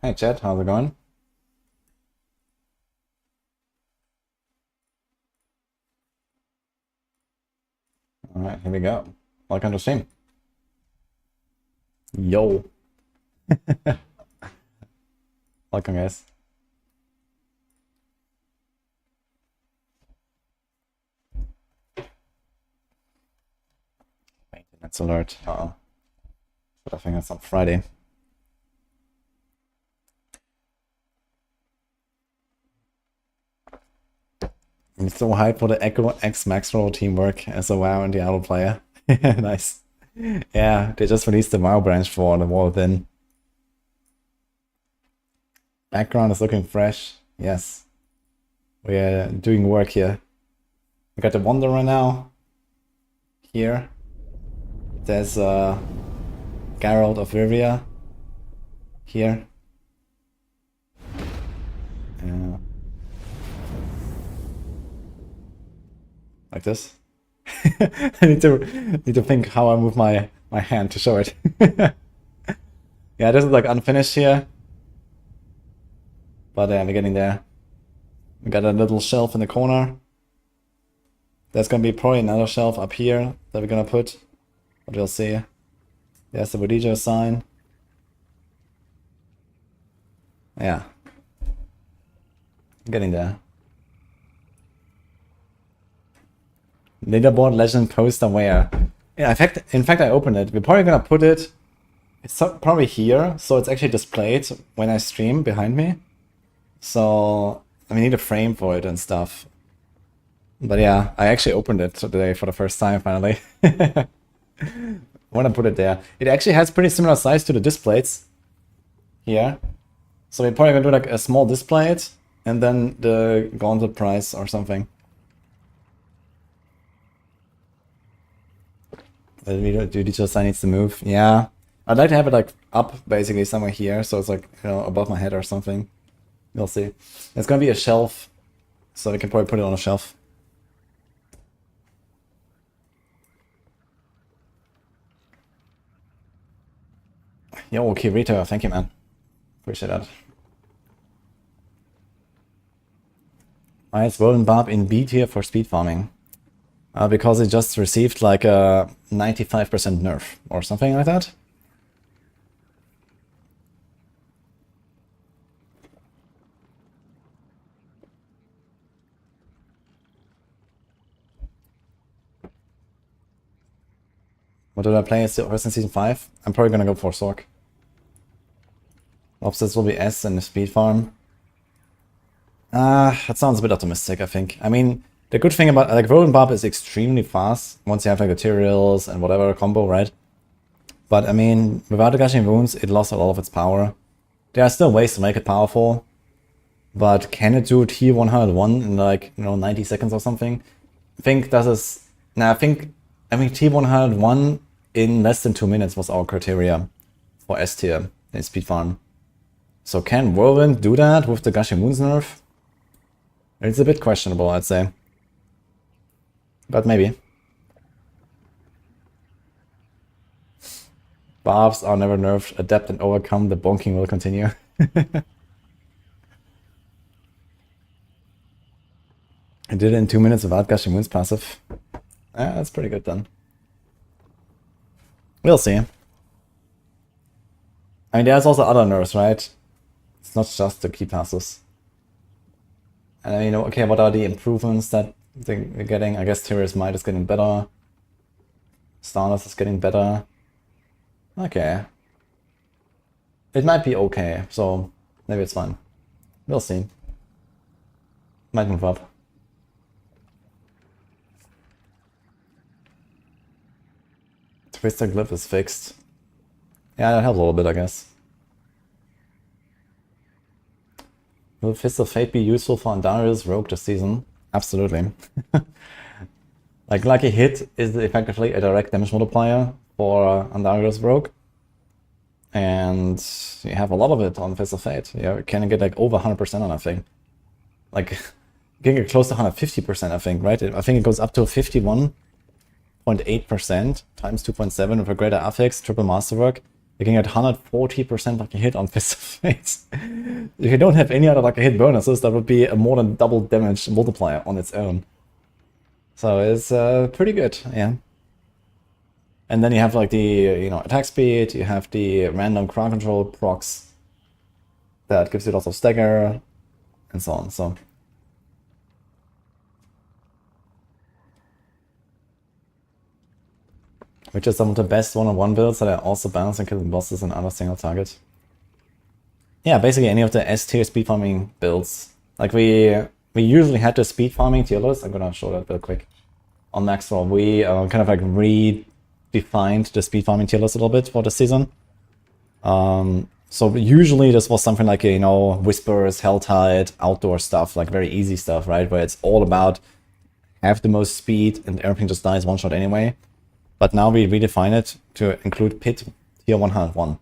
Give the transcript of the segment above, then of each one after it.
Hey Chad, how's it going? Alright, here we go. Welcome to stream. Yo. Welcome guys. Maintenance alert. Uh-oh. But I think that's on Friday. I'm so hyped for the Echo X Maxroll teamwork as a WoW and Diablo player. Nice. Yeah, they just released the WoW branch for the War Within. Background is looking fresh. Yes. We are doing work here. We got the Wanderer now. Here. There's Geralt of Rivia. Here. Like this. I need to think how I move my hand to show it. Yeah, this is like unfinished here. But we're getting there. We got a little shelf in the corner. There's gonna be probably another shelf up here that we're gonna put. But we'll see. There's the wudijo sign. Yeah. Getting there. Leaderboard legend poster where? Yeah, in fact I opened it. We're probably gonna put it. It's probably here, so it's actually displayed when I stream behind me. So I need a frame for it and stuff. But yeah, I actually opened it today for the first time finally. I wanna put it there. It actually has pretty similar size to the displays here. So we're probably gonna do like a small display and then the gauntlet price or something. The wudijo sign needs to move. Yeah, I'd like to have it like up basically somewhere here, so it's like, you know, above my head or something. We'll see. It's gonna be a shelf, so we can probably put it on a shelf. Yo, Kirito, thank you, man. Appreciate that. Why is Druid and Barb in B tier for speed farming? Because it just received like a 95% nerf or something like that. What did I play first in Season 5? I'm probably gonna go for Sorc. Offsets will be S and the speed farm. That sounds a bit optimistic, I think. I mean, the good thing about, like, Druid and Barb is extremely fast once you have, like, materials and whatever combo, right? But, I mean, without the Gushing Wounds, it lost a lot of its power. There are still ways to make it powerful. But can it do Tier 101 in, like, you know, 90 seconds or something? I think that is... Nah, I mean, Tier 101 in less than 2 minutes was our criteria for S tier in speed farm. So can Whirlwind do that with the Gushing Wounds nerf? It's a bit questionable, I'd say. But maybe. Barbs are never nerfed. Adapt and overcome. The bonking will continue. I did it in 2 minutes without Gushing Wounds passive. Yeah, that's pretty good then. We'll see. I mean, there's also other nerfs, right? It's not just the key passives. And you know, okay, what are the improvements that they're getting? I guess Tyrion's Might is getting better. Starless is getting better. Okay. It might be okay, so maybe it's fine. We'll see. Might move up. Twister Glyph is fixed. Yeah, that helps a little bit, I guess. Will Fist of Fate be useful for Andariel's Rogue this season? Absolutely. Like Lucky Hit is effectively a direct damage multiplier for Andariel's Rogue. And you have a lot of it on Fist of Fate. You can get like over 100% on that thing. Like, you can get close to 150%, I think, right? I think it goes up to 51.8% times 2.7 with a greater affix, triple masterwork. You can get 140% lucky hit on Fist of Fates. If you don't have any other lucky hit bonuses, that would be a more than double damage multiplier on its own. So it's pretty good, yeah. And then you have like the attack speed, you have the random crowd control procs that gives you lots of stagger and so on. So which is some of the best one-on-one builds that are also balancing killing bosses and other single target. Yeah, basically any of the S tier speed farming builds. Like we usually had the speed farming tier list. I'm gonna show that real quick. On Maxwell, we kind of like redefined the speed farming tier list a little bit for the season. So usually this was something like, Whispers, Helltide, outdoor stuff, like very easy stuff, right? Where it's all about have the most speed and everything just dies one shot anyway. But now we redefine it to include Pit tier 101.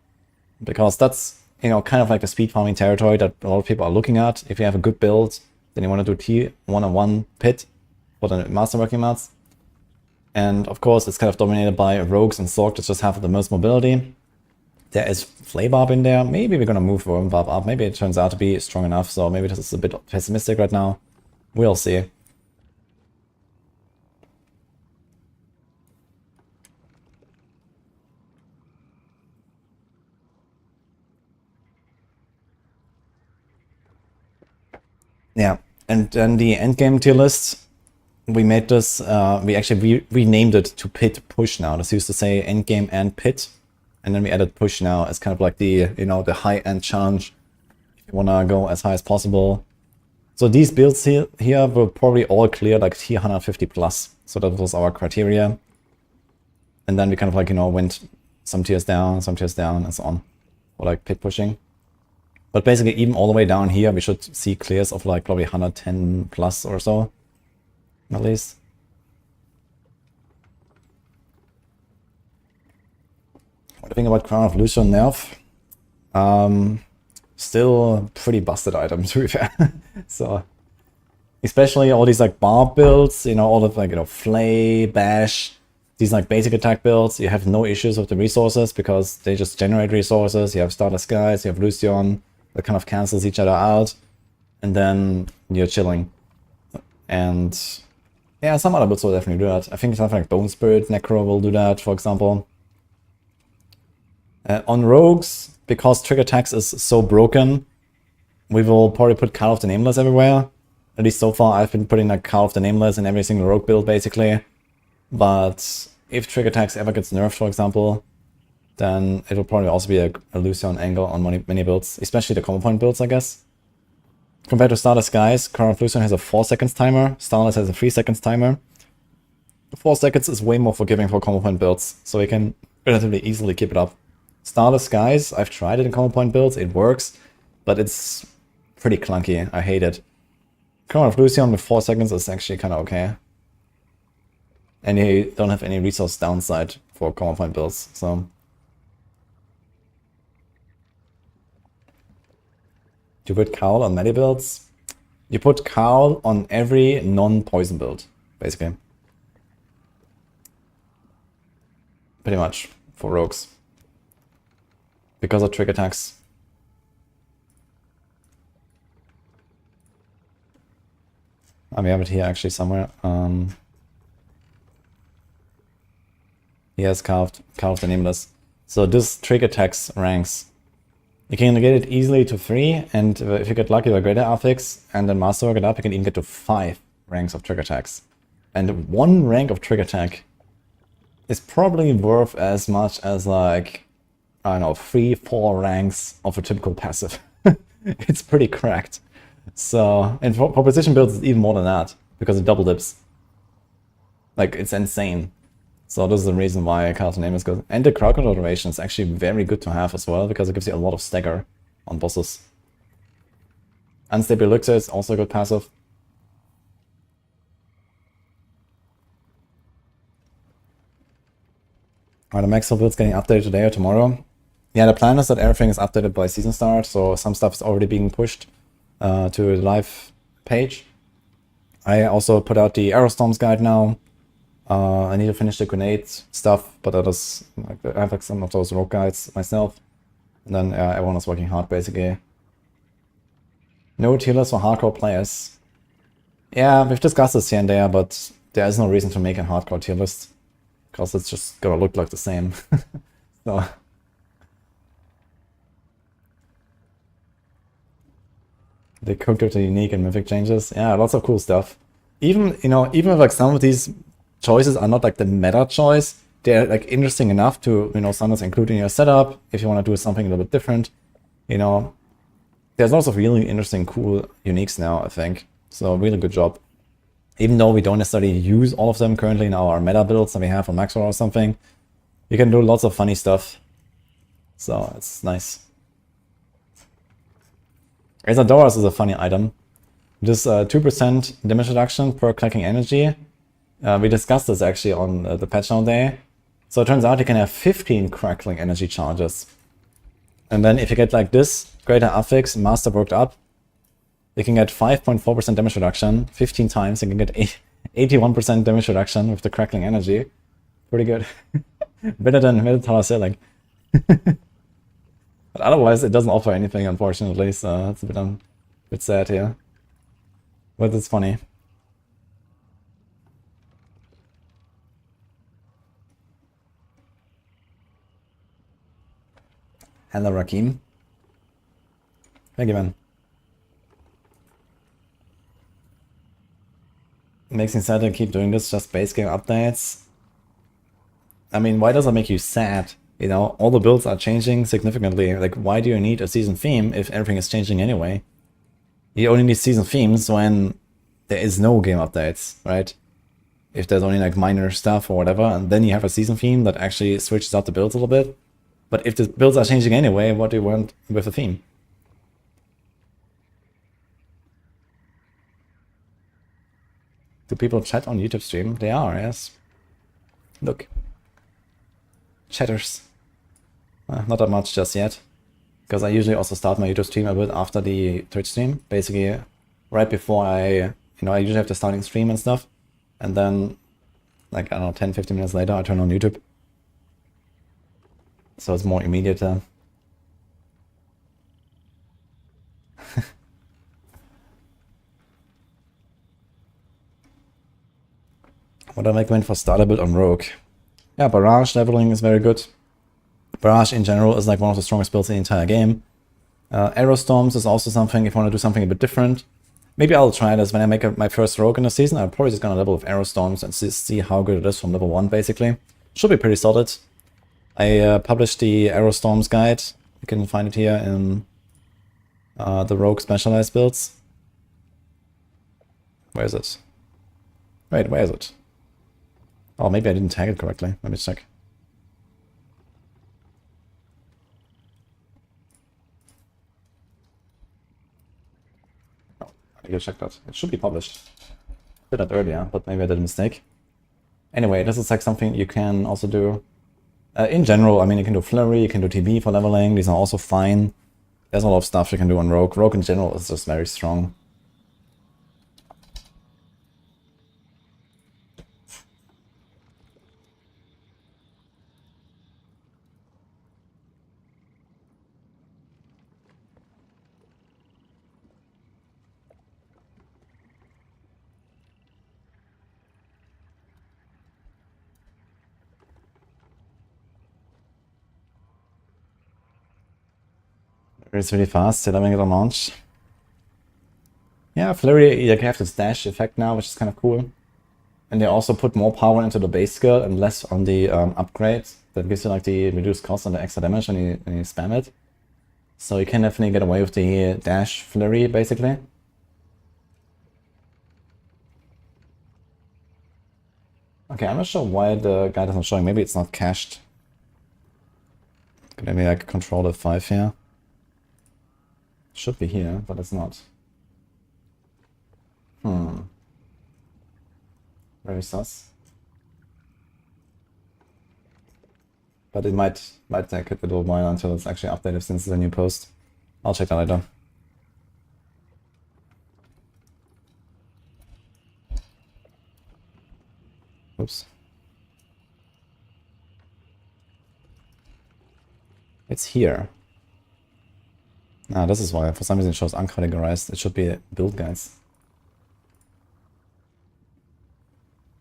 Because that's, kind of like the speed farming territory that a lot of people are looking at. If you have a good build, then you want to do tier 101 Pit for the masterworking mods. And of course, it's kind of dominated by Rogues and Sorc that just have the most mobility. There is Flay Barb in there. Maybe we're going to move Worm Barb up. Maybe it turns out to be strong enough. So maybe this is a bit pessimistic right now. We'll see. Yeah, and then the endgame tier list, we made this, we actually renamed it to Pit Push now. This used to say endgame and Pit, and then we added Push now as kind of like the, the high-end challenge. If you want to go as high as possible. So these builds here were probably all clear like tier 150 plus. So that was our criteria. And then we kind of like, went some tiers down, and so on, for like Pit pushing. But basically, even all the way down here, we should see clears of like probably 110 plus or so, at least. What do you think about Crown of Lucian nerf? Still pretty busted item, to be fair. So, especially all these like barb builds, all of like, flay, bash, these like basic attack builds, you have no issues with the resources because they just generate resources. You have Starless Skies, you have Lucian. That kind of cancels each other out, and then you're chilling. And yeah, some other builds will definitely do that. I think something like Bone Spirit, Necro will do that, for example. On Rogues, because Trigger Tax is so broken, we will probably put Call of the Nameless everywhere. At least so far, I've been putting like Call of the Nameless in every single Rogue build, basically. But if Trigger Tax ever gets nerfed, for example, then it will probably also be a Lucian angle on many builds, especially the combo point builds, I guess. Compared to Starless Skies, Crown of Lucian has a 4 seconds timer, Starless has a 3 seconds timer. 4 seconds is way more forgiving for combo point builds, so we can relatively easily keep it up. Starless Skies, I've tried it in combo point builds, it works, but it's pretty clunky, I hate it. Crown of Lucian with 4 seconds is actually kind of okay. And you don't have any resource downside for combo point builds, so... You put Cowl on many builds. You put Cowl on every non-poison build, basically. Pretty much, for Rogues. Because of Trigger Tax. We have it here actually somewhere. He has carved the Nameless. So this Trigger Tax ranks. You can get it easily to 3, and if you get lucky with a greater affix and then masterwork it up, you can even get to 5 ranks of Trigger Tax. And 1 rank of Trigger Tag is probably worth as much as like, I don't know, 3-4 ranks of a typical passive. It's pretty cracked. So, and for precision builds, it's even more than that, because it double dips. Like, it's insane. So this is the reason why Call of the Nameless goes. And the crowd control duration is actually very good to have as well, because it gives you a lot of stagger on bosses. Unstable Elixir is also a good passive. Are the Maxwell builds getting updated today or tomorrow? Yeah, the plan is that everything is updated by season start, so some stuff is already being pushed to the live page. I also put out the Aerostorms guide now. I need to finish the grenade stuff, but that is, like, I have like some of those rogue guides myself. And then everyone is working hard basically. No tier lists for hardcore players. Yeah, we've discussed this here and there, but there is no reason to make a hardcore tier list. Because it's just gonna look like the same. So. They cooked with the unique and mythic changes. Yeah, lots of cool stuff. Even, you know, even if like some of these choices are not like the meta choice, they're like interesting enough to, you know, sometimes include in your setup if you want to do something a little bit different. You know, there's lots of really interesting, cool uniques now, I think. So really good job. Even though we don't necessarily use all of them currently in our meta builds that we have on Maxor or something, you can do lots of funny stuff. So it's nice. Azadoras is a funny item. This 2% damage reduction per clicking energy. We discussed this actually on the patch note day. So it turns out you can have 15 crackling energy charges. And then if you get like this, greater affix, master worked up, you can get 5.4% damage reduction 15 times. You can get 81% damage reduction with the crackling energy. Pretty good. Better than Tower Ceiling. But otherwise, it doesn't offer anything, unfortunately, so that's a bit sad here. But it's funny. Hello, Rakim. Thank you, man. Makes me sad to keep doing this, just base game updates. I mean, why does it make you sad? You know, all the builds are changing significantly. Like, why do you need a season theme if everything is changing anyway? You only need season themes when there is no game updates, right? If there's only like minor stuff or whatever, and then you have a season theme that actually switches up the builds a little bit. But if the builds are changing anyway, what do you want with a theme? Do people chat on YouTube stream? They are, yes. Look. Chatters. Not that much just yet. Because I usually also start my YouTube stream a bit after the Twitch stream. Basically, right before I usually have the starting stream and stuff. And then, like, I don't know, 10, 15 minutes later, I turn on YouTube. So it's more immediate. What I recommend for starter build on Rogue? Yeah, Barrage leveling is very good. Barrage in general is like one of the strongest builds in the entire game. Arrow Storms is also something if you want to do something a bit different. Maybe I'll try this when I make my first Rogue in the season. I'm probably just gonna level with Arrow Storms and see how good it is from level 1, basically. Should be pretty solid. I published the Arrow Storms guide. You can find it here in the Rogue specialized builds. Where is it? Wait, where is it? Oh, maybe I didn't tag it correctly. Let me check. Oh, I need to check that. It should be published. I did that earlier, but maybe I did a mistake. Anyway, this is like something you can also do. In general, I mean, you can do Flurry, you can do TB for leveling. These are also fine. There's a lot of stuff you can do on Rogue. Rogue in general is just very strong. It's really fast, still having it on launch. Yeah, Flurry, you have this dash effect now, which is kind of cool. And they also put more power into the base skill and less on the upgrade. That gives you like the reduced cost and the extra damage when you spam it. So you can definitely get away with the dash Flurry, basically. Okay, I'm not sure why the guide is not showing. Maybe it's not cached. Maybe I can control F5 here. Should be here, but it's not. Very sus. But it might take a little while until it's actually updated since it's a new post. I'll check that later. Oops. It's here. Ah, this is why. For some reason it shows uncategorized. It should be build guides.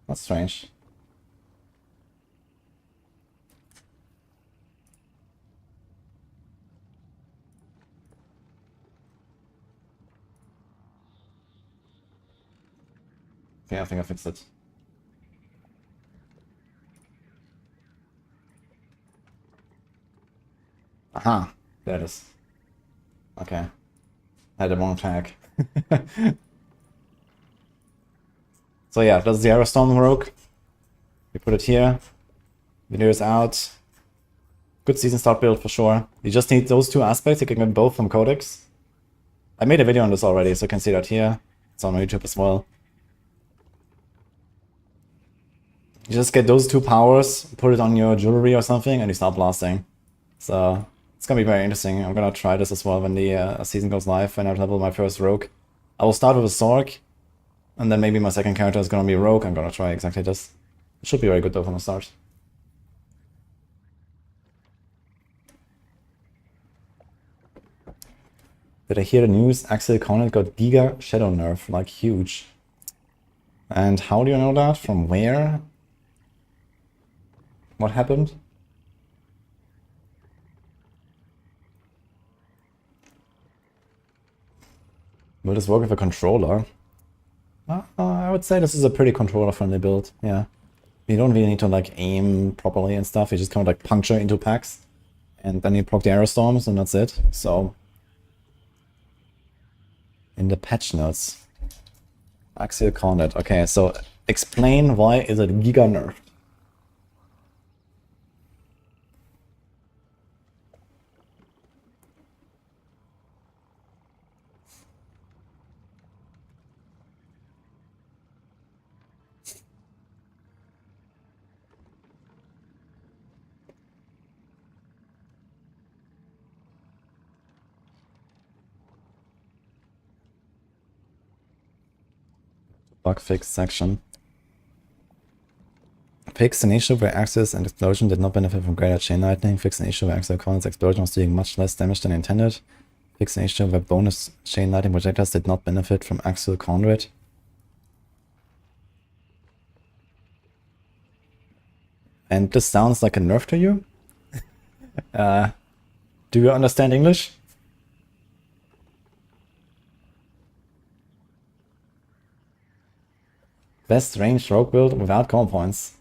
That's strange. Okay, I think I fixed it. Aha! There it is. Okay. I had the wrong tag. So yeah, that's the Aerostorm Rogue. We put it here. Video is out. Good season start build for sure. You just need those two aspects. You can get both from Codex. I made a video on this already, so you can see that here. It's on YouTube as well. You just get those two powers, put it on your jewelry or something, and you start blasting. So it's gonna be very interesting. I'm gonna try this as well when the season goes live, when I level my first rogue. I will start with a Sorc, and then maybe my second character is gonna be a rogue. I'm gonna try exactly this. It should be very good though from the start. Did I hear the news? Axel Conant got Giga Shadow nerf, like huge. And how do you know that? From where? What happened? Will this work with a controller? I would say this is a pretty controller-friendly build, yeah. You don't really need to like aim properly and stuff, you just kind of like puncture into packs. And then you proc the Aerostorms and that's it, so... In the patch notes. Axial Connet, okay, so explain why is it Giga nerfed? Bug fix section. Fix an issue where Axis and Explosion did not benefit from greater chain lightning. Fix an issue where Axial Conet's Explosion was doing much less damage than intended. Fix an issue where bonus chain lightning projectiles did not benefit from Axial Conduit. And this sounds like a nerf to you? Do you understand English? Best ranged rogue build without combo points.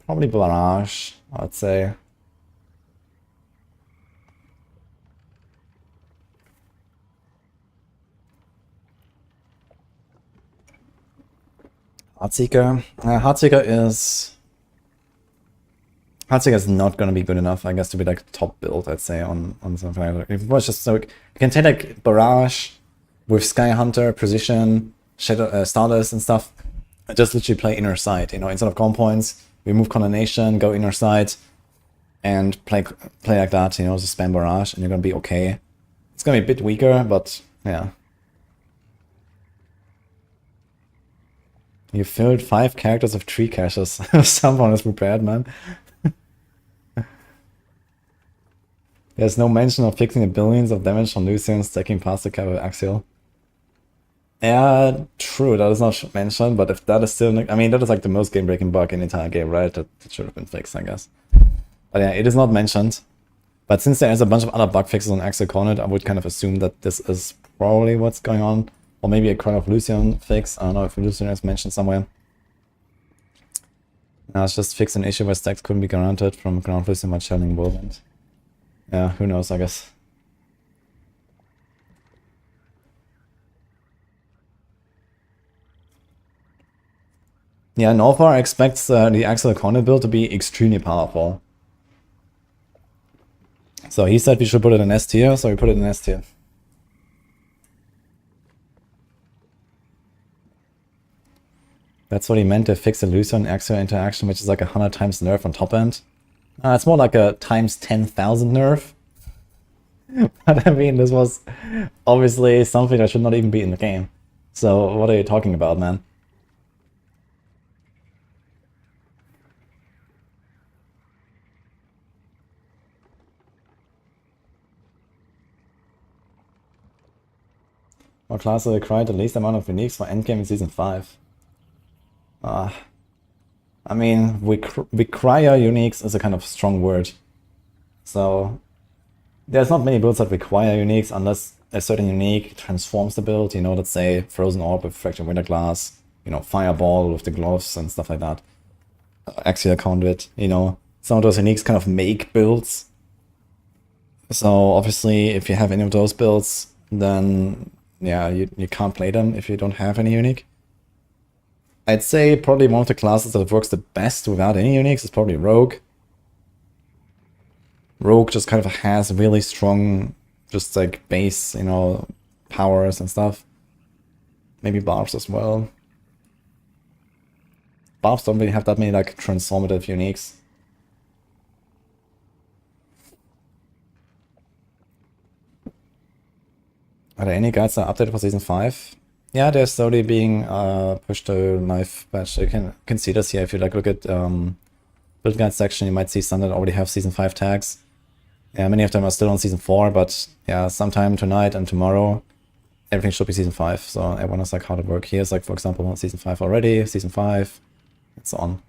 Probably Barrage, I'd say. Heartseeker. Heartseeker is not gonna be good enough, I guess, to be like top build, I'd say, on something like that. If it was just so, you can take like Barrage with Sky Hunter, Precision, Shadow, Stardust and stuff. Just literally play inner side, you know, instead of combo points, remove Condemnation, go inner side, and play like that, you know, just spam Barrage, and you're gonna be okay. It's gonna be a bit weaker, but yeah. You filled 5 characters of 3 caches. Someone is prepared, man. There's no mention of fixing the billions of damage on Lucian stacking past the cap of Axial. Yeah, true, that is not mentioned, but if that is still... I mean, that is like the most game-breaking bug in the entire game, right? That should have been fixed, I guess. But yeah, it is not mentioned. But since there is a bunch of other bug fixes on Axial Connet, I would kind of assume that this is probably what's going on. Or maybe a Crown of Lucian fix. I don't know if Lucian is mentioned somewhere. Now it's just fixed an issue where stacks couldn't be granted from Crown of Lucian while channeling Whirlwind. Yeah, who knows, I guess. Yeah, Northar expects the Axial Connet build to be extremely powerful. So he said we should put it in S tier, so we put it in S tier. That's what he meant to fix the Lucian Axial interaction, which is like 100 times nerf on top end. It's more like a times 10,000 nerf. But I mean, this was obviously something that should not even be in the game. So what are you talking about, man? What class will require the least amount of uniques for endgame in Season 5? I mean, require uniques is a kind of strong word. So, there's not many builds that require uniques unless a certain unique transforms the build. You know, let's say Frozen Orb with Fractured Winter Glass, you know, Fireball with the gloves and stuff like that. Axial Conduit, you know. Some of those uniques kind of make builds. So obviously, if you have any of those builds, then yeah, you can't play them if you don't have any unique. I'd say probably one of the classes that works the best without any uniques is probably Rogue. Rogue just kind of has really strong, just like base, you know, powers and stuff. Maybe Barbs as well. Barbs don't really have that many like transformative uniques. Are there any guides that are updated for Season 5? Yeah, they're slowly being pushed to live patch. You can see this here if you like look at build guide section. You might see some that already have Season 5 tags. Yeah, many of them are still on Season 4, but yeah, sometime tonight and tomorrow, everything should be Season 5. So everyone knows like how to work. Here's like, for example, Season 5 already, Season 5, and so on.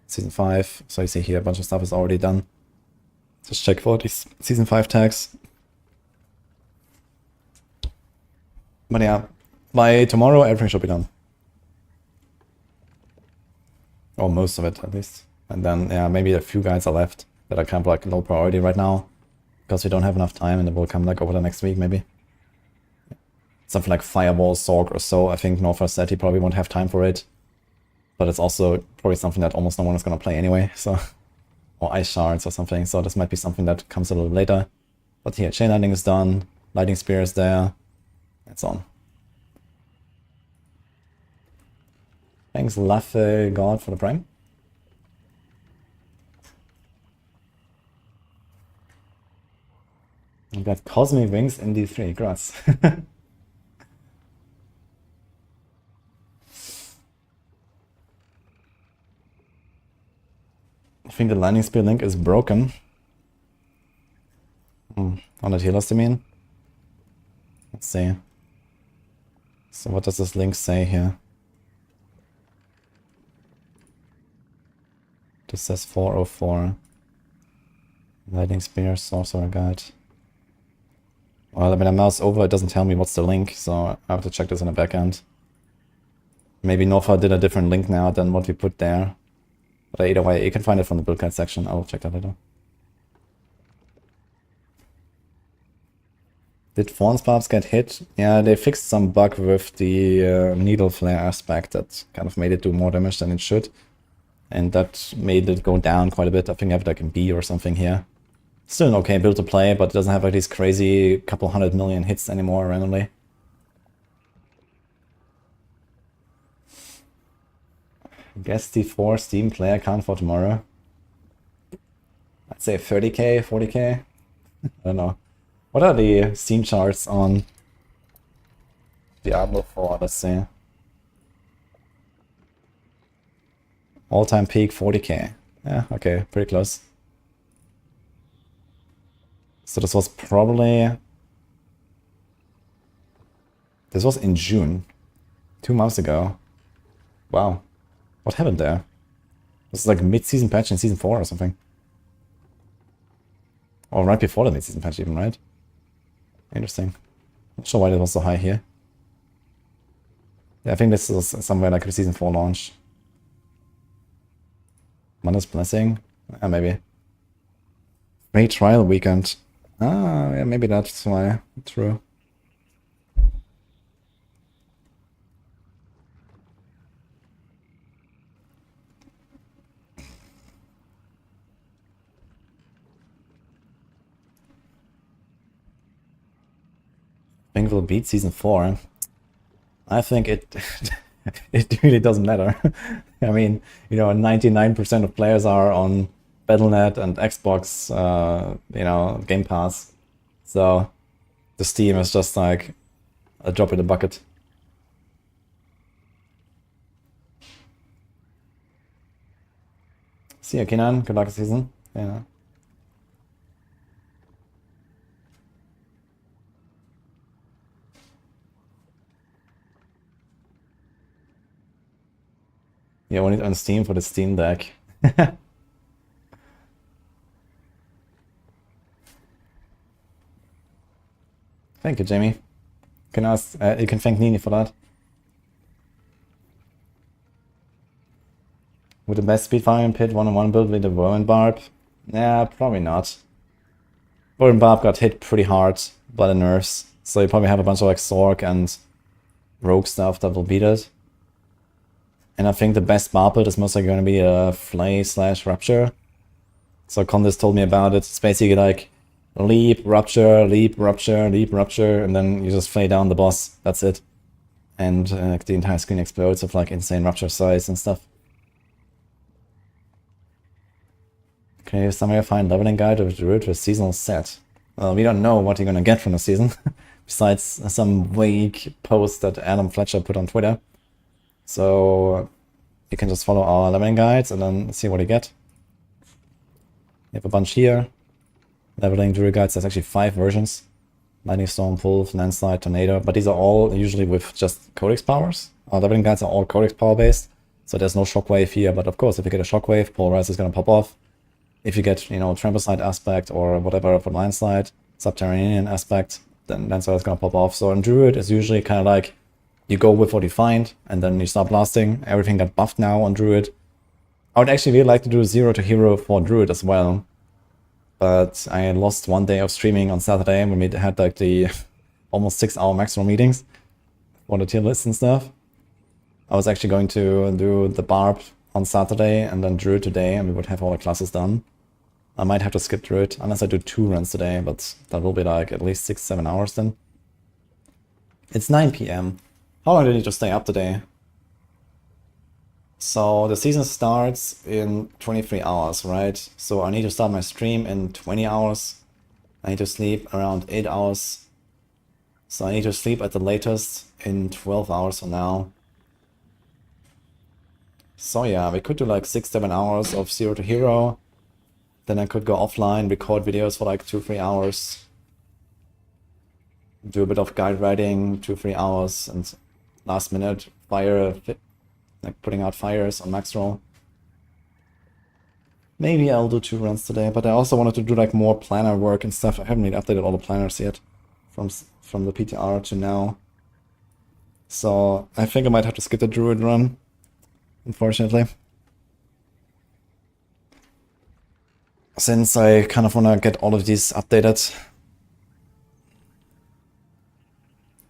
Season 5, so you see here a bunch of stuff is already done. Just check for these Season 5 tags. But yeah, by tomorrow everything should be done. Or most of it, at least. And then, yeah, maybe a few guides are left that are kind of like low priority right now. Because we don't have enough time and it will come like over the next week, maybe. Something like Fireball, Sorc or so. I think Norfa said he probably won't have time for it. But it's also probably something that almost no one is going to play anyway, so... Or Ice Shards or something, so this might be something that comes a little later. But here, Chain Lightning is done, Lightning Spear is there, and so on. Thanks, Laffe God, for the Prime. You got Cosmic Wings in D3, grass. I think the Lightning Spear link is broken. On the healers, you mean? Let's see. So what does this link say here? This says 404. Lightning Spear, Sorcerer Guide. Well, when I mouse over, it doesn't tell me what's the link, so I have to check this in the back end. Maybe Norfa did a different link now than what we put there. But either way, you can find it from the build guide section. I will check that later. Did Fawn's Barbs get hit? Yeah, they fixed some bug with the needle flare aspect that kind of made it do more damage than it should. And that made it go down quite a bit. I think I have like a B or something here. Still an okay build to play, but it doesn't have like these crazy couple 100 million hits anymore randomly. Guess T4 Steam player count for tomorrow. I'd say 30k, 40k. I don't know. What are the Steam charts on Diablo 4? Let's see. All-time peak 40k. Yeah, okay, pretty close. So this was probably... This was in June. 2 months ago. Wow. What happened there? This is like mid-season patch in Season 4 or something. Or right before the mid-season patch even, right? Interesting. Not sure why it was so high here. Yeah, I think this is somewhere like a Season 4 launch. Mother's Blessing? Maybe. Free trial weekend. Ah, yeah, maybe that's why. True. I think we'll beat Season 4. I think it it really doesn't matter. I mean, you know, 99% of players are on Battle.net and Xbox, you know, Game Pass. So the Steam is just like a drop in the bucket. See you, Kenan. Good luck this season. Yeah. You own it on Steam for the Steam Deck. Thank you, Jamie. You can thank Nini for that. Would the best Speedfire Pit 1-on-1 build be the Druid and Barb? Nah, probably not. Druid and Barb got hit pretty hard by the nerfs, so you probably have a bunch of like Sorc and Rogue stuff that will beat it. And I think the best Barb build is most likely going to be a Flay/Rupture. So Condis told me about it. It's basically like leap, rupture, leap, rupture, leap, rupture, and then you just flay down the boss. That's it. And the entire screen explodes with like insane rupture size and stuff. Can you somehow find leveling guide of Druid with seasonal set? Well, we don't know what you're gonna get from the season, besides some vague post that Adam Fletcher put on Twitter. So you can just follow our leveling guides and then see what you get. You have a bunch here. Leveling Druid guides, there's actually 5 versions. Lightning Storm, Pulse, Landslide, Tornado, but these are all usually with just Codex powers. Our leveling guides are all Codex power based, so there's no Shockwave here, but of course if you get a Shockwave, Polarize is gonna pop off. If you get, you know, Trampleside aspect or whatever for Landslide, Subterranean aspect, then Landslide is gonna pop off. So in Druid, it's usually kind of like you go with what you find and then you start blasting. Everything got buffed now on Druid. I would actually really like to do 0 to hero for Druid as well. But I lost 1 day of streaming on Saturday when we had like the almost 6-hour maximum meetings for the tier lists and stuff. I was actually going to do the Barb on Saturday and then Druid today, and we would have all the classes done. I might have to skip Druid, unless I do 2 runs today, but that will be like at least 6-7 hours then. It's 9 PM. How long do I need to stay up today? So the season starts in 23 hours, right? So I need to start my stream in 20 hours. I need to sleep around 8 hours. So I need to sleep at the latest in 12 hours from now. So yeah, we could do like 6-7 hours of 0 to hero. Then I could go offline, record videos for like 2-3 hours. Do a bit of guide writing, 2-3 hours, and last minute fire, like putting out fires on max roll. Maybe I'll do 2 runs today, but I also wanted to do like more planner work and stuff. I haven't really updated all the planners yet from the PTR to now. So I think I might have to skip the Druid run, unfortunately. Since I kind of want to get all of these updated.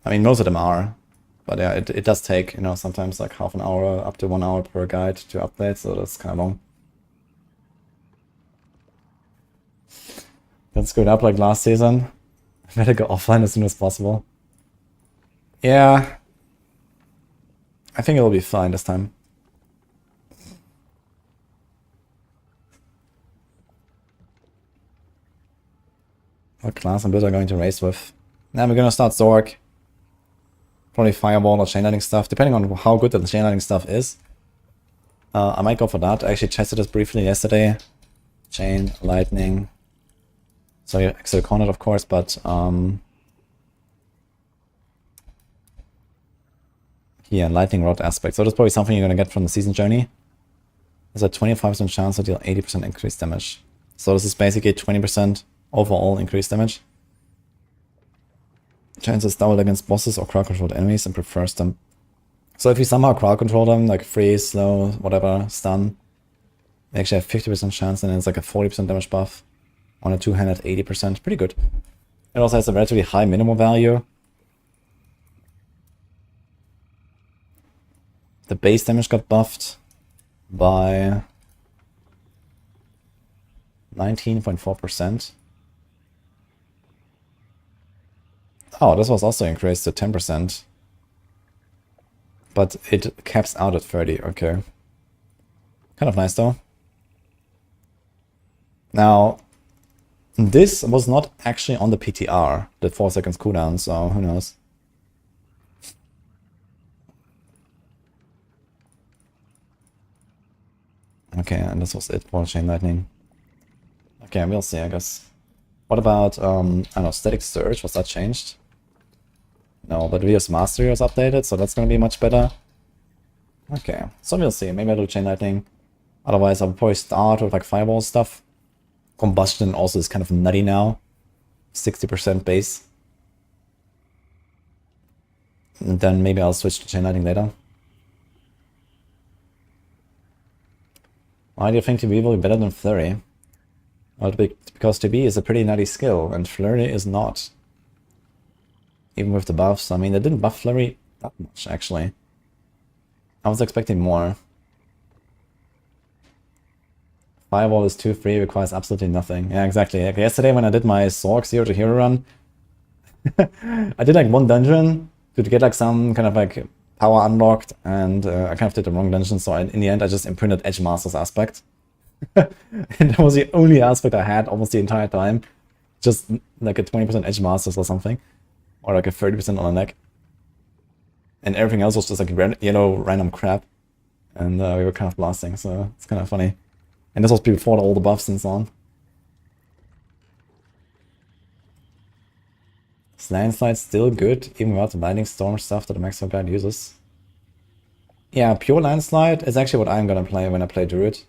I mean, most of them are. But yeah, it does take, you know, sometimes like half an hour up to 1 hour per guide to update, so that's kind of long. Let's screw it up like last season. I better go offline as soon as possible. Yeah. I think it'll be fine this time. What class and build are going to race with? Now we're gonna start Sorc. Probably Fireball or Chain Lightning stuff, depending on how good the Chain Lightning stuff is. I might go for that. I actually tested this briefly yesterday. Chain Lightning. So yeah, Excel Cornet of course, but yeah, Lightning Rod aspect. So that's probably something you're gonna get from the season journey. There's a 25% chance to deal 80% increased damage. So this is basically 20% overall increased damage. Chances double against bosses or crowd controlled enemies and prefers them. So if you somehow crowd control them, like freeze, slow, whatever, stun, they actually have 50% chance, and then it's like a 40% damage buff on a two-handed 80%. Pretty good. It also has a relatively high minimum value. The base damage got buffed by 19.4%. Oh, this was also increased to 10%. But it caps out at 30, okay. Kind of nice though. Now, this was not actually on the PTR, the 4 seconds cooldown, so who knows. Okay, and this was it for Chain Lightning. Okay, we'll see, I guess. What about, I don't know, Static Surge, was that changed? No, but Rios Mastery was updated, so that's gonna be much better. Okay, so we'll see. Maybe I'll do Chain Lightning. Otherwise, I'll probably start with like Fireball stuff. Combustion also is kind of nutty now. 60% base. And then maybe I'll switch to Chain Lightning later. Why do you think TB will be better than Flurry? Well, because TB is a pretty nutty skill, and Flurry is not. Even with the buffs. I mean, they didn't buff Flurry that much, actually. I was expecting more. Fireball is 2-3, requires absolutely nothing. Yeah, exactly. Like yesterday when I did my Sorc 0 to hero run, I did like one dungeon to get like some kind of like power unlocked, and I kind of did the wrong dungeon, so in the end I just imprinted Edge Master's aspect. And that was the only aspect I had almost the entire time. Just like a 20% Edge Masters or something. Or like a 30% on the neck. And everything else was just like random crap. And we were kind of blasting, so it's kind of funny. And this was before all the buffs and so on. Landslide's still good, even without the Lightning Storm stuff that the Maxwell guide uses. Yeah, pure Landslide is actually what I'm gonna play when I play Druid.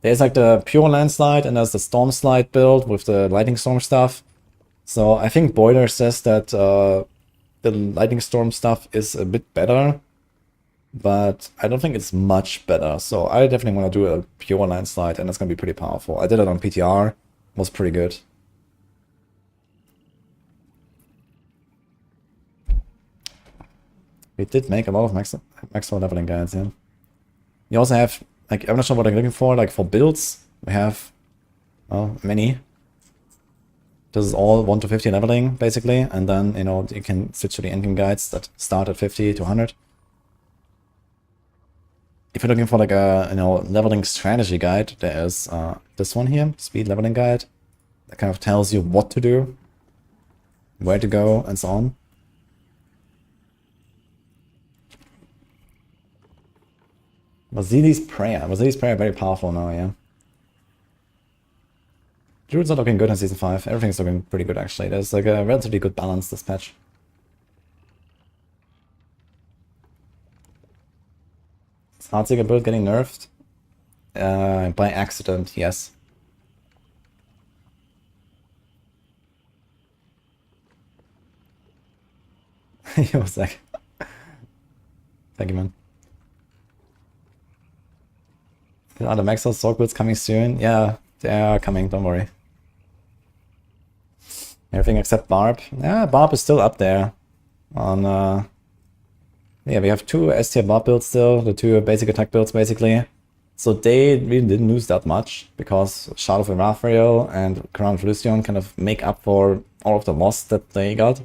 There's like the pure Landslide and there's the Storm Slide build with the Lightning Storm stuff. So I think Boiler says that the Lightning Storm stuff is a bit better, but I don't think it's much better. So I definitely want to do a pure Landslide, and it's going to be pretty powerful. I did it on PTR, was pretty good. We did make a lot of Maxwell leveling guides, yeah. You also have, like, I'm not sure what I'm looking for, like for builds, we have, well, many. This is all 1 to 50 leveling, basically, and then, you can switch to the endgame guides that start at 50 to 100. If you're looking for like a, leveling strategy guide, there's this one here, Speed Leveling Guide, that kind of tells you what to do, where to go, and so on. Vasili's Prayer. Vasili's Prayer very powerful now, yeah. Druid's not looking good in Season 5. Everything's looking pretty good, actually. There's like a relatively good balance this patch. Is Heartseeker build getting nerfed? By accident, yes. Yo, Zach. Thank you, man. Are the Maxwell Sorc builds coming soon? Yeah, they are coming, don't worry. Everything except Barb. Yeah, Barb is still up there. On yeah, we have 2 S tier Barb builds still, the 2 basic attack builds basically. So they really didn't lose that much, because Shard of Erathiel and Crown of Lucion kind of make up for all of the loss that they got.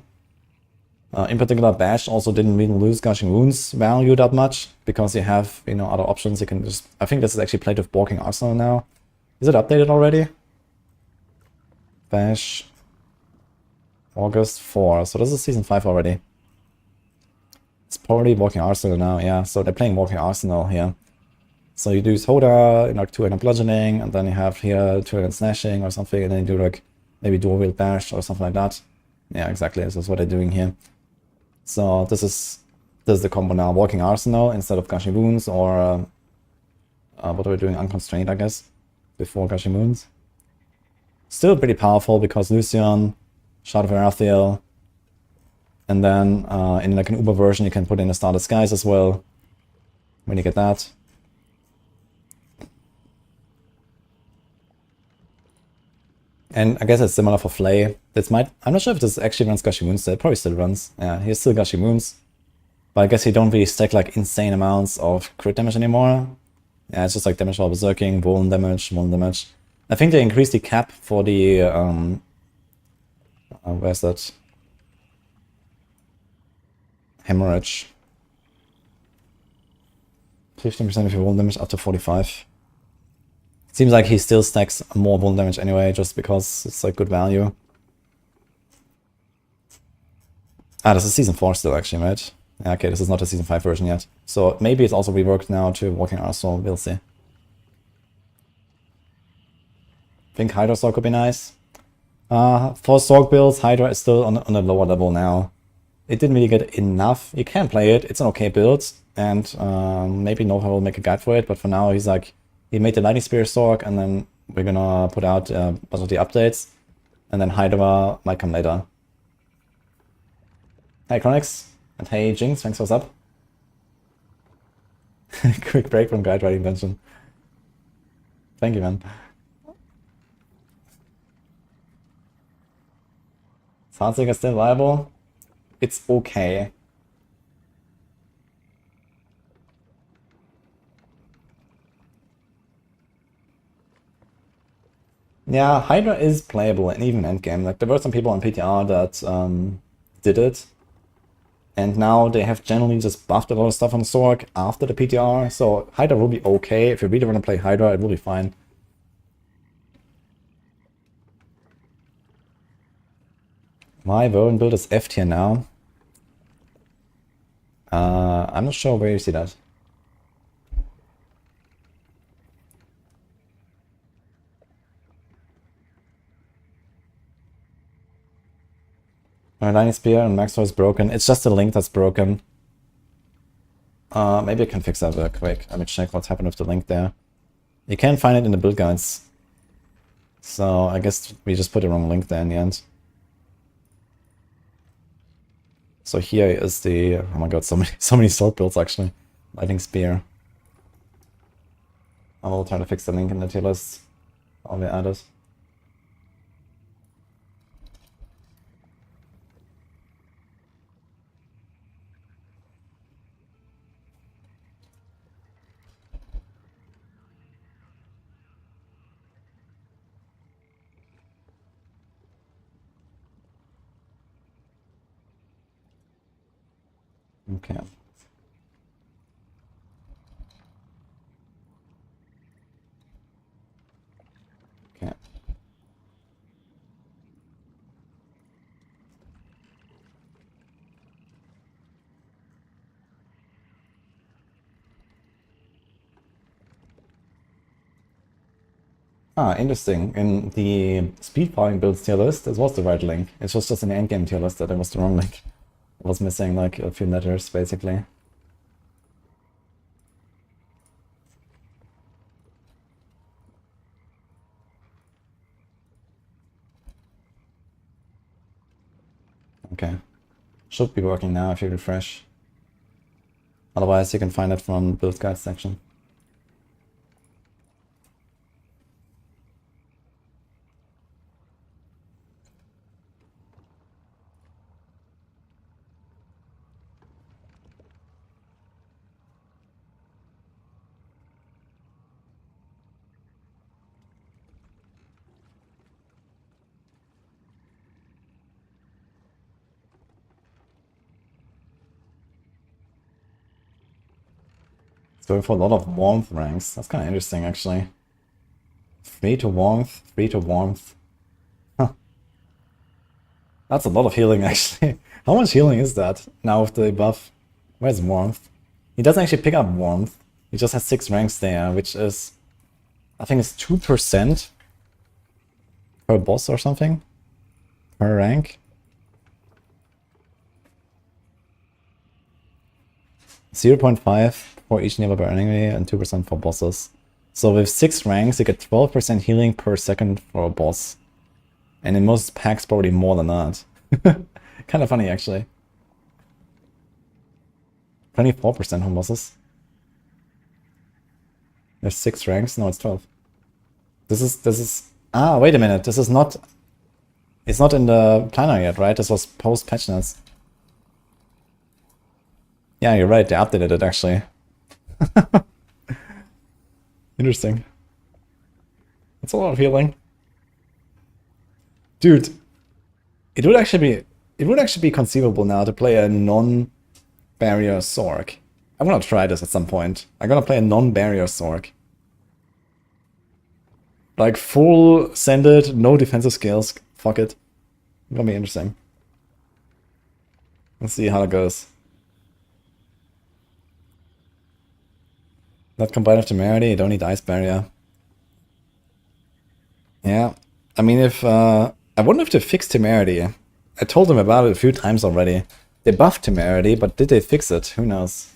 In particular, Bash also didn't really lose Gushing Wounds value that much, because you have, other options. You can just, I think this is actually played with Walking Arsenal now. Is it updated already? Bash, August 4, so this is Season 5 already. It's probably Walking Arsenal now, yeah, so they're playing Walking Arsenal here. So you do Hoda, like 2-handed bludgeoning, and then you have here 2-handed slashing or something, and then you do like maybe dual wield bash or something like that. Yeah, exactly, this is what they're doing here. So this is the combo now, Walking Arsenal instead of Gushing Wounds, or what are we doing, Unconstrained, I guess, before Gushing Wounds. Still pretty powerful because Lucian, Shard of Erathiel, and then in like an Uber version you can put in a Star Disguise as well, when you get that. And I guess it's similar for Flay. I'm not sure if this actually runs Gushing Wounds, it probably still runs. Yeah, he's still Gushing Wounds. But I guess you don't really stack like insane amounts of crit damage anymore. Yeah, it's just like damage while berserking, vuln damage. I think they increased the cap for the where's that? Hemorrhage. 15% of your vuln damage up to 45. Seems like he still stacks more vuln damage anyway, just because it's like good value. Ah, this is Season 4 still actually, right? Yeah, okay, this is not a Season 5 version yet. So maybe it's also reworked now to Walking Arsenal, we'll see. Think Hydra Sorc could be nice. For Sorc builds, Hydra is still on a lower level now. it didn't really get enough. You can play it, it's an okay build, and maybe Nova will make a guide for it, but for now he's like, he made the Lightning Spear Sorc, and then we're gonna put out a bunch of the updates, and then Hydra might come later. Hey Chronix, and hey Jinx, thanks for what's up. Quick break from guide writing dungeon. Thank you, man. Is Heartseeker still viable? It's okay. Yeah, Hydra is playable and even endgame. Like, there were some people on PTR that did it. And now they have generally just buffed a lot of stuff on Sorc after the PTR. So Hydra will be okay. If you really want to play Hydra, it will be fine. My Vermin build is F tier now. I'm not sure where you see that. My Lightning Spear and Maxwell is broken. It's just the link that's broken. Maybe I can fix that real quick. Let me check what's happened with the link there. You can find it in the build guides. So I guess we just put the wrong link there in the end. So here is the, oh my god, so many sword builds actually. Lightning Spear. I will try to fix the link in the tier list. I'll be added. Okay. Okay. Ah, interesting. In the speed farming builds tier list, this was the right link. It was just in the endgame tier list that it was the wrong link. It was missing like a few letters, basically. Okay. Should be working now if you refresh. Otherwise, you can find it from the build guide section. Going for a lot of warmth ranks. That's kind of interesting, actually. 3 to warmth, 3 to warmth. Huh. That's a lot of healing, actually. How much healing is that now with the buff? Where's warmth? He doesn't actually pick up warmth. He just has 6 ranks there, which is, I think it's 2% per boss or something per rank. 0.5 for each nearby enemy and 2% for bosses. So with 6 ranks, you get 12% healing per second for a boss. And in most packs, probably more than that. Kind of funny, actually. 24% from bosses. There's 6 ranks. No, it's 12. This is... Ah, wait a minute. This is not... It's not in the planner yet, right? This was post-patch notes. Yeah, you're right. They updated it, actually. Interesting. That's a lot of healing. Dude, it would actually be conceivable now to play a non-barrier Sorc. I'm gonna try this at some point. I'm gonna play a non-barrier Sorc. Like full sended, no defensive skills. Fuck it. It's gonna be interesting. Let's see how it goes. Not combined with Temerity, you don't need Ice Barrier. Yeah, I mean, if I wonder if they fixed Temerity. I told them about it a few times already. They buffed Temerity, but did they fix it? Who knows?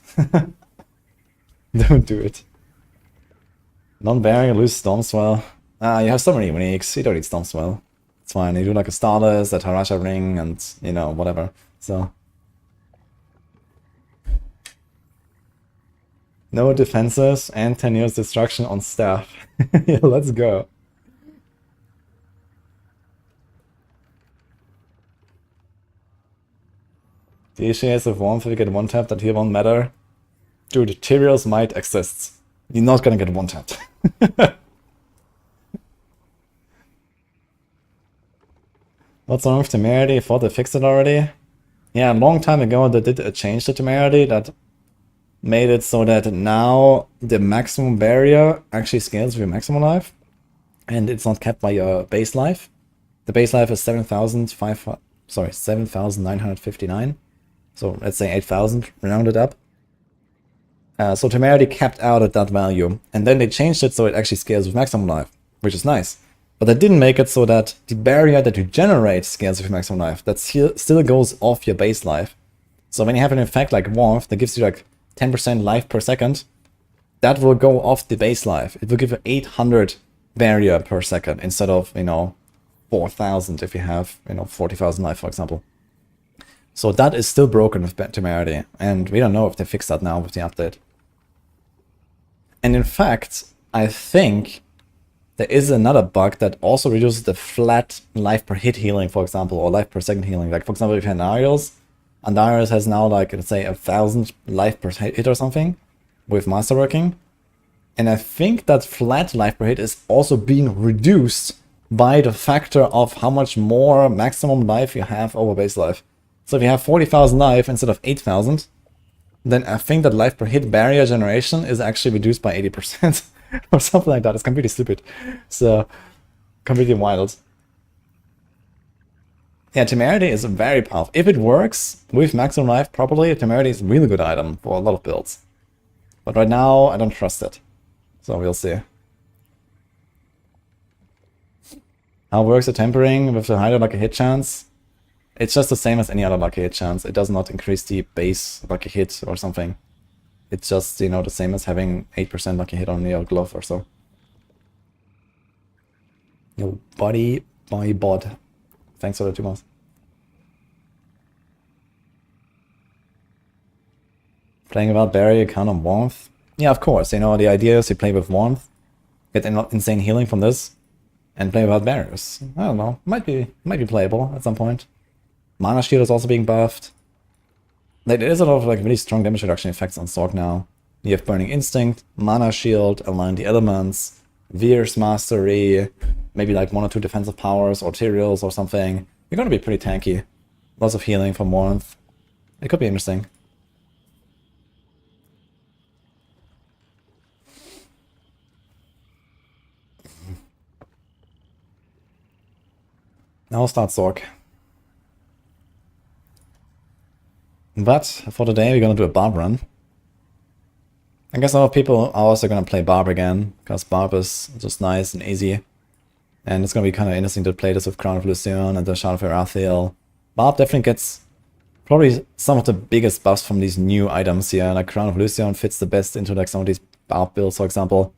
Don't do it. Non-bearing, lose Stormswell. You have so many uniques, you don't need Stormswell. It's fine, you do like a Starless, a Tarasha Ring, and, you know, whatever. So... no defenses and 10 years destruction on staff. Yeah, let's go. The issue is with Warmth, if you get one-tapped, that here won't matter. Dude, Tyrael's Might exists. You're not gonna get one-tapped. What's wrong with Temerity? I thought they fixed it already. Yeah, a long time ago they did a change to Temerity that made it so that now the maximum barrier actually scales with your maximum life. And it's not kept by your base life. The base life is 7,959. So let's say 8,000, rounded up. So Temerity capped out at that value. And then they changed it so it actually scales with maximum life, which is nice. But they didn't make it so that the barrier that you generate scales with maximum life. That still goes off your base life. So when you have an effect like Warmth that gives you like 10% life per second, that will go off the base life. It will give you 800 barrier per second instead of, you know, 4,000 if you have, you know, 40,000 life, for example. So that is still broken with Temerity, and we don't know if they fix that now with the update. And in fact, I think there is another bug that also reduces the flat life per hit healing, for example, or life per second healing. Like, for example, if you have Andarius has now, like, let's say 1,000 life per hit or something with Masterworking. And I think that flat life per hit is also being reduced by the factor of how much more maximum life you have over base life. So if you have 40,000 life instead of 8,000, then I think that life per hit barrier generation is actually reduced by 80% or something like that. It's completely stupid. So, completely wild. Yeah, Temerity is very powerful. If it works with maximum life properly, Temerity is a really good item for a lot of builds. But right now, I don't trust it. So we'll see. How works the tempering with the higher lucky hit chance? It's just the same as any other lucky hit chance. It does not increase the base lucky hit or something. It's just, you know, the same as having 8% lucky hit on your glove or so. Yo, buddy, my bod. Thanks for the 2 months. Playing without barrier, count on Warmth. Yeah, of course. You know, the idea is you play with Warmth, get insane healing from this, and play without barriers. I don't know. Might be playable at some point. Mana Shield is also being buffed. Like, there is a lot of like really strong damage reduction effects on Sorc now. You have Burning Instinct, Mana Shield, Align the Elements, Veer's Mastery, maybe like 1 or 2 defensive powers or Tyraels or something. You're gonna be pretty tanky. Lots of healing from Warmth. It could be interesting. Now I'll start Sorc. But for today, we're gonna do a Barb run. I guess a lot of people are also gonna play Barb again, because Barb is just nice and easy. And it's gonna be kind of interesting to play this with Crown of Lucian and the Shard of Erathiel. Barb definitely gets probably some of the biggest buffs from these new items here. Like Crown of Lucian fits the best into like some of these Barb builds, for example.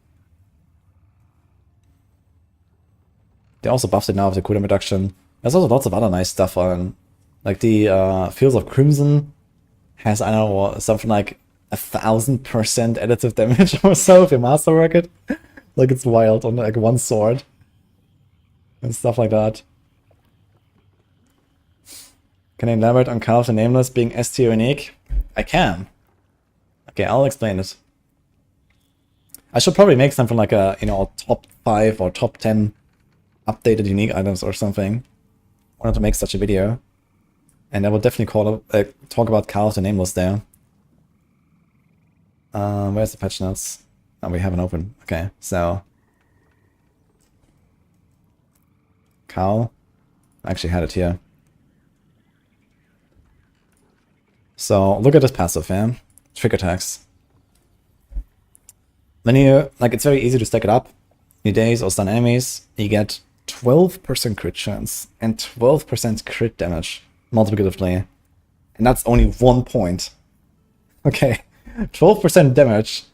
They also buffed it now with the cooldown reduction. There's also lots of other nice stuff on, like the Fields of Crimson has, I don't know, something like 1,000% additive damage or so if you masterwork it. Like, it's wild on like 1 sword and stuff like that. Can I elaborate on Call of the Nameless being S-tier unique? I can. Okay, I'll explain it. I should probably make something like a, you know, top 5 or top 10 updated unique items or something. I wanted to make such a video. And I will definitely talk about Call of the Nameless there. Where's the patch notes? Oh, we haven't opened. Okay, so... Cow. I actually had it here. So, look at this passive, yeah? Trick attacks. When you... Like, it's very easy to stack it up. New days or stun enemies, you get 12% crit chance and 12% crit damage multiplicatively. And that's only 1 point. Okay, 12% damage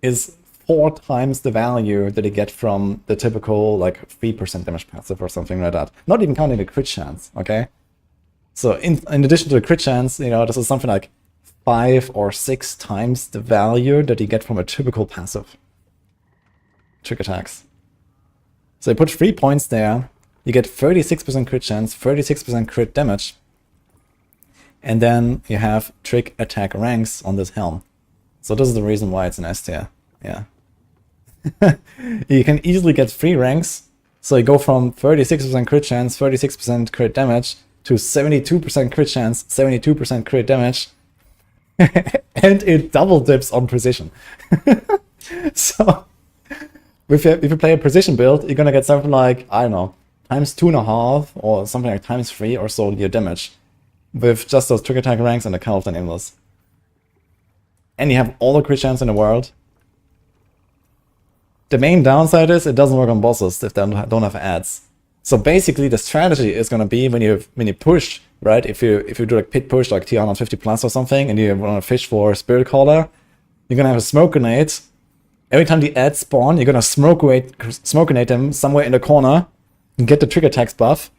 is 4 times the value that you get from the typical like 3% damage passive or something like that. Not even counting the crit chance, okay? So in addition to the crit chance, you know, this is something like 5 or 6 times the value that you get from a typical passive trick attacks. So you put 3 points there, you get 36% crit chance, 36% crit damage, and then you have trick attack ranks on this helm. So this is the reason why it's an S tier. Yeah. You can easily get 3 ranks. So you go from 36% crit chance, 36% crit damage, to 72% crit chance, 72% crit damage, and it double dips on precision. So if you play a precision build, you're gonna get something like, I don't know, times 2.5 or something like times 3 or so your damage with just those trick attack ranks and the Call of the Nameless. And you have all the crit chance in the world. The main downside is it doesn't work on bosses if they don't have ads. So basically the strategy is gonna be when you push, right? If you do like pit push like T150 plus or something and you wanna fish for Spirit Caller, you're gonna have a smoke grenade. Every time the ads spawn, you're gonna smoke grenade them somewhere in the corner and get the trick attacks buff.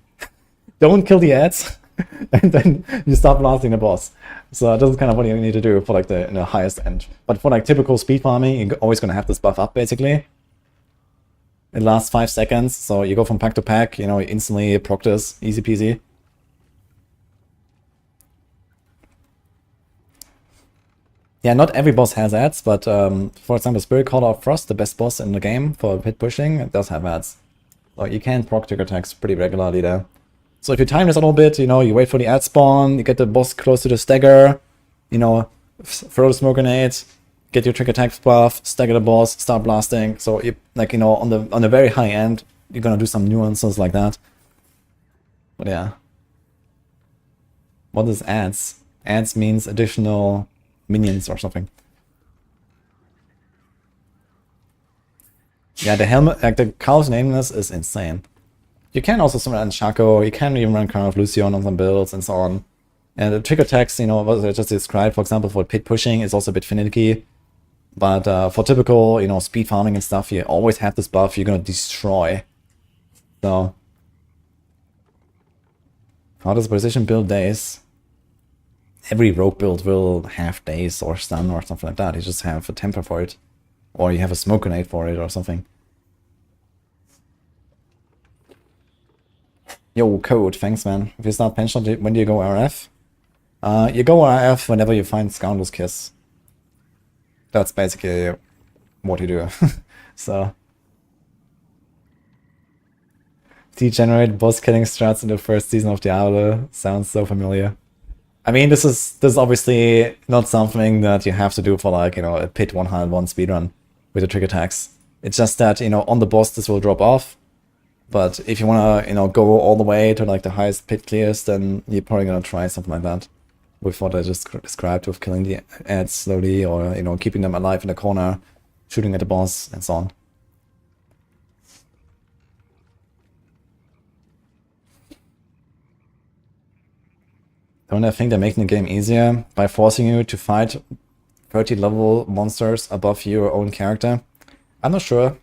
Don't kill the ads, and then you start blasting the boss. So this is kind of what you need to do for like the highest end. But for like typical speed farming, you're always gonna have this buff up basically. It lasts 5 seconds, so you go from pack to pack, you know, you instantly proc this, easy peasy. Yeah, not every boss has ads, but for example, Spirit Caller of Frost, the best boss in the game for pit pushing, it does have ads. So you can proc trick attacks pretty regularly there. So if you time this a little bit, you know, you wait for the ad spawn, you get the boss close to the stagger, you know, throw the smoke grenade, get your trick attack buff, stagger the boss, start blasting. So you, like, you know, on the very high end, you're gonna do some nuances like that. But yeah. What is ads? Ads means additional minions or something. Yeah, the helmet, like the Cow's Nameless is insane. You can also summon Shaco, you can even run Crown of Lucion on some builds and so on. And the trick attacks, you know, what I just described, for example, for pit pushing is also a bit finicky. But for typical, you know, speed farming and stuff, you always have this buff you're gonna destroy. So how does precision build days? Every rogue build will have days or stun or something like that. You just have a temper for it. Or you have a smoke grenade for it or something. Yo, Code, thanks man. If you start pension, when do you go RF? You go RF whenever you find Scoundrel's Kiss. That's basically what you do. So degenerate boss killing strats in the first season of Diablo sounds so familiar. I mean, this is obviously not something that you have to do for like, you know, a pit 101 speedrun with the trick attacks. It's just that, you know, on the boss this will drop off. But if you wanna, you know, go all the way to like the highest pit clears, then you're probably gonna try something like that. With what I just described, with killing the ads slowly, or, you know, keeping them alive in the corner, shooting at the boss, and so on. Don't I think they're making the game easier by forcing you to fight 30 level monsters above your own character? I'm not sure.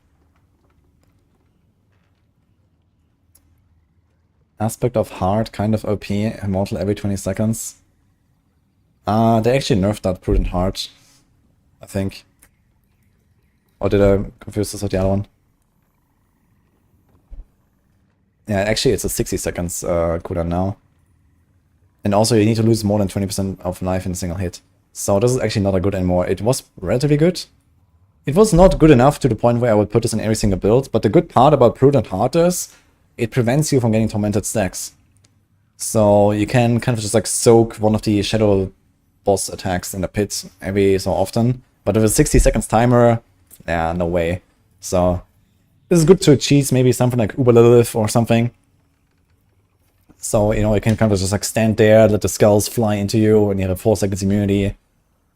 Aspect of Heart, kind of OP, immortal every 20 seconds. They actually nerfed that Prudent Heart, I think. Or did I confuse this with the other one? Yeah, actually it's a 60 seconds cooldown now. And also you need to lose more than 20% of life in a single hit. So this is actually not that good anymore. It was relatively good. It was not good enough to the point where I would put this in every single build, but the good part about Prudent Heart is it prevents you from getting tormented stacks. So you can kind of just like soak one of the shadow boss attacks in the pit every so often. But with a 60 seconds timer, yeah, no way. So this is good to cheese maybe something like Uber Lilith or something. So, you know, you can kind of just like stand there, let the skulls fly into you, and you have a 4 seconds immunity.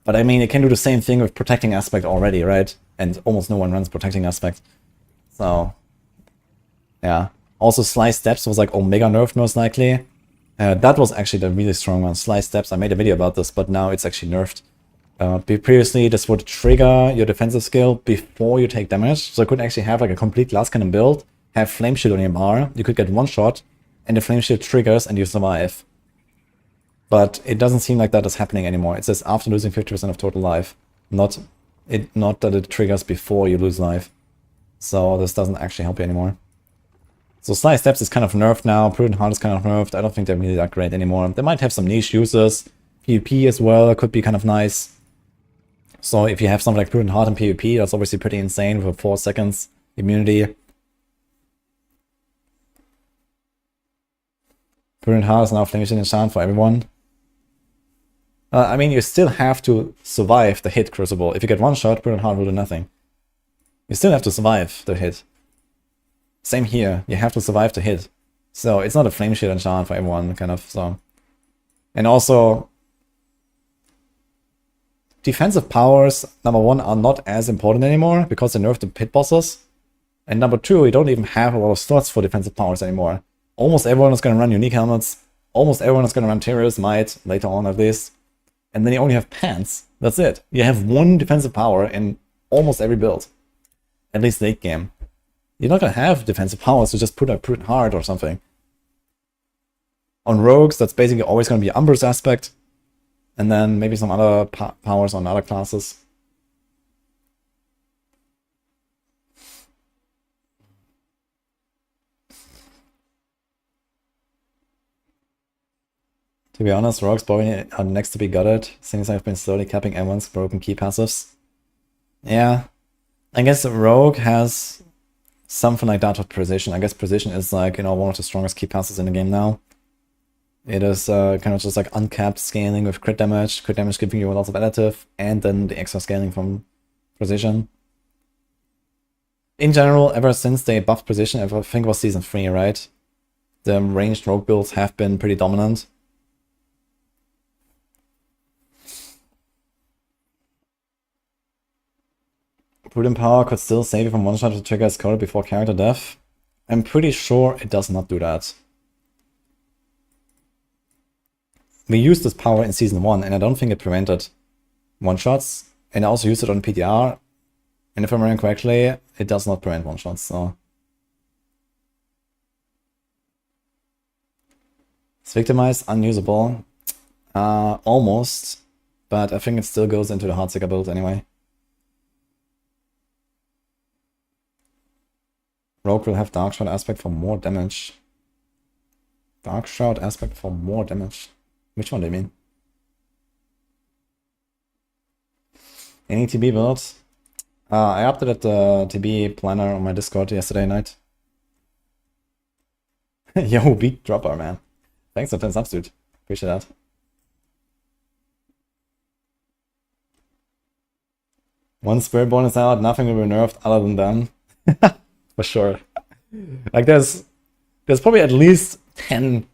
But I mean, you can do the same thing with Protecting Aspect already, right? And almost no one runs Protecting Aspect. So, yeah. Also, Slice Steps was like Omega nerf most likely. That was actually the really strong one. Slice steps, I made a video about this, but now it's actually nerfed. Previously, this would trigger your defensive skill before you take damage. So you could actually have like a complete glass cannon build, have flame shield on your bar, you could get one shot, and the flame shield triggers and you survive. But it doesn't seem like that is happening anymore. It says after losing 50% of total life, not that it triggers before you lose life. So this doesn't actually help you anymore. So Slice Steps is kind of nerfed now, Prudent Heart is kind of nerfed. I don't think they're really that great anymore. They might have some niche uses. PvP as well could be kind of nice. So if you have something like Prudent Heart in PvP, that's obviously pretty insane with 4 seconds immunity. Prudent Heart is now Flaming Enchant for everyone. I mean, you still have to survive the hit, Crucible. If you get one shot, Prudent Heart will do nothing. You still have to survive the hit. Same here, you have to survive the hit. So it's not a Flame Shield enchant for everyone, kind of, so. And also, defensive powers, number 1, are not as important anymore because they nerfed the pit bosses. And number 2, you don't even have a lot of slots for defensive powers anymore. Almost everyone is going to run unique helmets. Almost everyone is going to run Terrorist Might later on at least. And then you only have Pants. That's it. You have one defensive power in almost every build. At least late game. You're not going to have defensive powers, so just put a Prudent Heart or something. On Rogues, that's basically always going to be Umbrous Aspect. And then maybe some other powers on other classes. To be honest, Rogues probably are next to be gutted, since I've been slowly capping everyone's broken key passives. Yeah, I guess Rogue has something like that with Precision. I guess Precision is like, one of the strongest key passes in the game now. It is kind of just like uncapped scaling with crit damage giving you lots of additive, and then the extra scaling from Precision. In general, ever since they buffed Precision, I think it was Season 3, right? The ranged Rogue builds have been pretty dominant. Prudent Power could still save you from one shot to trigger a Skull before character death. I'm pretty sure it does not do that. We used this power in Season 1, and I don't think it prevented one-shots. And I also used it on PTR. And if I remember correctly, it does not prevent one-shots, so. It's victimized, unusable. Almost. But I think it still goes into the Heartseeker build anyway. Rogue will have Dark Shroud aspect for more damage. Dark Shroud aspect for more damage. Which one do you mean? Any TB builds? I updated the TB planner on my Discord yesterday night. Yo, beat dropper, man. Thanks for 10 subs, dude. Appreciate that. Once Spiritborn is out, nothing will be nerfed other than them. For sure. Like there's probably at least 10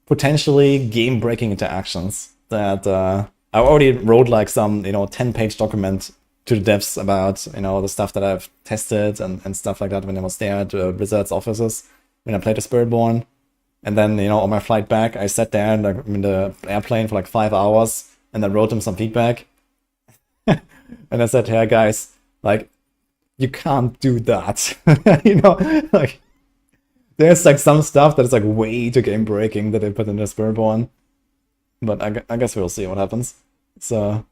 potentially game-breaking interactions that I already wrote like some 10-page document to the devs about the stuff that I've tested and stuff like that when I was there at Blizzard's offices when I played the Spiritborn. And then on my flight back I sat there in the airplane for like 5 hours and then wrote them some feedback. And I said, hey guys, like, you can't do that. Like, there's like some stuff that is like way too game breaking that they put in the Spiritborn. But I guess we'll see what happens. So.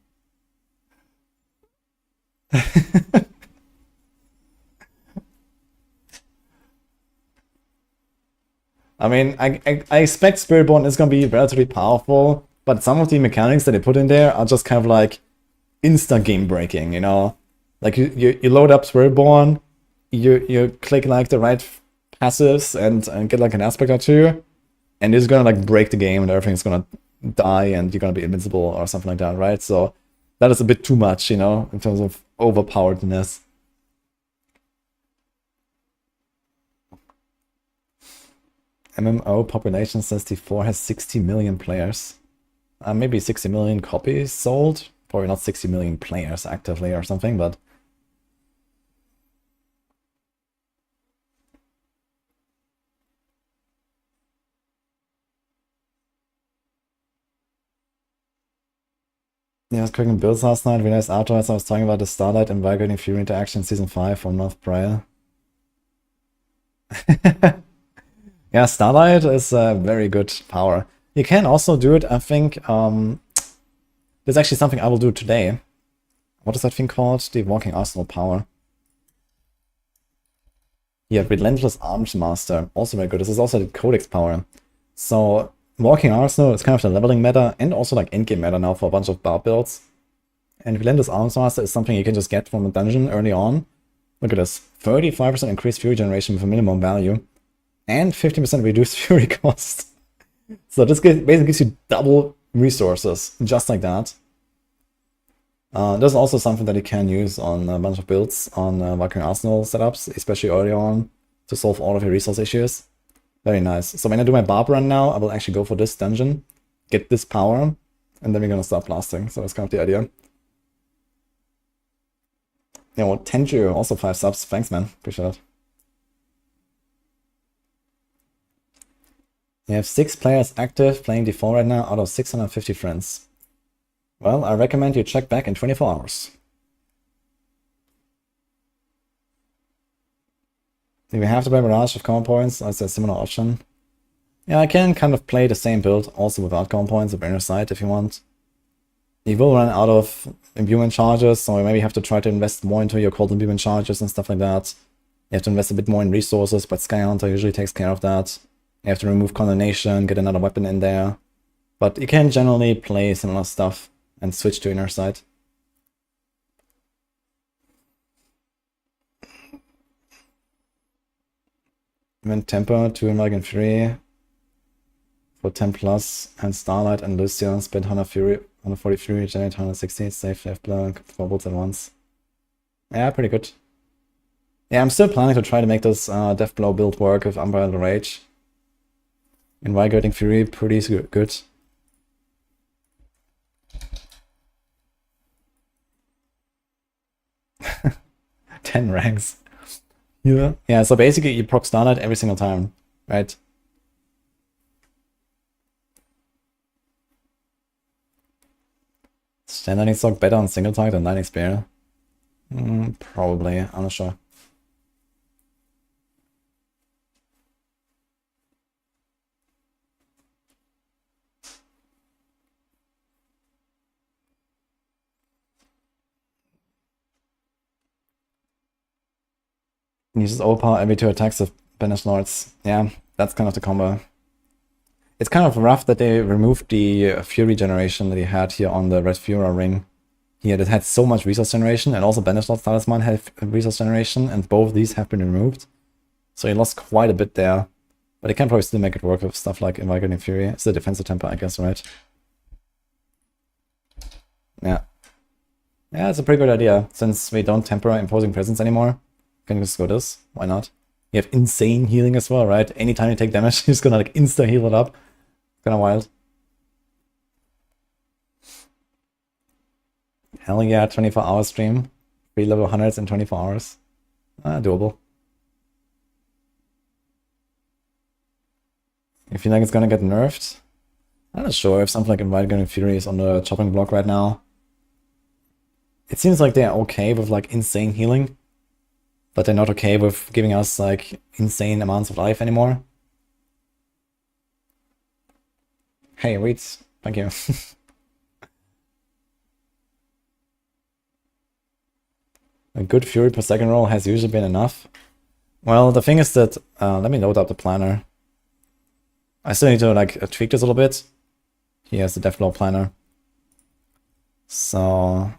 I mean, I expect Spiritborn is going to be relatively powerful, but some of the mechanics that they put in there are just kind of like insta game breaking, Like you load up Spiritborn, you click like the right passives and get like an aspect or two, and it's gonna like break the game and everything's gonna die and you're gonna be invincible or something like that, right? So that is a bit too much, in terms of overpoweredness. MMO population says T4 has 60 million players. Maybe 60 million copies sold. Probably not 60 million players actively or something, but... Yeah, I was cooking builds last night. Realized afterwards I was talking about the Starlight and Vibrating Fury interaction in Season 5 from North Prior. Yeah, Starlight is a very good power. You can also do it, I think. There's actually something I will do today. What is that thing called? The Walking Arsenal power. Yeah, Relentless Arms Master. Also very good. This is also the Codex power. So, Walking Arsenal is kind of the leveling meta and also like endgame meta now for a bunch of Barb builds. And Relentless Arms Master is something you can just get from a dungeon early on. Look at this. 35% increased fury generation with a minimum value. And 15% reduced fury cost. So this basically gives you double resources, just like that. There's also something that you can use on a bunch of builds on Walking Arsenal setups, especially early on, to solve all of your resource issues. Very nice. So when I do my Barb run now, I will actually go for this dungeon, get this power, and then we're gonna start blasting. So that's kind of the idea. Yeah, well, Tenju, also 5 subs. Thanks, man. Appreciate it. You have 6 players active playing D4 right now out of 650 friends. Well, I recommend you check back in 24 hours. Do we have to play Barrage with common points? Or is there a similar option? Yeah, I can kind of play the same build also without common points of Inner Sight if you want. You will run out of imbuement charges, so you maybe have to try to invest more into your cold imbuement charges and stuff like that. You have to invest a bit more in resources, but Skyhunter usually takes care of that. You have to remove Condemnation, get another weapon in there. But you can generally play similar stuff and switch to Inner Sight. Event Temper, 2 American Fury for 10 plus, and Starlight and Lucian spend 100 Fury, 140 Fury, generate 160, save left block, 4 bolts at once. Yeah, pretty good. Yeah, I'm still planning to try to make this Deathblow build work with Unbridled Rage. Invigorating Fury, pretty good. Ten ranks. Yeah, so basically you proc Starlight every single time, right? Standing Stock better on single target than Lightning Spear? Probably, I'm not sure. Uses overpower every 2 attacks of Banished Lords. Yeah, that's kind of the combo. It's kind of rough that they removed the Fury generation that he had here on the Red Fura ring. Here, that had so much resource generation, and also Banished Lord's Talisman had resource generation, and both of these have been removed. So he lost quite a bit there. But he can probably still make it work with stuff like Invigorating Fury. It's the defensive temper, I guess, right? Yeah. Yeah, it's a pretty good idea. Since we don't temper Imposing Presence anymore, can just go this. Why not? You have insane healing as well, right? Anytime you take damage, you're just gonna like insta heal it up. Kinda wild. Hell yeah, 24-hour stream. 3 level 100s in 24 hours. Doable. You feel like it's gonna get nerfed? I'm not sure if something like Invigorating Fury is on the chopping block right now. It seems like they're okay with like insane healing, but they're not okay with giving us like insane amounts of life anymore. Hey, Reeds, thank you. A good Fury per second roll has usually been enough. Well, the thing is that, let me load up the planner. I still need to like tweak this a little bit. Here's the Deathblow planner. So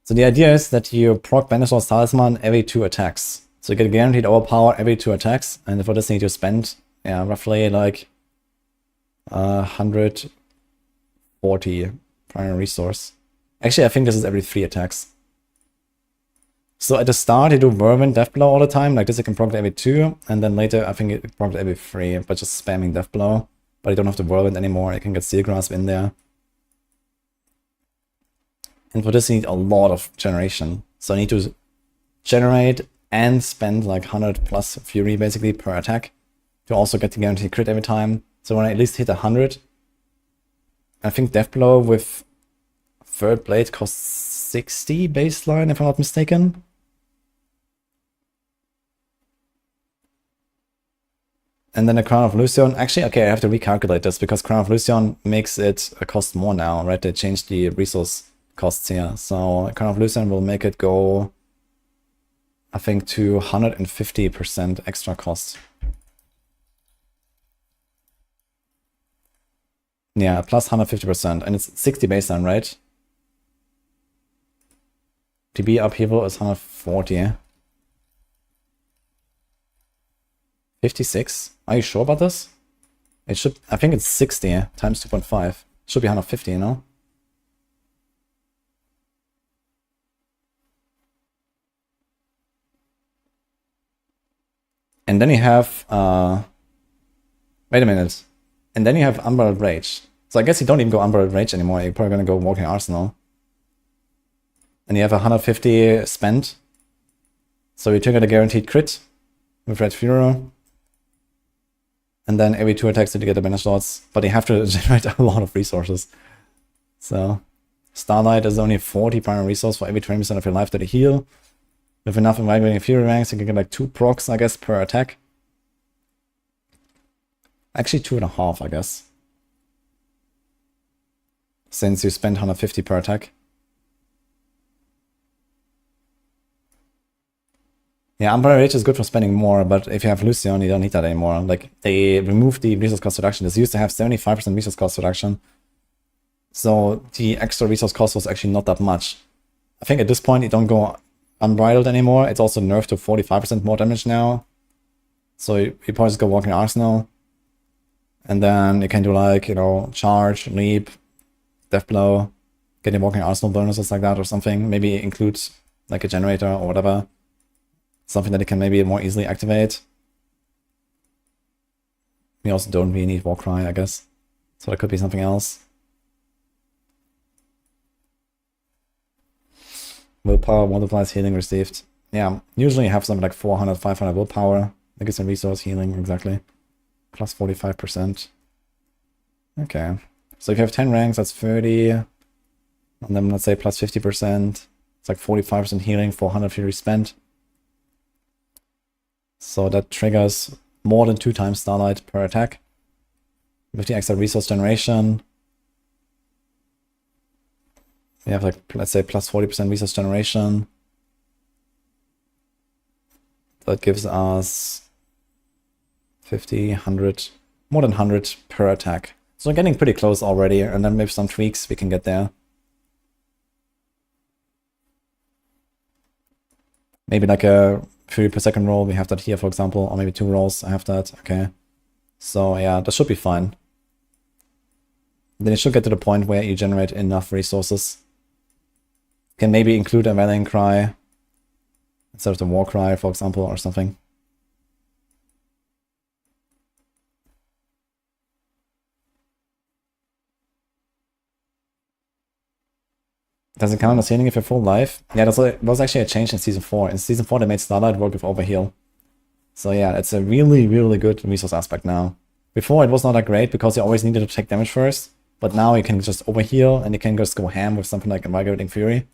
the idea is that you proc Banished Lord's Talisman every 2 attacks. So you get a guaranteed overpower every 2 attacks, and for this you need to spend, yeah, roughly like 140 primary resource. Actually, I think this is every 3 attacks. So at the start you do Whirlwind Deathblow all the time, like this you can proc every 2, and then later I think it proc every 3, but just spamming Deathblow. But you don't have to Whirlwind anymore, you can get Steel Grasp in there. And for this you need a lot of generation. So I need to generate and spend like 100 plus Fury basically per attack to also get the guaranteed crit every time. So when I at least hit 100, I think Deathblow with Third Blade costs 60 baseline, if I'm not mistaken. And then the Crown of Lucion. Actually, okay, I have to recalculate this because Crown of Lucion makes it cost more now, right? They changed the resource costs here. So Crown of Lucion will make it go, I think, to 150% extra cost. Yeah, plus 150%. And it's 60 baseline, right? TB upheaval is 140. 56? Are you sure about this? It should, I think it's 60 times 2.5. Should be 150, you know? And then you have, wait a minute. And then you have Unbridled Rage. So I guess you don't even go Unbridled Rage anymore. You're probably gonna go Walking Arsenal. And you have 150 spent. So you trigger the guaranteed crit with Red Fury. And then every 2 attacks you get the Banished Lords. But you have to generate a lot of resources. So Starlight is only 40 primary resource for every 20% of your life that you heal. With enough Invigorating Fury ranks, you can get like 2 procs, I guess, per attack. Actually 2.5, I guess. Since you spend 150 per attack. Yeah, Umbral Rage is good for spending more, but if you have Lucian, you don't need that anymore. Like, they removed the resource cost reduction. This used to have 75% resource cost reduction. So the extra resource cost was actually not that much. I think at this point you don't go Unbridled anymore. It's also nerfed to 45% more damage now. So you probably just go Walking Arsenal. And then you can do like, you know, Charge, Leap, Deathblow, get your Walking Arsenal bonuses like that or something. Maybe include like a generator or whatever. Something that you can maybe more easily activate. You also don't really need Warcry, I guess. So that could be something else. Willpower multiplies healing received. Yeah, usually you have something like 400, 500 willpower. That gives some resource healing, exactly. Plus 45%. Okay. So if you have 10 ranks, that's 30. And then let's say plus 50%. It's like 45% healing, 400 fury spent. So that triggers more than 2 times Starlight per attack. With the extra resource generation, we have like, let's say, plus 40% resource generation. That gives us 50, 100, more than 100 per attack. So we're getting pretty close already, and then maybe some tweaks we can get there. Maybe like a Fury per second roll, we have that here, for example, or maybe 2 rolls, I have that, okay. So yeah, that should be fine. Then you should get to the point where you generate enough resources. Can maybe include a Rallying Cry instead of the War Cry, for example, or something. Does it count as healing if you're full life? Yeah, that was actually a change in Season 4. In Season 4, they made Starlight work with Overheal. So yeah, it's a really, really good resource aspect now. Before, it was not that great because you always needed to take damage first. But now you can just Overheal and you can just go ham with something like Invigorating Fury.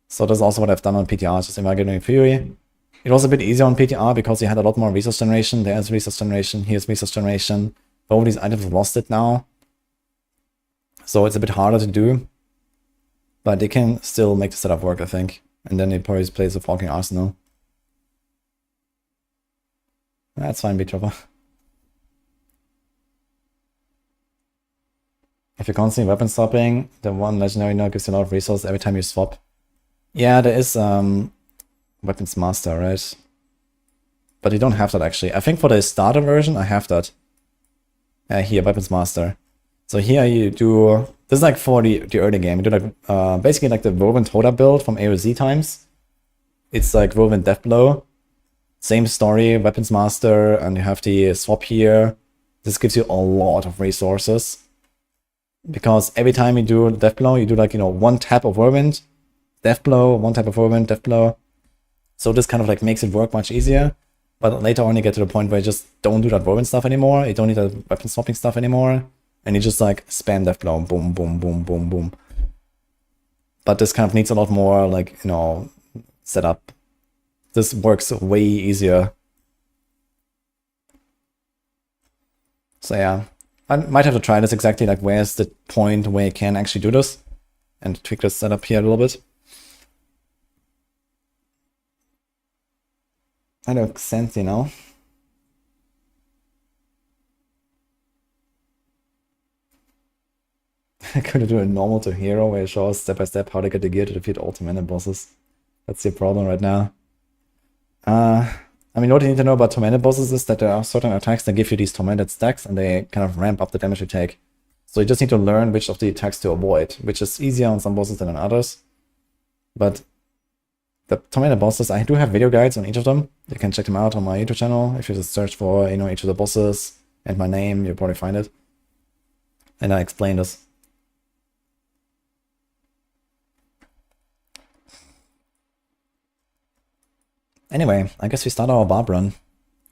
So that's also what I've done on PTR, just Invigorating Fury. It was a bit easier on PTR because you had a lot more resource generation. There's resource generation, here's resource generation. Both these items have lost it now. So it's a bit harder to do. But they can still make the setup work, I think. And then it probably plays with Walking Arsenal. That's fine, Beatrooper. If you're constantly weapon swapping, the one legendary now gives you a lot of resources every time you swap. Yeah, there is Weapons Master, right? But you don't have that actually. I think for the starter version, I have that. Here, Weapons Master. So here you do, this is like for the early game. You do like basically like the Woven Toda build from AOZ times. It's like Woven Deathblow. Same story, Weapons Master, and you have the swap here. This gives you a lot of resources. Because every time you do Deathblow, you do like, you know, 1 tap of Whirlwind, Deathblow, 1 tap of Whirlwind, Deathblow. So this kind of like makes it work much easier. But later on you get to the point where you just don't do that Whirlwind stuff anymore. You don't need that weapon swapping stuff anymore. And you just like spam death blow, boom, boom, boom, boom, boom. But this kind of needs a lot more like, you know, setup. This works way easier. So yeah, I might have to try this exactly, like where's the point where you can actually do this and tweak this setup here a little bit. I know sense, you know. I could do a normal to hero where it shows step by step how to get the gear to defeat all tormented bosses. That's the problem right now. I mean, what you need to know about tormented bosses is that there are certain attacks that give you these tormented stacks and they kind of ramp up the damage you take. So you just need to learn which of the attacks to avoid, which is easier on some bosses than on others. But the tormented bosses, I do have video guides on each of them. You can check them out on my YouTube channel. If you just search for, you know, each of the bosses and my name, you'll probably find it. And I explain this. Anyway, I guess we start our Barb run.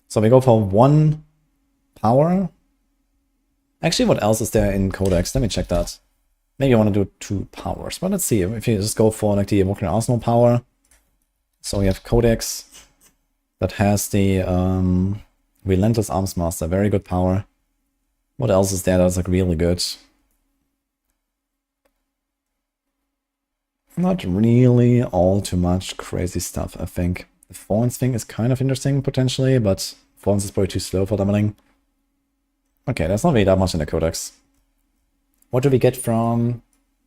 So we go for 1 power. Actually, what else is there in Codex? Let me check that. Maybe I want to do 2 powers, but let's see. If you just go for like the Evoking Arsenal power. So we have Codex that has the Relentless Arms Master, very good power. What else is there that's like really good? Not really all too much crazy stuff, I think. The Thorns thing is kind of interesting, potentially, but Thorns is probably too slow for doubling. Okay, there's not really that much in the Codex. What do we get from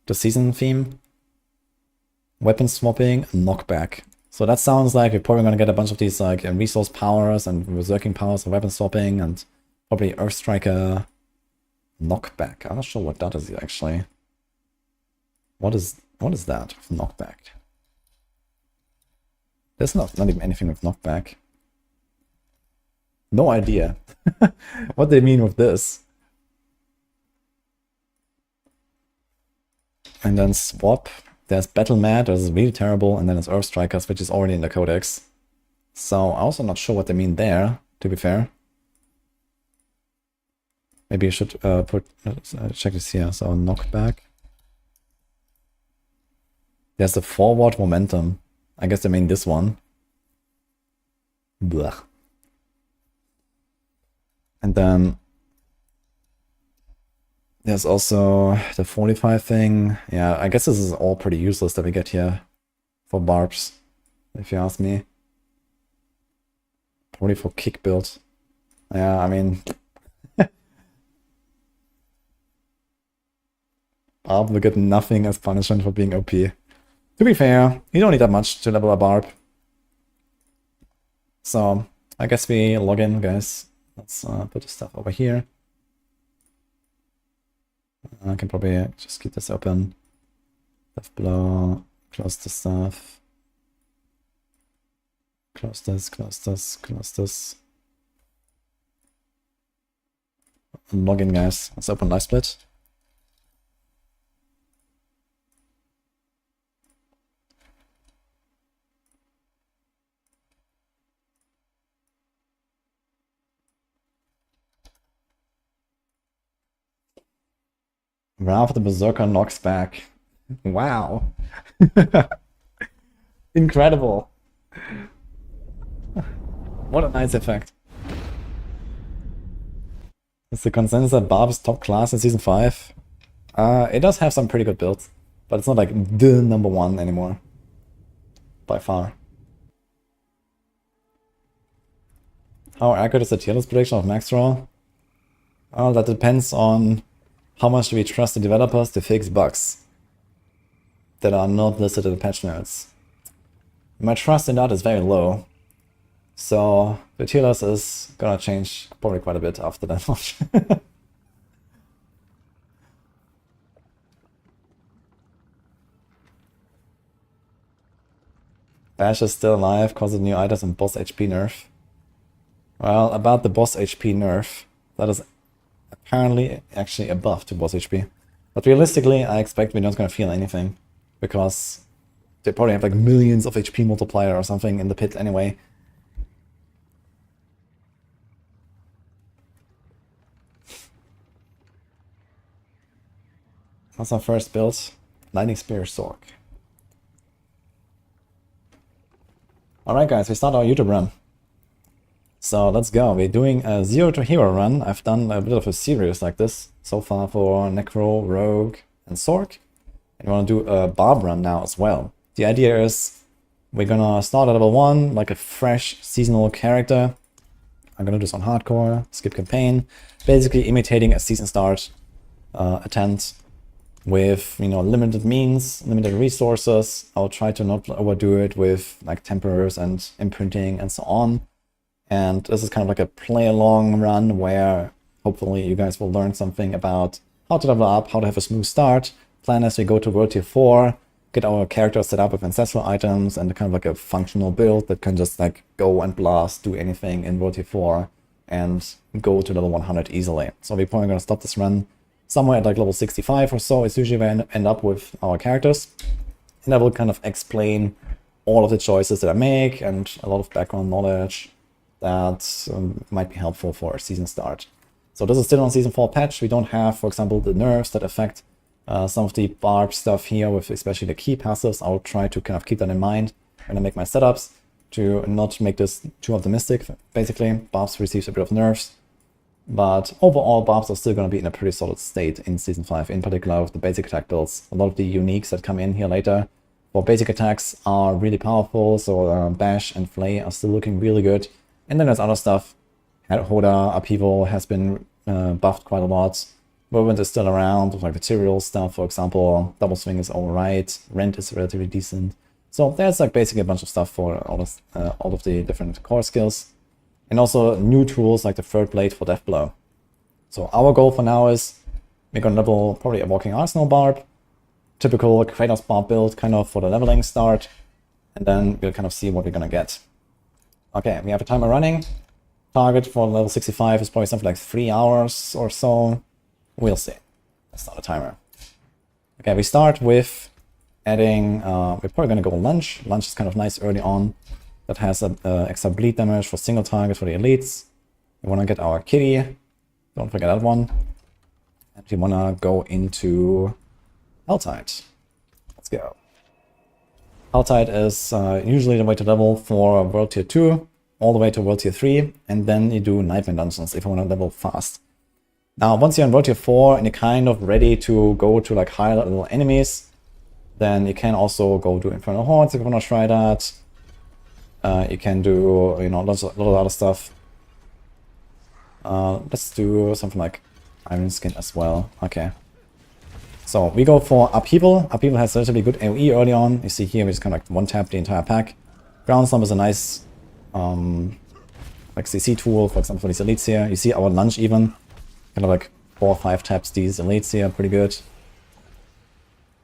the season theme? Weapon swapping, knockback. So that sounds like we're probably going to get a bunch of these like resource powers and berserking powers and weapon swapping and probably Earthstriker knockback. I'm not sure what that is actually. What is that? Knockback. There's not even anything with knockback. No idea what they mean with this. And then swap. There's Battle Mad, which is really terrible, and then there's Earth Strikers, which is already in the Codex. So I'm also not sure what they mean there, to be fair. Maybe you should check this here. So knockback. There's the forward momentum. I guess they mean this one. Blah. And then there's also the 45 thing. Yeah, I guess this is all pretty useless that we get here for barbs, if you ask me. Probably for kick build. Yeah, I mean... Barb will get nothing as punishment for being OP. To be fair, you don't need that much to level a Barb. So, I guess we log in, guys. Let's put the stuff over here. I can probably just keep this open. Death blow, close the stuff. Close this, close this, close this. Log in, guys. Let's open live split. Wrath of the Berserker knocks back. Wow. Incredible. What a nice effect. Is the consensus that Barb is top class in Season 5? It does have some pretty good builds, but it's not like the #1 anymore. By far. How accurate is the tier list prediction of max draw? Oh, that depends on how much do we trust the developers to fix bugs that are not listed in the patch notes. My trust in that is very low, so the tier list is gonna change probably quite a bit after that launch. Bash is still alive cause of new items and boss HP nerf. Well, about the boss HP nerf, that is apparently actually a buff to boss HP. But realistically, I expect we're not gonna feel anything, because they probably have like millions of HP multiplier or something in the pit anyway. That's our first build. Lightning Spear Sorc. Alright guys, we start our YouTube run. So let's go. We're doing a 0 to hero run. I've done a bit of a series like this so far for Necro, Rogue, and Sorc. And we want to do a Barb run now as well. The idea is we're gonna start at level 1, like a fresh seasonal character. I'm gonna do this on hardcore, skip campaign, basically imitating a season start attempt with, you know, limited means, limited resources. I'll try to not overdo it with like temporars and imprinting and so on. And this is kind of like a play-along run where hopefully you guys will learn something about how to level up, how to have a smooth start, plan as we go to World Tier 4, get our character set up with ancestral items and kind of like a functional build that can just like go and blast, do anything in World Tier 4 and go to level 100 easily. So we're probably going to stop this run somewhere at like level 65 or so. It's usually where I end up with our characters. And I will kind of explain all of the choices that I make and a lot of background knowledge that might be helpful for a season start. So this is still on Season 4 patch. We don't have, for example, the nerfs that affect some of the Barb stuff here, with especially the key passives. I'll try to kind of keep that in mind when I make my setups, to not make this too optimistic. Basically, Barbs receives a bit of nerfs, but overall Barbs are still going to be in a pretty solid state in Season 5, in particular with the basic attack builds. A lot of the uniques that come in here later for basic attacks are really powerful, so Bash and Flay are still looking really good. And then there's other stuff. Hoda, Upheaval has been buffed quite a lot. Movement is still around, with like material stuff, for example. Double Swing is alright. Rent is relatively decent. So there's like basically a bunch of stuff for all of the different core skills. And also new tools like the Third Blade for Death Blow. So our goal for now is we're going to level probably a Walking Arsenal Barb. Typical Kratos Barb build kind of for the leveling start. And then we'll kind of see what we're going to get. Okay, we have a timer running. Target for level 65 is probably something like 3 hours or so. We'll see. Let's start a timer. Okay, we start with adding, we're probably going to go Lunge. Lunge is kind of nice early on. That has a extra bleed damage for single target for the elites. We want to get our kitty. Don't forget that one. And we want to go into Helltide. Let's go. Helltide is usually the way to level for World Tier 2, all the way to World Tier 3, and then you do Nightmare Dungeons if you want to level fast. Now, once you're in World Tier 4 and you're kind of ready to go to like higher level enemies, then you can also go do Infernal Hordes if you want to try that. You can do, you know, a lot of other stuff. Let's do something like Iron Skin as well. Okay. So we go for Upheaval. Upheaval has relatively good AoE early on. You see here we just kind of like one-tap the entire pack. Ground Stomp is a nice like CC tool, for example, for these elites here. You see our Lunge even. Kind of like 4 or 5 taps these elites here, pretty good.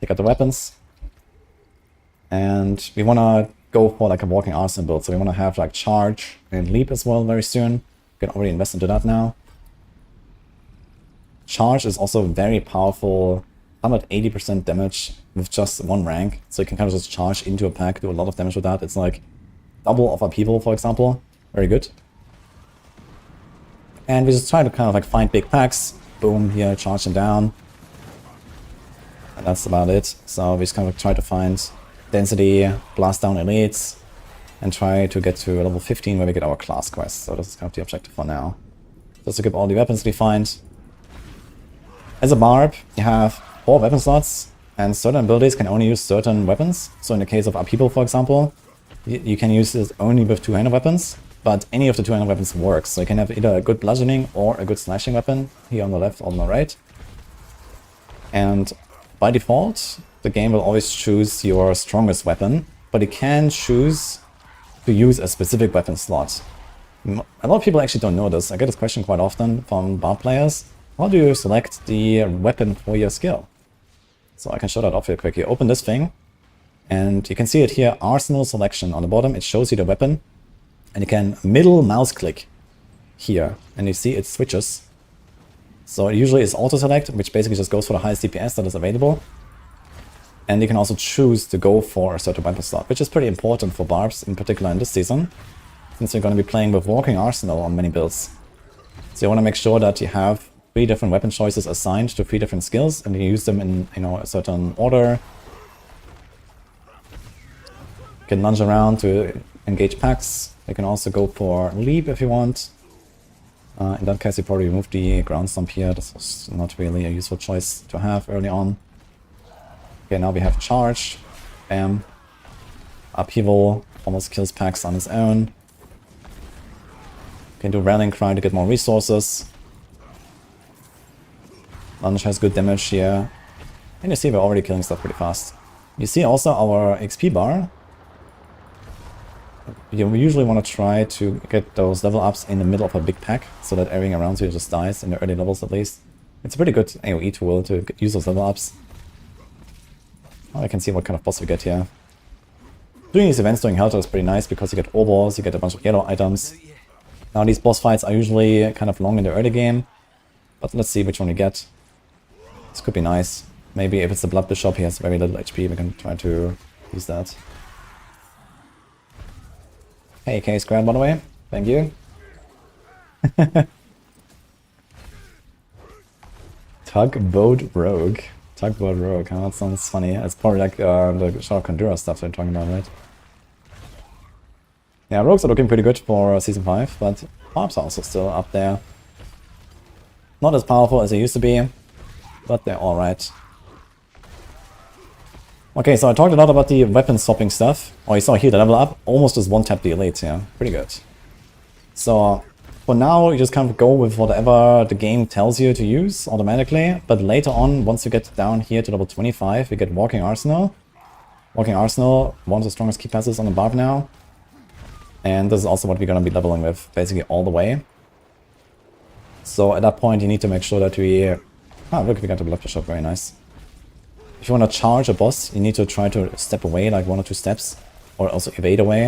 Take out the weapons. And we want to go for like a Walking Arsenal build. So we want to have like Charge and Leap as well very soon. You can already invest into that now. Charge is also very powerful. 180% damage with just 1 rank. So you can kind of just charge into a pack, do a lot of damage with that. It's like double of Upheaval, for example. Very good. And we just try to kind of like find big packs. Boom, here, charge them down. And that's about it. So we just kind of try to find density, blast down elites, and try to get to level 15 where we get our class quest. So this is kind of the objective for now. Just to keep all the weapons we find. As a Barb, you have 4 weapon slots, and certain abilities can only use certain weapons. So in the case of Upheaval, for example, you can use this only with 2-handed weapons. But any of the 2-handed weapons works, so you can have either a good bludgeoning or a good slashing weapon, here on the left or on the right. And by default, the game will always choose your strongest weapon, but you can choose to use a specific weapon slot. A lot of people actually don't know this. I get this question quite often from Barb players. How do you select the weapon for your skill? So I can show that off real quick. You open this thing, and you can see it here, Arsenal Selection. On the bottom, it shows you the weapon. And you can middle mouse click here, and you see it switches. So it usually is auto select, which basically just goes for the highest DPS that is available. And you can also choose to go for a certain weapon slot, which is pretty important for Barbs, in particular in this season, since you're going to be playing with Walking Arsenal on many builds. So you want to make sure that you have 3 different weapon choices assigned to 3 different skills, and you use them in, you know, a certain order. You can lunge around to engage packs. You can also go for leap if you want. In that case, you probably remove the ground stomp here. This was not really a useful choice to have early on. Okay, now we have charge. Bam. Upheaval almost kills packs on its own. You can do rallying cry to get more resources. Lunge has good damage here. And you see we're already killing stuff pretty fast. You see also our XP bar. You usually want to try to get those level ups in the middle of a big pack, so that everything around you just dies, in the early levels at least. It's a pretty good AoE tool to use those level ups. Now I can see what kind of boss we get here. Doing these events during Helltides is pretty nice because you get ore balls, you get a bunch of yellow items. Now these boss fights are usually kind of long in the early game, but let's see which one we get. This could be nice. Maybe if it's the Blood Bishop, he has very little HP, we can try to use that. Hey, K squared, by the way. Thank you. Tugboat Rogue. Tugboat Rogue, huh? That sounds funny. It's probably like the Shadow Condura stuff they're talking about, right? Yeah, Rogues are looking pretty good for Season 5, but Barbs are also still up there. Not as powerful as they used to be, but they're alright. Okay, so I talked a lot about the weapon swapping stuff. Oh, you saw here the level up almost just one-tap the elites, yeah. Pretty good. So, for now, you just kind of go with whatever the game tells you to use automatically. But later on, once you get down here to level 25, you get Walking Arsenal. Walking Arsenal, one of the strongest key passes on the Barb now. And this is also what we're going to be leveling with, basically all the way. So at that point, you need to make sure that we... Ah, look, we got the Blood Bishop, very nice. If you want to charge a boss, you need to try to step away like 1 or 2 steps, or also evade away,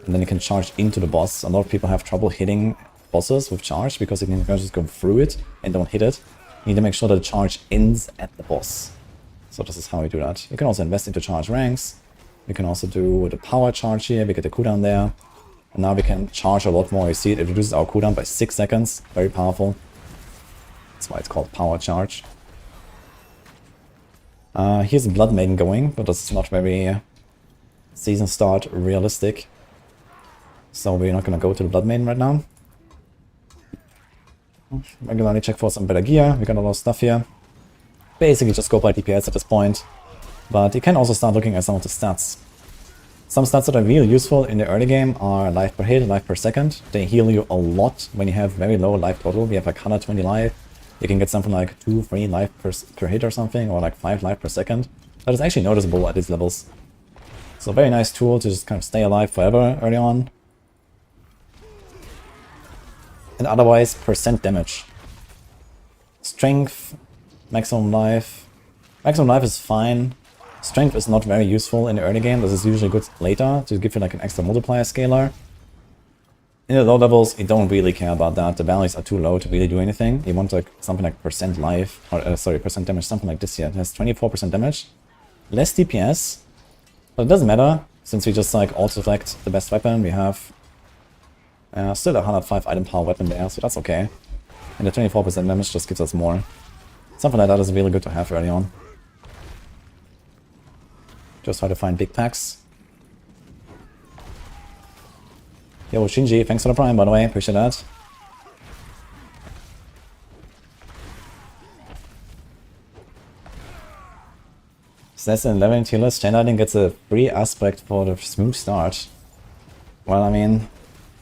and then you can charge into the boss. A lot of people have trouble hitting bosses with charge because you can just go through it and don't hit it. You need to make sure that the charge ends at the boss. So this is how we do that. You can also invest into charge ranks. You can also do the power charge here, we get the cooldown there. And now we can charge a lot more. You see it reduces our cooldown by 6 seconds. Very powerful. That's why it's called power charge. Here's a Blood Maiden going, but this is not very season start realistic. So we're not gonna go to the Blood Maiden right now. Regularly check for some better gear. We got a lot of stuff here. Basically just go by DPS at this point. But you can also start looking at some of the stats. Some stats that are really useful in the early game are life per hit, life per second. They heal you a lot when you have very low life total. We have like 120 life. You can get something like 2-3 life per hit or something, or like 5 life per second. That is actually noticeable at these levels. So very nice tool to just kind of stay alive forever early on. And otherwise, percent damage. Strength, maximum life. Maximum life is fine. Strength is not very useful in the early game. This is usually good later to give you like an extra multiplier scalar. In the low levels, you don't really care about that. The values are too low to really do anything. You want like something like percent life, or sorry, percent damage, something like this here. It has 24% damage, less DPS, but it doesn't matter since we just like auto-select the best weapon. We have still a 105 item power weapon there, so that's okay. And the 24% damage just gives us more. Something like that is really good to have early on. Just try to find big packs. Yo, Shinji, thanks for the prime, by the way. Appreciate that. Less than 11 tier list. Chainlighting gets a free aspect for the smooth start. Well, I mean,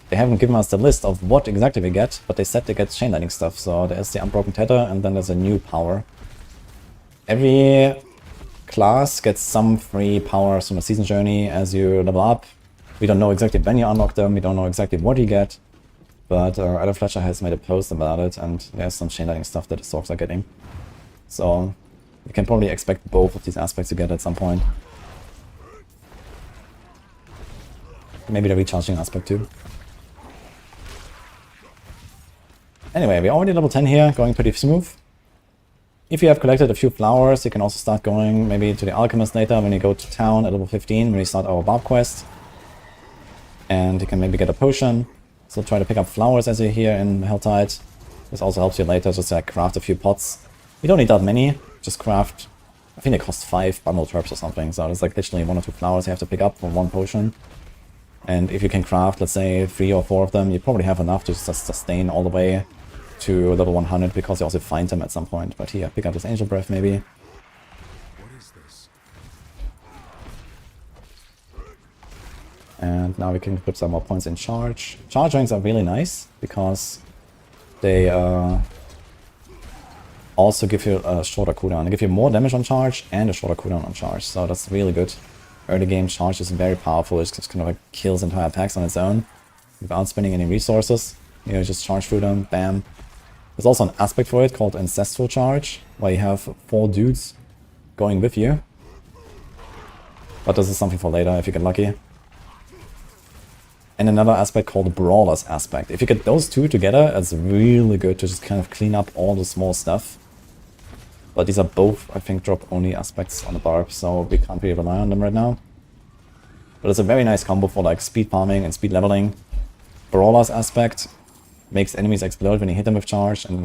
they haven't given us the list of what exactly we get, but they said they get chainlighting stuff. So there's the Unbroken Tether, and then there's a new power. Every class gets some free powers from the season journey as you level up. We don't know exactly when you unlock them, we don't know exactly what you get, but Adam Fletcher has made a post about it, and there's some chainlighting stuff that the Sorcs are getting. So you can probably expect both of these aspects to get at some point. Maybe the recharging aspect too. Anyway, we're already level 10 here, going pretty smooth. If you have collected a few flowers, you can also start going maybe to the Alchemist later when you go to town at level 15, when we start our Barb quest. And you can maybe get a potion. So try to pick up flowers as you're here in Helltides. This also helps you later just like craft a few pots. You don't need that many, just craft, I think they cost 5 bundle herbs or something, so it's like literally 1 or 2 flowers you have to pick up for 1 potion. And if you can craft, let's say, 3 or 4 of them, you probably have enough to just sustain all the way to level 100, because you also find them at some point. But here, pick up this Angel Breath maybe. What is this? And now we can put some more points in charge. Charge rings are really nice, because they also give you a shorter cooldown. They give you more damage on charge and a shorter cooldown on charge, so that's really good. Early game charge is very powerful. It just kind of like kills entire packs on its own without spending any resources. You know, just charge through them, bam. There's also an aspect for it called Ancestral Charge, where you have 4 dudes going with you. But this is something for later if you get lucky. And another aspect called the Brawler's Aspect. If you get those 2 together, it's really good to just kind of clean up all the small stuff. But these are both, I think, drop-only aspects on the Barb, so we can't really rely on them right now. But it's a very nice combo for like speed farming and speed leveling. Brawler's Aspect makes enemies explode when you hit them with charge, and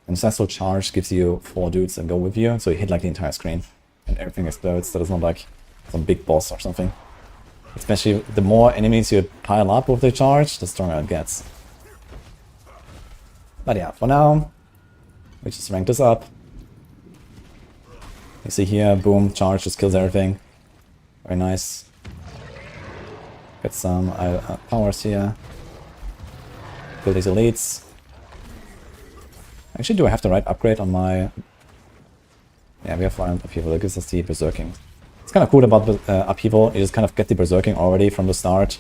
Ancestral Charge gives you 4 dudes that go with you, so you hit like the entire screen and everything explodes, so it's not like some big boss or something. Especially the more enemies you pile up with the charge, the stronger it gets. But yeah, for now, we just rank this up. You see here, boom, charge just kills everything. Very nice. Get some powers here. Kill these elites. Actually, do I have the right upgrade on my... Yeah, we have Violent Upheaval, that gives us the Berserking. It's kind of cool about Upheaval, you just kind of get the Berserking already from the start.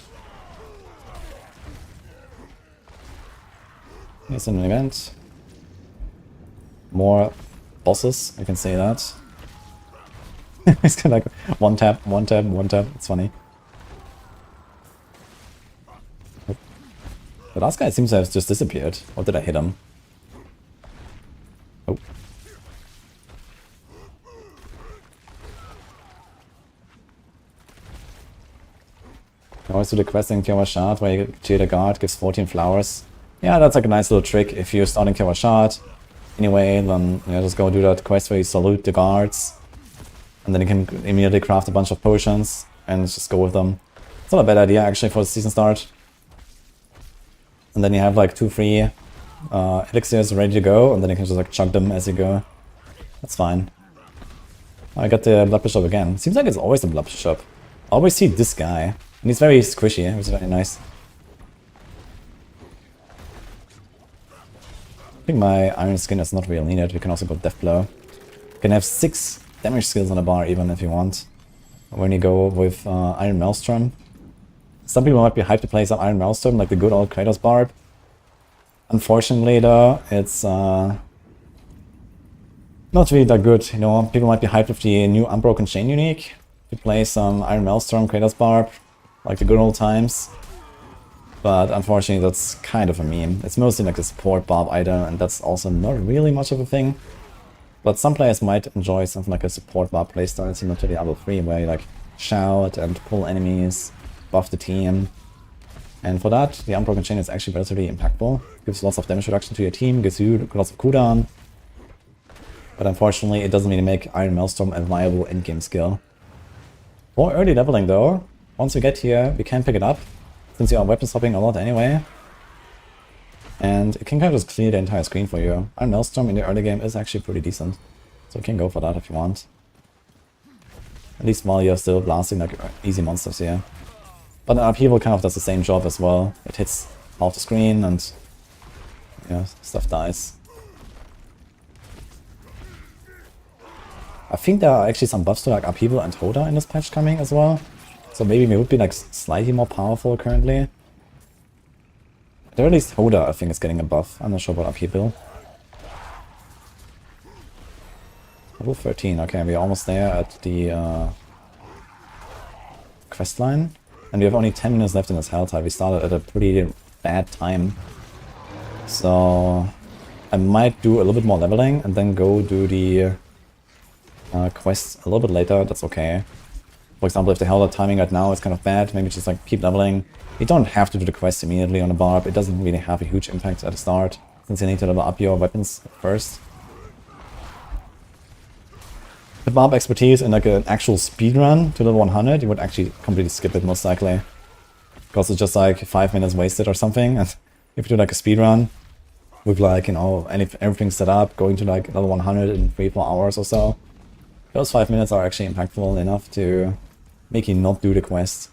Here's an event. More bosses, I can say that. It's kind of like one tap, one tap, one tap. It's funny. The last guy seems to have just disappeared. Or did I hit him? Oh. You always do the quest in Kiowa Shard where you cheer the guard, gives 14 flowers. Yeah, that's like a nice little trick. If you're starting Kiowa Shard, anyway, then you know, just go do that quest where you salute the guards. And then you can immediately craft a bunch of potions and just go with them. It's not a bad idea actually for the season start. And then you have like 2-3 elixirs ready to go, and then you can just like chug them as you go. That's fine. I got the Blood Bishop again. Seems like it's always the Blood Bishop. I always see this guy, and he's very squishy, which is very nice. I think my Iron Skin is not really needed. We can also go Death Blow. You can have 6 damage skills on the bar even if you want. When you go with Iron Maelstrom. Some people might be hyped to play some Iron Maelstrom, like the good old Kratos Barb. Unfortunately though, it's not really that good, you know. People might be hyped with the new Unbroken Chain unique to play some Iron Maelstrom, Kratos Barb, like the good old times. But unfortunately that's kind of a meme. It's mostly like a support Barb item, and that's also not really much of a thing. But some players might enjoy something like a support Barb playstyle similar to Diablo 3, where you like shout and pull enemies, buff the team. And for that, the Unbroken Chain is actually relatively impactful. Gives lots of damage reduction to your team, gives you lots of cooldown. But unfortunately, it doesn't really make Iron Maelstrom a viable endgame skill. For early leveling though, once we get here, we can pick it up, since you are weapon swapping a lot anyway. And it can kind of just clear the entire screen for you. Iron Maelstrom in the early game is actually pretty decent. So you can go for that if you want. At least while you're still blasting like easy monsters here. But Upheaval kind of does the same job as well. It hits half the screen and yeah, stuff dies. I think there are actually some buffs to like Upheaval and Hoda in this patch coming as well. So maybe we would be like slightly more powerful currently. At least Hoda I think is getting a buff. I'm not sure about Upheaval. Level 13, okay, we're almost there at the quest line. And we have only 10 minutes left in this Helltide. We started at a pretty bad time. So I might do a little bit more leveling and then go do the quest a little bit later. That's okay. For example, if the Helltide timing right now is kind of bad, maybe just like keep leveling. You don't have to do the quest immediately on a Barb. It doesn't really have a huge impact at the start. It's since you need to level up your weapons first. With Barb expertise in like an actual speedrun to level 100, you would actually completely skip it most likely. Because it's just like 5 minutes wasted or something. And if you do like a speedrun with like, you know, everything set up, going to like level 100 in 3-4 hours or so, those 5 minutes are actually impactful enough to make you not do the quest.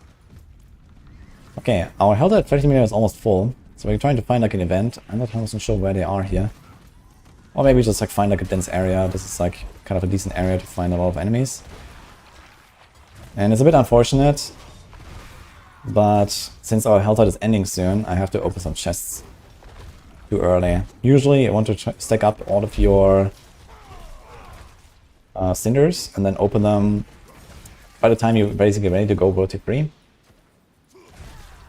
Okay, our Helltide 30 minutes is almost full. So we're trying to find like an event. I'm not 100% sure where they are here. Or maybe just like find like a dense area. This is like kind of a decent area to find a lot of enemies. And it's a bit unfortunate, but since our Helltide is ending soon, I have to open some chests too early. Usually I want to stack up all of your cinders and then open them by the time you're basically ready to go rotate free.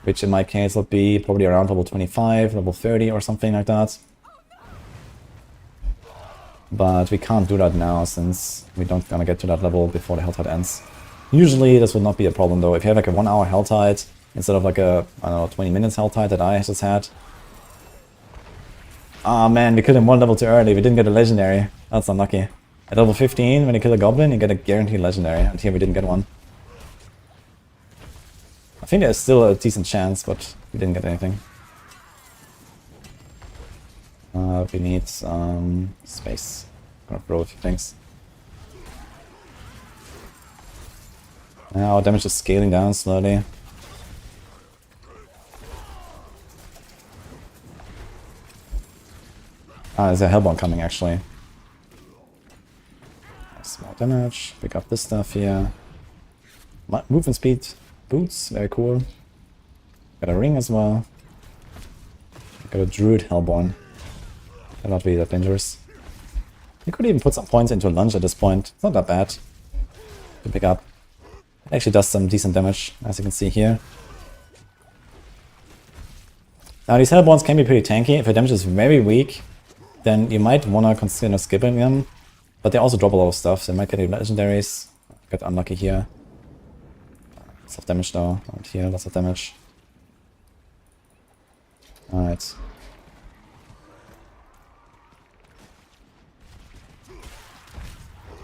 Which in my case would be probably around level 25, level 30 or something like that. But we can't do that now since we don't gonna get to that level before the Helltide ends. Usually this would not be a problem though. If you have like a 1 hour Helltide instead of like a, I don't know, 20 minutes Helltide that I just had. Ah man, we killed him 1 level too early. We didn't get a legendary. That's unlucky. At level 15, when you kill a goblin, you get a guaranteed legendary. And here we didn't get one. I think there's still a decent chance, but we didn't get anything. We need space. I'm gonna throw a few things. Now our damage is scaling down slowly. There's a Hellborn coming actually. Small damage. Pick up this stuff here. Movement speed. Boots, very cool. Got a ring as well. Got a Druid Hellborn. Not really that dangerous. You could even put some points into a lunge at this point. It's not that bad to pick up. It actually does some decent damage, as you can see here. Now these Hellborns can be pretty tanky. If your damage is very weak, then you might want to consider skipping them. But they also drop a lot of stuff, so you might get legendaries. Got unlucky here. Lots of damage though. Right here, lots of damage. Alright.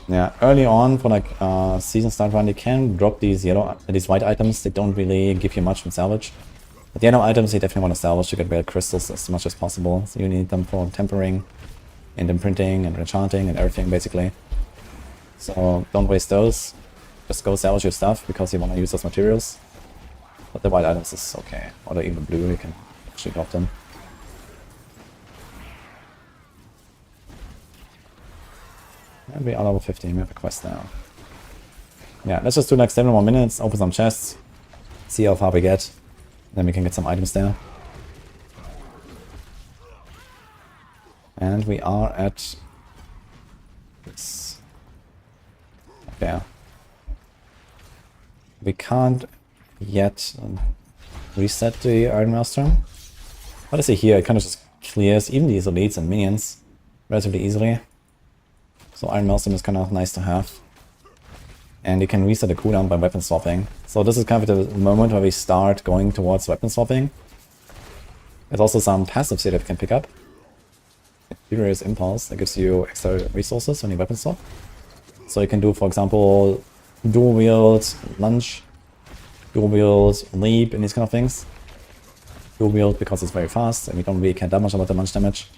Yeah, early on for like season start run, you can drop these white items. They don't really give you much from salvage. But the yellow items you definitely want to salvage to get red crystals as much as possible. So you need them for tempering and imprinting and enchanting and everything basically. So don't waste those. Just go salvage your stuff because you want to use those materials. But the white items is okay. Or even blue, you can actually drop them. And we are level 15, we have a quest now. Yeah, let's just do like 7 more minutes, open some chests, see how far we get, then we can get some items there. And we are at this. Okay. We can't yet reset the Iron Maelstrom. But I see here, it kind of just clears even these elites and minions relatively easily. So Iron Maelstrom is kind of nice to have. And you can reset the cooldown by weapon swapping. So this is kind of the moment where we start going towards weapon swapping. There's also some passives here that you can pick up. Furious Impulse, that gives you extra resources when you weapon swap. So you can do, for example, dual wield lunge, dual wield leap, and these kind of things. Dual wield because it's very fast, and we don't really care that much about the lunge damage.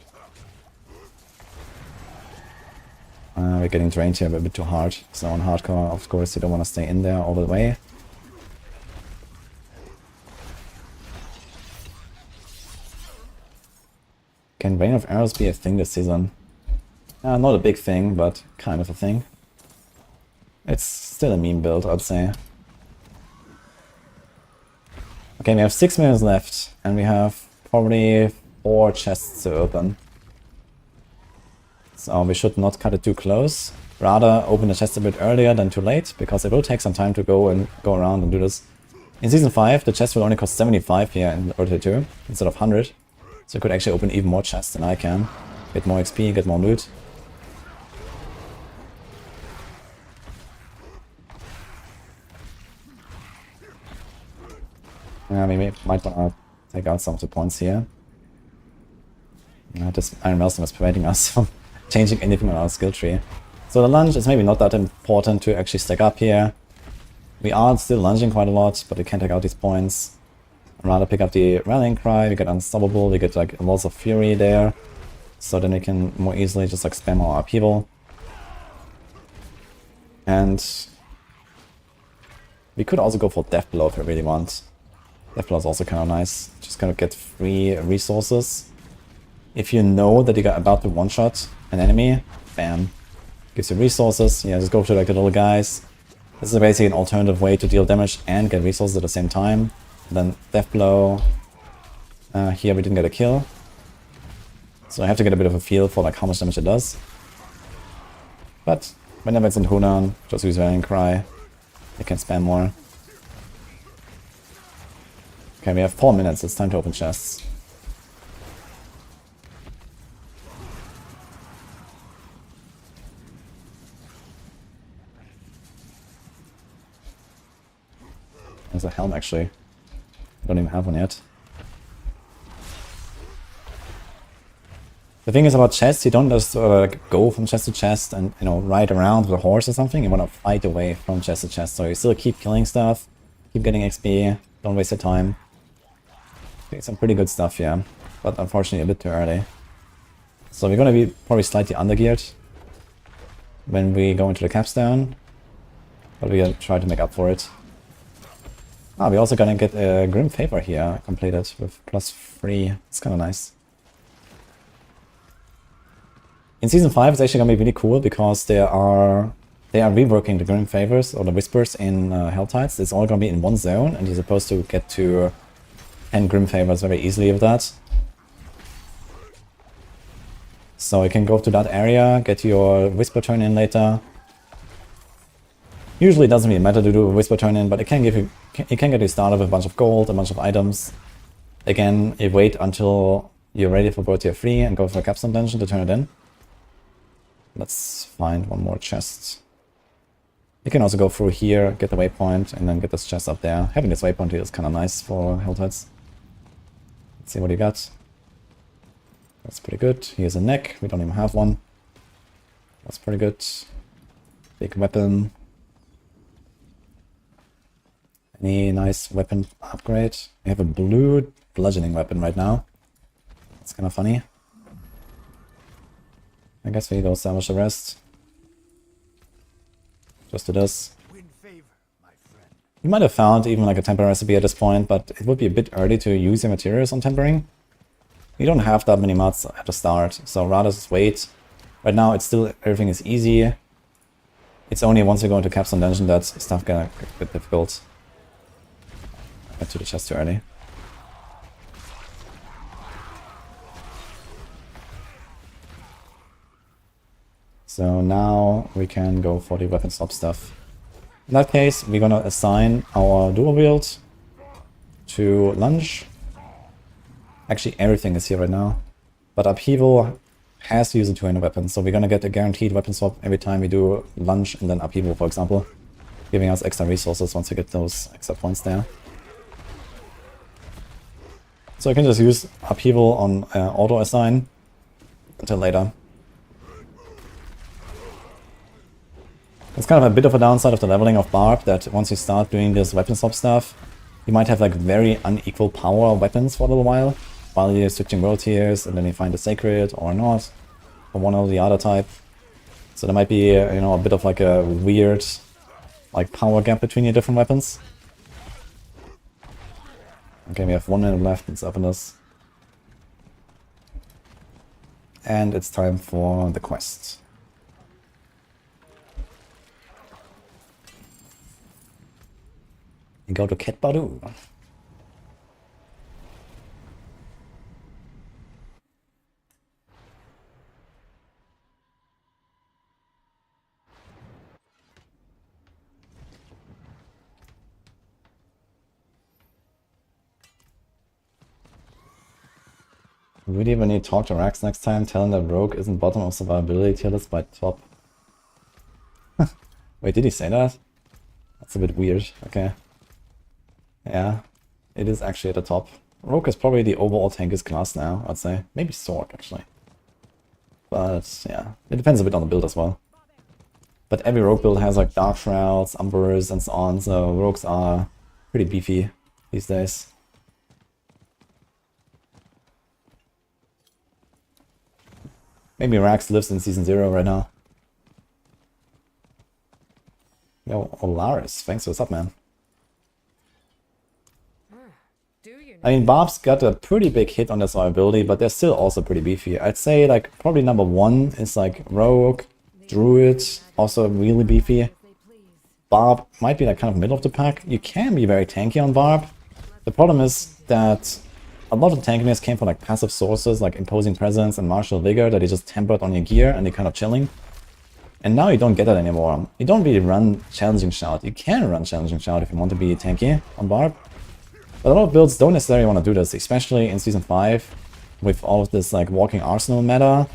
We're getting drained here a bit too hard. So on hardcore, of course, you don't want to stay in there all the way. Can Rain of Arrows be a thing this season? Not a big thing, but kind of a thing. It's still a meme build, I'd say. Okay, we have 6 minutes left, and we have probably 4 chests to open. So we should not cut it too close. Rather open the chest a bit earlier than too late, because it will take some time to go around and do this. In Season 5, the chest will only cost 75 here in Earth 2 instead of 100. So you could actually open even more chests than I can. Get more XP, get more loot. Yeah, we might want to take out some of the points here. This Iron Maelstrom is preventing us from changing anything on our skill tree. So the lunge is maybe not that important to actually stack up here. We are still lunging quite a lot, but we can't take out these points. I'd rather pick up the Rallying Cry, we get Unstoppable, we get like lots of Fury there. So then we can more easily just like spam our upheaval. And we could also go for Death Blow if we really want. Death Blow is also kind of nice. Just kind of get free resources. If you know that you're about to one-shot an enemy, bam. Gives you resources. Yeah, just go to like the little guys. This is basically an alternative way to deal damage and get resources at the same time. And then Death Blow. Here we didn't get a kill. So I have to get a bit of a feel for like how much damage it does. But whenever it's in Hunan, just use Rallying Cry. You can spam more. Okay, we have 4 minutes. It's time to open chests. There's a helm actually. I don't even have one yet. The thing is about chests, you don't just like go from chest to chest and, you know, ride around with a horse or something. You want to fight away from chest to chest. So you still keep killing stuff, keep getting XP, don't waste your time. Okay, some pretty good stuff here, but unfortunately a bit too early. So we're gonna be probably slightly undergeared when we go into the Capstone, but we're gonna try to make up for it. Ah, we're also gonna get a Grim Favor here completed with +3. It's kind of nice. In Season 5 it's actually gonna be really cool because they are reworking the Grim Favors or the Whispers in Helltides. It's all gonna be in one zone and you're supposed to get to 10 Grim Favors very easily with that. So you can go to that area, get your Whisper turn in later. Usually it doesn't really matter to do a Whisper turn in, but it can give you, it can get you started with a bunch of gold, a bunch of items. Again, you wait until you're ready for World Tier 3 and go for a Capstone dungeon to turn it in. Let's find one more chest. You can also go through here, get the waypoint, and then get this chest up there. Having this waypoint here is kind of nice for Helltides. Let's see what you got. That's pretty good. Here's a neck. We don't even have one. That's pretty good. Big weapon. Any nice weapon upgrade? We have a blue bludgeoning weapon right now. That's kind of funny. I guess we go salvage the rest. Just do this. You might have found even like a temper recipe at this point, but it would be a bit early to use your materials on tempering. You don't have that many mods at the start, so rather just wait. Right now it's still, everything is easy. It's only once you go into Capstone Dungeon that stuff gonna get a bit difficult. I got to the chest too early. So now we can go for the weapon swap stuff. In that case, we're gonna assign our dual wield to lunge. Actually, everything is here right now. But upheaval has to use a two-handed weapon, so we're gonna get a guaranteed weapon swap every time we do lunge and then upheaval, for example. Giving us extra resources once we get those extra points there. So I can just use upheaval on auto assign until later. It's kind of a bit of a downside of the leveling of Barb, that once you start doing this weapon swap stuff, you might have like very unequal power weapons for a little while you're switching world tiers, and then you find the sacred or not, or one or the other type. So there might be, you know, a bit of like a weird like power gap between your different weapons. Okay, we have 1 minute left, let's open this. And it's time for the quest. We go to Ket Badu. Really, when you talk to Rax next time, tell him that Rogue isn't bottom of survivability tier list by top. Wait, did he say that? That's a bit weird. Okay. Yeah, it is actually at the top Rogue is probably the overall tankiest class now, I'd say. Maybe Sorc, actually. But, yeah, it depends a bit on the build as well. But every rogue build has like Dark Shrouds, Umbers, and so on, so rogues are pretty beefy these days. Maybe Rax lives in Season 0 right now. Yo, Olaris, thanks for what's up, man. I mean, Barb's got a pretty big hit on their survivability, but they're still also pretty beefy. I'd say, like, probably number 1 is, like, Rogue, Druid, also really beefy. Barb might be, like, kind of middle of the pack. You can be very tanky on Barb. The problem is that a lot of the tankiness came from, like, passive sources, like Imposing Presence and Martial Vigor, that you just tempered on your gear and you're kind of chilling. And now you don't get that anymore. You don't really run Challenging Shout. You can run Challenging Shout if you want to be tanky on Barb. But a lot of builds don't necessarily want to do this, especially in Season 5, with all of this like walking arsenal meta.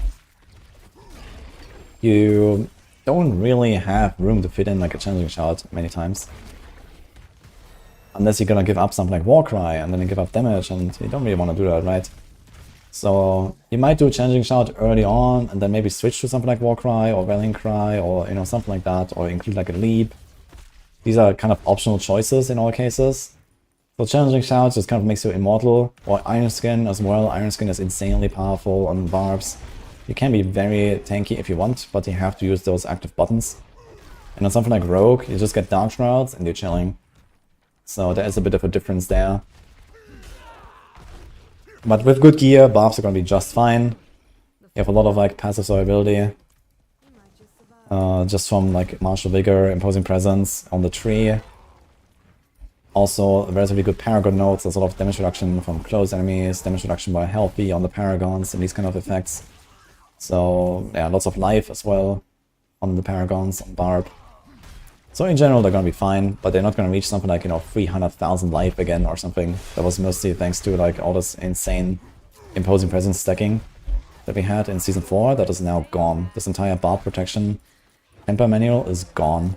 You don't really have room to fit in like a Challenging Shout many times. Unless you're gonna give up something like Warcry, and then you give up damage, and you don't really want to do that, right? So you might do a Challenging Shout early on, and then maybe switch to something like Warcry or Rallying Cry, or you know, something like that, or include like a Leap. These are kind of optional choices in all cases. So Challenging Shout just kind of makes you immortal, or Iron Skin as well. Iron Skin is insanely powerful on Barbs. You can be very tanky if you want, but you have to use those active buttons. And on something like Rogue, you just get Dark Shrouds and you're chilling. So there is a bit of a difference there. But with good gear, Barbs are going to be just fine. You have a lot of like passive survivability. Just from like Martial Vigor, Imposing Presence on the tree. Also, relatively good Paragon nodes. There's a lot of damage reduction from close enemies, damage reduction by healthy on the Paragons, and these kind of effects. So, yeah, lots of life as well on the Paragons, on Barb. So in general, they're gonna be fine, but they're not gonna reach something like, you know, 300,000 life again or something. That was mostly thanks to like all this insane Imposing Presence stacking that we had in Season 4. That is now gone. This entire Barb protection temper manual is gone.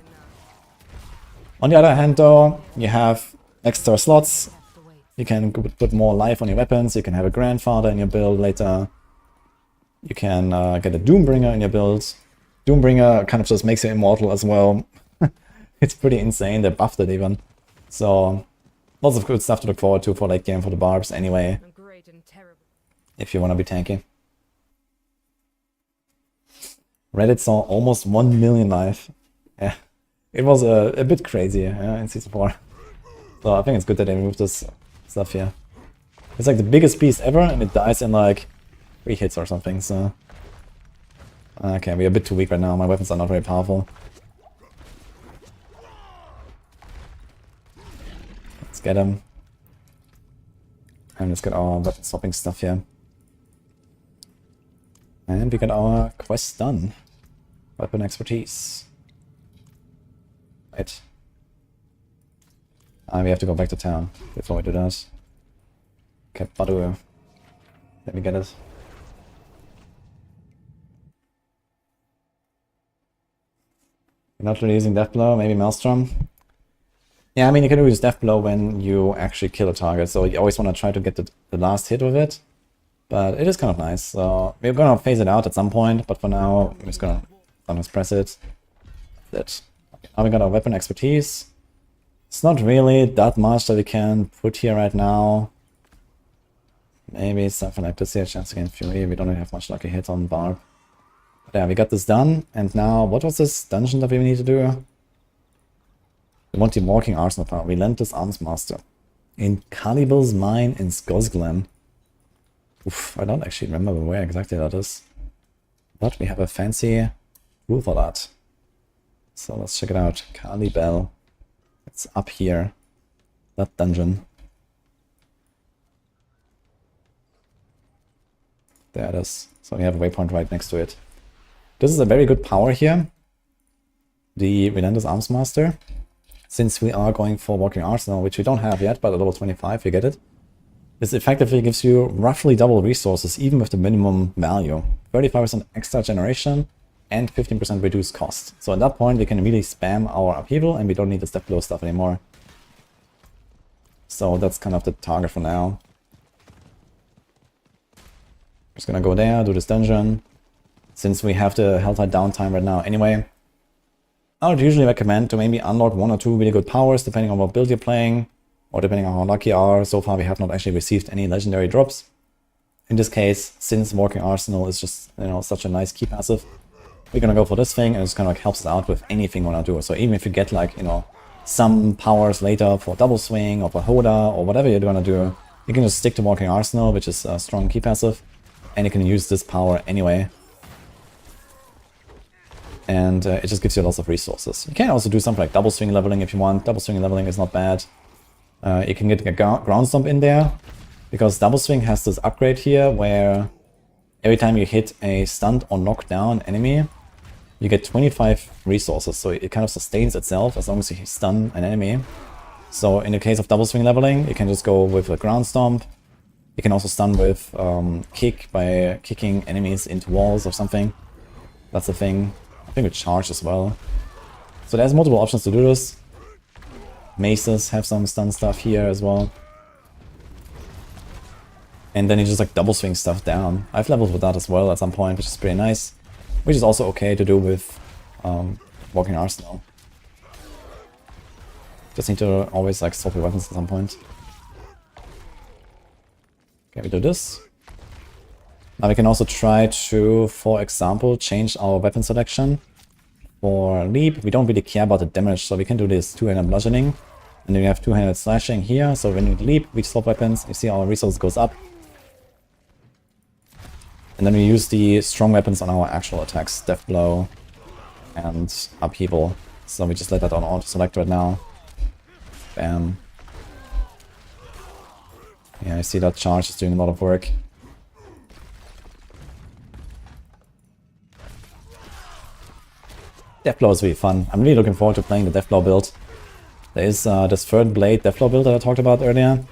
On the other hand though, you have extra slots. You can put more life on your weapons, you can have a Grandfather in your build later. You can get a Doombringer in your build. Doombringer kind of just makes you immortal as well. It's pretty insane, they buffed it even. So, lots of good stuff to look forward to for late game for the Barbs anyway. If you want to be tanky. Reddit saw almost 1 million life. Yeah. It was a bit crazy, yeah, in Season 4. So I think it's good that they removed this stuff here. It's like the biggest beast ever, and it dies in like 3 hits or something, so... Okay, we're a bit too weak right now, my weapons are not very powerful. Let's get him. And let's get our weapon swapping stuff here. And we got our quest done. Weapon expertise. Right. We have to go back to town before we do that. Okay, Badu. Let me get it. You're not really using Deathblow, maybe Maelstrom? Yeah, I mean, you can use Deathblow when you actually kill a target, so you always want to try to get the last hit with it. But it is kind of nice, so we're gonna phase it out at some point, but for now, I'm just gonna press it. That's it. Now we got our weapon expertise. It's not really that much that we can put here right now. Maybe something like this here, chance against Fury. We don't really have much lucky hit on Barb. But yeah, we got this done. And now, what was this dungeon that we need to do? We want the Walking Arsenal power. Relentless Arms Master. In Calibal's Mine in Skosglen. Oof, I don't actually remember where exactly that is. But we have a fancy tool for that. So let's check it out. Calibel. It's up here. That dungeon. There it is. So we have a waypoint right next to it. This is a very good power here. The Relentless Arms Master. Since we are going for Walking Arsenal, which we don't have yet, but at level 25 you get it. This effectively gives you roughly double resources, even with the minimum value. 35% extra generation and 15% reduced cost. So at that point we can immediately spam our upheaval and we don't need the step below stuff anymore. So that's kind of the target for now. Just gonna go there, do this dungeon. Since we have the Helltide downtime right now anyway, I would usually recommend to maybe unlock 1 or 2 really good powers depending on what build you're playing, or depending on how lucky you are. So far we have not actually received any legendary drops. In this case, since Walking Arsenal is just, you know, such a nice key passive, we're gonna go for this thing, and it's kind of like helps us out with anything we wanna do. So even if you get like, you know, some powers later for double swing or for Hoda or whatever you're gonna do, you can just stick to Walking Arsenal, which is a strong key passive, and you can use this power anyway. And it just gives you lots of resources. You can also do something like double swing leveling if you want. Double swing leveling is not bad. You can get a ground stomp in there, because double swing has this upgrade here where every time you hit a stunned or knock down enemy, you get 25 resources. So it kind of sustains itself as long as you stun an enemy. So in the case of double swing leveling, you can just go with a ground stomp. You can also stun with kick by kicking enemies into walls or something. That's the thing. I think with charge as well. So there's multiple options to do this. Maces have some stun stuff here as well. And then you just like double swing stuff down. I've leveled with that as well at some point, which is pretty nice. Which is also okay to do with Walking Arsenal. Just need to always like swap your weapons at some point. Okay, we do this. Now we can also try to, for example, change our weapon selection. For leap, we don't really care about the damage, so we can do this two-handed bludgeoning. And then we have two-handed slashing here, so when we leap, we swap weapons, you see our resource goes up. And then we use the strong weapons on our actual attacks, Death Blow and Upheaval. So we just let that on auto-select right now. Bam. Yeah, I see that charge is doing a lot of work. Deathblow is really fun. I'm really looking forward to playing the Deathblow build. There is this third blade Deathblow build that I talked about earlier.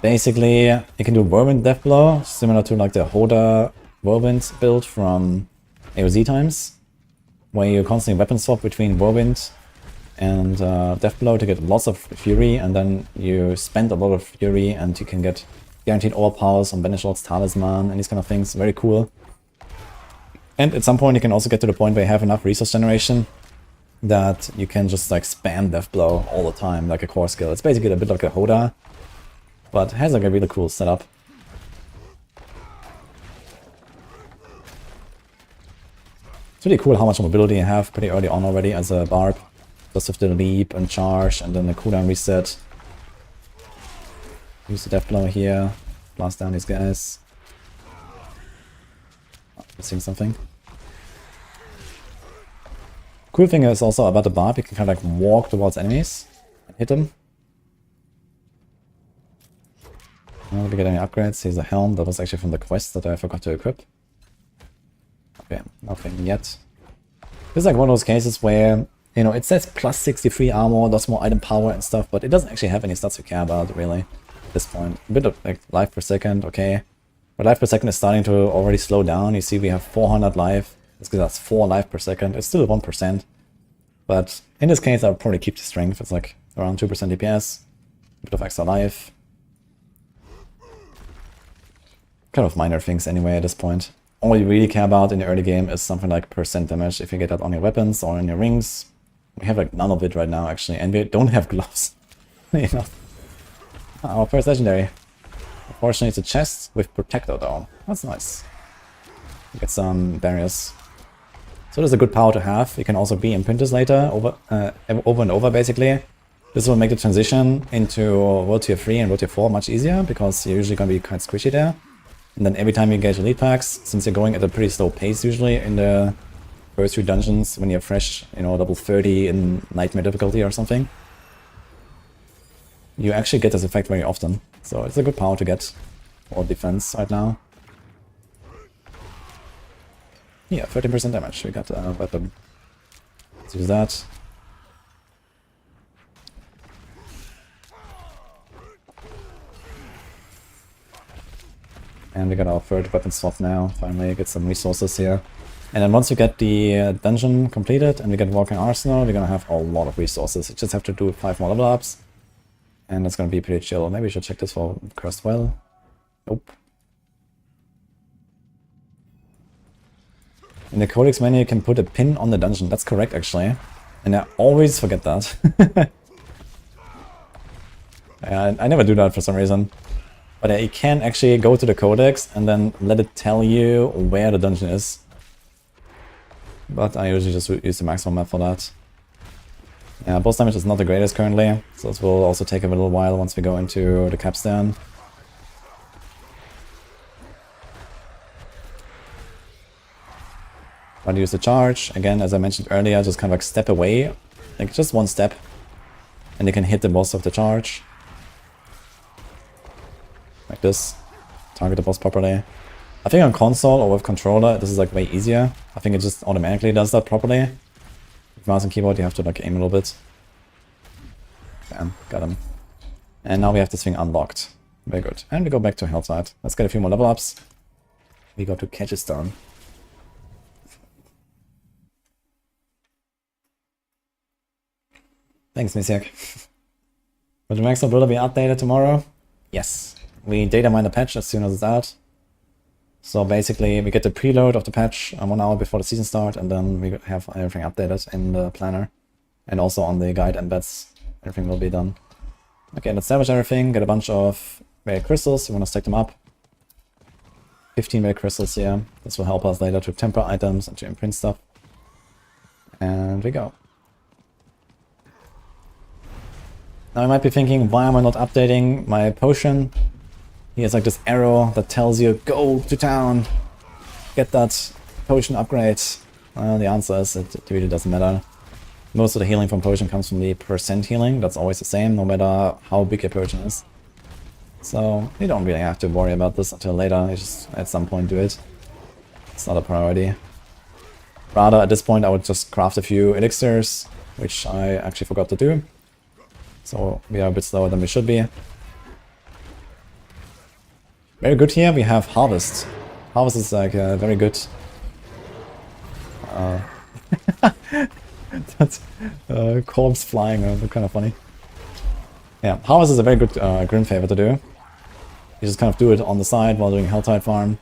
Basically, you can do Whirlwind Deathblow, similar to like the Hoda Whirlwind build from AOZ times, where you constantly weapon swap between Whirlwind and Deathblow to get lots of Fury, and then you spend a lot of Fury and you can get guaranteed overpowers on Banishort's Talisman and these kind of things. Very cool. And at some point you can also get to the point where you have enough resource generation that you can just like spam Deathblow all the time, like a core skill. It's basically a bit like a Hoda, but has like a really cool setup. It's really cool how much mobility you have pretty early on already as a Barb. Just with the leap and charge and then the cooldown reset. Use the Deathblow here, blast down these guys. Missing something. Cool thing is also about the Barb, you can kind of like walk towards enemies and hit them. Did we get any upgrades? Here's a helm, that was actually from the quest that I forgot to equip. Okay, nothing yet. This is like one of those cases where, you know, it says plus 63 armor, lots more item power and stuff, but it doesn't actually have any stats you care about, really, at this point. A bit of like life per second, okay. But life per second is starting to already slow down. You see we have 400 life. This gives us 4 life per second. It's still 1%. But in this case, I would probably keep the strength. It's like around 2% DPS. A bit of extra life. Kind of minor things anyway at this point. All you really care about in the early game is something like percent damage if you get that on your weapons or in your rings. We have like none of it right now actually, and we don't have gloves. You know. Our first legendary. Unfortunately, it's a chest with Protector though. That's nice. Get some barriers. So there's a good power to have. You can also be Imprinters later, over and over basically. This will make the transition into World Tier 3 and World Tier 4 much easier, because you're usually going to be quite squishy there. And then every time you engage elite packs, since you're going at a pretty slow pace usually in the first 3 dungeons, when you're fresh, you know, level 30 in Nightmare difficulty or something, you actually get this effect very often. So it's a good power to get for defense right now. Yeah, 13% damage. We got a weapon. Let's use that. And we got our third weapon swap now. Finally get some resources here. And then once you get the dungeon completed and we get Walking Arsenal, we're gonna have a lot of resources. You just have to do 5 more level ups. And it's gonna be pretty chill. Maybe we should check this for Cursed Well. Nope. In the codex menu, you can put a pin on the dungeon. That's correct, actually. And I always forget that. Yeah, I never do that for some reason. But you can actually go to the codex and then let it tell you where the dungeon is. But I usually just use the maximum map for that. Yeah, boss damage is not the greatest currently, so this will also take a little while once we go into the Capstone. Try to use the charge. Again, as I mentioned earlier, just kind of like step away. Like just one step. And you can hit the boss of the charge. Like this. Target the boss properly. I think on console or with controller, this is like way easier. I think it just automatically does that properly. With mouse and keyboard, you have to like aim a little bit. Bam, got him. And now we have this thing unlocked. Very good. And we go back to Helltide. Let's get a few more level ups. We go to Capstone. Thanks, Misiak. Will the maximum builder be updated tomorrow? Yes. We data mine the patch as soon as it's out. So basically, we get the preload of the patch 1 hour before the season start, and then we have everything updated in the planner. And also on the guide embeds, everything will be done. Okay, let's salvage everything, get a bunch of rare crystals, we want to stack them up. 15 rare crystals here. This will help us later to temper items and to imprint stuff. And we go. Now I might be thinking, why am I not updating my potion? Here's like this arrow that tells you, go to town, get that potion upgrade. Well, the answer is it really doesn't matter. Most of the healing from potion comes from the percent healing. That's always the same, no matter how big your potion is. So you don't really have to worry about this until later. You just at some point do it. It's not a priority. Rather, at this point, I would just craft a few elixirs, which I actually forgot to do. So we are a bit slower than we should be. Very good here, we have Harvest. Harvest is like a very good... That's corpse flying, kind of funny. Yeah, Harvest is a very good Grim favor to do. You just kind of do it on the side while doing Helltide farm.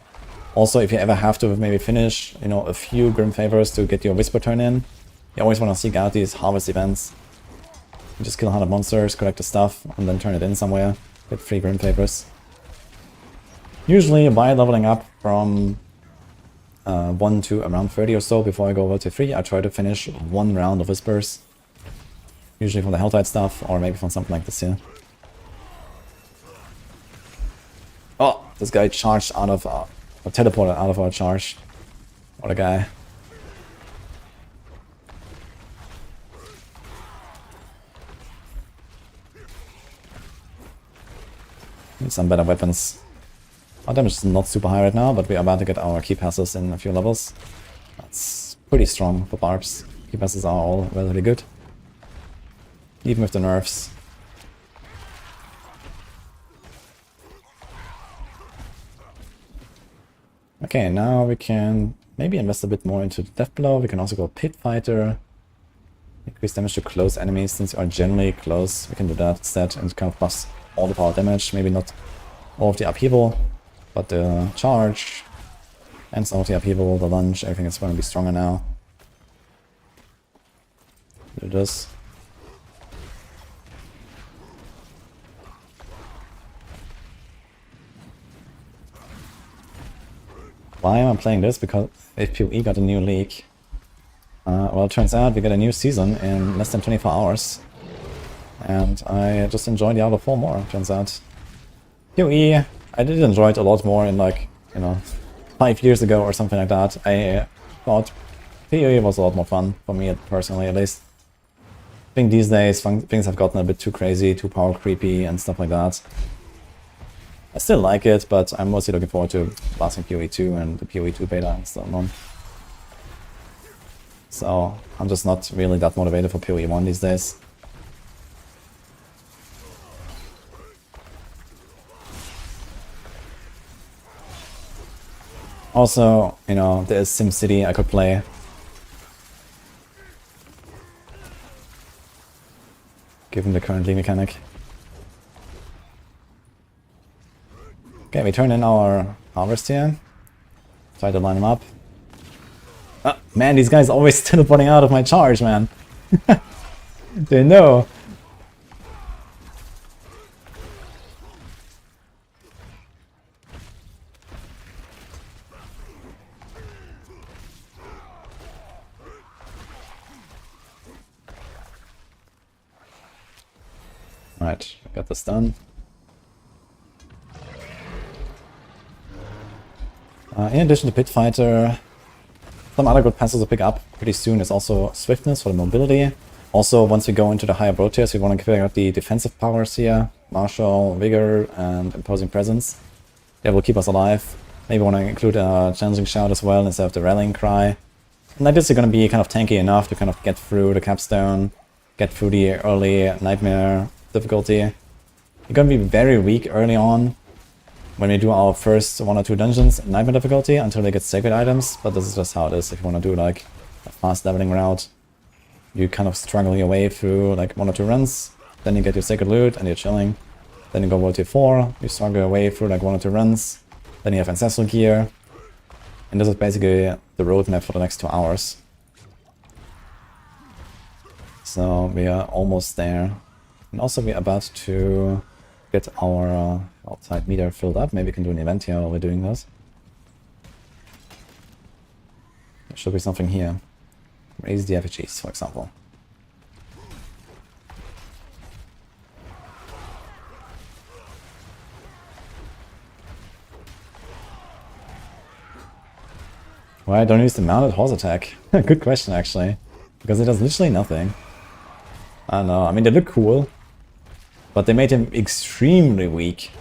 Also, if you ever have to maybe finish, you know, a few Grim favors to get your Whisper turn in, you always want to seek out these Harvest events. You just kill 100 monsters, collect the stuff, and then turn it in somewhere. Get free Grim favors. Usually by leveling up from 1 to around 30 or so before I go over to 3, I try to finish 1 round of Whispers. Usually from the Helltide stuff, or maybe from something like this here. Oh, this guy charged out of, or teleported out of our charge. What a guy. Need some better weapons. Our damage is not super high right now, but we are about to get our key passes in a few levels. That's pretty strong for barbs. Key passes are all relatively good. Even with the nerfs. Okay, now we can maybe invest a bit more into Death Blow. We can also go Pit Fighter. Increase damage to close enemies since you are generally close. We can do that instead and kind of plus all the power damage. Maybe not all of the upheaval, but the charge and some of the upheaval, the lunge, everything is going to be stronger now. Do this. Why am I playing this? Because FPOE got a new league. Well, it turns out we get a new season in less than 24 hours. And I just enjoy Diablo 4 more, turns out. PoE, I did enjoy it a lot more in like, you know, 5 years ago or something like that. I thought PoE was a lot more fun, for me personally at least. I think these days things have gotten a bit too crazy, too power creepy and stuff like that. I still like it, but I'm mostly looking forward to blasting PoE 2 and the PoE 2 beta and so on. So I'm just not really that motivated for PoE 1 these days. Also, you know, there is SimCity I could play. Given the current league mechanic. Okay, we turn in our harvest here. Try to line them up. Man, these guys always teleporting out of my charge, man. They know. Alright, got this done. In addition to Pit Fighter, some other good passes to pick up pretty soon is also Swiftness for the mobility. Also, once we go into the higher bro tiers, we want to figure out the defensive powers here. Martial, Vigor, and Imposing Presence. That will keep us alive. Maybe want to include a Challenging Shout as well instead of the Rallying Cry. And like this, you're going to be kind of tanky enough to kind of get through the Capstone, get through the early Nightmare difficulty. You're going to be very weak early on when we do our first 1 or 2 dungeons in Nightmare difficulty until they get sacred items, but this is just how it is. If you want to do like a fast leveling route, you kind of struggle your way through like 1 or 2 runs, then you get your sacred loot and you're chilling. Then you go World Tier 4, you struggle your way through like 1 or 2 runs, then you have Ancestral Gear, and this is basically the roadmap for the next 2 hours. So we are almost there. And also we're about to get our outside meter filled up. Maybe we can do an event here while we're doing this. There should be something here. Raise the effigies, for example. Why don't use the mounted horse attack? Good question, actually. Because it does literally nothing. I don't know. I mean, they look cool. But they made him extremely weak.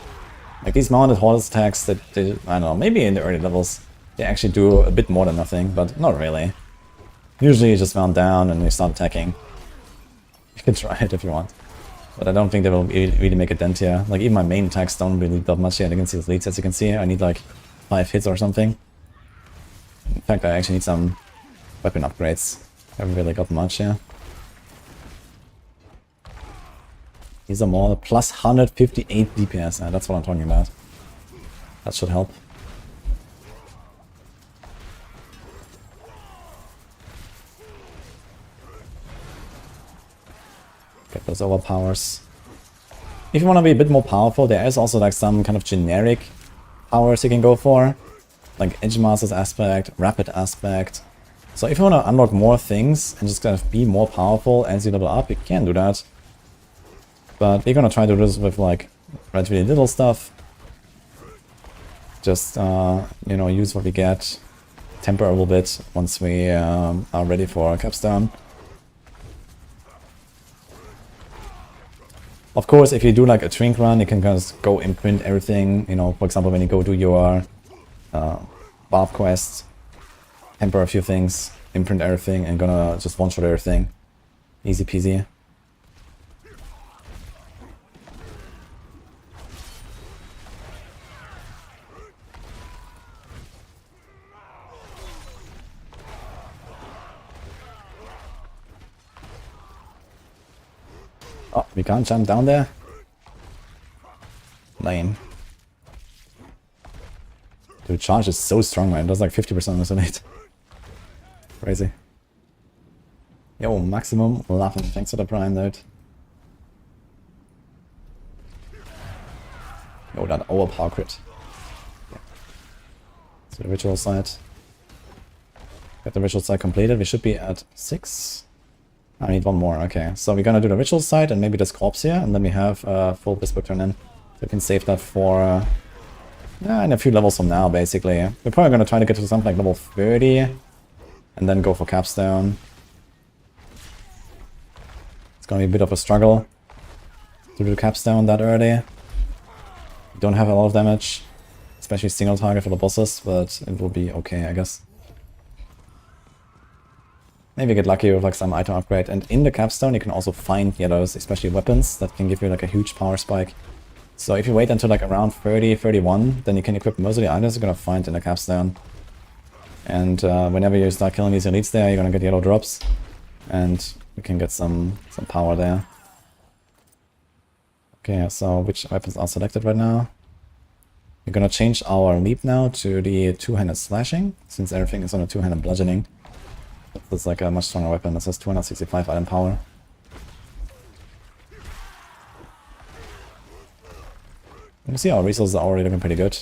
Like these mounted horse attacks that they, I don't know, maybe in the early levels they actually do a bit more than nothing, but not really. Usually you just mount down and you start attacking. You can try it if you want. But I don't think they will really make a dent here. Like even my main attacks don't really do much here. You can see the leads, as you can see. I need like 5 hits or something. In fact, I actually need some weapon upgrades. I haven't really got much here. These are more plus 158 DPS. That's what I'm talking about. That should help. Get those overpowers. If you want to be a bit more powerful, there is also like some kind of generic powers you can go for. Like Edge Master's Aspect, Rapid Aspect. So if you want to unlock more things and just kind of be more powerful as you level up, you can do that. But we're gonna try to do this with like relatively little stuff. Just, you know, use what we get. Temper a little bit once we are ready for Capstone. Of course, if you do like a Trink run, you can just go imprint everything. You know, for example, when you go do your Barb quest, temper a few things, imprint everything, and gonna just one-shot everything. Easy peasy. Oh, we can't jump down there? Lame. Dude, charge is so strong, man. It does like 50% resonate. Crazy. Yo, maximum laughing. Thanks for the prime, dude. Yo, that overpower crit. Yeah. So the ritual side. Get the ritual side completed. We should be at 6. I need 1 more, okay. So we're gonna do the ritual side and maybe this corpse here, and then we have full Whisper turn in. So we can save that for in a few levels from now, basically. We're probably gonna try to get to something like level 30 and then go for Capstone. It's gonna be a bit of a struggle to do Capstone that early. We don't have a lot of damage, especially single target for the bosses, but it will be okay, I guess. Maybe get lucky with like some item upgrade, and in the Capstone you can also find yellows, especially weapons, that can give you like a huge power spike. So if you wait until like around 30, 31, then you can equip most of the items you're gonna find in the Capstone. And whenever you start killing these elites there, you're gonna get yellow drops, and you can get some power there. Okay, so which weapons are selected right now? We're gonna change our leap now to the two-handed slashing, since everything is on a two-handed bludgeoning. It's like a much stronger weapon. This has 265 item power. You see our resources are already looking pretty good.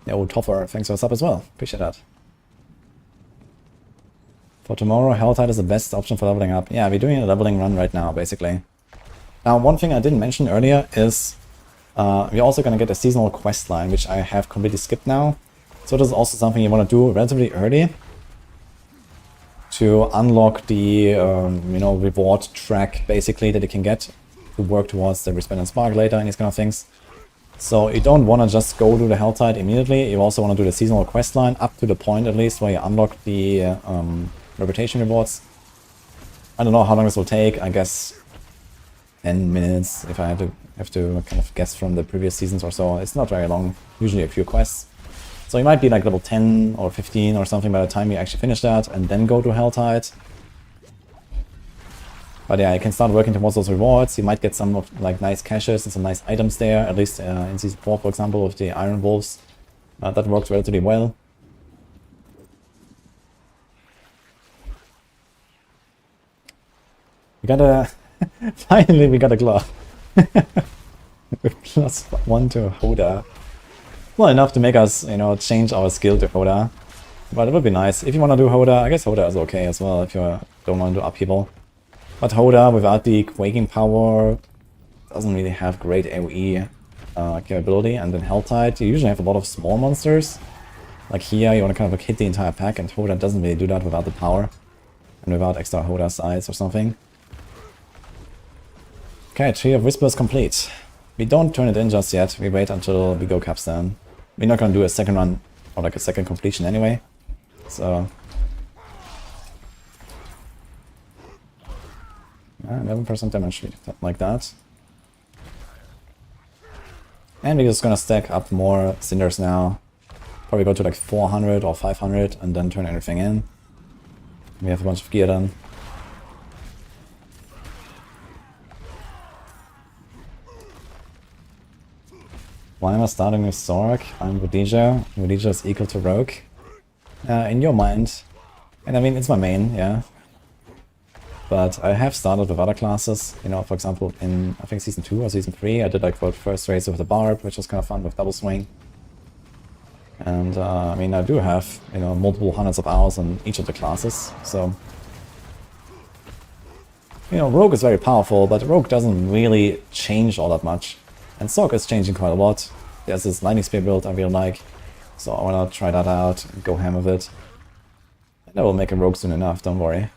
Yeah, oh, Toffer, thanks for the sub as well. Appreciate that. For tomorrow, Helltide is the best option for leveling up. Yeah, we're doing a leveling run right now, basically. Now, one thing I didn't mention earlier is we're also going to get a seasonal quest line, which I have completely skipped now. So this is also something you want to do relatively early to unlock the you know, reward track, basically, that you can get to work towards the Respend and Spark later and these kind of things. So you don't want to just go to the Helltide immediately. You also want to do the seasonal quest line up to the point, at least, where you unlock the reputation rewards. I don't know how long this will take. I guess 10 minutes if I have to kind of guess from the previous seasons or so. It's not very long, usually a few quests. So you might be like level 10 or 15 or something by the time you actually finish that and then go to Helltide. But yeah, you can start working towards those rewards. You might get some of like nice caches and some nice items there, at least in Season 4, for example, with the Iron Wolves. That works relatively well. We got a... Finally, we got a glove. +1 to Hoda. Well, enough to make us, you know, change our skill to Hoda. But it would be nice. If you want to do Hoda, I guess Hoda is okay as well if you don't want to do upheaval. But Hoda, without the quaking power, doesn't really have great AoE capability. And then Helltide, you usually have a lot of small monsters. Like here, you want to kind of like hit the entire pack, and Hoda doesn't really do that without the power. And without extra Hoda size or something. Okay, Tree of Whispers complete. We don't turn it in just yet. We wait until we go Capstone. We're not going to do a second run, or like a second completion anyway. So... 11% damage, like that. And we're just gonna stack up more cinders now. Probably go to like 400 or 500 and then turn everything in. We have a bunch of gear done. Why am I starting with Sorc? I'm wudijo. Wudijo is equal to Rogue. In your mind. And I mean, it's my main, yeah. But I have started with other classes, you know, for example, in, I think, Season 2 or Season 3, I did like the first race with the Barb, which was kind of fun with double swing. And, I mean, I do have, you know, multiple hundreds of hours in each of the classes, so... You know, Rogue is very powerful, but Rogue doesn't really change all that much. And Sorc is changing quite a lot. There's this Lightning Spear build I really like, so I wanna try that out and go ham with it. And I will make a Rogue soon enough, don't worry.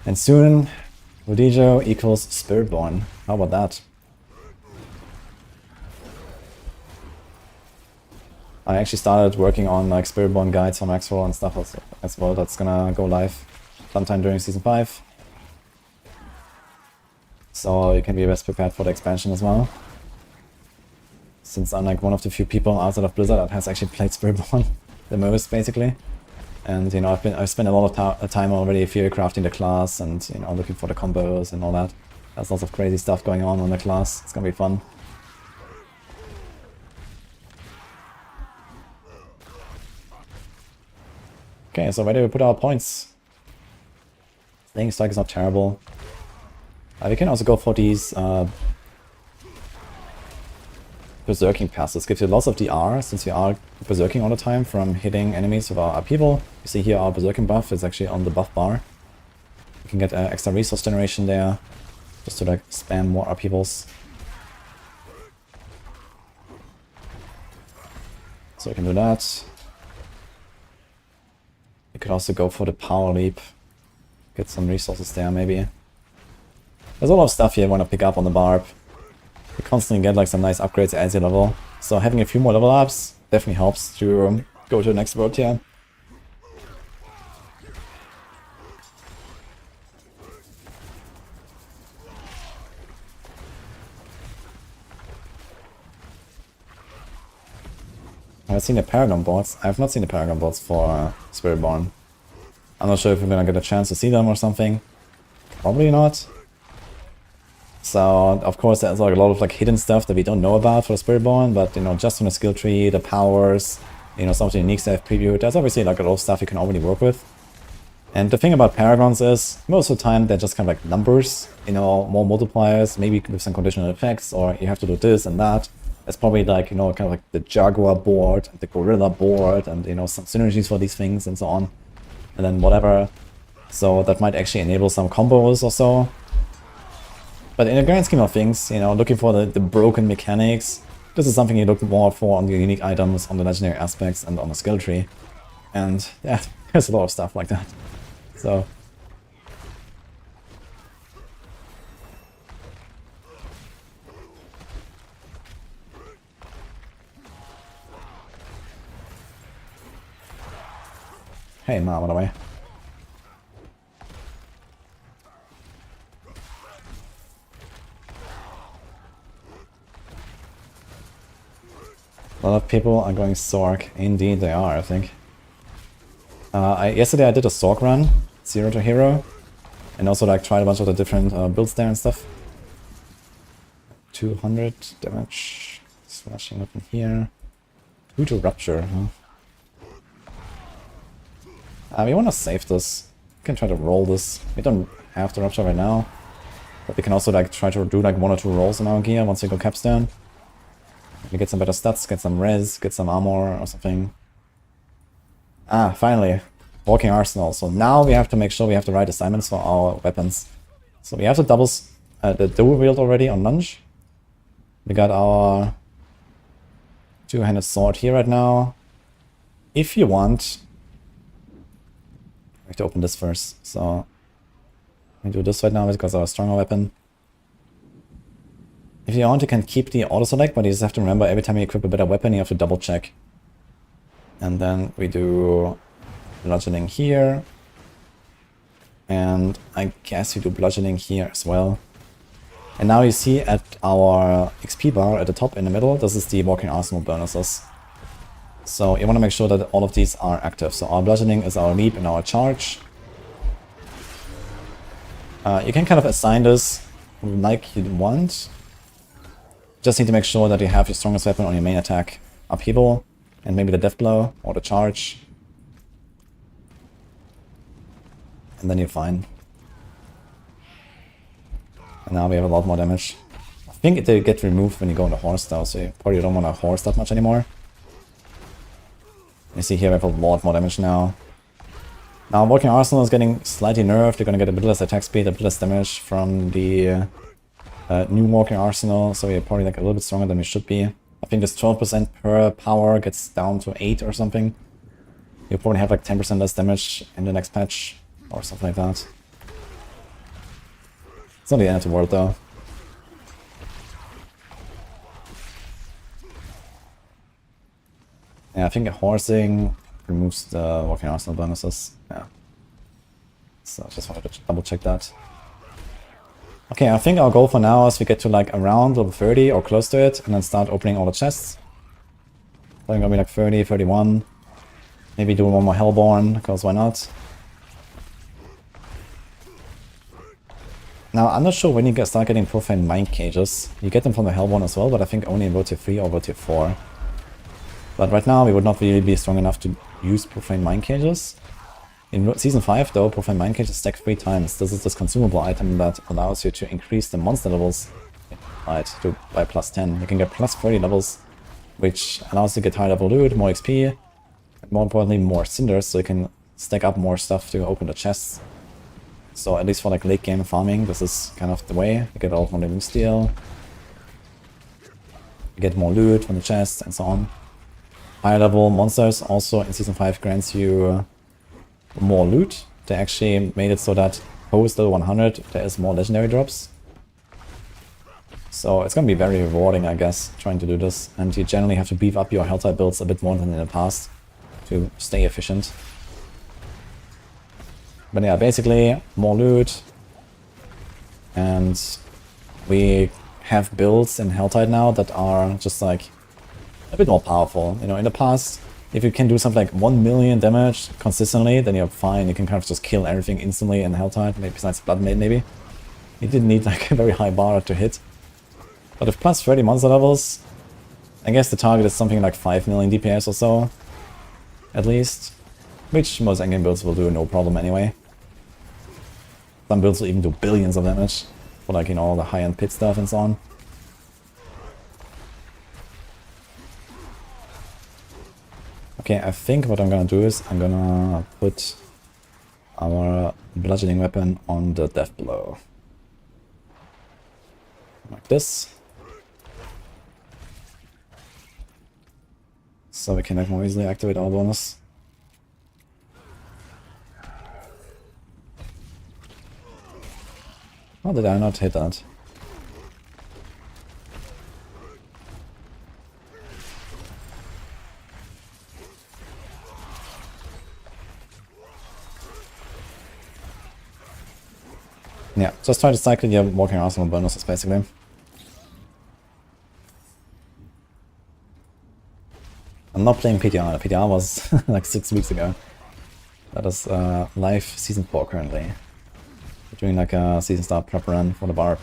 And soon, wudijo equals Spiritborn. How about that? I actually started working on like Spiritborn guides for Maxwell and stuff as well. That's gonna go live sometime during Season 5. So you can be best prepared for the expansion as well. Since I'm like one of the few people outside of Blizzard that has actually played Spiritborn the most, basically. And you know, I've spent a lot of time already theory crafting the class and, you know, looking for the combos and all that. There's lots of crazy stuff going on the class. It's gonna be fun. Okay, so where do we put our points? Slaying Strike is not terrible. We can also go for these Berserking passes. Gives you lots of DR, since we are berserking all the time from hitting enemies with our upheaval. You see here our berserking buff is actually on the buff bar. You can get extra resource generation there, just to like spam more upheavals. So you can do that. You could also go for the power leap. Get some resources there maybe. There's a lot of stuff here I want to pick up on the Barb. You constantly get like some nice upgrades as you level. So having a few more level ups definitely helps to go to the next world tier. I've seen the Paragon boards. I have not seen the Paragon boards for Spiritborn. I'm not sure if we're gonna get a chance to see them or something. Probably not. So of course there's like a lot of like hidden stuff that we don't know about for the Spiritborn, but you know, just from the skill tree, the powers, you know, some of the uniques they've previewed, there's obviously like a lot of stuff you can already work with. And the thing about Paragons is, most of the time they're just kind of like numbers, you know, more multipliers, maybe with some conditional effects, or you have to do this and that. It's probably like, you know, kind of like the Jaguar board, and the Gorilla board, and, you know, some synergies for these things and so on. And then whatever. So that might actually enable some combos or so. But in the grand scheme of things, you know, looking for the broken mechanics, this is something you look more for on the unique items, on the legendary aspects, and on the skill tree. And yeah, there's a lot of stuff like that. So hey, Ma, by the way. A lot of people are going Sorc. Indeed they are, I think. Yesterday I did a Sorc run, 0 to hero, and also like tried a bunch of the different builds there and stuff. 200 damage, slashing up in here. 2 to rupture, huh? We want to save this. We can try to roll this. We don't have to rupture right now, but we can also like try to do like 1 or 2 rolls in our gear once we go Capstone. Maybe get some better stats, get some res, get some armor or something. Ah, finally. Walking Arsenal. So now we have to make sure we have the right assignments for our weapons. So we have the doubles, the dual wield already on lunge. We got our two-handed sword here right now. If you want, I have to open this first. So we do this right now because our stronger weapon. If you want, you can keep the auto select, but you just have to remember every time you equip a better weapon, you have to double check. And then we do bludgeoning here. And I guess we do bludgeoning here as well. And now you see at our XP bar at the top in the middle, this is the Walking Arsenal bonuses. So you want to make sure that all of these are active. So our bludgeoning is our leap and our charge. You can kind of assign this like you want. Just need to make sure that you have your strongest weapon on your main attack, upheaval, and maybe the death blow or the charge. And then you're fine. And now we have a lot more damage. I think they get removed when you go on the horse though, so you probably don't want to horse that much anymore. You see here we have a lot more damage now. Now Walking Arsenal is getting slightly nerfed. You're gonna get a bit less attack speed, a bit less damage from the new Walking Arsenal, so we're probably like a little bit stronger than we should be. I think this 12% per power gets down to 8 or something. You'll probably have like 10% less damage in the next patch or something like that. It's not the end of the world though. Yeah, I think horsing removes the Walking Arsenal bonuses. Yeah. So I just wanted to double check that. Okay, I think our goal for now is we get to like around level 30 or close to it, and then start opening all the chests. I think I'll be like 30, 31. Maybe do one more Hellborn, because why not? Now, I'm not sure when you start getting Profane Mind Cages. You get them from the Hellborn as well, but I think only in World Tier 3 or World Tier 4. But right now, we would not really be strong enough to use Profane Mind Cages. In Season 5, though, Profane Mind Cage is stacked 3 times. This is this consumable item that allows you to increase the monster levels by plus 10. You can get plus 30 levels, which allows you to get higher level loot, more XP, and more importantly, more cinders, so you can stack up more stuff to open the chests. So at least for like late game farming, this is kind of the way. You get a lot more living steel, you get more loot from the chests, and so on. Higher level monsters also in Season 5 grants you more loot. They actually made it so that post level 100 there is more legendary drops. So it's gonna be very rewarding, I guess, trying to do this. And you generally have to beef up your Helltide builds a bit more than in the past to stay efficient. But yeah, basically more loot. And we have builds in Helltide now that are just like a bit more powerful. You know, in the past, if you can do something like 1 million damage consistently, then you're fine. You can kind of just kill everything instantly in Helltide, maybe besides Bloodmaid maybe. He didn't need like a very high bar to hit. But with plus 30 monster levels, I guess the target is something like 5 million DPS or so. At least. Which most endgame builds will do no problem anyway. Some builds will even do billions of damage. For like, you know, all the high-end pit stuff and so on. Okay, I think what I'm gonna do is I'm gonna put our bludgeoning weapon on the death blow. Like this. So we can like more easily activate our bonus. How did I not hit that? Yeah, just try to cycle your walking arsenal bonuses basically. I'm not playing PTR. PTR was like 6 weeks ago. That is live season 4 currently. We're doing like a season start prep run for the Barb.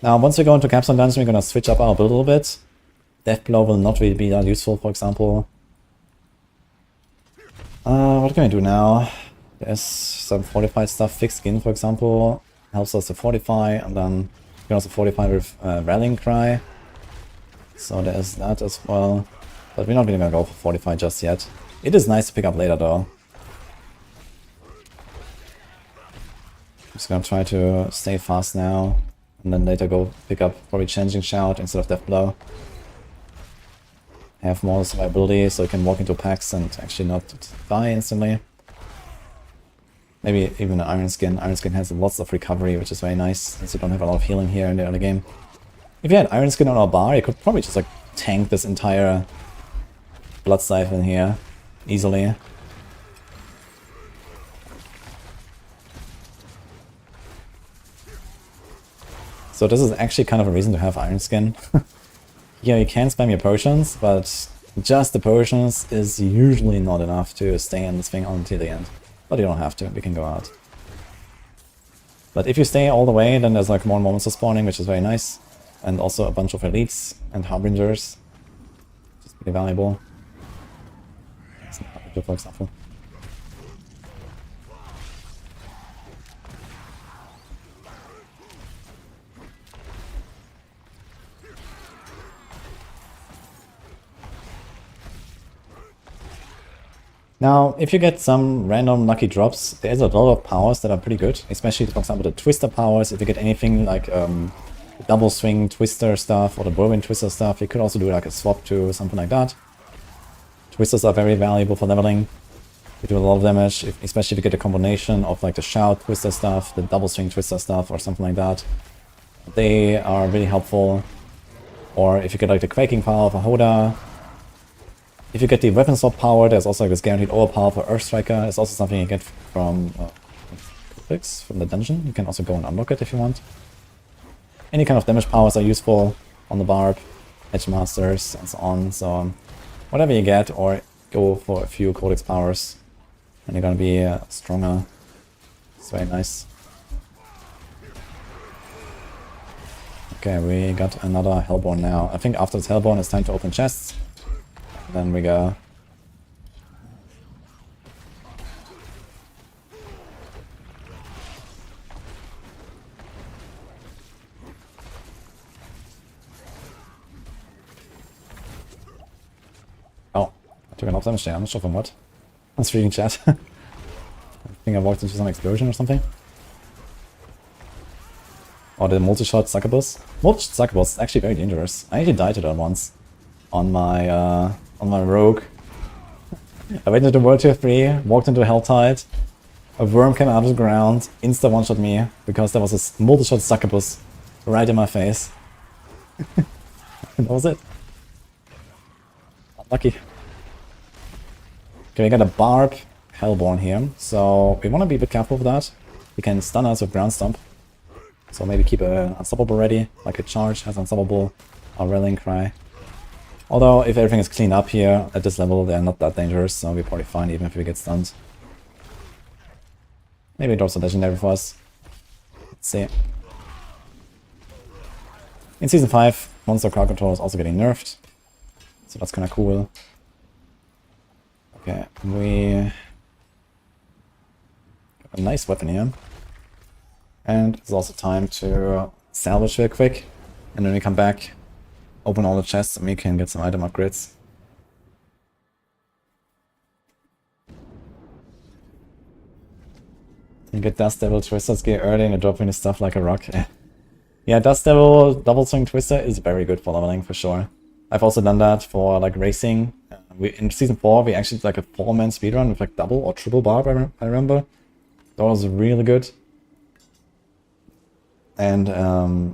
Now once we go into Capstone Dungeon, we're gonna switch up our build a little bit. Death Blow will not really be that useful, for example. What can we do now? There's some fortified stuff. Fixed Skin, for example, helps us to fortify, and then you can also fortify with Rallying Cry. So there's that as well. But we're not really gonna go for fortify just yet. It is nice to pick up later though. I'm just gonna try to stay fast now, and then later go pick up probably Changing Shout instead of Death Blow. Have more survivability so you can walk into packs and actually not die instantly. Maybe even an Iron Skin. Iron Skin has lots of recovery, which is very nice, since you don't have a lot of healing here in the early game. If you had Iron Skin on our bar, you could probably just like tank this entire Blood Siphon here easily. So this is actually kind of a reason to have Iron Skin. Yeah, you can spam your potions, but just the potions is usually not enough to stay in this thing until the end. But you don't have to, we can go out. But if you stay all the way, then there's like more moments of spawning, which is very nice. And also a bunch of elites and harbingers, which is pretty valuable. That's an harbinger, for example. Now, if you get some random lucky drops, there's a lot of powers that are pretty good, especially, for example, the Twister powers. If you get anything like double swing Twister stuff or the whirlwind Twister stuff, you could also do like a swap to something like that. Twisters are very valuable for leveling. They do a lot of damage, especially if you get a combination of like the Shout Twister stuff, the double swing Twister stuff, or something like that. They are really helpful. Or if you get like the Quaking power of a Hoda. If you get the weapon swap power, there's also like this guaranteed overpower for Earth Striker. It's also something you get from the dungeon. You can also go and unlock it if you want. Any kind of damage powers are useful on the Barb, Edge Masters, and so on. So whatever you get, or go for a few Codex powers, and you're gonna be stronger. It's very nice. Okay, we got another Hellborn now. I think after this Hellborn, it's time to open chests. Then we go. Oh, I took an off damage there. I'm not sure from what. I was reading chat. I think I walked into some explosion or something. Or the multi-shot succubus. Multi-shot succubus is actually very dangerous. I actually died to that once on my rogue. I went into World Tier 3, walked into a Helltide, a worm came out of the ground, insta one-shot me, because there was a multi-shot succubus right in my face. That was it. Unlucky. Okay, we got a Barb Hellborn here, so we want to be a bit careful with that. We can stun us with Ground Stomp, so maybe keep a Unstoppable ready, like a Charge has Unstoppable, or Rallying Cry. Although, if everything is cleaned up here, at this level, they're not that dangerous, so we're probably fine even if we get stunned. Maybe it drops a legendary for us. Let's see. In Season 5, Monster Crowd Control is also getting nerfed. So that's kind of cool. Okay, we got a nice weapon here. And it's also time to salvage real quick. And then we come back, open all the chests, and we can get some item upgrades. You get Dust Devil Twister's gear early and dropping the stuff like a rock. Yeah, Dust Devil Double Swing Twister is very good for leveling, for sure. I've also done that for like racing. In Season 4, we actually did like a 4-man speedrun with like double or triple barb, I remember. That was really good. And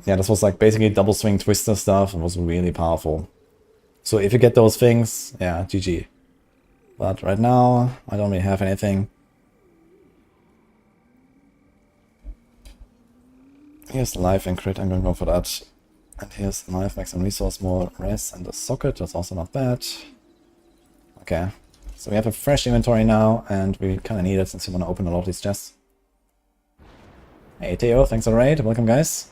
yeah, this was like basically double swing twister stuff and was really powerful. So if you get those things, yeah, GG. But right now, I don't really have anything. Here's life and crit, I'm gonna go for that. And here's life, maximum resource, more res, and the socket, that's also not bad. Okay, so we have a fresh inventory now, and we kinda need it since we wanna open a lot of these chests. Hey Theo, thanks for the raid, welcome guys.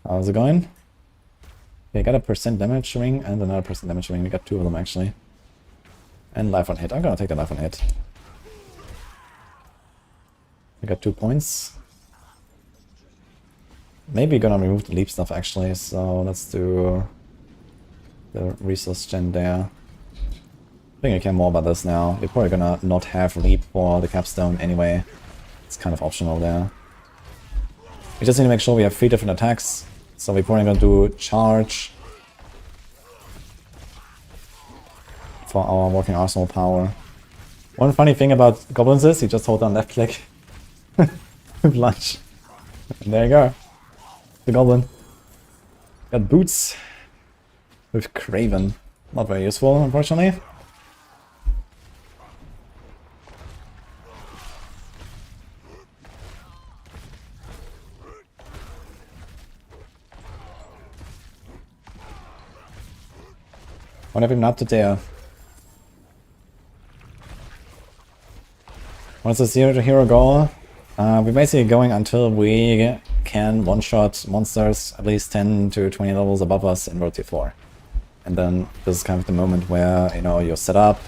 How's it going? Okay, got a % damage ring and another % damage ring, we got 2 of them actually. And life on hit, I'm gonna take the life on hit. We got 2 points. Maybe gonna remove the leap stuff actually, so let's do the resource gen there. I think I care more about this now. We're probably gonna not have leap for the capstone anyway. It's kind of optional there. We just need to make sure we have 3 different attacks. So we're probably gonna do charge for our working arsenal power. One funny thing about goblins is you just hold down left click with lunge. And there you go. The goblin. Got boots with Craven. Not very useful, unfortunately. What have we been up to there? What's the 0 to hero goal? We're basically going until we can one-shot monsters at least 10 to 20 levels above us in World Tier 4. And then this is kind of the moment where, you know, you're set up,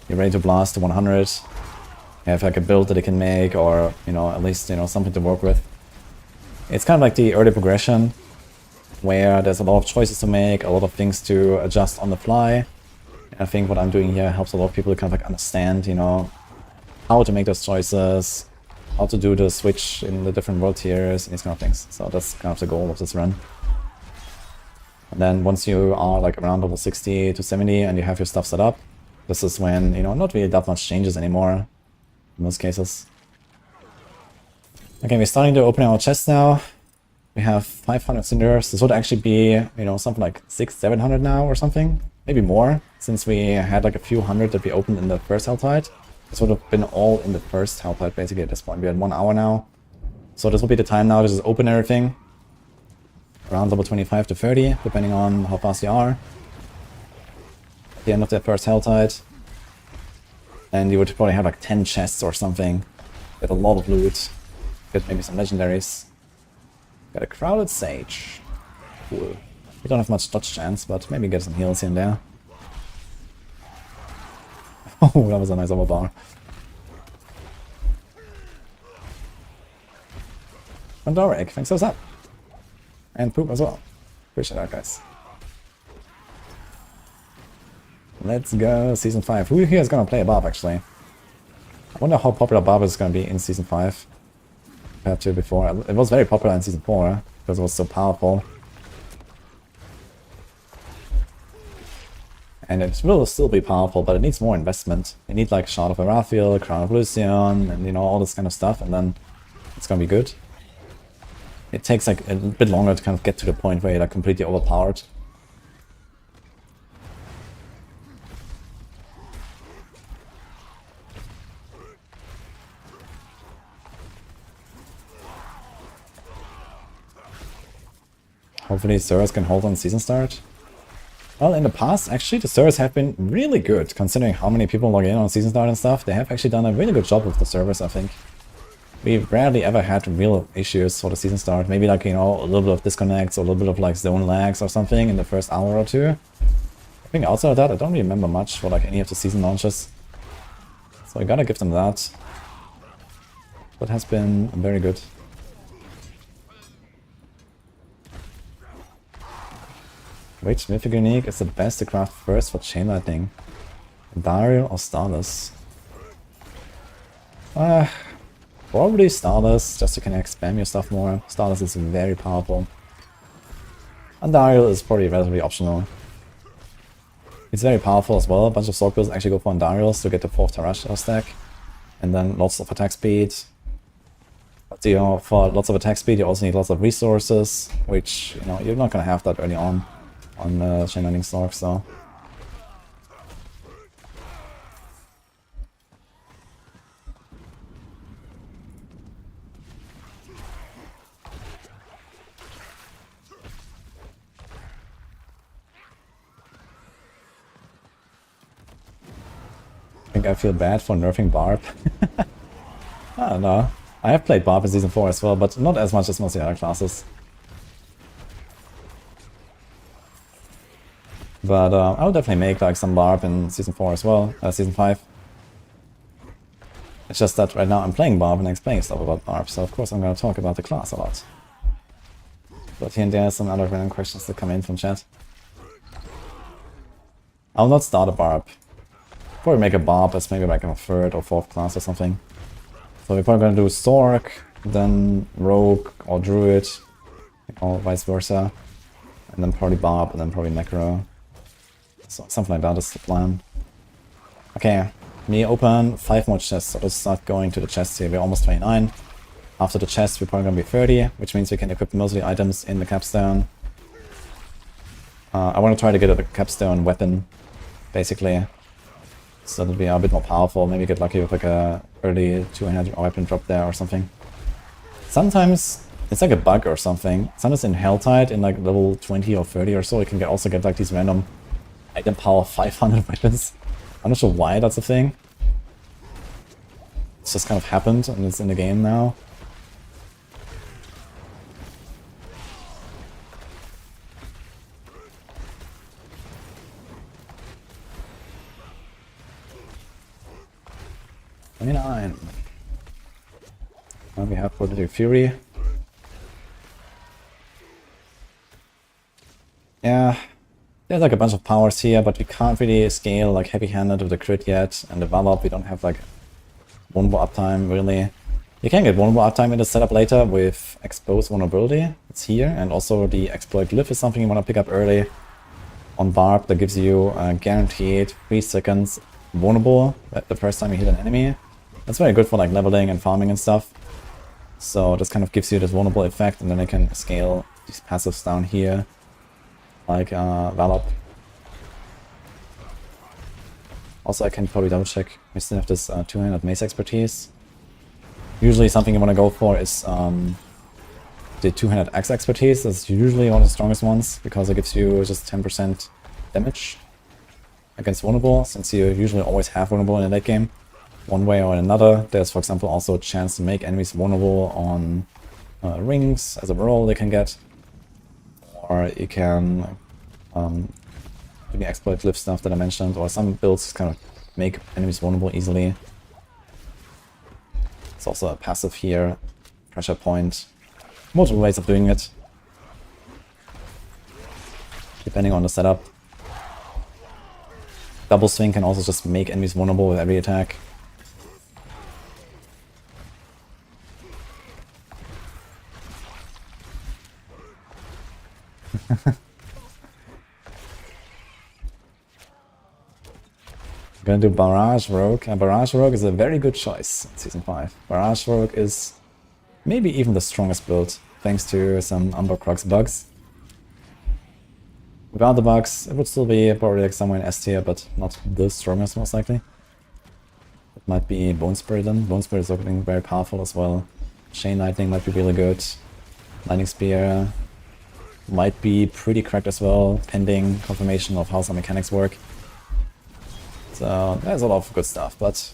you're ready to blast to 100, you have like a build that you can make, or, you know, at least, you know, something to work with. It's kind of like the early progression, where there's a lot of choices to make, a lot of things to adjust on the fly. And I think what I'm doing here helps a lot of people to kind of like understand, you know, how to make those choices, how to do the switch in the different world tiers, and these kind of things. So that's kind of the goal of this run. And then once you are like around level 60 to 70 and you have your stuff set up, this is when, you know, not really that much changes anymore in most cases. Okay, we're starting to open our chest now. We have 500 cinders. This would actually be, you know, something like 600-700 now or something. Maybe more, since we had like a few hundred that we opened in the first Helltide. This would have been all in the first Helltide basically at this point. We had 1 hour now. So this will be the time now to just open everything. Around level 25 to 30, depending on how fast you are. At the end of that first Helltide. And you would probably have like 10 chests or something. Get a lot of loot. Get maybe some legendaries. Got a crowded sage. Cool. We don't have much dodge chance, but maybe get some heals here and there. Oh, that was a nice overbar. Pandoric, thanks for that. And poop as well. Appreciate that, guys. Let's go, Season 5. Who here is gonna play a Barb, actually? I wonder how popular Barb is gonna be in Season 5. Compared to before. It was very popular in Season 4, because it was so powerful. And it will still be powerful, but it needs more investment. You need like Shard of Arathiel, Crown of Lucian, and you know, all this kind of stuff, and then it's gonna be good. It takes like a bit longer to kind of get to the point where you're like completely overpowered. Hopefully Sorc can hold on season start. Well, in the past, actually, the servers have been really good, considering how many people log in on season start and stuff. They have actually done a really good job with the servers, I think. We've rarely ever had real issues for the season start. Maybe like, you know, a little bit of disconnects or a little bit of like zone lags or something in the first hour or two. I think outside of that, I don't really remember much for like any of the season launches. So I gotta give them that. That has been very good. Which mythic unique is the best to craft first for Chain Lightning? Dario or Starless? Probably Starless, just so you can spam your stuff more. Starless is very powerful. And Dario is probably relatively optional. It's very powerful as well. A bunch of Sorc builds actually go for Andariels to get the 4th Tarasha stack. And then lots of attack speed. But you know, for lots of attack speed you also need lots of resources, which, you know, you're not gonna have that early on Chain Lightning Sorc, so. I think I feel bad for nerfing Barb. I don't know. I have played Barb in Season 4 as well, but not as much as most of the other classes. But I would definitely make like some Barb in Season 4 as well, Season 5. It's just that right now I'm playing Barb and explaining stuff about Barb, so of course I'm going to talk about the class a lot. But here and there are some other random questions that come in from chat. I'll not start a Barb. Probably make a Barb as maybe like a 3rd or 4th class or something. So we're probably gonna do Sorc, then Rogue or Druid, or vice versa. And then probably Barb, and then probably Necro. So something like that is the plan. Okay, we open 5 more chests, so let's start going to the chests here. We're almost 29. After the chest we're probably gonna be 30, which means we can equip most of the items in the Capstone. I want to try to get a Capstone weapon, basically. So that we are a bit more powerful, maybe get lucky with like a early 200 weapon drop there or something. Sometimes it's like a bug or something. Sometimes in Helltide, in like level 20 or 30 or so, you can also get like these random item power 500 weapons. I'm not sure why that's a thing. It's just kind of happened and it's in the game now. Now we have Prodigy Fury. Yeah, there's like a bunch of powers here, but we can't really scale like heavy-handed with the crit yet, and the Valop we don't have like vulnerable uptime really. You can get vulnerable uptime in the setup later with exposed vulnerability. It's here, and also the exploit glyph is something you want to pick up early on Barb that gives you guaranteed 3 seconds vulnerable the first time you hit an enemy. That's very good for like leveling and farming and stuff. So this kind of gives you this vulnerable effect, and then I can scale these passives down here, like Valop. Also I can probably double check, we still have this 200 mace expertise. Usually something you want to go for is the 200 axe expertise. That's usually one of the strongest ones, because it gives you just 10% damage against vulnerable, since you usually always have vulnerable in the late game. One way or another. There's, for example, also a chance to make enemies vulnerable on rings as a roll they can get. Or you can do the exploit glyph stuff that I mentioned, or some builds kind of make enemies vulnerable easily. It's also a passive here, pressure point. Multiple ways of doing it, depending on the setup. Double swing can also just make enemies vulnerable with every attack. I'm gonna do Barrage Rogue, and Barrage Rogue is a very good choice in Season 5. Barrage Rogue is maybe even the strongest build, thanks to some Umber Crux bugs. Without the bugs, it would still be probably like somewhere in S tier, but not the strongest most likely. It might be Bone Spirit then. Bone Spirit is looking very powerful as well. Chain Lightning might be really good. Lightning Spear. might be pretty cracked as well, pending confirmation of how some mechanics work. So there's a lot of good stuff, but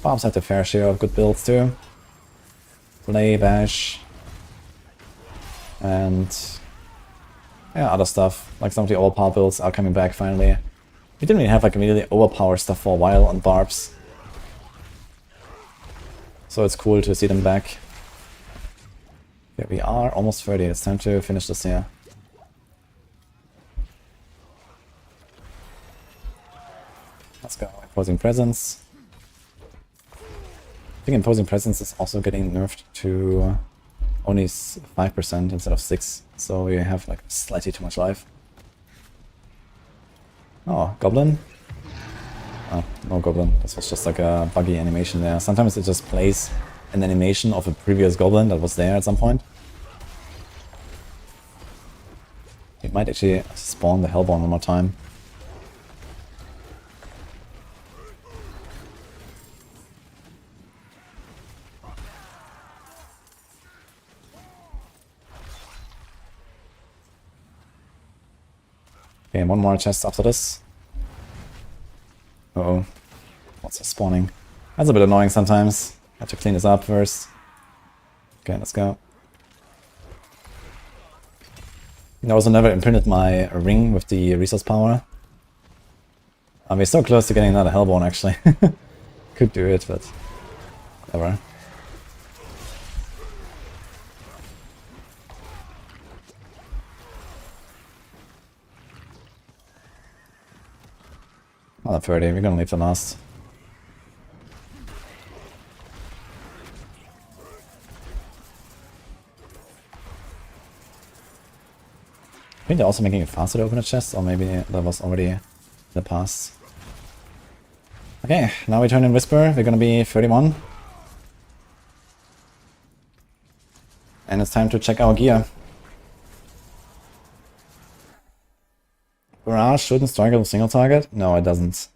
Barbs had their fair share of good builds too. Play, bash, and yeah, other stuff. Like some of the overpower builds are coming back finally. We didn't really have like immediately overpower stuff for a while on Barbs. So it's cool to see them back. Here we are, almost 30. It's time to finish this here. Let's go. Imposing Presence. I think Imposing Presence is also getting nerfed to only 5% instead of 6%. So we have like slightly too much life. Oh, Goblin? Oh, no Goblin. This was just like a buggy animation there. Sometimes it just plays an animation of a previous Goblin that was there at some point. It might actually spawn the Hellborn one more time. Okay, one more chest after this. Uh-oh. What's this spawning? That's a bit annoying sometimes. Have to clean this up first. Okay, let's go. I also never imprinted my ring with the resource power. We're so close to getting another Hellborn actually. Could do it, but whatever. Another 30, we're gonna leave the last. I think they're also making it faster to open a chest, or maybe that was already in the past. Okay, now we turn in Whisper, we're gonna be 31. And it's time to check our gear. Barrage shouldn't struggle with single target? No, it doesn't.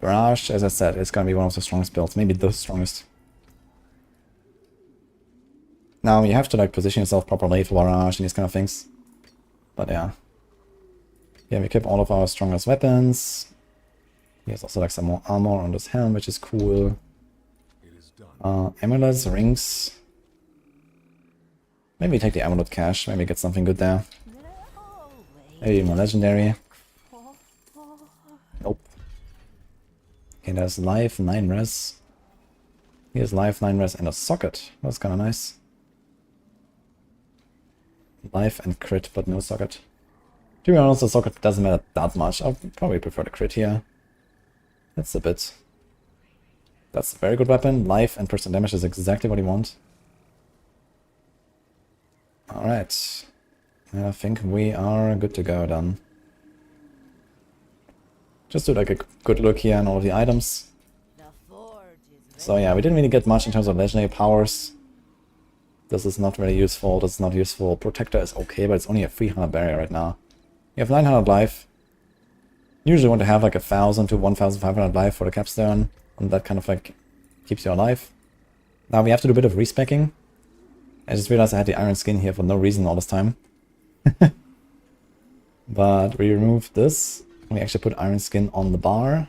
Barrage, as I said, is gonna be one of the strongest builds, maybe the strongest. Now you have to like position yourself properly for Barrage and these kind of things. But yeah. Yeah, we keep all of our strongest weapons. Here's also like some more armor on this helm, which is cool. Amulets, rings. Maybe take the amulet cache, maybe get something good there. Maybe more legendary. Nope. Okay, there's life, 9 res. Here's life, 9 res, and a socket. That's kinda nice. Life and crit, but no socket. To be honest, the socket doesn't matter that much. I probably prefer the crit here. That's a bit... That's a very good weapon. Life and percent damage is exactly what you want. Alright. I think we are good to go then. Just do like a good look here on all of the items. So yeah, we didn't really get much in terms of legendary powers. This is not very useful, this is not useful. Protector is okay, but it's only a 300 barrier right now. You have 900 life. Usually want to have like 1000 to 1500 life for the capstone, and that kind of like keeps you alive. Now we have to do a bit of respecking. I just realized I had the iron skin here for no reason all this time. But we remove this. We actually put iron skin on the bar.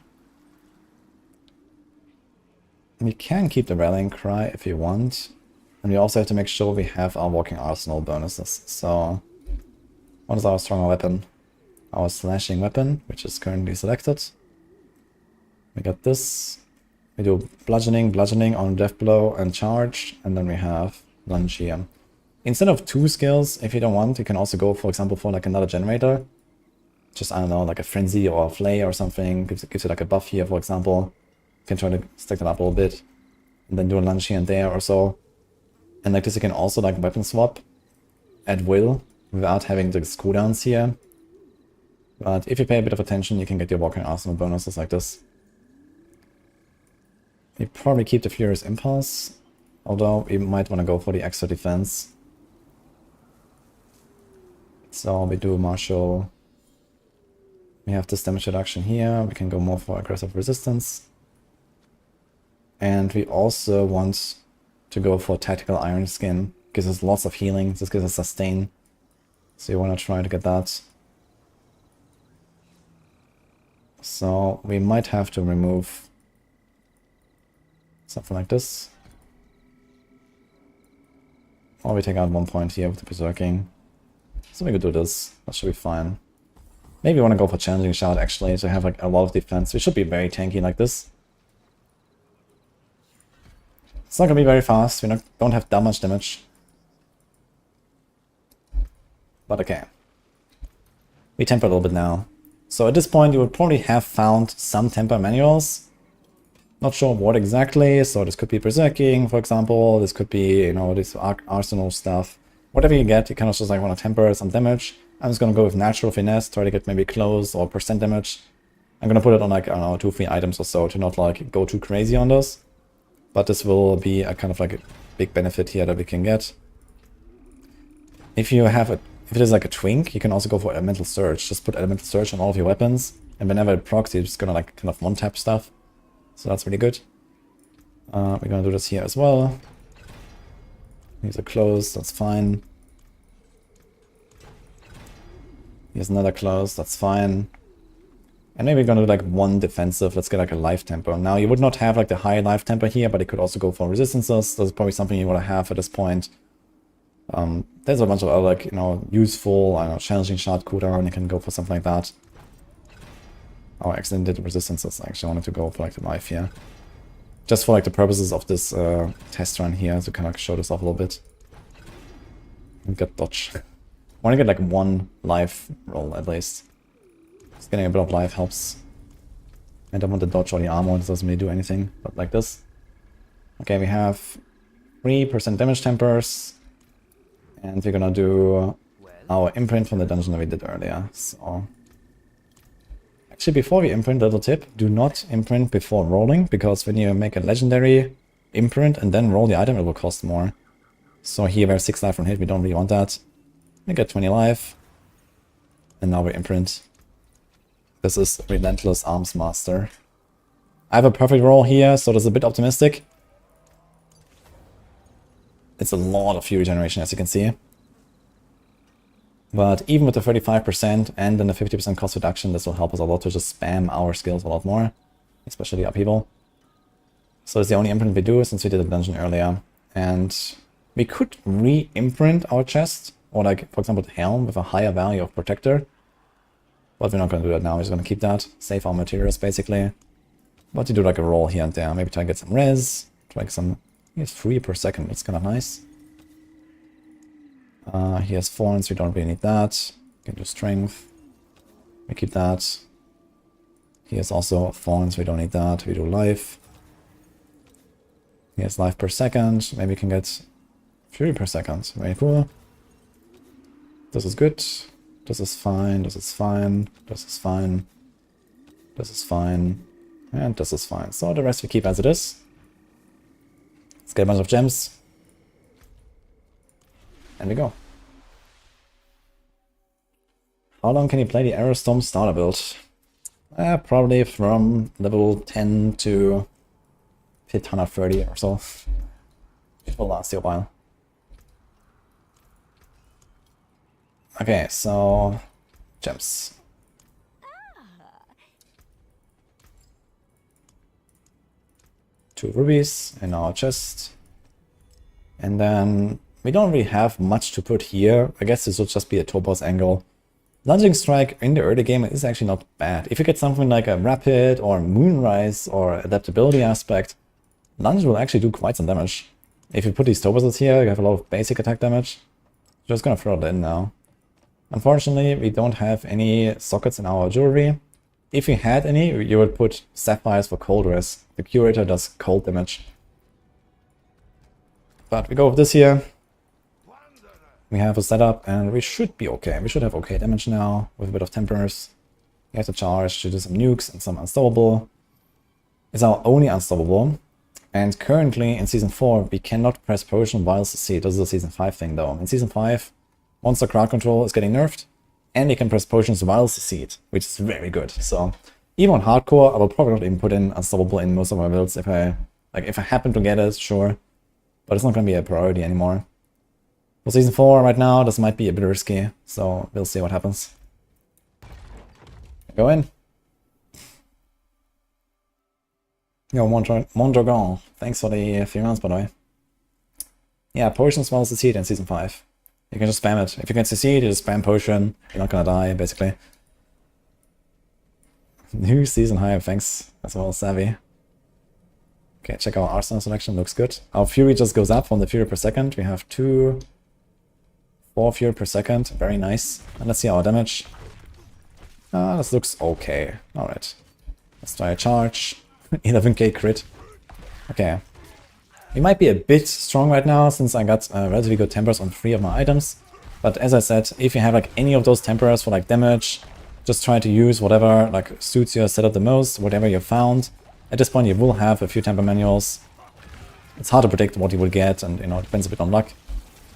We can keep the rallying cry if you want. And we also have to make sure we have our walking arsenal bonuses. So, what is our stronger weapon? Our slashing weapon, which is currently selected. We got this. We do bludgeoning on death blow and charge. And then we have lunge here. Instead of 2 skills, if you don't want, you can also go, for example, for like another generator. Just, I don't know, like a frenzy or a flay or something. Gives you like a buff here, for example. You can try to stack that up a little bit. And then do a lunge here and there or so. And like this, you can also like weapon swap at will without having the cooldowns here. But if you pay a bit of attention, you can get your walking arsenal bonuses like this. You probably keep the Furious Impulse, although you might want to go for the extra defense. So we do martial. We have this damage reduction here. We can go more for aggressive resistance. And we also want to go for tactical iron skin. Gives us lots of healing. This gives us sustain. So you want to try to get that. So we might have to remove something like this. Or we take out 1 point here with the berserking. So we could do this. That should be fine. Maybe we want to go for challenging shot actually to have like a lot of defense. We should be very tanky like this. It's not gonna be very fast. We don't have that much damage. But okay. We temper a little bit now. So at this point you would probably have found some temper manuals. Not sure what exactly, so this could be berserking, for example. This could be, you know, this arsenal stuff. Whatever you get, you kind of just like want to temper some damage. I'm just gonna go with natural finesse, try to get maybe close or percent damage. I'm gonna put it on like, I don't know, 2-3 items or so to not like go too crazy on this. But this will be a kind of like a big benefit here that we can get. If you have a, if it is like a twink, you can also go for elemental surge. Just put elemental surge on all of your weapons, and whenever it procs, you're just gonna like kind of one-tap stuff. So that's really good. We're gonna do this here as well. These are close, that's fine. Here's another close, that's fine. And maybe we're gonna do like one defensive. Let's get like a life tempo. Now you would not have like the high life tempo here, but you could also go for resistances. That's probably something you want to have at this point. There's a bunch of other like, you know, useful, I don't know, challenging shot cooldown. You can go for something like that. Oh, I accidentally did resistances. I actually wanted to go for like the life here. Just for like the purposes of this test run here, to kind of show this off a little bit. And get dodge. I want to get like one life roll at least. Just getting a bit of life helps. I don't want to dodge or the armor, it doesn't really do anything, but like this. Okay, we have 3% damage tempers. And we're gonna do our imprint from the dungeon that we did earlier. So actually, before we imprint, little tip, do not imprint before rolling, because when you make a legendary imprint and then roll the item, it will cost more. So here we have 6 life from hit, we don't really want that. We get 20 life. And now we imprint. This is Relentless Arms Master. I have a perfect roll here, so that's a bit optimistic. It's a lot of fury generation, as you can see. But even with the 35% and then the 50% cost reduction, this will help us a lot to just spam our skills a lot more. Especially upheaval. So it's the only imprint we do since we did the dungeon earlier. And we could re-imprint our chest. Or like, for example, the helm with a higher value of protector. But we're not going to do that now, we're just going to keep that. Save our materials, basically. But you do like a roll here and there. Maybe try to get some res. Try to get some... Here's 3 per second, that's kind of nice. Here's thorns, we don't really need that. We can do strength. We keep that. Here's also thorns, we don't need that. We do life. Here's life per second. Maybe we can get fury per second. Very cool. This is good. This is fine. This is fine. This is fine. This is fine. And this is fine. So the rest we keep as it is. Let's get a bunch of gems. And we go. How long can you play the Aerostorm starter build? Probably from level 10 to hit 130 or so. It will last you a while. Okay, so gems. Two rubies in our chest. And then we don't really have much to put here. I guess this will just be a topaz angle. Lunging strike in the early game is actually not bad. If you get something like a rapid or moonrise or adaptability aspect, lunge will actually do quite some damage. If you put these topazes here, you have a lot of basic attack damage. Just gonna throw it in now. Unfortunately, we don't have any sockets in our jewelry. If you had any, you would put sapphires for cold res. The curator does cold damage. But we go with this here. We have a setup and we should be okay. We should have okay damage now with a bit of tempers. We have to charge to do some nukes and some unstoppable. It's our only unstoppable. And currently in Season 4 we cannot press potion while CC. This is a Season 5 thing though. In Season 5, monster crowd control is getting nerfed. And you can press potions while CC'd, which is very good. So even on hardcore, I will probably not even put in unstoppable in most of my builds if I happen to get it, sure. But it's not gonna be a priority anymore. For Season 4 right now, this might be a bit risky, so we'll see what happens. Go in. Yo, Mondragon, thanks for the 3 months, by the way. Yeah, potions while succeed in Season 5. You can just spam it. If you can succeed, you just spam potion. You're not gonna die, basically. New season high, thanks as well, Savvy. Okay, check our arsenal selection, looks good. Our fury just goes up from the fury per second. We have 4 fury per second, very nice. And let's see our damage. This looks okay. Alright. Let's try a charge. 11k crit. Okay. We might be a bit strong right now since I got relatively good tempers on 3 of my items. But as I said, if you have like any of those tempers for like damage, just try to use whatever like suits your setup the most, whatever you found. At this point you will have a few temper manuals. It's hard to predict what you will get, and you know, it depends a bit on luck.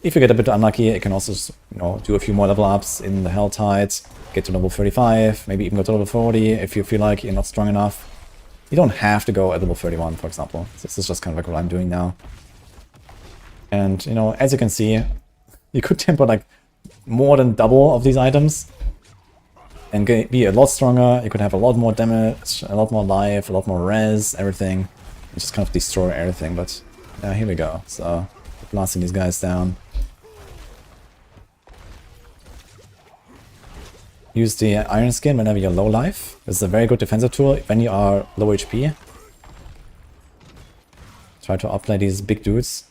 If you get a bit unlucky, you can also, you know, do a few more level ups in the Helltides, get to level 35, maybe even go to level 40 if you feel like you're not strong enough. You don't have to go at level 31, for example. This is just kind of like what I'm doing now. And, you know, as you can see, you could temper like more than double of these items and be a lot stronger. You could have a lot more damage, a lot more life, a lot more res, everything. And just kind of destroy everything, but yeah, here we go. So, blasting these guys down. Use the Iron Skin whenever you're low life. This is a very good defensive tool when you are low HP. Try to outplay these big dudes.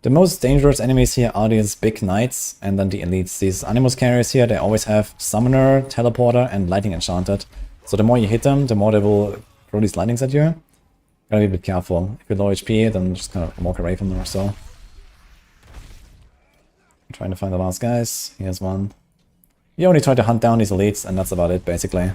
The most dangerous enemies here are these big knights and then the elites. These Animus carriers here, they always have Summoner, Teleporter and Lightning Enchanted. So the more you hit them, the more they will throw these lightnings at you. Gotta be a bit careful. If you're low HP, then just kind of walk away from them or so. I'm trying to find the last guys. Here's one. You only try to hunt down these elites, and that's about it, basically.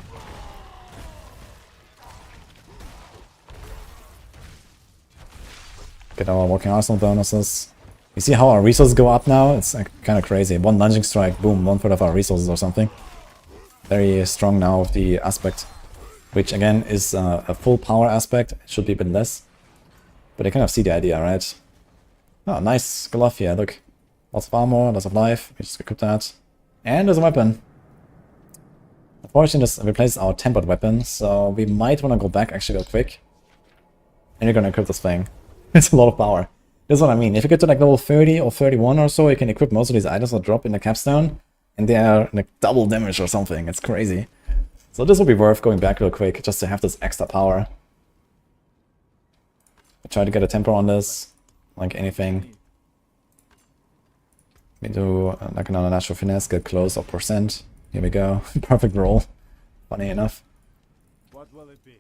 Get our working arsenal bonuses. You see how our resources go up now? It's like, kind of crazy. One lunging strike, boom, 1/3 of our resources or something. Very strong now with the aspect, which again is a full power aspect. It should be a bit less. But I kind of see the idea, right? Oh, nice glove here, look. Lots of armor, lots of life. We just equip that. And there's a weapon. Unfortunately, this replaces our tempered weapon, so we might want to go back actually real quick. And you're gonna equip this thing. It's a lot of power. This is what I mean. If you get to like level 30 or 31 or so, you can equip most of these items that drop in the capstone, and they are like double damage or something. It's crazy. So this will be worth going back real quick just to have this extra power. I try to get a temper on this, like anything. We do like another natural finesse, get close or percent. Here we go. Perfect roll. Funny enough. What will it be?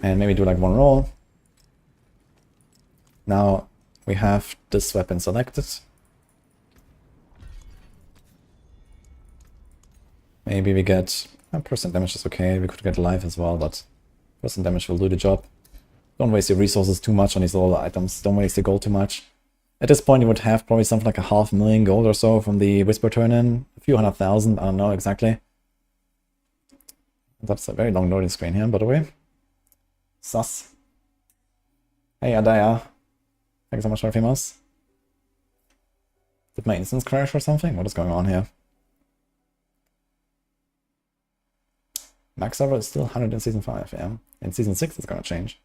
And maybe do like one roll. Now we have this weapon selected. Maybe we get percent damage is okay. We could get life as well, but percent damage will do the job. Don't waste your resources too much on these little items. Don't waste your gold too much. At this point, you would have probably something like 500,000 gold or so from the Whisper turn-in. A few 100,000, I don't know exactly. That's a very long loading screen here, by the way. Sus. Hey, Adaya. Thanks so much for the famous. Did my instance crash or something? What is going on here? Max server is still 100 in Season 5, yeah. In Season 6, it's gonna change.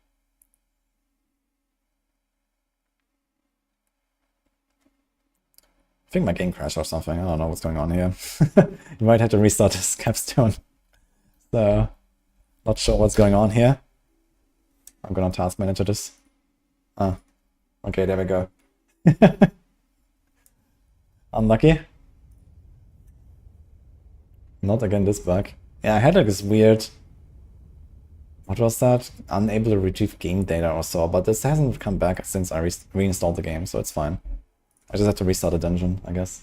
I think my game crashed or something. I don't know what's going on here. You might have to restart this capstone. So, not sure what's going on here. I'm gonna task manager this. Ah, okay, there we go. Unlucky. Not again this bug. Yeah, I had like this weird... What was that? Unable to retrieve game data or so, but this hasn't come back since I reinstalled the game, so it's fine. I just have to restart the dungeon, I guess.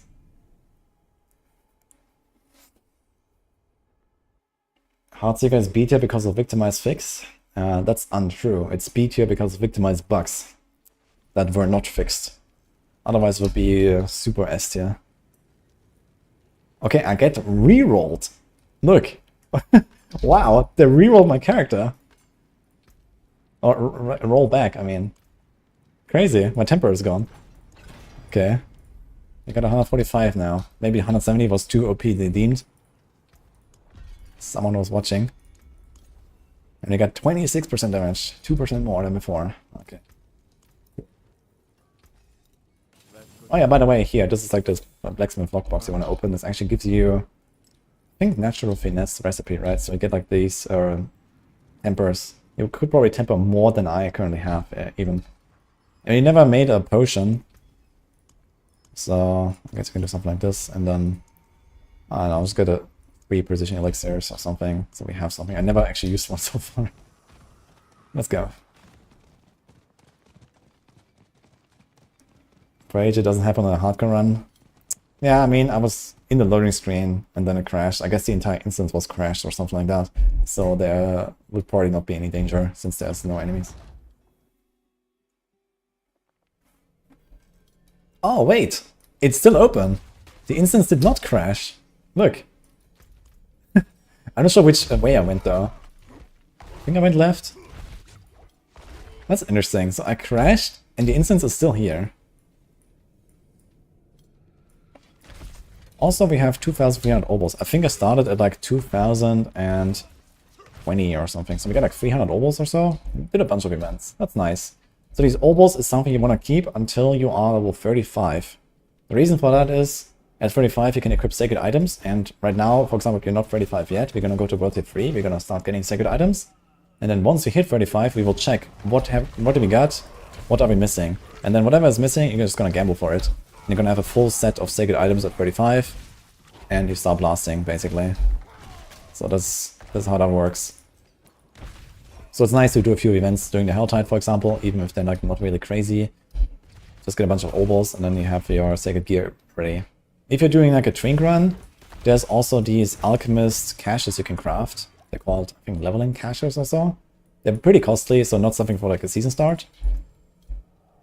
Heartseeker is B tier because of victimized fix. That's untrue. It's B tier because of victimized bugs that were not fixed. Otherwise it would be super S tier. Okay, I get rerolled. Look. Wow, they rerolled my character. Or roll back, I mean. Crazy, my temper is gone. Okay. We got 145 now. Maybe 170 was too OP, they deemed. Someone was watching. And we got 26% damage. 2% more than before. Okay. Oh yeah, by the way, here, this is like this blacksmith lockbox you want to open. This actually gives you, I think, natural finesse recipe, right? So you get like these tempers. You could probably temper more than I currently have, even. And you never made a potion. So I guess we can do something like this. And then, I don't know, I'll just get a 3 precision elixirs or something. So we have something. I never actually used one so far. Let's go. Rage, it doesn't happen on a hardcore run. Yeah, I mean, I was in the loading screen and then it crashed. I guess the entire instance was crashed or something like that. So there would probably not be any danger since there's no enemies. Oh, wait! It's still open! The instance did not crash. Look. I'm not sure which way I went though. I think I went left. That's interesting. So I crashed and the instance is still here. Also, we have 2,300 obos. I think I started at like 2,020 or something. So we got like 300 obos or so. Did a bunch of events. That's nice. So these obos is something you want to keep until you are level 35. The reason for that is, at 35 you can equip sacred items. And right now, for example, if you're not 35 yet, we're going to go to World Tier 3. We're going to start getting sacred items. And then once we hit 35, we will check what do we got, what are we missing. And then whatever is missing, you're just going to gamble for it. You're gonna have a full set of sacred items at 35, and you start blasting, basically. So that's how that works. So it's nice to do a few events during the Helltide, for example, even if they're like not really crazy. Just get a bunch of obos, and then you have your sacred gear ready. If you're doing like a twink run, there's also these alchemist caches you can craft. They're called, I think, leveling caches or so. They're pretty costly, so not something for like a season start.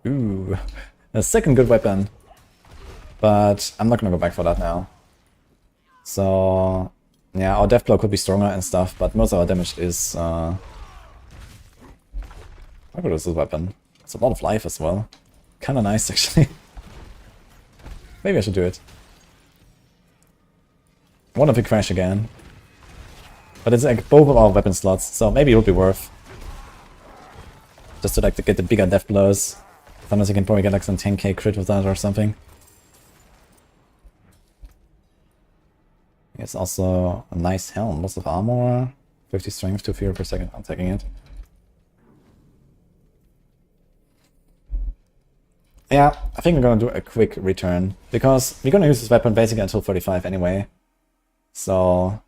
Ooh, a second good weapon. But I'm not gonna go back for that now. So yeah, our death blow could be stronger and stuff, but most of our damage is how good is this weapon? It's a lot of life as well. Kinda nice actually. Maybe I should do it. I wonder if we crash again. But it's like both of our weapon slots, so maybe it would be worth. Just to like to get the bigger death blows. Sometimes you can probably get like some 10k crit with that or something. It's also a nice helm, lots of armor, 50 strength, 2 fear per second. I'm taking it. Yeah, I think we're gonna do a quick return because we're gonna use this weapon basically until 35 anyway. So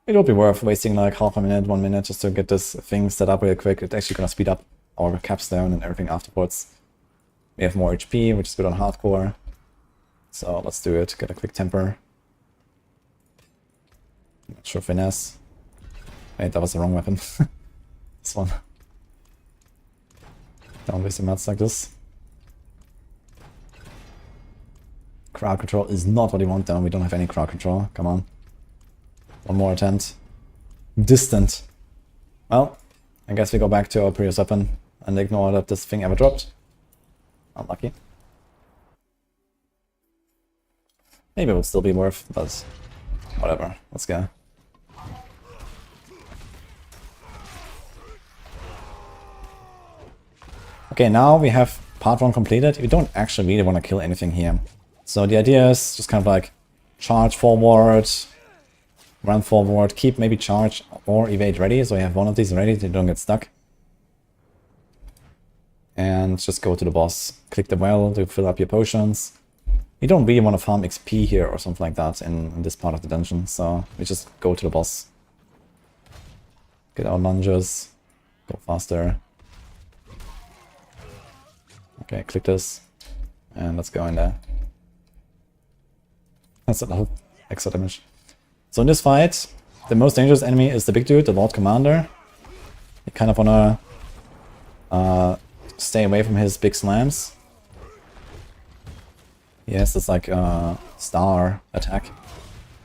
it will be worth wasting like half a minute, 1 minute just to get this thing set up real quick. It's actually gonna speed up our capstone and everything afterwards. We have more HP, which is good on hardcore. So let's do it. Get a quick temper. Not sure finesse. Wait, that was the wrong weapon. This one. Don't waste your mats like this. Crowd control is not what we want though. We don't have any crowd control. Come on. One more attempt. Distant. Well, I guess we go back to our previous weapon and ignore that this thing ever dropped. Unlucky. Maybe it would still be worth, but whatever. Let's go. Okay, now we have part 1 completed. We don't actually really want to kill anything here. So the idea is just kind of like charge forward, run forward, keep maybe charge or evade ready. So you have one of these ready so you don't get stuck. And just go to the boss. Click the well to fill up your potions. You don't really want to farm XP here or something like that in this part of the dungeon. So we just go to the boss. Get our lunges. Go faster. Okay, click this. And let's go in there. That's a lot of extra damage. So in this fight, the most dangerous enemy is the big dude, the Lord Commander. You kind of wanna stay away from his big slams. He has this like star attack.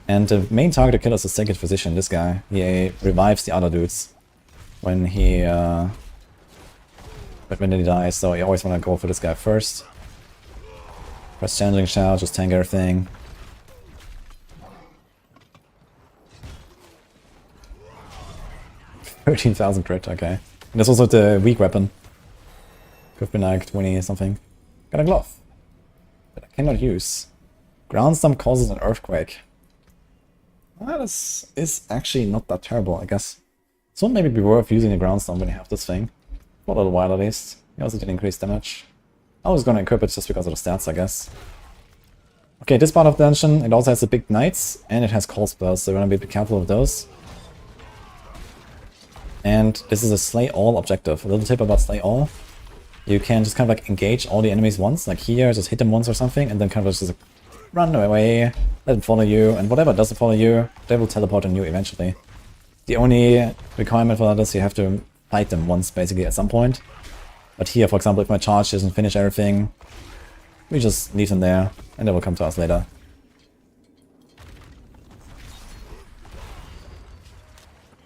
And the main target to kill is the Sacred Physician, this guy. He revives the other dudes when he dies, so you always wanna go for this guy first. Press Channeling Shout, just tank everything. $13,000 crit, okay. And that's also the weak weapon. Could have been like 20 or something. Got a glove that I cannot use. Ground Stomp causes an earthquake. Well, this is actually not that terrible, I guess. So maybe be worth using a Ground Stomp when you have this thing. For a little while at least. It also did increase damage. I was gonna equip it just because of the stats, I guess. Okay, this part of the dungeon, it also has the big knights, and it has call spells, so you wanna be a bit careful of those. And this is a slay all objective. A little tip about slay all. You can just kind of like engage all the enemies once, like here, just hit them once or something, and then kind of just run away, let them follow you, and whatever doesn't follow you, they will teleport on you eventually. The only requirement for that is you have to fight them once, basically, at some point. But here, for example, if my charge doesn't finish everything, we just leave them there, and they will come to us later.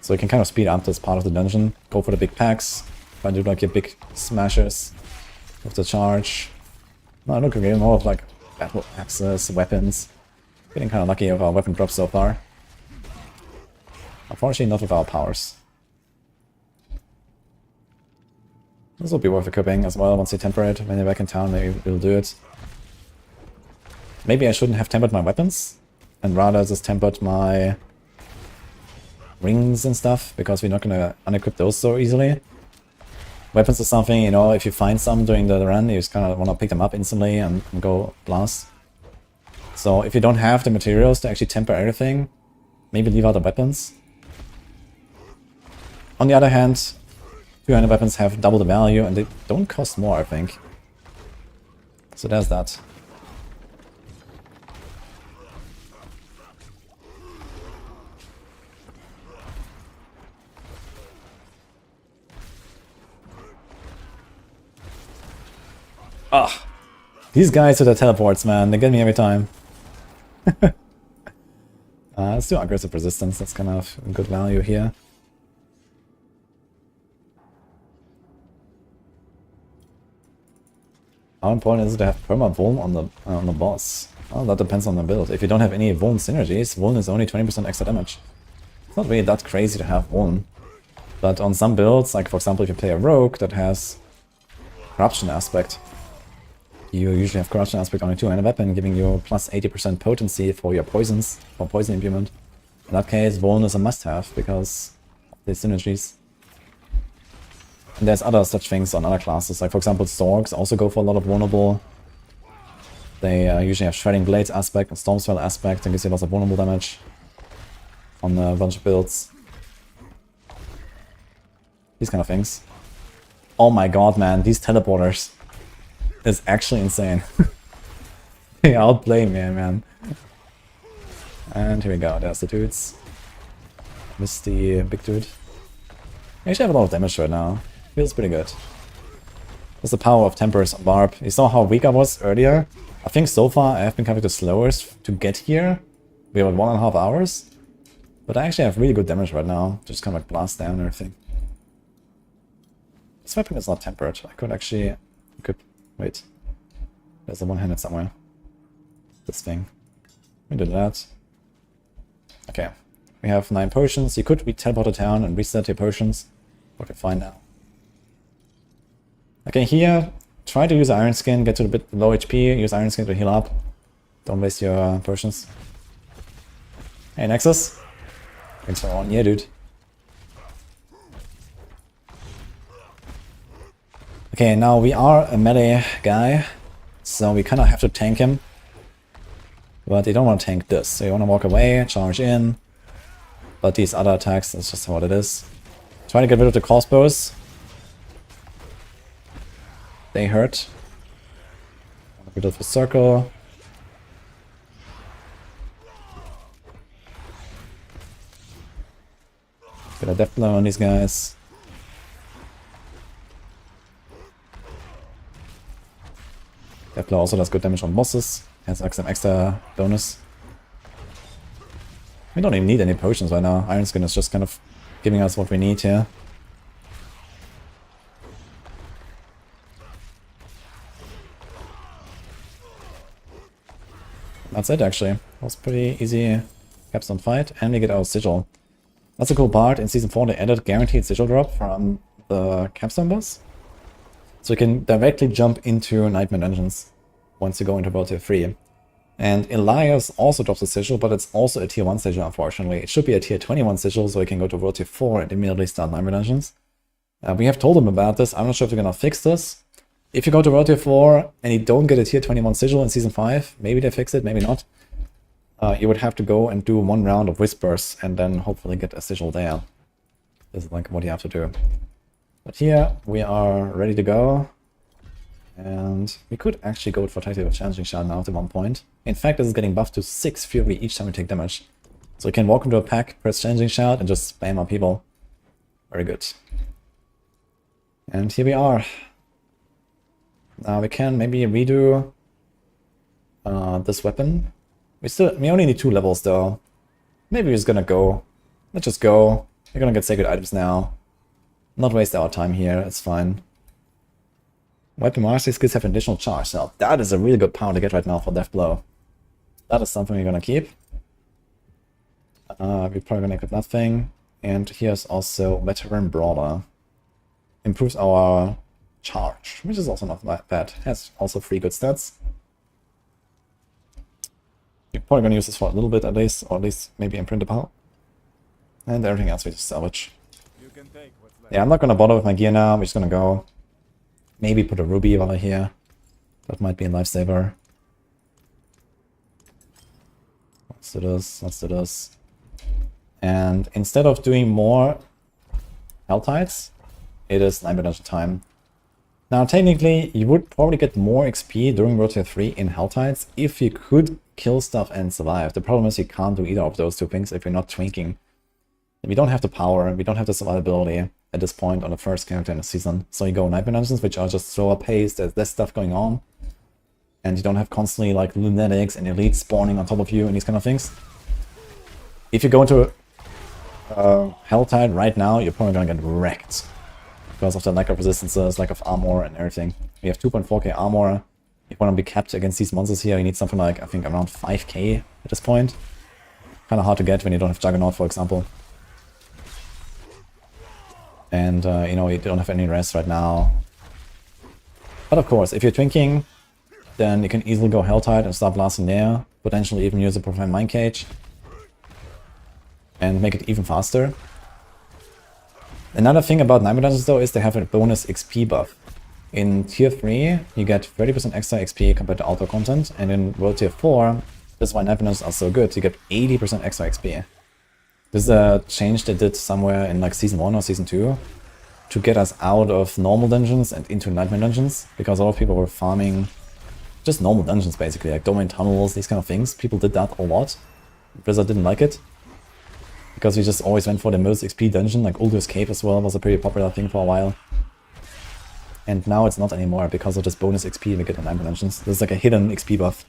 So you can kind of speed up this part of the dungeon, go for the big packs, try to do like your big smashers with the charge. No, look, we're getting more of like battle axes, weapons. Getting kind of lucky with our weapon drops so far. Unfortunately, not with our powers. This will be worth equipping as well once you temper it. When you're back in town, maybe we'll do it. Maybe I shouldn't have tempered my weapons, and rather just tempered my rings and stuff, because we're not gonna unequip those so easily. Weapons is something, you know, if you find some during the run, you just kind of want to pick them up instantly and go blast. So if you don't have the materials to actually temper everything, maybe leave out the weapons. On the other hand, 200 weapons have double the value and they don't cost more, I think. So there's that. Ah, these guys with the teleports, man, they get me every time. Let's do aggressive resistance, that's kind of a good value here. How important is it to have perma Vuln on the boss? Well, that depends on the build. If you don't have any Vuln synergies, Vuln is only 20% extra damage. It's not really that crazy to have Vuln. But on some builds, like for example if you play a rogue that has corruption aspect, you usually have corruption aspect on a 2-handed weapon, giving you plus 80% potency for your poisons, for poison imbuement. In that case, Vuln is a must-have because of the synergies. And there's other such things on other classes, like for example Sorcs also go for a lot of vulnerable. They usually have Shredding Blades aspect and Stormspell aspect, and gives you lots of vulnerable damage on a bunch of builds. These kind of things. Oh my god, man, these teleporters is actually insane. They outplay me, man. And here we go, there's the dudes. Missed the big dude. I actually have a lot of damage right now. Feels pretty good. That's the power of Tempers on Barb. You saw how weak I was earlier? I think so far I have been kind of the slowest to get here. We have 1.5 hours. But I actually have really good damage right now. Just kind of like blast down and everything. This weapon is not tempered. I could actually... Wait. There's a one-handed somewhere. This thing. We did that. Okay. We have 9 potions. You could teleport to town and reset your potions. What we find now. Okay, here, try to use Iron Skin, get to a bit low HP, use Iron Skin to heal up. Don't waste your potions. Hey, Nexus. Thanks for on. Yeah, dude. Okay, now we are a melee guy, so we kind of have to tank him. But you don't want to tank this, so you want to walk away, charge in. But these other attacks, that's just what it is. Try to get rid of the crossbows. They hurt. Get rid of the circle. Get a death blow on these guys. Death blow also does good damage on bosses. Has like some extra bonus. We don't even need any potions right now. Iron Skin is just kind of giving us what we need here. that's it actually. It was pretty easy Capstone fight, and we get our sigil. That's a cool part. In Season 4 they added guaranteed sigil drop from the Capstone boss. So you can directly jump into Nightmare Dungeons once you go into World Tier 3. And Elias also drops a sigil, but it's also a Tier 1 sigil, unfortunately. It should be a Tier 21 sigil, so you can go to World Tier 4 and immediately start Nightmare Dungeons. We have told them about this. I'm not sure if they're gonna fix this. If you go to World Tier 4 and you don't get a Tier 21 sigil in Season 5, maybe they fix it, maybe not. You would have to go and do 1 round of Whispers and then hopefully get a sigil there. This is like what you have to do. But here we are ready to go. And we could actually go for Title of Challenging Shard now to 1 point. In fact, this is getting buffed to 6 Fury each time we take damage. So you can walk into a pack, press Challenging Shard, and just spam our people. Very good. And here we are. Now we can maybe redo this weapon. We only need 2 levels though. Maybe we're just gonna go. Let's just go. We're gonna get sacred items now. Not waste our time here, it's fine. Weapon mastery skills have additional charge. Now that is a really good power to get right now for Death Blow. That is something we're gonna keep. We're probably gonna equip that thing. And here's also Veteran Brawler. Improves our charge, which is also not bad. Has also 3 good stats. We're probably gonna use this for a little bit at least, or at least maybe imprint a power. And everything else we just salvage. Yeah, I'm not gonna bother with my gear now, we're just gonna go. Maybe put a ruby while I'm here. That might be a lifesaver. Let's do this, let's do this. And instead of doing more Helltides, it is Nightmare Dungeon time. Now technically, you would probably get more XP during World Tier 3 in Helltides if you could kill stuff and survive. The problem is you can't do either of those 2 things if you're not twinking. We don't have the power, we don't have the survivability at this point on the first character in the season. So you go Nightmare Dungeons, which are just slower paced, there's less stuff going on. And you don't have constantly like lunatics and elites spawning on top of you and these kind of things. If you go into Helltide right now, you're probably gonna get wrecked. Because of the lack of resistances, lack of armor and everything. We have 2.4k armor. If you want to be capped against these monsters here, you need something like, I think, around 5k at this point. Kind of hard to get when you don't have Juggernaut, for example. And, you know, you don't have any rest right now. But of course, if you're twinking, then you can easily go Helltide and start blasting there. Potentially even use a Profane Mind Cage. And make it even faster. Another thing about Nightmare Dungeons though is they have a bonus XP buff. In Tier 3, you get 30% extra XP compared to auto content, and in World Tier 4, this is why Nightmare Dungeons are so good, you get 80% extra XP. This is a change they did somewhere in like Season 1 or Season 2 to get us out of normal dungeons and into Nightmare Dungeons, because a lot of people were farming just normal dungeons basically, like domain tunnels, these kind of things. People did that a lot. Blizzard didn't like it. Because we just always went for the most XP dungeon, like Uldu's Cave as well was a pretty popular thing for a while. And now it's not anymore because of this bonus XP we get in Nightmare Dungeons. There's like a hidden XP buff.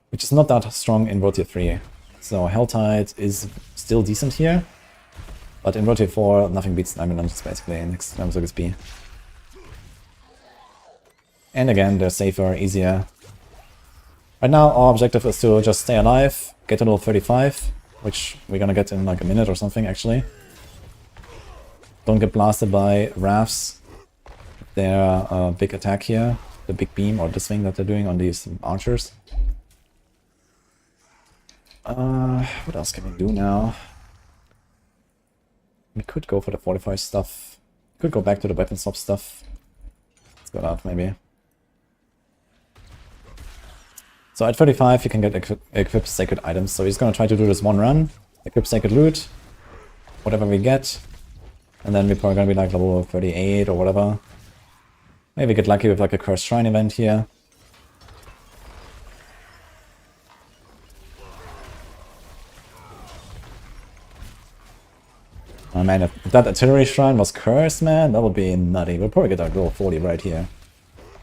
Which is not that strong in World Tier 3. So Helltide is still decent here. But in World Tier 4, nothing beats Nightmare Dungeons basically in terms of XP. And again, they're safer, easier. Right now our objective is to just stay alive, get to level 35. Which we're gonna get in like a minute or something, actually. Don't get blasted by Rafts. Their big attack here. The big beam or this thing that they're doing on these archers. What else can we do now? We could go for the fortify stuff. Could go back to the weapon swap stuff. Let's go that maybe. So at 35 you can get equip sacred items, so he's gonna try to do this 1 run, equip sacred loot, whatever we get, and then we're probably gonna be like level 38 or whatever. Maybe get lucky with like a cursed shrine event here. Oh man, if that artillery shrine was cursed, man, that would be nutty. We'll probably get like level 40 right here.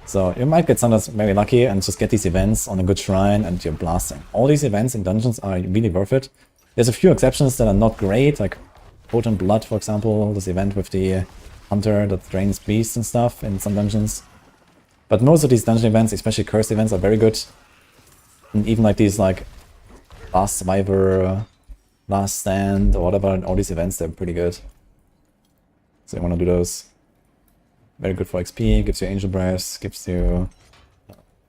So you might get sometimes very lucky and just get these events on a good shrine and you're blasting. All these events in dungeons are really worth it. There's a few exceptions that are not great, like Potent Blood, for example, this event with the hunter that drains beasts and stuff in some dungeons. But most of these dungeon events, especially cursed events, are very good. And even like these like Last Survivor, Last Stand, or whatever, and all these events, they're pretty good. So you want to do those. Very good for XP, gives you Angel Breaths, gives you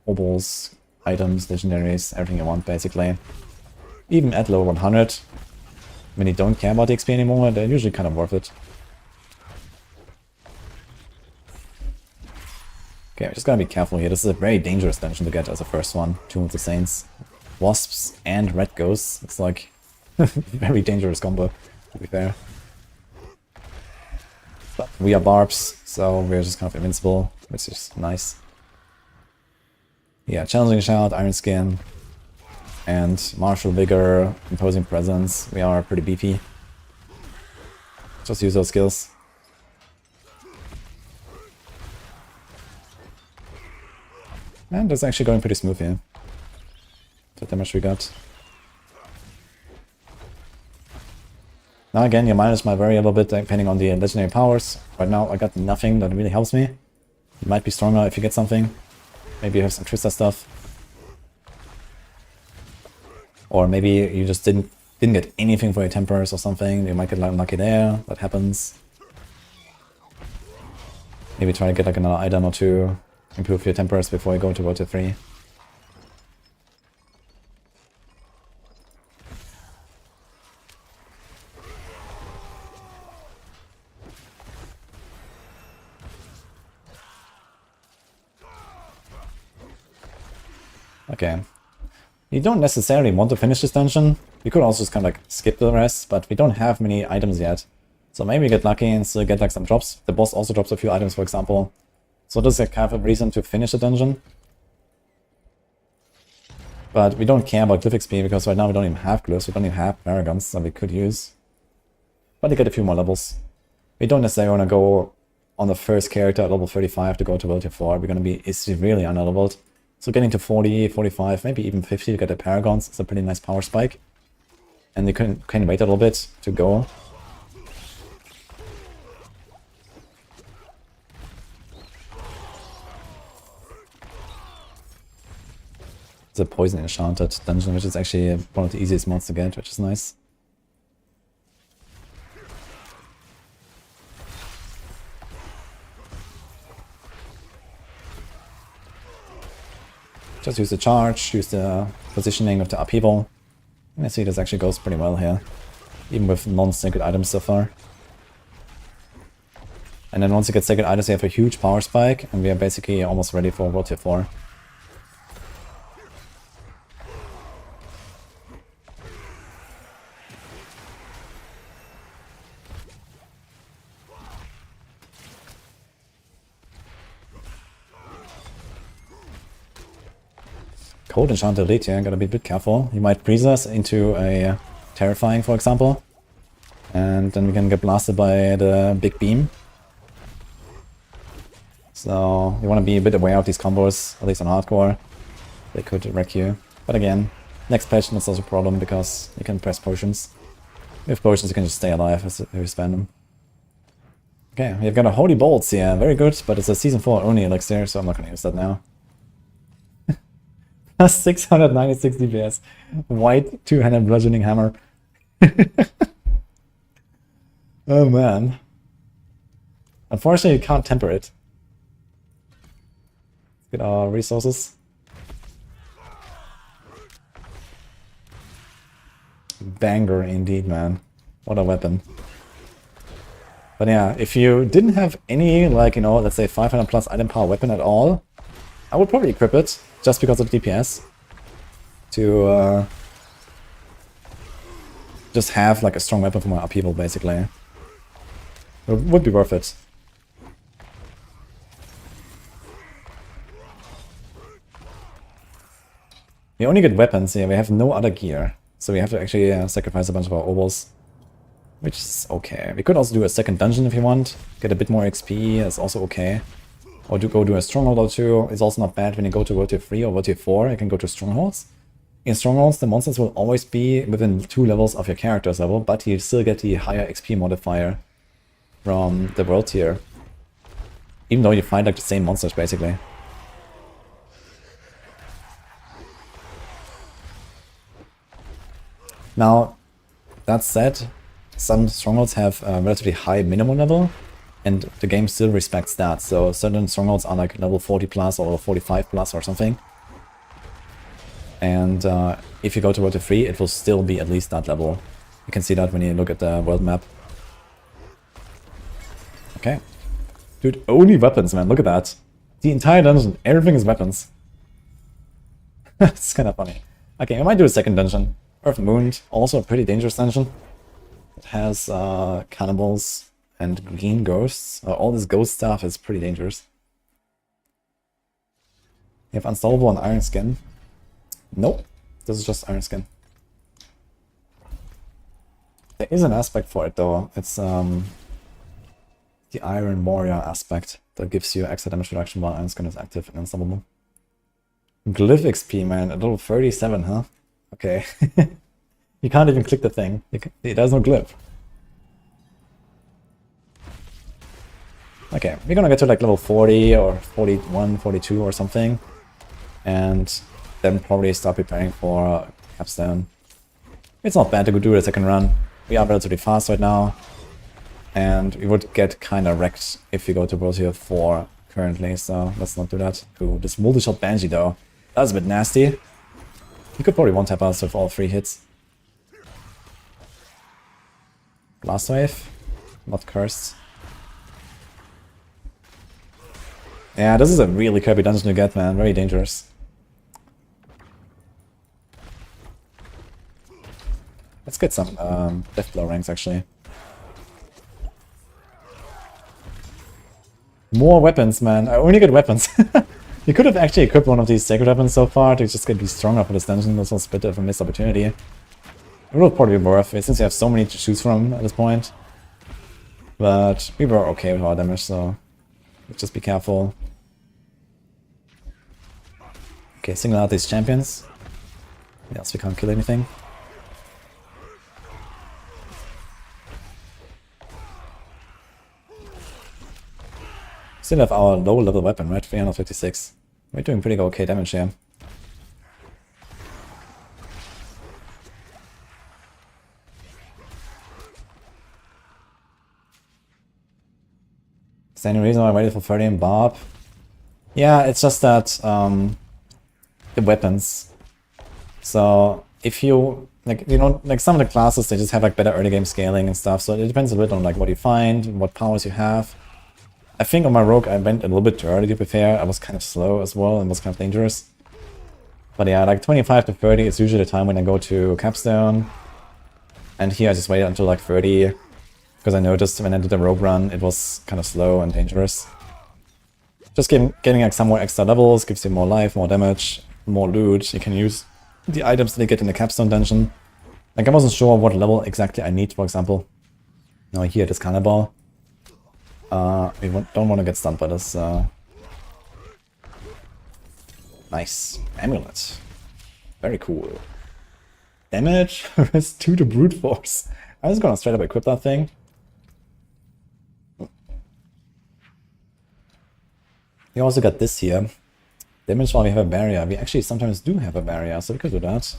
Obels, items, legendaries, everything you want basically. Even at low 100, when you don't care about the XP anymore, they're usually kind of worth it. Okay, we just gotta be careful here. This is a very dangerous dungeon to get as a first one. Tomb of the Saints. Wasps and Red Ghosts. It's like very dangerous combo, to be fair. But we are barbs, so we're just kind of invincible, which is nice. Yeah, Challenging Shout, Iron Skin, and Martial Vigor, Imposing Presence. We are pretty beefy. Just use those skills. And it's actually going pretty smooth here. The damage we got. Now again, your minus might vary a little bit depending on the legendary powers. Right now I got nothing that really helps me. You might be stronger if you get something. Maybe you have some Twister stuff. Or maybe you just didn't get anything for your tempers or something. You might get unlucky there. That happens. Maybe try to get like another item or two. Improve your tempers before you go to World Tier 3. Okay. You don't necessarily want to finish this dungeon. You could also just kind of like skip the rest, but we don't have many items yet. So maybe we get lucky and still get like some drops. The boss also drops a few items, for example. So this is like kind of a reason to finish the dungeon. But we don't care about glyph XP because right now we don't even have glyphs, we don't even have paragons that we could use. But to get a few more levels. We don't necessarily want to go on the first character at level 35 to go to World Tier 4. We're going to be severely underleveled. So getting to 40, 45, maybe even 50 to get the paragons is a pretty nice power spike. And you can wait a little bit to go. It's a poison enchanted dungeon, which is actually one of the easiest mods to get, which is nice. Just use the charge, use the positioning of the upheaval. And I see this actually goes pretty well here, even with non-sacred items so far. And then once you get sacred items, you have a huge power spike, and we are basically almost ready for World Tier 4. Cold Enchanted Elite here, gotta be a bit careful. He might freeze us into a Terrifying, for example. And then we can get blasted by the big beam. So you want to be a bit aware of these combos, at least on hardcore. They could wreck you. But again, next patch that's also a problem because you can press potions. With potions you can just stay alive as you spend them. Okay, we've got a Holy Bolts here, very good, but it's a Season 4 only elixir, so I'm not gonna use that now. Plus 696 DPS. White two-handed bludgeoning hammer. Oh man. Unfortunately you can't temper it. Let's get our resources. Banger indeed, man. What a weapon. But yeah, if you didn't have any, like, you know, let's say 500 plus item power weapon at all, I would probably equip it, just because of DPS. To just have like a strong weapon for my upheaval, basically. It would be worth it. We only get weapons here, we have no other gear. So we have to actually sacrifice a bunch of our obels. Which is okay. We could also do a second dungeon if you want. Get a bit more XP, that's also okay. Or go do a stronghold or two. It's also not bad when you go to World Tier 3 or World Tier 4, you can go to strongholds. In strongholds, the monsters will always be within 2 levels of your character's level, but you still get the higher XP modifier from the World Tier. Even though you find like the same monsters, basically. Now, that said, some strongholds have a relatively high minimum level, and the game still respects that. So certain strongholds are like level 40 plus or 45 plus or something. And if you go to World 3, it will still be at least that level. You can see that when you look at the world map. Okay. Dude, only weapons, man. Look at that. The entire dungeon, everything is weapons. It's kind of funny. Okay, I might do a second dungeon. Earth Moon, also a pretty dangerous dungeon. It has cannibals and green ghosts. All this ghost stuff is pretty dangerous. You have Unstoppable and Iron Skin. Nope, this is just Iron Skin. There is an aspect for it though. It's the Iron Warrior aspect that gives you extra damage reduction while Iron Skin is active and Unstoppable. Glyph XP, man, at level 37, huh? Okay. You can't even click the thing. There's no glyph. Okay, we're gonna get to like level 40 or 41, 42 or something. And then probably start preparing for Capstone. It's not bad to go do a second run. We are relatively fast right now. And we would get kind of wrecked if we go to World Tier 4 currently, so let's not do that. Ooh, this multi-shot Banshee though. That's a bit nasty. He could probably one-tap us with all 3 hits. Blast Wave. Not cursed. Yeah, this is a really crappy dungeon to get, man. Very dangerous. Let's get some Death Blow ranks, actually. More weapons, man. I only get weapons. You could have actually equipped one of these sacred weapons so far to just get be stronger for this dungeon. This was a bit of a missed opportunity. It would probably be worth it since you have so many to choose from at this point. But we were okay with our damage, so let's just be careful. Okay, single out these champions. Else we can't kill anything. Still have our low level weapon, right? 356. We're doing pretty okay damage here. Is there any reason why I waited for Druid and Barb? Yeah, it's just that the weapons. So if you like, you know, like some of the classes, they just have like better early game scaling and stuff. So it depends a bit on like what you find, what powers you have. I think on my rogue I went a little bit too early to be fair. I was kind of slow as well and was kind of dangerous. But yeah, like 25 to 30 is usually the time when I go to Capstone. And here I just waited until like 30. Because I noticed when I did the rogue run, it was kind of slow and dangerous. Just getting like some more extra levels gives you more life, more damage, more loot. You can use the items that you get in the Capstone dungeon. Like I wasn't sure what level exactly I need, for example. Now here, this cannibal. We don't want to get stunned by this. Nice. Amulet. Very cool. Damage? It's 2 to brute force. I'm just gonna straight up equip that thing. We also got this here. Damage while we have a barrier. We actually sometimes do have a barrier, so we could do that.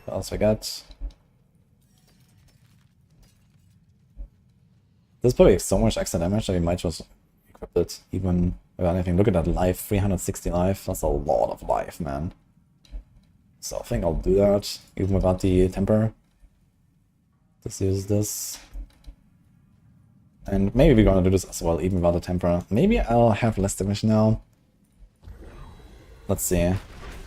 What else we got? There's probably so much extra damage that we might just equip it even without anything. Look at that life, 360 life. That's a lot of life, man. So I think I'll do that even without the temper. Just use this. And maybe we're gonna do this as well, even without the temper. Maybe I'll have less damage now. Let's see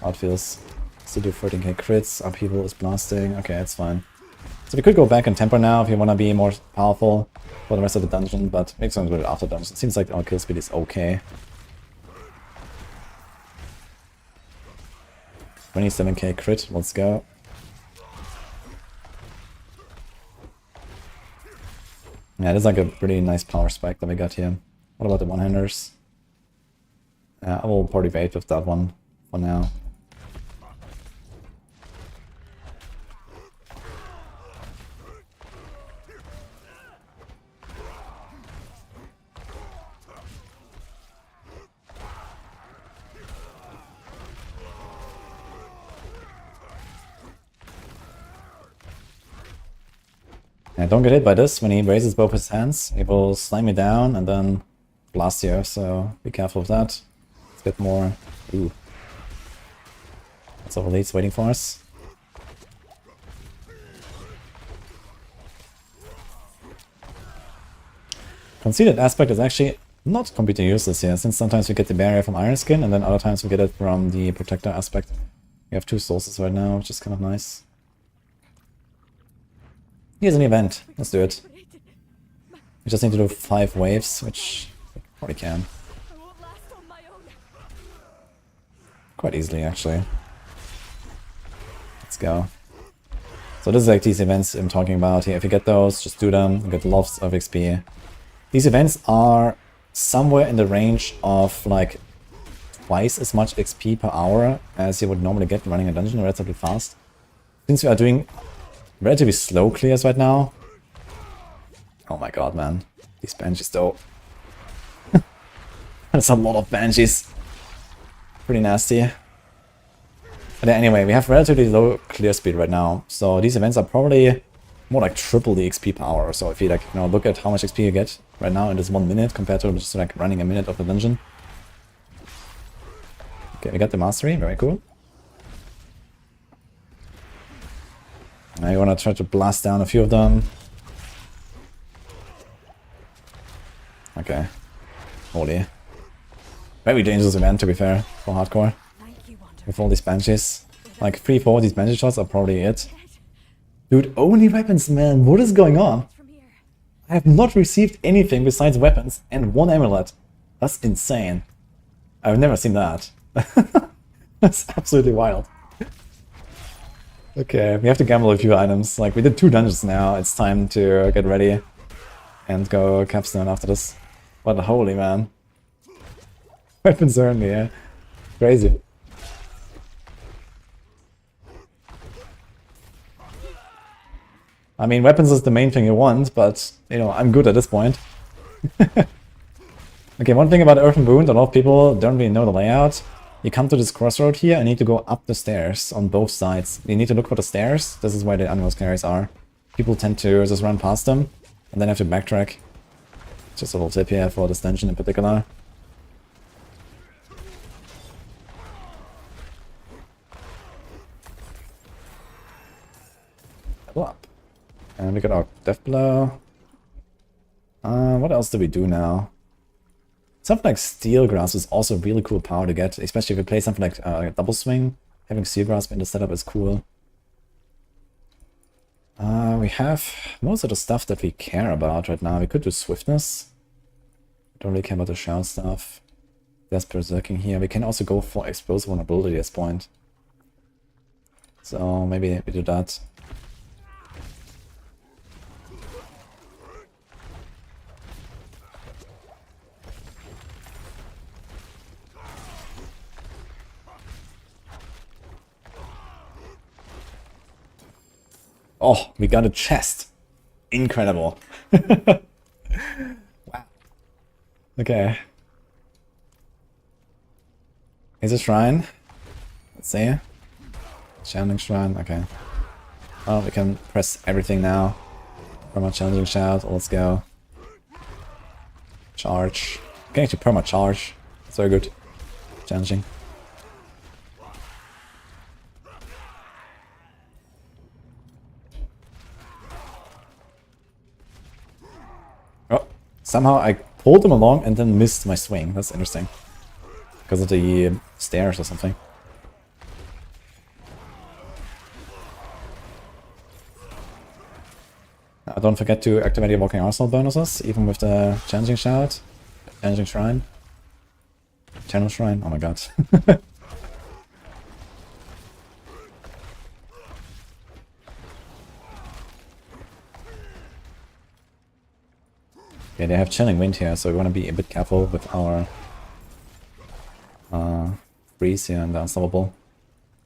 how it feels. Still do 13k crits, upheaval is blasting. Okay, it's fine. So we could go back and temper now if you want to be more powerful for the rest of the dungeon, but make sense with it after dungeon. It seems like our kill speed is okay. 27k crit, let's go. Yeah, this is like a pretty nice power spike that we got here. What about the one-handers? I will probably wait with that one for now. And don't get hit by this. When he raises both his hands, he will slam me down and then blast you, so be careful of that. Let's get more... Ooh. That's overleads waiting for us. Conceded aspect is actually not completely useless here, since sometimes we get the barrier from Iron Skin, and then other times we get it from the protector aspect. We have two sources right now, which is kind of nice. Here's an event. Let's do it. We just need to do 5 waves, which we probably can. Quite easily, actually. Let's go. So this is like these events I'm talking about here. If you get those, just do them. You get lots of XP. These events are somewhere in the range of like twice as much XP per hour as you would normally get running a dungeon relatively fast. Since we are doing relatively slow clears right now. Oh my god, man. These banshees though. That's a lot of banshees. Pretty nasty. But anyway, we have relatively low clear speed right now. So these events are probably more like triple the XP per hour. So if you like, you know, look at how much XP you get right now in this 1 minute compared to just like running a minute of the dungeon. Okay, we got the mastery, very cool. Now you wanna try to blast down a few of them. Okay. Holy. Very dangerous event, to be fair, for hardcore. With all these banshees. Like 3-4 of these banshee shots are probably it. Dude, only weapons, man. What is going on? I have not received anything besides weapons and 1 amulet. That's insane. I've never seen that. That's absolutely wild. Okay, we have to gamble a few items. Like, we did 2 dungeons now. It's time to get ready and go Capstone after this. But holy man. Weapons only, yeah. Crazy. I mean, weapons is the main thing you want, but, you know, I'm good at this point. Okay, one thing about Earthen Wound, a lot of people don't really know the layout. You come to this crossroad here and need to go up the stairs on both sides. You need to look for the stairs. This is where the animal carries are. People tend to just run past them and then have to backtrack. Just a little tip here for this dungeon in particular. Level up. And we got our Death Blow. What else do we do now? Something like Steel Grasp is also a really cool power to get, especially if you play something like Double Swing. Having Steel Grasp in the setup is cool. We have most of the stuff that we care about right now. We could do Swiftness. Don't really care about the shout stuff. There's Berserking here. We can also go for Explosive Vulnerability at this point. So maybe we do that. Oh, we got a chest. Incredible. Wow. Okay. Is a shrine? Let's see. Channeling shrine, okay. Oh, we can press everything now. Perma challenging shout, let's go. Charge. Okay, actually perma charge. That's very good. Challenging. Oh, somehow I pulled them along and then missed my swing. That's interesting. Because of the stairs or something. Now, don't forget to activate your Walking Arsenal bonuses, even with the Challenging Shout. Challenging Shrine. Channel Shrine, oh my god. Yeah, they have Chilling Wind here, so we want to be a bit careful with our freeze here and the Unstoppable.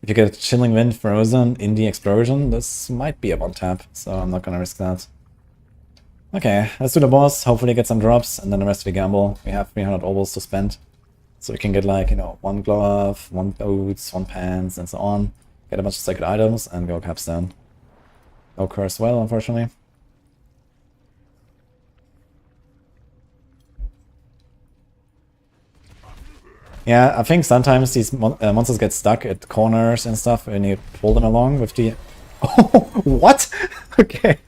If you get Chilling Wind frozen in the explosion, this might be a one tap, so I'm not gonna risk that. Okay, let's do the boss, hopefully get some drops, and then the rest we gamble. We have 300 obols to spend, so we can get like, you know, 1 glove, 1 boots, 1 pants, and so on. Get a bunch of sacred items, and go Capstone. No curse well, unfortunately. Yeah, I think sometimes these monsters get stuck at corners and stuff when you pull them along with the... Oh, what? Okay.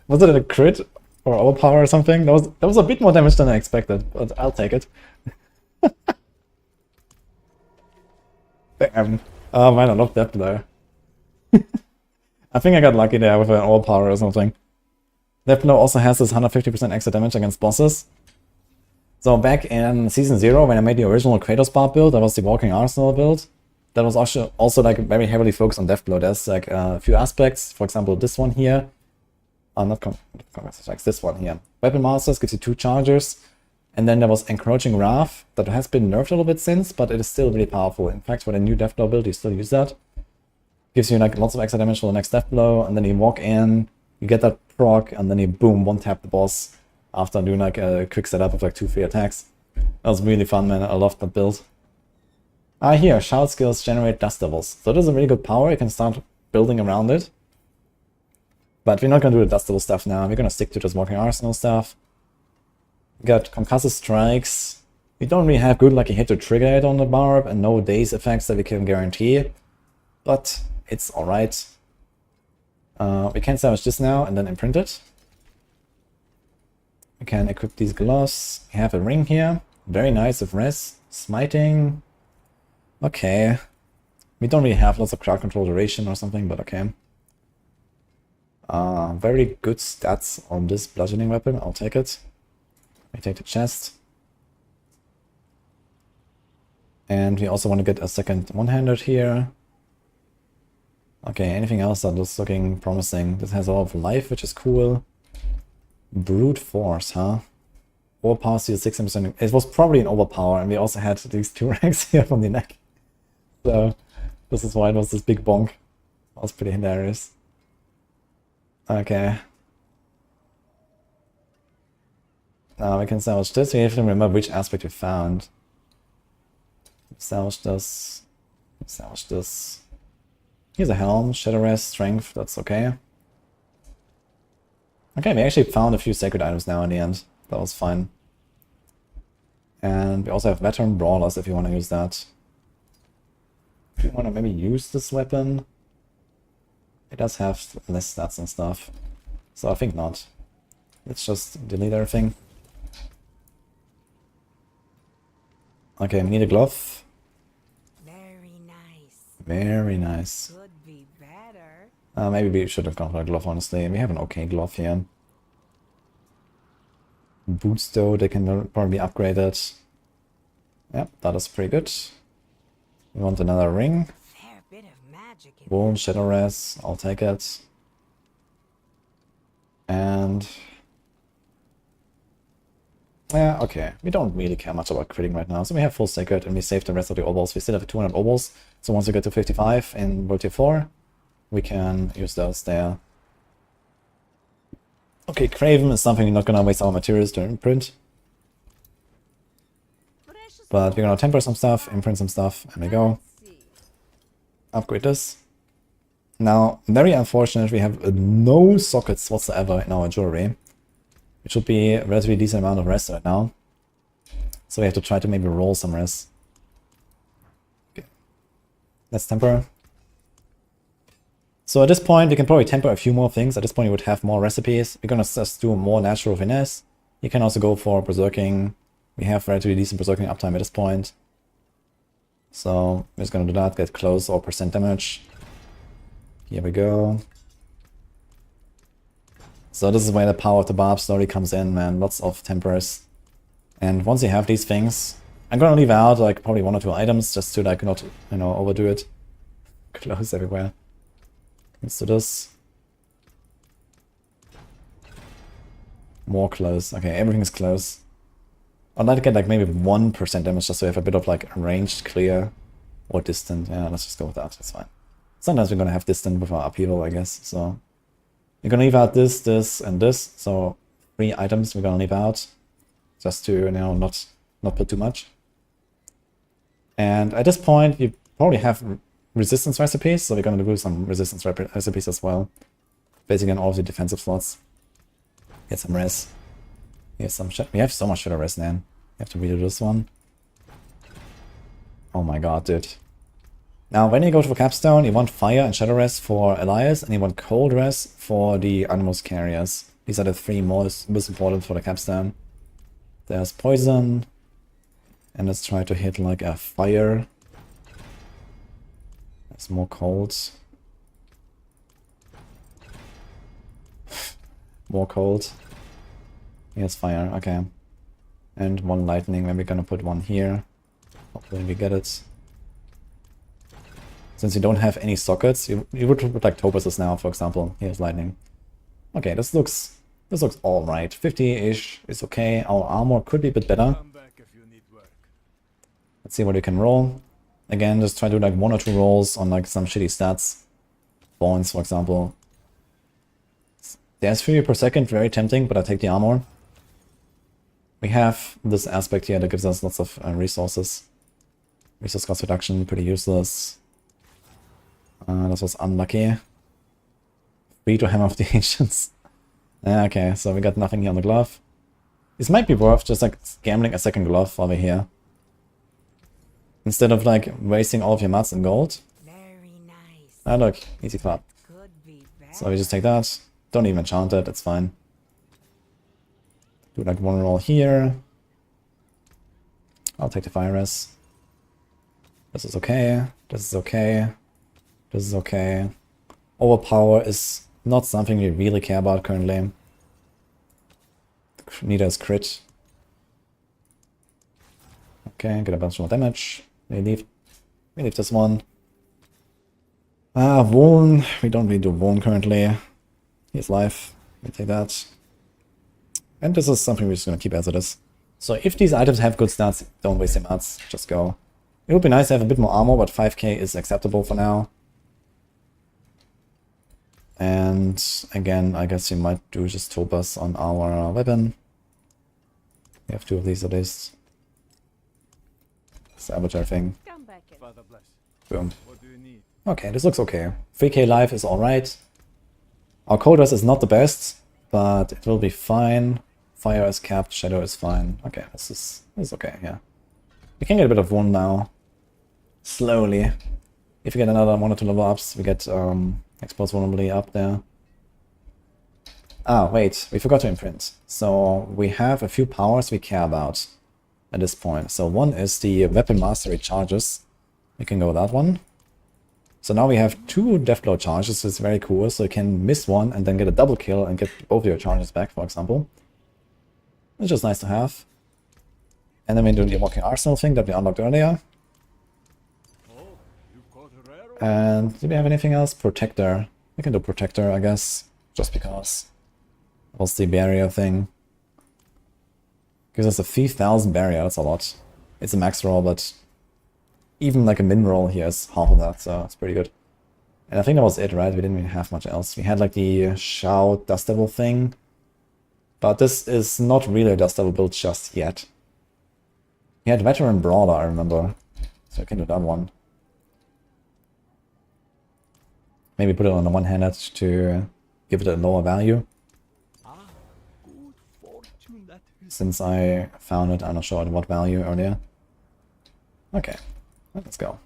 Was it a crit or overpower or something? That was a bit more damage than I expected, but I'll take it. Damn. Oh man, I love that there. I think I got lucky there with an overpower or something. Diablo also has this 150% extra damage against bosses. So back in Season 0, when I made the original Kratos Barb build, that was the Walking Arsenal build. That was also like very heavily focused on Deathblow. There's like a few aspects, for example this one here. Not combat attacks, this one here. Weapon Masters gives you 2 chargers. And then there was Encroaching Wrath, that has been nerfed a little bit since, but it is still really powerful. In fact, for the new Deathblow build, you still use that. Gives you like lots of extra damage for the next Deathblow, and then you walk in, you get that proc, and then you boom, one-tap the boss after doing like a quick setup of like 2 free attacks. That was really fun, man. I loved that build. Here, shout skills generate dust devils. So this is a really good power, you can start building around it. But we're not gonna do the dust devil stuff now, we're gonna stick to just Walking Arsenal stuff. We got concussive strikes. We don't really have good lucky hit to trigger it on the barb, and no daze effects that we can guarantee. But it's alright. We can salvage this now and then imprint it. We can equip these gloves. We have a ring here. Very nice with res. Smiting. Okay. We don't really have lots of crowd control duration or something, but okay. Very good stats on this bludgeoning weapon. I'll take it. I take the chest. And we also want to get a second one-handed here. Okay, anything else that looks looking promising? This has a lot of life, which is cool. Brute Force, huh? Overpower steals 16%. It was probably an overpower, and we also had these 2 ranks here from the neck. So, this is why it was this big bonk. That was pretty hilarious. Okay. Now we can salvage this. We have to remember which aspect we found. Salvage this. Salvage this. Here's a helm, Shadow Rest, Strength, that's okay. Okay, we actually found a few sacred items now in the end. That was fine. And we also have Veteran Brawlers if you want to use that. Do you want to maybe use this weapon? It does have less stats and stuff. So I think not. Let's just delete everything. Okay, we need a glove. Very nice. Very nice. Could be better. Maybe we should have gone for a glove, honestly. We have an okay glove here. Boots, though, they can probably be upgraded. Yep, that is pretty good. We want another ring. Fair bit of magic in Boom, Shadow Res, I'll take it. And... yeah, okay. We don't really care much about critting right now. So we have full sacred and we save the rest of the obols. We still have 200 obols. So once we get to 55 in World Tier 4, we can use those there. Okay, Craven is something we're not gonna waste our materials to imprint. But we're gonna temper some stuff, imprint some stuff, and we go. Upgrade this. Now, very unfortunate, we have no sockets whatsoever in our jewelry. It should be a relatively decent amount of rest right now. So we have to try to maybe roll some rest. Okay. Let's temper. So at this point, we can probably temper a few more things. At this point, you would have more recipes. We're gonna just do more natural finesse. You can also go for berserking. We have relatively decent berserking uptime at this point. So we're just gonna do that, get close or percent damage. Here we go. So this is where the power of the barb slowly comes in, man. Lots of tempers. And once you have these things, I'm gonna leave out like probably 1 or 2 items just to like not, you know, overdo it. Close everywhere. Let's do this. More close. Okay, everything is close. I'd like to get like maybe 1% damage just so we have a bit of like ranged clear or distant. Yeah, let's just go with that. That's fine. Sometimes we're gonna have distant with our upheaval, I guess. So we're gonna leave out this, this, and this. So 3 items we're gonna leave out, just to, you know, not put too much. And at this point, you probably have resistance recipes, so we're gonna do some resistance recipes as well. Basically on all of the defensive slots. Get some res. Here's some we have so much shadow res, man. We have to redo this one. Oh my god, dude. Now, when you go for Capstone, you want Fire and Shadow Rest for Elias, and you want Cold Rest for the Animals Carriers. These are the three most important for the Capstone. There's Poison. And let's try to hit like a Fire. There's more Cold. More Cold. Here's Fire, okay. And one Lightning, then we're gonna put one here. Hopefully we get it. Since you don't have any sockets, you would put like Topuses now, for example. Here's Lightning. Okay, this looks alright. 50-ish is okay. Our armor could be a bit better. Come back if you need work. Let's see what we can roll. Again, just try to do like 1 or 2 rolls on like some shitty stats. Bones, for example. There's 3 per second, very tempting, but I take the armor. We have this aspect here that gives us lots of resources. Resource cost reduction, pretty useless. This was unlucky. Free to Hammer of the Ancients. Okay, so we got nothing here on the glove. This might be worth just like gambling a second glove over here. Instead of like wasting all of your mats in gold. Very nice. Ah, look, easy clap. Could be better. So we just take that. Don't even enchant it, it's fine. Do like 1 roll here. I'll take the Fire Res. This is okay. This is okay. This is okay. Overpower is not something we really care about currently. Neither is crit. Okay, get a bunch more damage. We leave this one. Wound. We don't really do wound currently. He's life. We take that. And this is something we're just gonna keep as it is. So if these items have good stats, don't waste your mats. Just go. It would be nice to have a bit more armor, but 5k is acceptable for now. And again, I guess we might do just Topaz on our weapon. We have 2 of these at least. Salvage everything. Come back in. Father bless. Boom. What do you need? Okay, this looks okay. 3k life is alright. Our cold rest is not the best, but it will be fine. Fire is capped, shadow is fine. Okay, this is okay, yeah. We can get a bit of wound now. Slowly. If we get another 1 or 2 level ups, we get exposed vulnerability up there. Ah, wait, we forgot to imprint. So we have a few powers we care about at this point. So one is the weapon mastery charges. We can go with that one. So now we have 2 deathblow charges, it's very cool. So you can miss one and then get a double kill and get both your charges back, for example. It's just nice to have. And then we do the walking arsenal thing that we unlocked earlier. Oh, you caught a rare one? And do we have anything else? Protector. We can do Protector, I guess, just because. What's the barrier thing? Gives us a 3,000 barrier, that's a lot. It's a max roll, but even like a min roll here is half of that, so it's pretty good. And I think that was it, right? We didn't really have much else. We had like the Shout Dust Devil thing, but this is not really a Dust Devil build just yet. We had Veteran Brawler, I remember, so I can do that one. Maybe put it on the one-handed to give it a lower value. Good fortune that is. Since I found it, I'm not sure at what value earlier. Okay, let's go.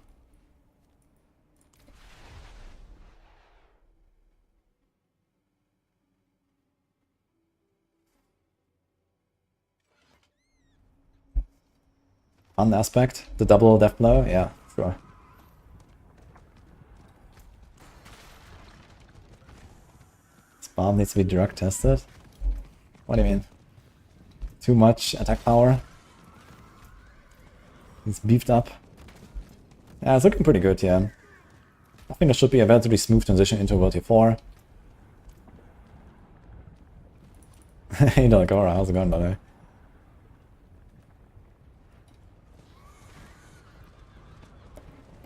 Fun aspect, the double death blow, yeah, sure. This bomb needs to be drug tested. What do you mean? Too much attack power? He's beefed up. Yeah, it's looking pretty good, yeah. I think it should be a relatively smooth transition into World Tier 4. Hey, Delagora, how's it going, by the way?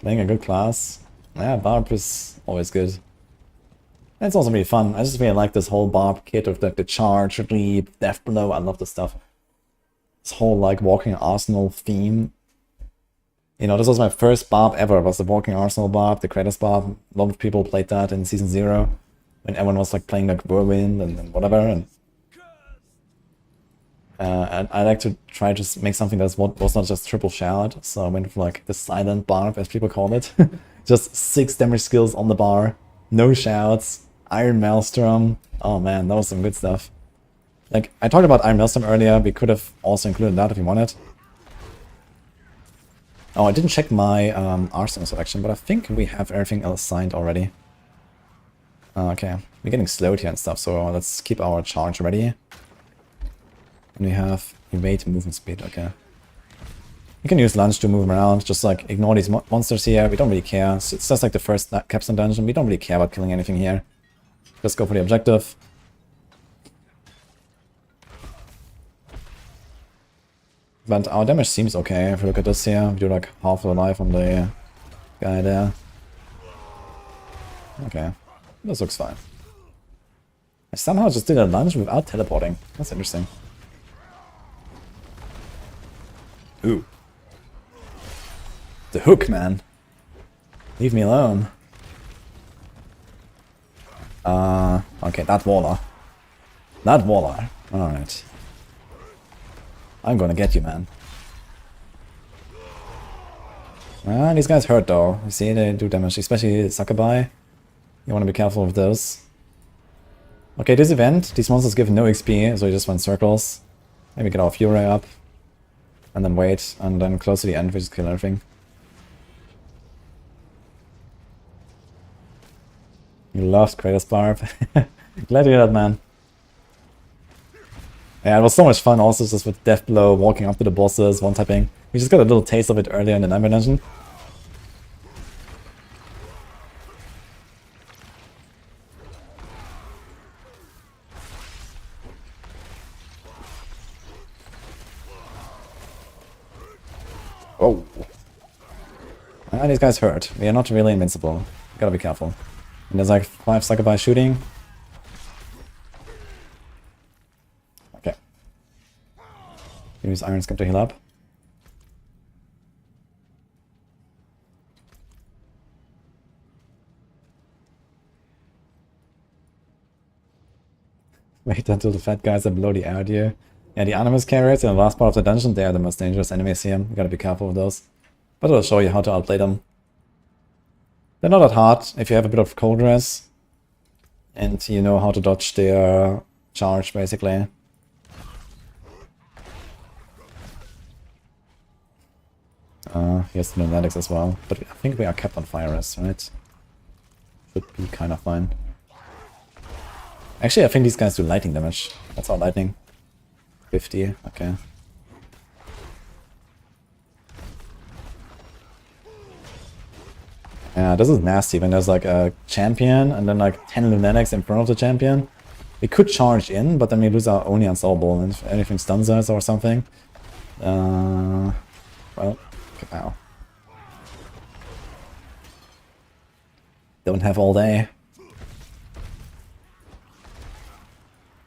Playing a good class. Yeah, Barb is always good. And it's also really fun. I just really like this whole Barb kit of like the charge, leap, death blow. I love this stuff. This whole like walking arsenal theme. You know, this was my first Barb ever, was the walking arsenal Barb, the Kratos Barb. A lot of people played that in Season 0. When everyone was like playing like Whirlwind and whatever. And I like to try to make something that was not just triple shout, so I went for like the silent barb, as people call it. Just 6 damage skills on the bar, no shouts, Iron Maelstrom. Oh man, that was some good stuff. Like, I talked about Iron Maelstrom earlier, we could have also included that if you wanted. Oh, I didn't check my arsenal selection, but I think we have everything else signed already. Okay, we're getting slowed here and stuff, so let's keep our charge ready. And we have evade movement speed, okay. You can use lunge to move around, just like ignore these monsters here, we don't really care. It's just like the first Capstone dungeon, we don't really care about killing anything here. Just go for the objective. But our damage seems okay, if you look at this here, we do like half the life on the guy there. Okay, this looks fine. I somehow just did a lunge without teleporting, that's interesting. Ooh. The hook, man. Leave me alone. Okay, that waller. That waller. Alright. I'm gonna get you, man. These guys hurt though. You see, they do damage, especially Succubi. You wanna be careful with those. Okay, this event, these monsters give no XP, so you just run circles. Maybe get our Fury up. And then wait, and then close to the end we just kill everything. You loved Kratos Barb. Glad to hear that, man. Yeah, it was so much fun also just with Death Blow, walking up to the bosses, one-tapping. We just got a little taste of it earlier in the Nightmare Dungeon. Oh. These guys hurt. We are not really invincible. Gotta be careful. And there's like 5 Succubi shooting. Okay. Use Iron Skin to heal up. Wait until the fat guys are below the air deer. Yeah, the Animus carriers in the last part of the dungeon, they are the most dangerous enemies here. You gotta be careful with those. But I'll show you how to outplay them. They're not that hard if you have a bit of cold res. And you know how to dodge their charge, basically. Here's the Lunatics as well. But I think we are kept on fire res, right? Should be kind of fine. Actually, I think these guys do lightning damage. That's our lightning. 50, okay. Yeah, this is nasty when there's like a champion and then like 10 lunatics in front of the champion. We could charge in, but then we lose our only unstoppable and if anything stuns us or something. Well, ow. Don't have all day.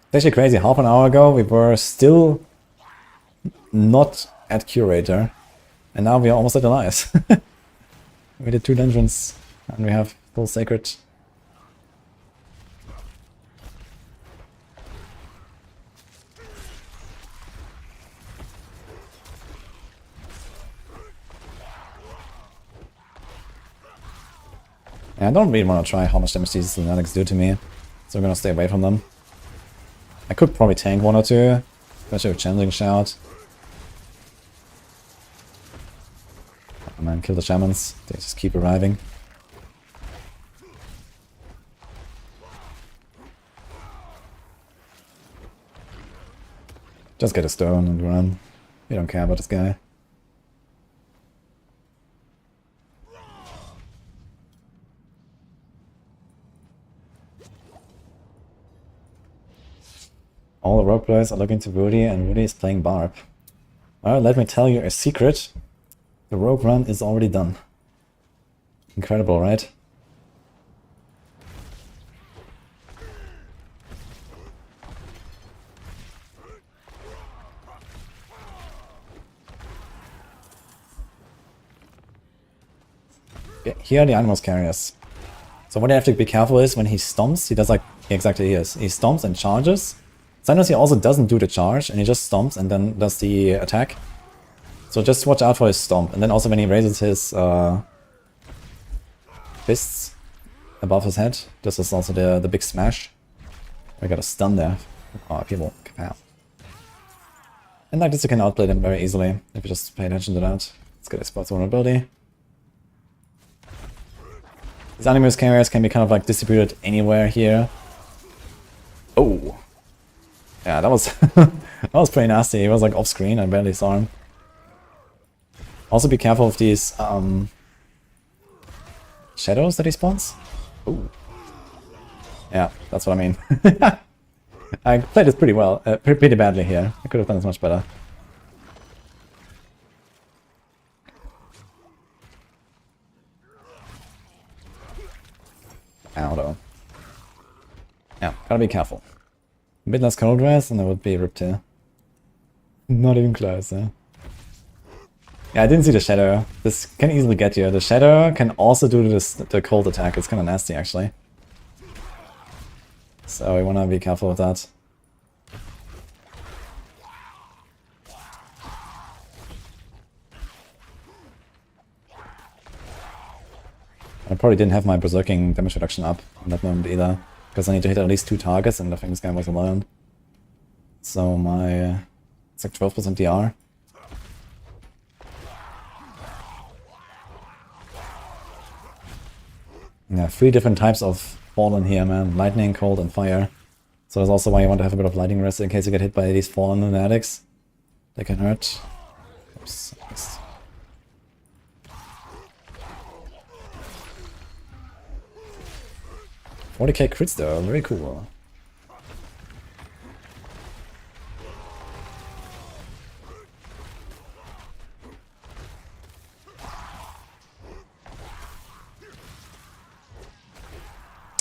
It's actually crazy, half an hour ago we were still not at Curator, and now we are almost at Elias. We did 2 dungeons, and we have full Sacred. Yeah, I don't really want to try how much damage these Lunatics do to me, so I'm gonna stay away from them. I could probably tank 1 or 2, especially with Channeling Shout. Oh man, kill the shamans, they just keep arriving. Just get a stone and run. We don't care about this guy. All the rogue players are looking to Woody, and Woody is playing Barb. Well, let me tell you a secret. The rogue run is already done. Incredible, right? Yeah, here are the Animus carriers. So what you have to be careful is when he stomps, he does like, exactly he is. He stomps and charges. Sometimes he also doesn't do the charge, and he just stomps and then does the attack. So just watch out for his stomp. And then also when he raises his fists above his head, this is also the big smash. I got a stun there. Oh, people. Kapow. And like this you can outplay them very easily, if you just pay attention to that. Let's get explodes vulnerability. These animus carriers can be kind of like distributed anywhere here. Oh! Yeah, that was that was pretty nasty. He was like off screen, I barely saw him. Also be careful of these shadows that he spawns. Ooh. Yeah, that's what I mean. I played this pretty well, pretty badly here. I could have done this much better. Ow, though. Yeah, gotta be careful. A bit less cold dress and I would be ripped here. Not even close, huh? Yeah, I didn't see the shadow. This can easily get you. The shadow can also do the cold attack. It's kind of nasty, actually. So we want to be careful with that. I probably didn't have my berserking damage reduction up in that moment either, because I need to hit at least 2 targets, and I think this guy was alone. So my... it's like 12% DR. Yeah, 3 different types of fallen here, man. Lightning, cold, and fire. So that's also why you want to have a bit of lightning rest in case you get hit by these fallen lunatics. They can hurt. Oops. 40k crits though, very cool.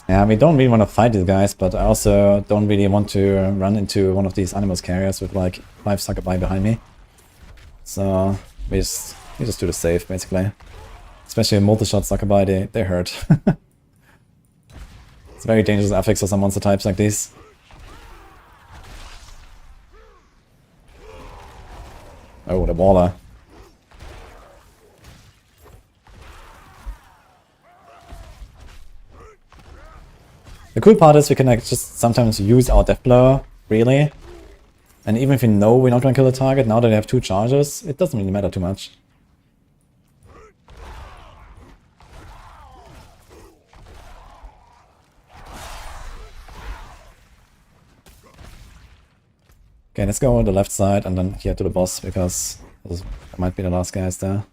Yeah, we don't really want to fight these guys, but I also don't really want to run into one of these animals carriers with like 5 suckerby behind me. So we just do the save basically. Especially a multi-shot suckerby, they hurt. It's very dangerous affix for some monster types like these. Oh, the waller. The cool part is we can like just sometimes use our death blow, really. And even if we know we're not going to kill the target, now that we have 2 charges, it doesn't really matter too much. Okay, let's go on the left side and then here to the boss, because there might be the last guys there.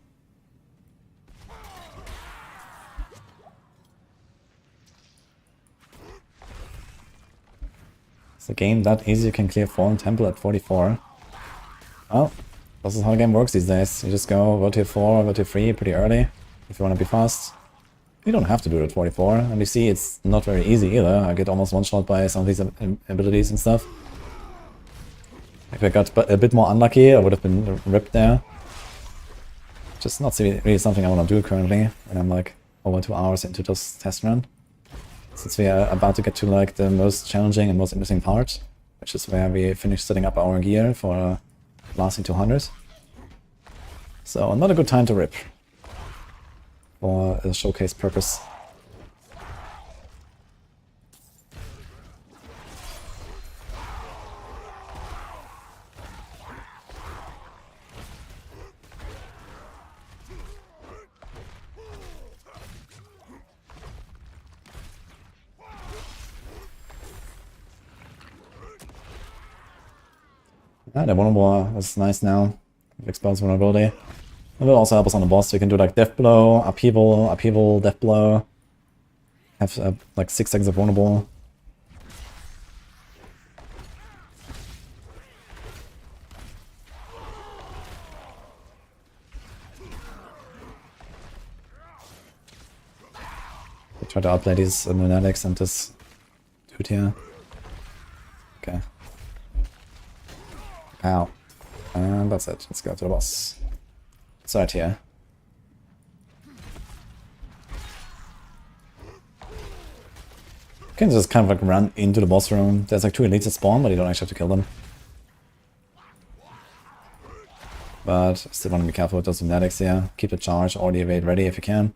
Is the game that easy? You can clear Fallen Temple at 44. Well, this is how the game works these days. You just go tier 4, tier 3 pretty early if you want to be fast. You don't have to do it at 44, and you see it's not very easy either. I get almost one-shot by some of these abilities and stuff. If I got a bit more unlucky, I would have been ripped there. Just not really something I want to do currently, and I'm like over 2 hours into this test run. Since we are about to get to like the most challenging and most interesting part, which is where we finish setting up our gear for lasting 200. So not a good time to rip for a showcase purpose. Yeah, the vulnerable is nice now. Expels vulnerability. It will also help us on the boss. We can do like death blow, upheaval, death blow. Have like 6 seconds of vulnerable. We try to outplay these lunatics and this dude here. Okay. Ow. And that's it. Let's go to the boss. It's right here. can just kind of like run into the boss room. There's like 2 elites that spawn, but you don't actually have to kill them. But I still want to be careful with those genetics here. Keep the charge or the evade ready if you can.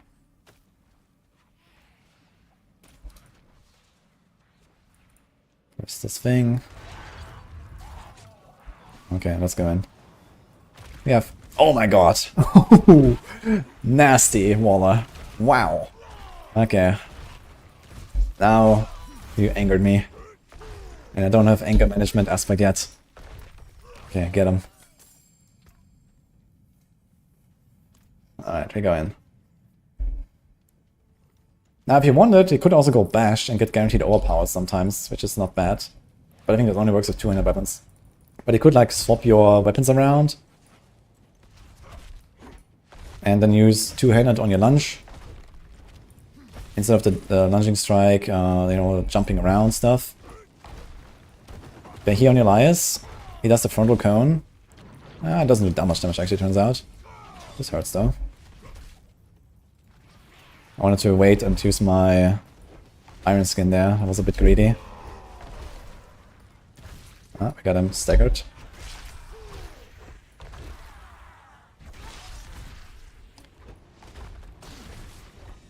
Where's this thing? Okay, let's go in. We have... Oh my god! Nasty, Waller. Wow. Okay. Now, you angered me. And I don't have anger management aspect yet. Okay, get him. Alright, we go in. Now, if you wanted, you could also go bash and get guaranteed overpower sometimes, which is not bad. But I think it only works with 200 weapons. But you could like swap your weapons around. And then use 200 on your lunge. Instead of the lunging strike, you know, jumping around stuff. But here on your Elias, he does the frontal cone. It doesn't do that much damage actually, turns out. This hurts though. I wanted to wait and use my iron skin there. I was a bit greedy. We got him staggered.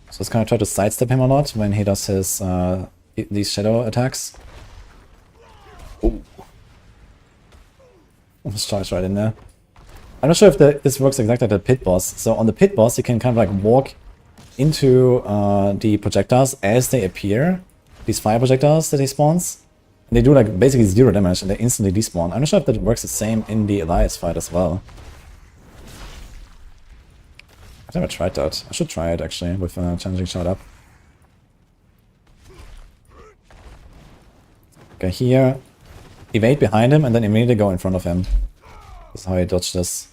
So let's kind of try to sidestep him a lot when he does his these shadow attacks. Ooh. Almost charged right in there. I'm not sure if this works exactly like the pit boss. So on the pit boss, you can kind of like walk into the projectiles as they appear. These fire projectiles that he spawns. And they do like basically 0 damage and they instantly despawn. I'm not sure if that works the same in the Elias fight as well. I've never tried that. I should try it actually with challenging shot up. Okay, here. Evade behind him and then immediately go in front of him. This is how you dodge this.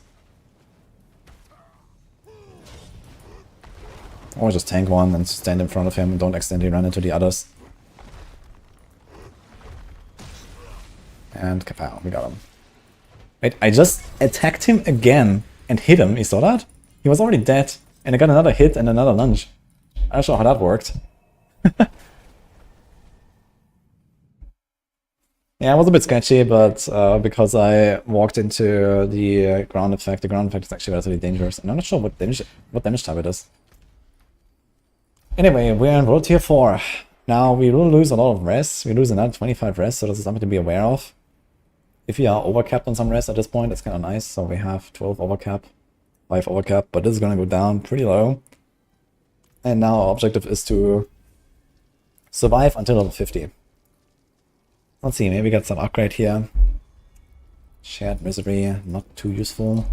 Or just tank one and stand in front of him and don't accidentally run into the others. And kapow, we got him. Wait, I just attacked him again and hit him, you saw that? He was already dead, and I got another hit and another lunge. I'm not sure how that worked. Yeah, it was a bit sketchy, but because I walked into the ground effect is actually relatively dangerous, and I'm not sure what damage type it is. Anyway, we're in World Tier 4. Now, we will lose a lot of res. We lose another 25 res, so this is something to be aware of. If you are overcapped on some res at this point, that's kind of nice. So we have 12 overcap, 5 overcap, but this is going to go down pretty low. And now our objective is to survive until level 50. Let's see, maybe get some upgrade here. Shared misery, not too useful.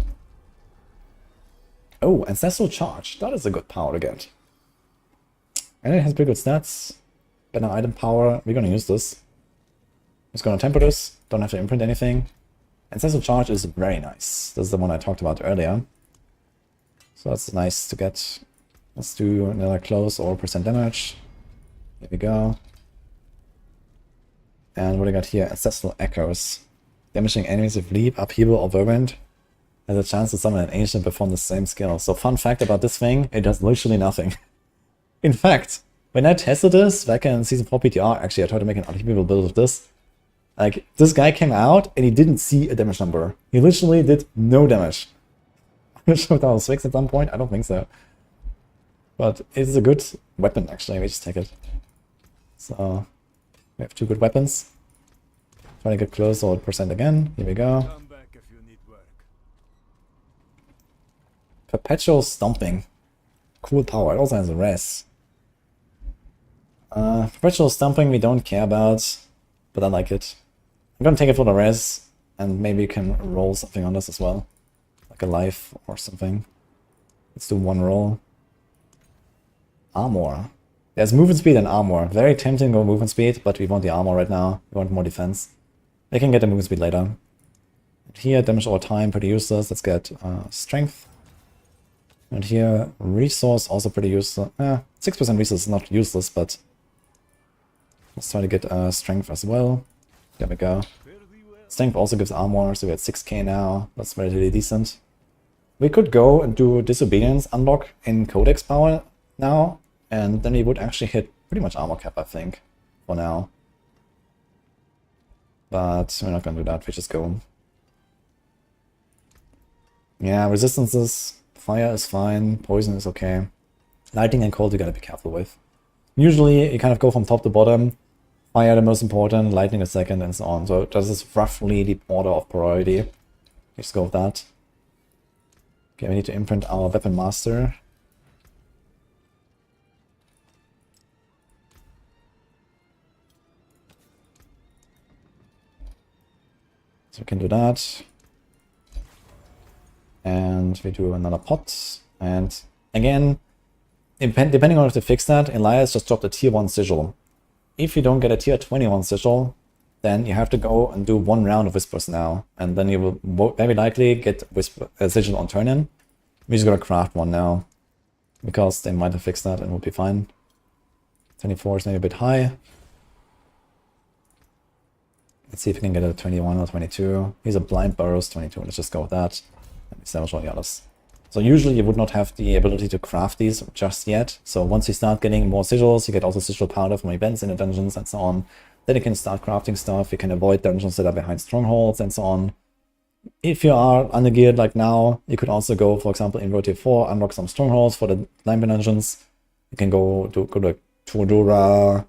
Oh, Ancestral Charge. That is a good power to get. And it has pretty good stats. Better item power. We're going to use this. Just going to temper this. Don't have to imprint anything. Ancestral Charge is very nice. This is the one I talked about earlier. So that's nice to get. Let's do another close or percent damage. Here we go. And what do I got here? Ancestral Echoes. Damaging enemies with leap, upheaval, or whirlwind has a chance to summon an ancient and perform the same skill. So fun fact about this thing, it does literally nothing. In fact, when I tested this back in Season 4 PTR, actually I tried to make an upheaval build of this. Like, this guy came out and he didn't see a damage number. He literally did no damage. I'm not sure if that was fixed at some point, I don't think so. But it is a good weapon actually, we just take it. So, we have 2 good weapons. Trying to get close or percent again. Here we go. Come back if you need work. Perpetual Stomping. Cool power. It also has a res. Perpetual Stomping we don't care about, but I like it. I'm gonna take it for the res, and maybe you can roll something on this as well. Like a life or something. Let's do 1 roll. Armor. There's movement speed and armor. Very tempting to go movement speed, but we want the armor right now. We want more defense. They can get the movement speed later. And here, damage over time, pretty useless. Let's get strength. And here, resource, also pretty useless. 6% resource is not useless, but let's try to get strength as well. There we go. Strength also gives armor, so we have 6k now. That's relatively decent. We could go and do Disobedience unlock in Codex power now, and then we would actually hit pretty much armor cap, I think. for now. But we're not gonna do that, we just go. Yeah, resistances, fire is fine, poison is okay. Lightning and cold you gotta be careful with. Usually you kind of go from top to bottom, fire the most important, lightning the second, and so on. So this is roughly the order of priority. Let's go with that. Okay, we need to imprint our weapon master. So we can do that. And we do another pot. And again, depending on if they fix that, Elias just dropped a tier 1 sigil. If you don't get a tier 21 sigil, then you have to go and do 1 round of Whispers now. And then you will very likely get a sigil on turn-in. We're just gonna craft one now. Because they might have fixed that and we'll be fine. 24 is maybe a bit high. Let's see if we can get a 21 or 22. He's a blind burrows 22. Let's just go with that. And establish all the others. So usually you would not have the ability to craft these just yet. So once you start getting more sigils, you get also sigil powder from events in the dungeons and so on. Then you can start crafting stuff. You can avoid dungeons that are behind strongholds and so on. If you are undergeared like now, you could also go, for example, in Rotate 4, unlock some strongholds for the Limber dungeons. You can go to Tuadora,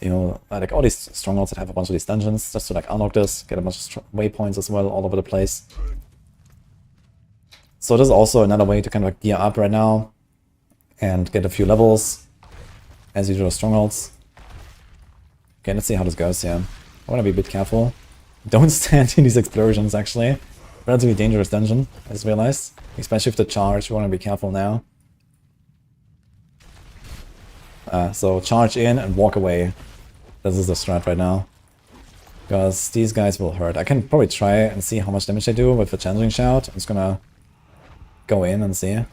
you know, like all these strongholds that have a bunch of these dungeons, just to like unlock this, get a bunch of waypoints as well all over the place. So this is also another way to kind of like gear up right now and get a few levels as you do the strongholds. Okay, let's see how this goes here. I want to be a bit careful. Don't stand in these explosions, actually. Relatively dangerous dungeon, I just realized. Especially with the charge, we want to be careful now. So charge in and walk away. This is the strat right now. Because these guys will hurt. I can probably try and see how much damage they do with the challenging shout. I'm just gonna go in and see.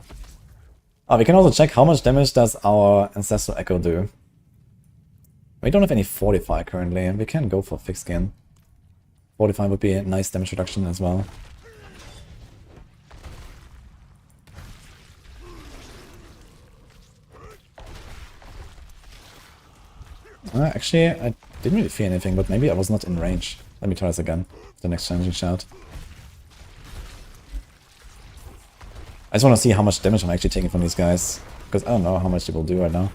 Oh, we can also check how much damage does our Ancestral Echo do. We don't have any Fortify currently. We can go for Thick Skin. Fortify would be a nice damage reduction as well. Actually, I didn't really feel anything, but maybe I was not in range. Let me try this again. The next challenging shout. I just want to see how much damage I'm actually taking from these guys. Because I don't know how much they will do right now.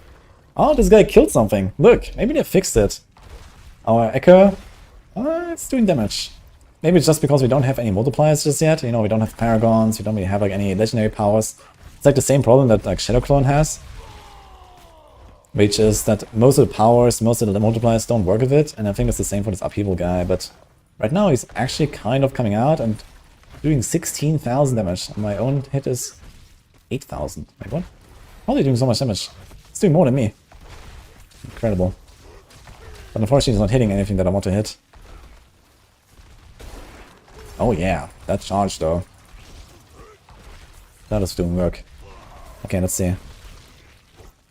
Oh, this guy killed something. Look, maybe they fixed it. Our Echo, it's doing damage. Maybe it's just because we don't have any multipliers just yet. You know, we don't have Paragons, we don't really have like any legendary powers. It's like the same problem that like Shadow Clone has. Which is that most of the powers, most of the multipliers don't work with it. And I think it's the same for this Upheaval guy. But right now he's actually kind of coming out and doing 16,000 damage. And my own hit is 8,000. Like what? How are they doing so much damage? It's doing more than me. Incredible. But unfortunately he's not hitting anything that I want to hit. Oh yeah, that charge though. That is doing work. Okay, let's see.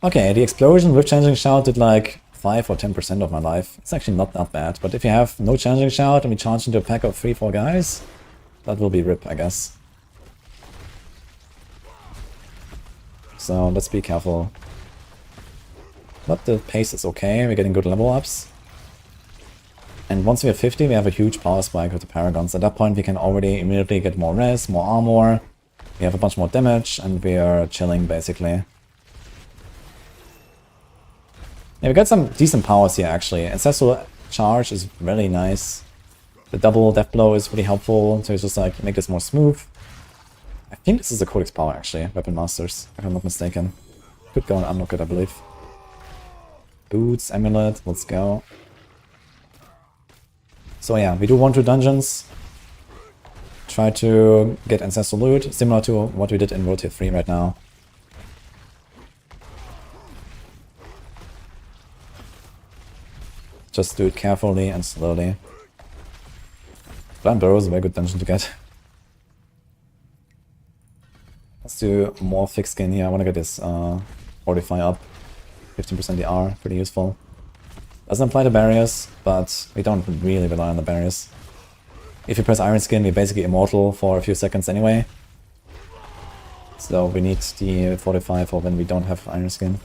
Okay, the explosion with challenging shout did like 5 or 10% of my life. It's actually not that bad, but if you have no challenging shout and we charge into a pack of 3-4 guys, that will be rip, I guess. So let's be careful. But the pace is okay, we're getting good level ups. And once we have 50, we have a huge power spike with the Paragons. At that point, we can already immediately get more res, more armor. We have a bunch more damage, and we are chilling, basically. Yeah, we got some decent powers here, actually. Ancestral Charge is really nice. The double Death Blow is really helpful, so it's just like, make this more smooth. I think this is a Codex power, actually. Weapon Masters, if I'm not mistaken. Could go and unlock it, I believe. Boots, Amulet, let's go. So yeah, we do 1-2 dungeons. Try to get Ancestral Loot, similar to what we did in World Tier 3 right now. Just do it carefully and slowly. Blind Burrow is a very good dungeon to get. Let's do more thick skin here. I want to get this Fortify up. 15% DR, pretty useful. Doesn't apply to barriers, but we don't really rely on the barriers. If you press Iron Skin, we're basically immortal for a few seconds anyway. So we need the Fortify for when we don't have Iron Skin.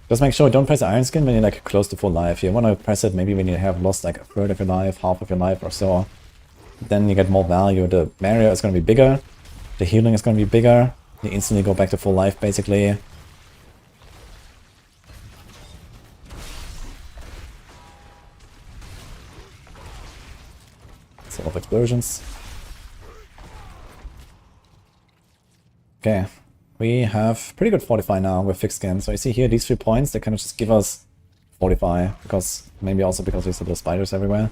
Just make sure you don't press Iron Skin when you're like close to full life. You want to press it maybe when you have lost like a third of your life, half of your life or so. Then you get more value. The barrier is going to be bigger. The healing is going to be bigger. You instantly go back to full life basically. A lot of explosions. Okay, we have pretty good fortify now with fixed skin. So you see here, these 3 points, they kind of just give us fortify, because maybe also because there's little spiders everywhere.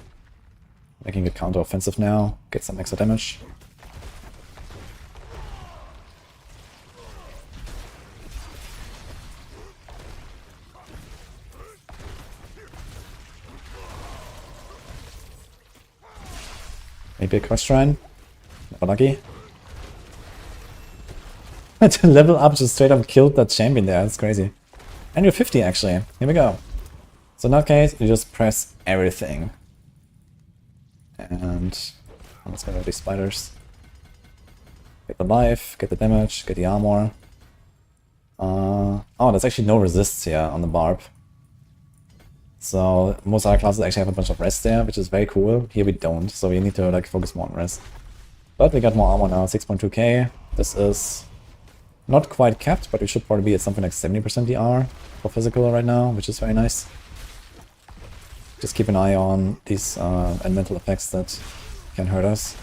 Making it counter offensive now, get some extra damage. Maybe a quest shrine. Never lucky. To level up, just straight up killed that champion there. That's crazy. And you're 50 actually. Here we go. So in that case, you just press everything. And let's get rid of these spiders. Get the life, get the damage, get the armor. Oh, there's actually no resists here on the Barb. So most other classes actually have a bunch of rest there, which is very cool. Here we don't, so we need to like focus more on rest. But we got more armor now, 6.2k. This is not quite capped, but we should probably be at something like 70% DR for physical right now, which is very nice. Just keep an eye on these elemental effects that can hurt us.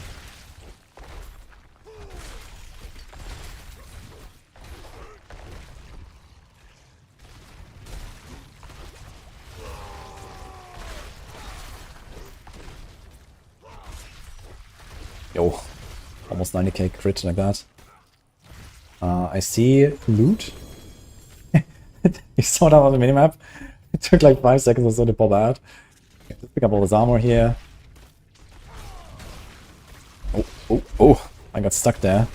Yo, almost 90k crit like that. I see loot. You saw that on the minimap. It took like 5 seconds or so to pop out. Okay, let's pick up all this armor here. Oh, I got stuck there.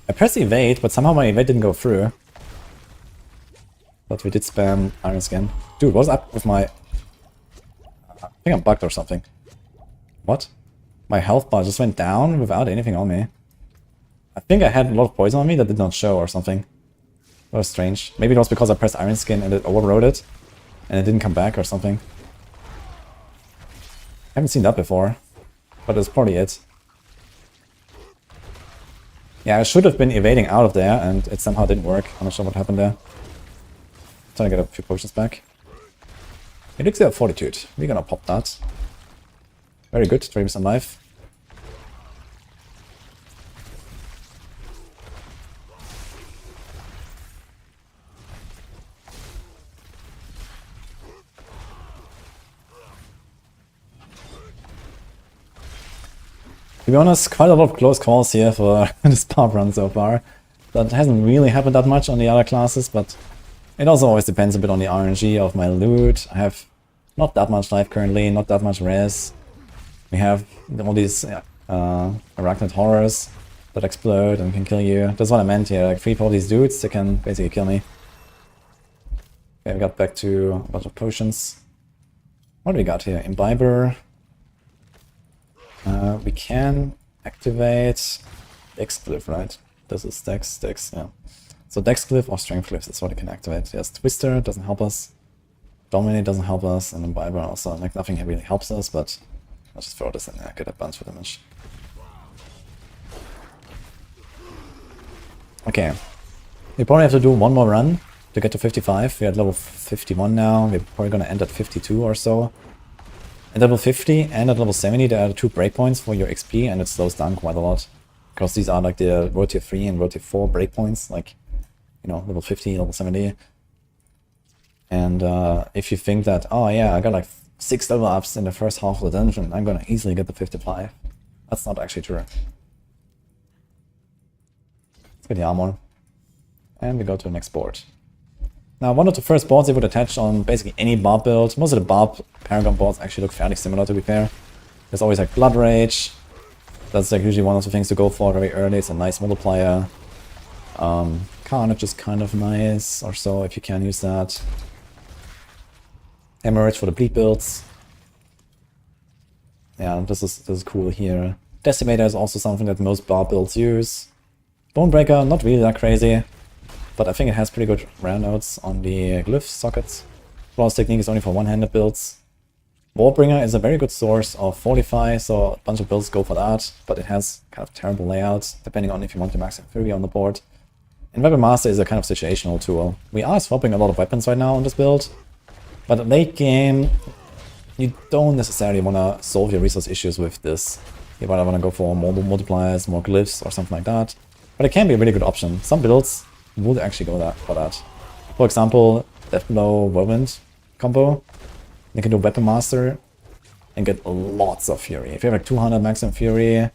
I pressed evade, but somehow my evade didn't go through. But we did spam Iron Skin. Dude, what's up with my... I think I'm bugged or something. What? My health bar just went down without anything on me. I think I had a lot of poison on me that did not show or something. That was strange. Maybe it was because I pressed Iron Skin and it overrode it. And it didn't come back or something. I haven't seen that before. But it's probably it. Yeah, I should have been evading out of there and it somehow didn't work. I'm not sure what happened there. Trying to get a few potions back. Elixir of Fortitude. We're gonna pop that. Very good, 3% life. To be honest, quite a lot of close calls here for this Barb run so far. That hasn't really happened that much on the other classes, but it also always depends a bit on the RNG of my loot. I have not that much life currently, not that much res. We have all these arachnid horrors that explode and can kill you. That's what I meant here, like 3 of these dudes, they can basically kill me. Okay, we got back to a bunch of potions. What do we got here? Imbiber. We can activate Dexglyph, right? This is Dex, yeah. So Dexglyph or Strengthglyph, that's what it can activate. Yes, Twister doesn't help us. Dominate doesn't help us, and Imbiber also, like nothing really helps us, but let's just throw this in there, get a bunch for damage. Okay. We probably have to do one more run to get to 55. We're at level 51 now, we're probably gonna end at 52 or so. At level 50 and at level 70 there are 2 breakpoints for your XP and it slows down quite a lot. Because these are like the World Tier 3 and World Tier 4 breakpoints, like, you know, level 50, level 70. And if you think that, oh yeah, I got like 6 level ups in the first half of the dungeon, I'm gonna easily get the 55. That's not actually true. Let's get the armor. And we go to the next board. Now, one of the first boards they would attach on basically any Barb build. Most of the Barb Paragon boards actually look fairly similar, to be fair. There's always like Blood Rage. That's like usually one of the things to go for very early. It's a nice multiplier. Carnage is kind of nice, or so, if you can use that. Hemorrhage for the bleed builds. Yeah, this is cool here. Decimator is also something that most Barb builds use. Bonebreaker, not really that crazy. but I think it has pretty good rare nodes on the glyph sockets. Flawless Technique is only for one-handed builds. Warbringer is a very good source of Fortify, so a bunch of builds go for that, but it has kind of terrible layouts, depending on if you want to max Fury on the board. And Weapon Master is a kind of situational tool. We are swapping a lot of weapons right now on this build, but late game, you don't necessarily want to solve your resource issues with this. You might want to go for more multipliers, more glyphs, or something like that. But it can be a really good option. Some builds would actually go for that. For example, Deathblow Whirlwind combo. You can do Weapon Master and get lots of Fury. If you have like 200 maximum Fury, I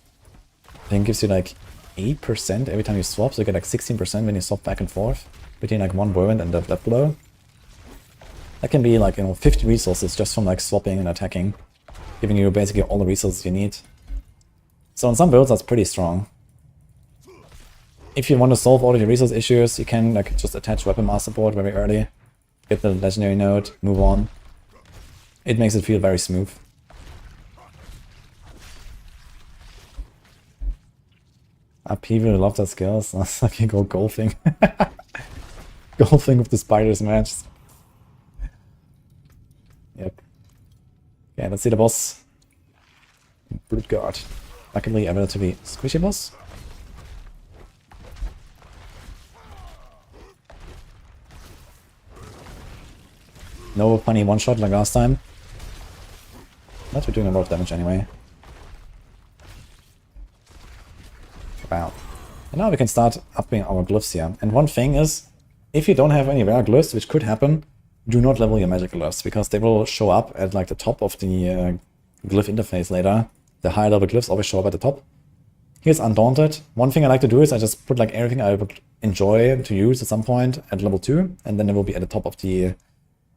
think it gives you like 8% every time you swap, so you get like 16% when you swap back and forth between like one Whirlwind and the Deathblow. That can be like, you know, 50 resources just from like swapping and attacking, giving you basically all the resources you need. So on some builds that's pretty strong. If you want to solve all of your resource issues, you can like just attach Weapon Master board very early, get the legendary node, move on. It makes it feel very smooth. People love that skills. That's like you go golfing. Golfing with the spiders match. Yep. Okay, let's see the boss. Brute Guard. Luckily a relatively squishy boss. No funny one-shot like last time. But we're doing a lot of damage anyway. Wow. And now we can start upping our glyphs here. And one thing is, if you don't have any rare glyphs, which could happen, do not level your magic glyphs, because they will show up at like the top of the glyph interface later. The higher level glyphs always show up at the top. Here's Undaunted. One thing I like to do is I just put like everything I would enjoy to use at some point at level 2, and then it will be at the top of the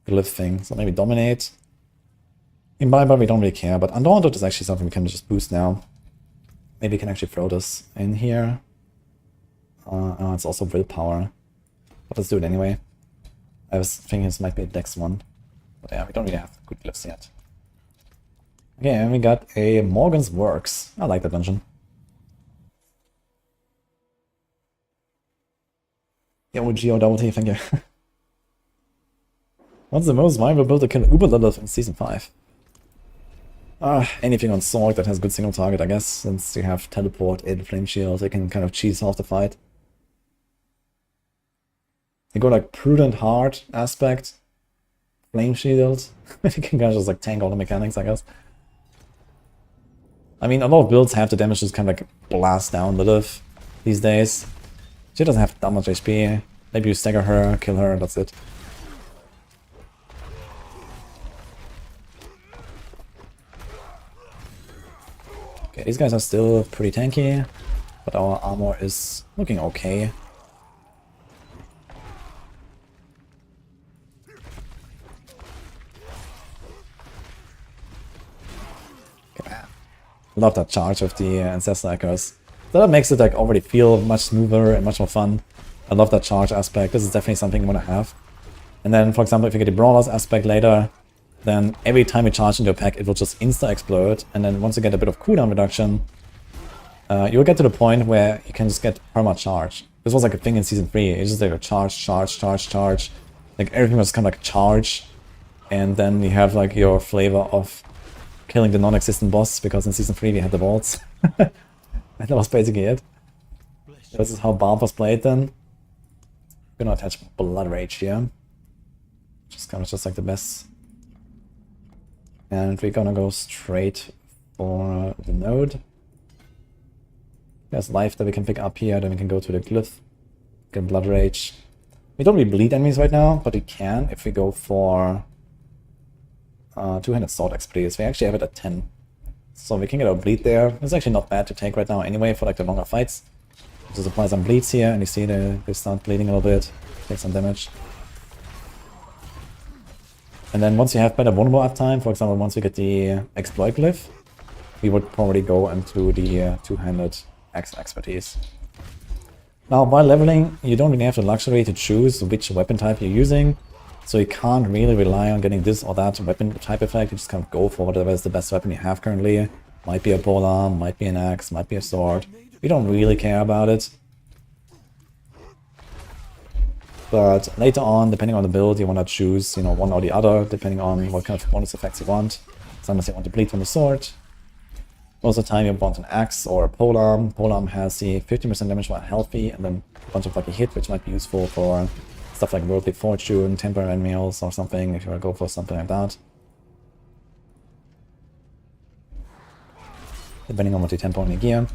glyph thing. So maybe Dominate. In Barbar we don't really care, but Undaunted is actually something we can just boost now. Maybe we can actually throw this in here. Oh, it's also Willpower. But let's do it anyway. I was thinking this might be a Dex one. But yeah, we don't really have good glyphs yet. Okay, and we got a Morgan's Works. I like that dungeon. Yeah, wudijo double T, thank you. What's the most viable build to kill Uber Lilith in Season 5? Anything on Sorc that has good single target, I guess, since you have Teleport, and Flame Shield, they can kind of cheese off the fight. You go like Prudent Heart aspect, Flame Shield, you can kind of just like tank all the mechanics, I guess. I mean, a lot of builds have the damage just kind of like blast down Lilith these days. She doesn't have that much HP. Maybe you stagger her, kill her, that's it. Okay, these guys are still pretty tanky, but our armor is looking okay. Okay. Love that charge of the Ancestor Echoes. So that makes it like already feel much smoother and much more fun. I love that charge aspect. This is definitely something you want to have. And then, for example, if you get the Brawlers aspect later, then every time you charge into a pack, it will just insta-explode, and then once you get a bit of cooldown reduction, you'll get to the point where you can just get perma-charge. This was like a thing in Season 3, it's just like a charge, charge, charge, charge. Like everything was kind of like charge, and then you have like your flavor of killing the non-existent boss, because in Season 3 we had the vaults. And that was basically it. This is how Barb was played then. I'm gonna attach Blood Rage here. Just kind of just like the best. And we're gonna go straight for the node. There's life that we can pick up here, then we can go to the glyph, get Blood Rage. We don't really bleed enemies right now, but we can if we go for two-handed sword expertise. We actually have it at 10. So we can get our bleed there. It's actually not bad to take right now anyway for like the longer fights. Just apply some bleeds here, and you see they start bleeding a little bit, take some damage. And then once you have better vulnerable uptime, for example, once we get the exploit glyph, we would probably go into the two-handed expertise. Now, while leveling, you don't really have the luxury to choose which weapon type you're using, so you can't really rely on getting this or that weapon type effect. You just kind of go for whatever is the best weapon you have currently. Might be a polearm, might be an axe, might be a sword. We don't really care about it. But later on, depending on the build, you want to choose, you know, one or the other, depending on what kind of bonus effects you want. Sometimes you want to bleed from the sword. Most of the time you want an axe or a polearm. Polearm has the 15% damage while healthy, and then a bunch of lucky hit, which might be useful for stuff like Worldly Fortune, Temporary Meals, or something, if you want to go for something like that. Depending on what you tempo on your gear.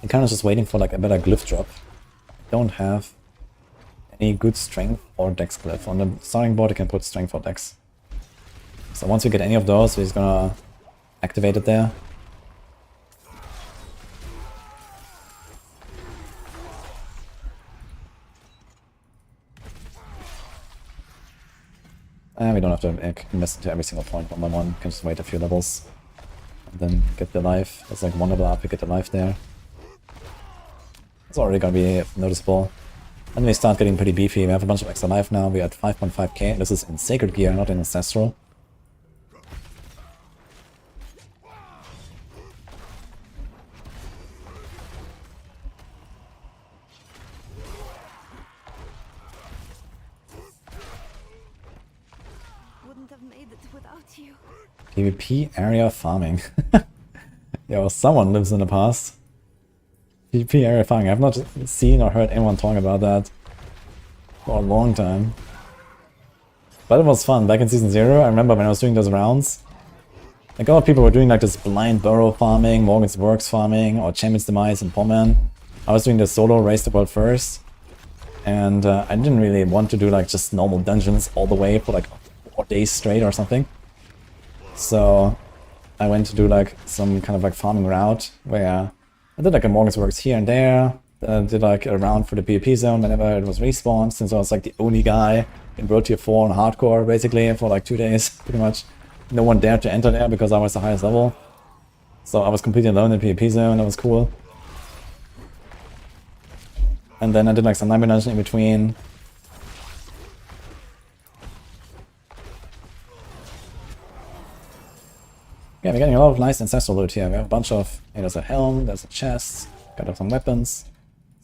I'm kind of just waiting for like a better glyph drop. I don't have any good strength or dex glyph. On the starting board you can put strength or dex. So once we get any of those, we're just gonna activate it there. And we don't have to invest into every single point one by one. We can just wait a few levels and then get the life. It's like one level up, you get the life there. It's already gonna be noticeable. And we start getting pretty beefy. We have a bunch of extra life now. We're at 5.5k. This is in Sacred Gear, not in Ancestral. Wouldn't have made it without you. PvP area farming. Yo, someone lives in the past. PvP area farming. I've not seen or heard anyone talk about that for a long time. But it was fun. Back in Season 0, I remember when I was doing those rounds, like a lot of people were doing like this blind burrow farming, Morgan's Works farming, or Champion's Demise and Pomman. I was doing the solo race the world first, and I didn't really want to do like just normal dungeons all the way for like 4 days straight or something. So I went to do like some kind of like farming route where I did like a Morgan's Works here and there. Did like a round for the PvP zone whenever it was respawned, since I was like the only guy in World Tier 4 on hardcore basically for like 2 days, pretty much. No one dared to enter there because I was the highest level. So I was completely alone in the PvP zone, that was cool. And then I did like some nightmare dungeon in between. Yeah, we're getting a lot of nice ancestral loot here. We have a bunch of, there's a helm, there's a chest, got some weapons.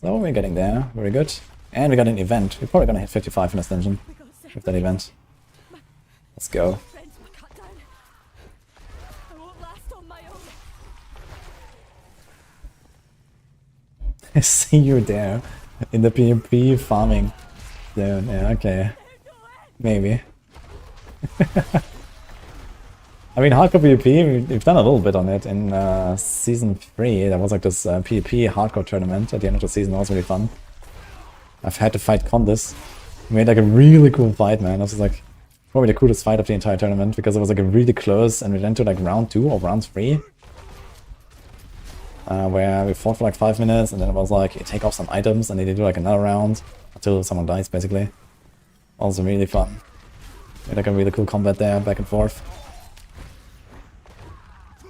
So we're getting there, very good. And we got an event. We're probably gonna hit 55 in this dungeon with that event. Let's go. I see you there in the PvP farming zone. Yeah, okay. Maybe. I mean, hardcore PvP, we've done a little bit on it in Season 3. There was like this PvP hardcore tournament at the end of the season. That was really fun. I've had to fight Condis. We made like a really cool fight, man. This was like probably the coolest fight of the entire tournament because it was like a really close, and we went to like round 2 or round 3. Where we fought for like 5 minutes, and then it was like you take off some items and then you do like another round until someone dies basically. Also really fun. We had like a really cool combat there, back and forth.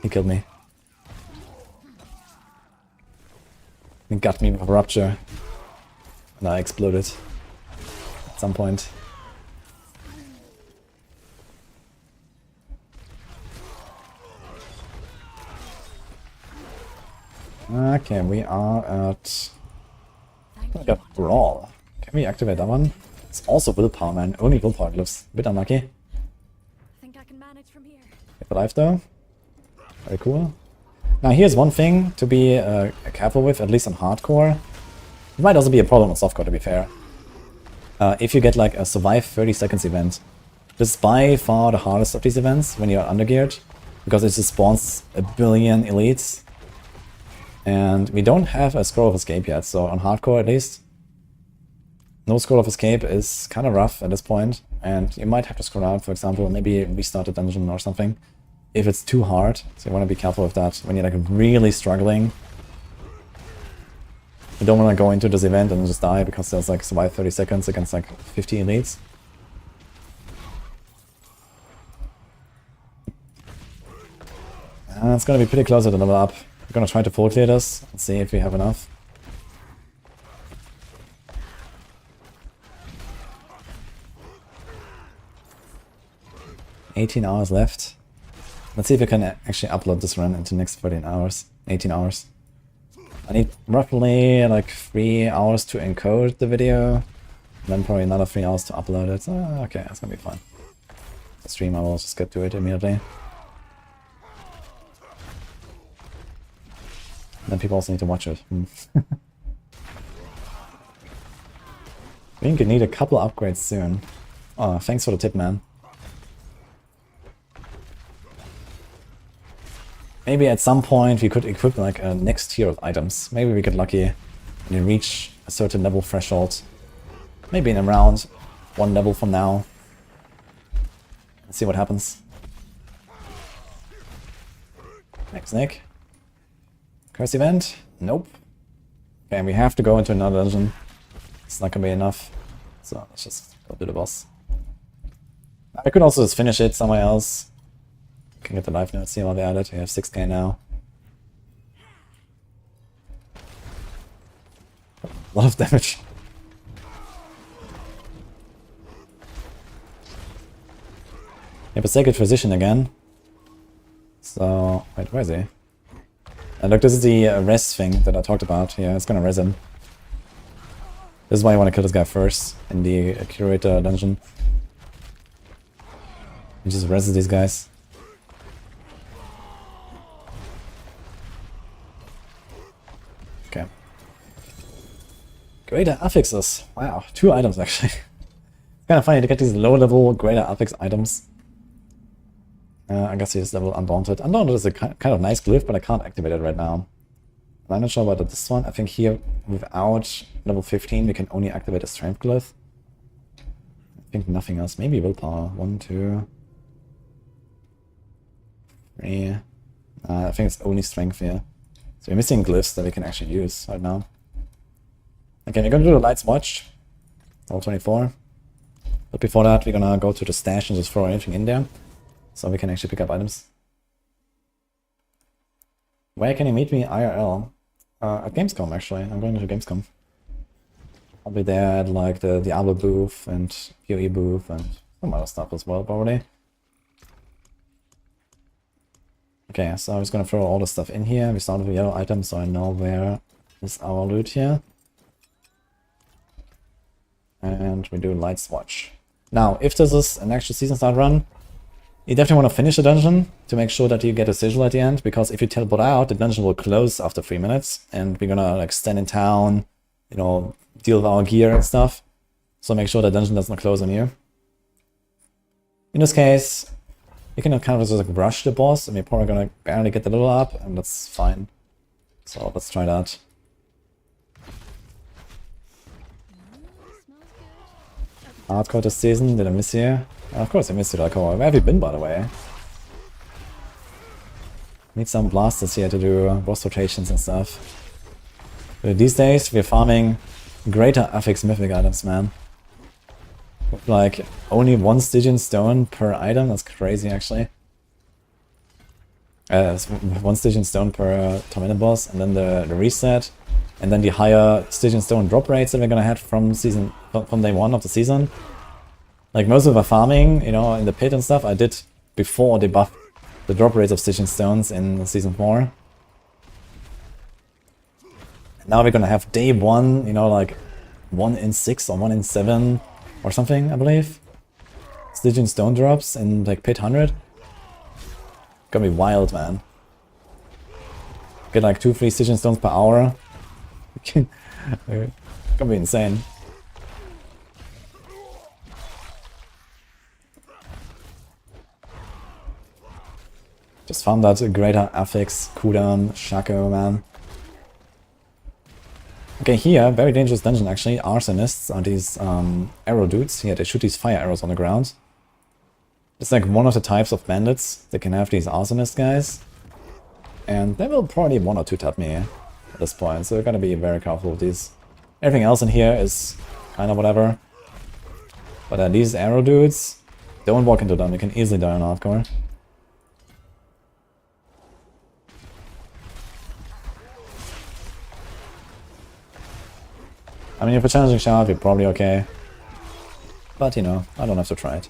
He killed me. He got me with a rupture. And I exploded. At some point. Okay, we are at... We got Brawl. Can we activate that one? It's also willpower, man. Only willpower glyphs. A bit unlucky. I think I can manage from here. Get the life though. Very cool. Now here's one thing to be careful with, at least on hardcore. It might also be a problem on softcore, to be fair. If you get like a survive 30 seconds event, this is by far the hardest of these events when you're undergeared, because it just spawns a billion elites. And we don't have a scroll of escape yet, so on hardcore at least, no scroll of escape is kind of rough at this point, and you might have to scroll out, for example, maybe restart a dungeon or something, if it's too hard. So you want to be careful with that when you're like really struggling. You don't want to go into this event and just die because there's like survive 30 seconds against like 50 elites. It's gonna be pretty close to the level up. We're gonna try to full clear this and see if we have enough. $18 hours left. Let's see if we can actually upload this run into the next 14 hours. 18 hours. I need roughly like 3 hours to encode the video, and then probably another 3 hours to upload it. So, okay, that's gonna be fine. The stream, I will just get to it immediately. And then people also need to watch it. I think you need a couple upgrades soon. Oh, thanks for the tip, man. Maybe at some point we could equip like a next tier of items. Maybe we get lucky and we reach a certain level threshold. Maybe in around 1 level from now. Let's see what happens. Next Nick. Curse event? Nope. Okay, we have to go into another dungeon. It's not gonna be enough. So let's just go to the boss. I could also just finish it somewhere else. Can get the life notes, see what they added. We have 6k now. A lot of damage. We have a sacred physician again. So, wait, where is he? Look, this is the res thing that I talked about. Yeah, it's gonna res him. This is why you want to kill this guy first in the curator dungeon. He just reses these guys. Okay. Greater affixes. Wow, 2 items actually. It's kind of funny to get these low-level greater affix items. I guess he's level Undaunted. Undaunted is a kind of nice glyph, but I can't activate it right now. I'm not sure about this one. I think here, without level 15, we can only activate a strength glyph. I think nothing else. Maybe willpower. 1, 2, 3. I think it's only strength here. So we're missing glyphs that we can actually use right now. Okay, we're gonna do the Light's Watch. Level 24. But before that, we're gonna go to the stash and just throw anything in there. So we can actually pick up items. Where can you meet me IRL? At Gamescom, actually. I'm going to Gamescom. I'll be there at like the Diablo booth and PoE booth and some other stuff as well, probably. Okay, so I'm just gonna throw all the stuff in here. We start with a yellow item, so I know where is our loot here. And we do Light's Watch. Now, if this is an actual season start run, you definitely want to finish the dungeon to make sure that you get a sigil at the end, because if you teleport out, the dungeon will close after 3 minutes, and we're gonna like stand in town, you know, deal with our gear and stuff. So make sure the dungeon does not close on you. In this case, you can kind of just like rush the boss, and you're probably gonna barely get the level up, and that's fine. So let's try that. Hardcore this season, did I miss you? Of course I missed you, Hardcore. Where have you been, by the way? Need some blasters here to do boss rotations and stuff. But these days, we're farming greater affix mythic items, man. With like only 1 Stygian stone per item, that's crazy actually. It's 1 Stygian stone per tormented boss, and then the reset, and then the higher Stygian stone drop rates that we're gonna have from day 1 of the season. Like most of the farming, you know, in the pit and stuff, I did before they buffed the drop rates of Stygian stones in season 4. Now we're gonna have day 1, you know, like 1 in 6 or 1 in 7 or something, I believe. Stygian stone drops in like pit 100. Gonna be wild, man. Get like 2-3 Stygian stones per hour. Gonna be insane. Just found that greater affix cooldown Shaco, man. Okay, here, very dangerous dungeon actually. Arsonists are these arrow dudes. Here, they shoot these fire arrows on the ground. It's like one of the types of bandits that can have these arsonist guys. And they will probably 1 or 2 tap me at this point, so we're gonna be very careful with these. Everything else in here is kind of whatever. But these arrow dudes, don't walk into them, you can easily die on hardcore. I mean, if we're challenging Shard, we're probably okay. But, you know, I don't have to try it.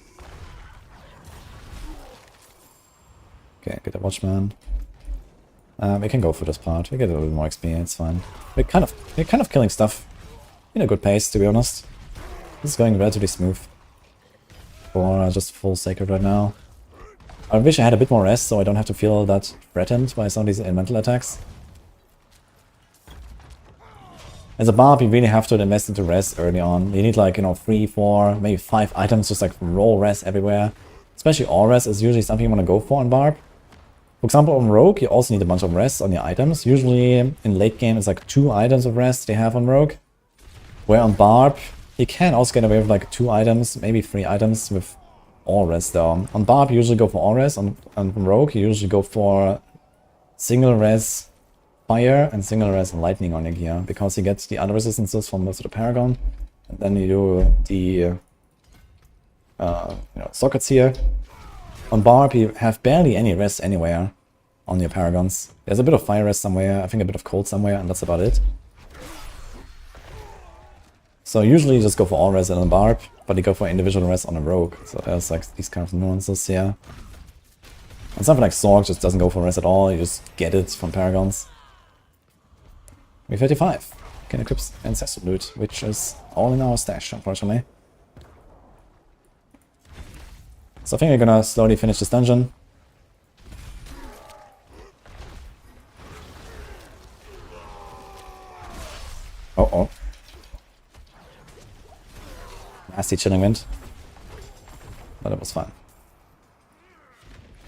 Okay, get a Watchman. We can go for this part. We get a little more XP, it's fine. We're kind of killing stuff in a good pace, to be honest. This is going relatively smooth for just full sacred right now. I wish I had a bit more rest so I don't have to feel that threatened by some of these elemental attacks. As a barb, you really have to invest into rest early on. You need like, you know, 3, 4, maybe 5 items, just like roll rest everywhere. Especially all rest is usually something you want to go for on barb. For example, on rogue, you also need a bunch of rest on your items. Usually in late game, it's like 2 items of rest they have on rogue. Where on barb, you can also get away with like 2 items, maybe 3 items with all rest though. On barb, you usually go for all rest. On rogue, you usually go for single res fire and single res lightning on your gear, because you get the other resistances from most of the paragon, and then you do the sockets here. On barb you have barely any rest anywhere on your paragons. There's a bit of fire rest somewhere, I think a bit of cold somewhere, and that's about it. So usually you just go for all rest on a barb, but you go for individual rest on a rogue. So there's like these kind of nuances here. And something like Sorc just doesn't go for rest at all, you just get it from paragons. We have 35. Can equip Ancestor Loot, which is all in our stash, unfortunately. So I think we're gonna slowly finish this dungeon. Oh. Nasty chilling wind. But it was fun.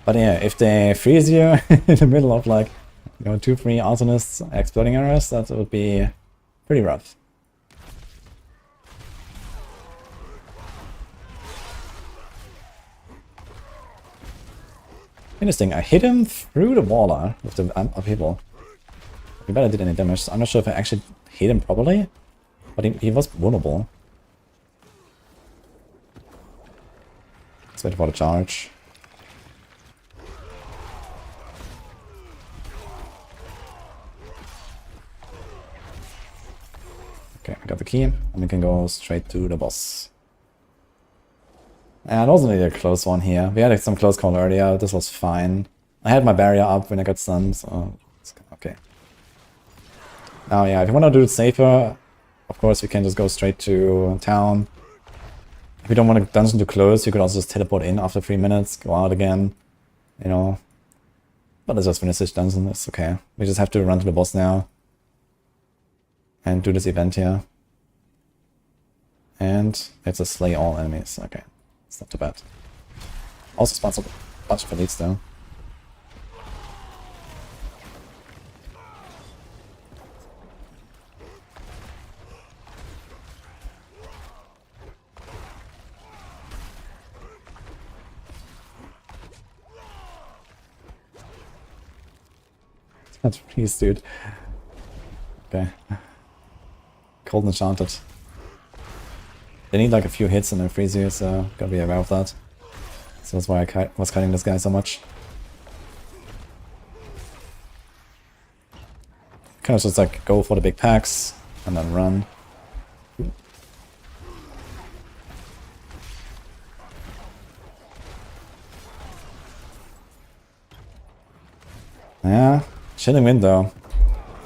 But yeah, if they freeze you in the middle of like, 2, 3 arsonists exploding arrows, that would be pretty rough. Interesting, I hit him through the waller with the upheaval. He barely did any damage. I'm not sure if I actually hit him properly, but he was vulnerable. Let's wait for the charge. Okay, I got the key, and we can go straight to the boss. Yeah, it wasn't really a close one here. We had some close call earlier, this was fine. I had my barrier up when I got stunned, so it's okay. Now yeah, if you want to do it safer, of course we can just go straight to town. If you don't want a dungeon to close, you could also just teleport in after 3 minutes, go out again, But let's just finish this dungeon, it's okay. We just have to run to the boss now. And do this event here. And it's a slay all enemies. Okay, it's not too bad. Also spawns a bunch of elites though. That's please, dude. Okay. Cold enchanted. They need like a few hits and they'll freeze you, so gotta be aware of that. So that's why I was cutting this guy so much. Kind of just like go for the big packs and then run. Yeah, chilling wind though.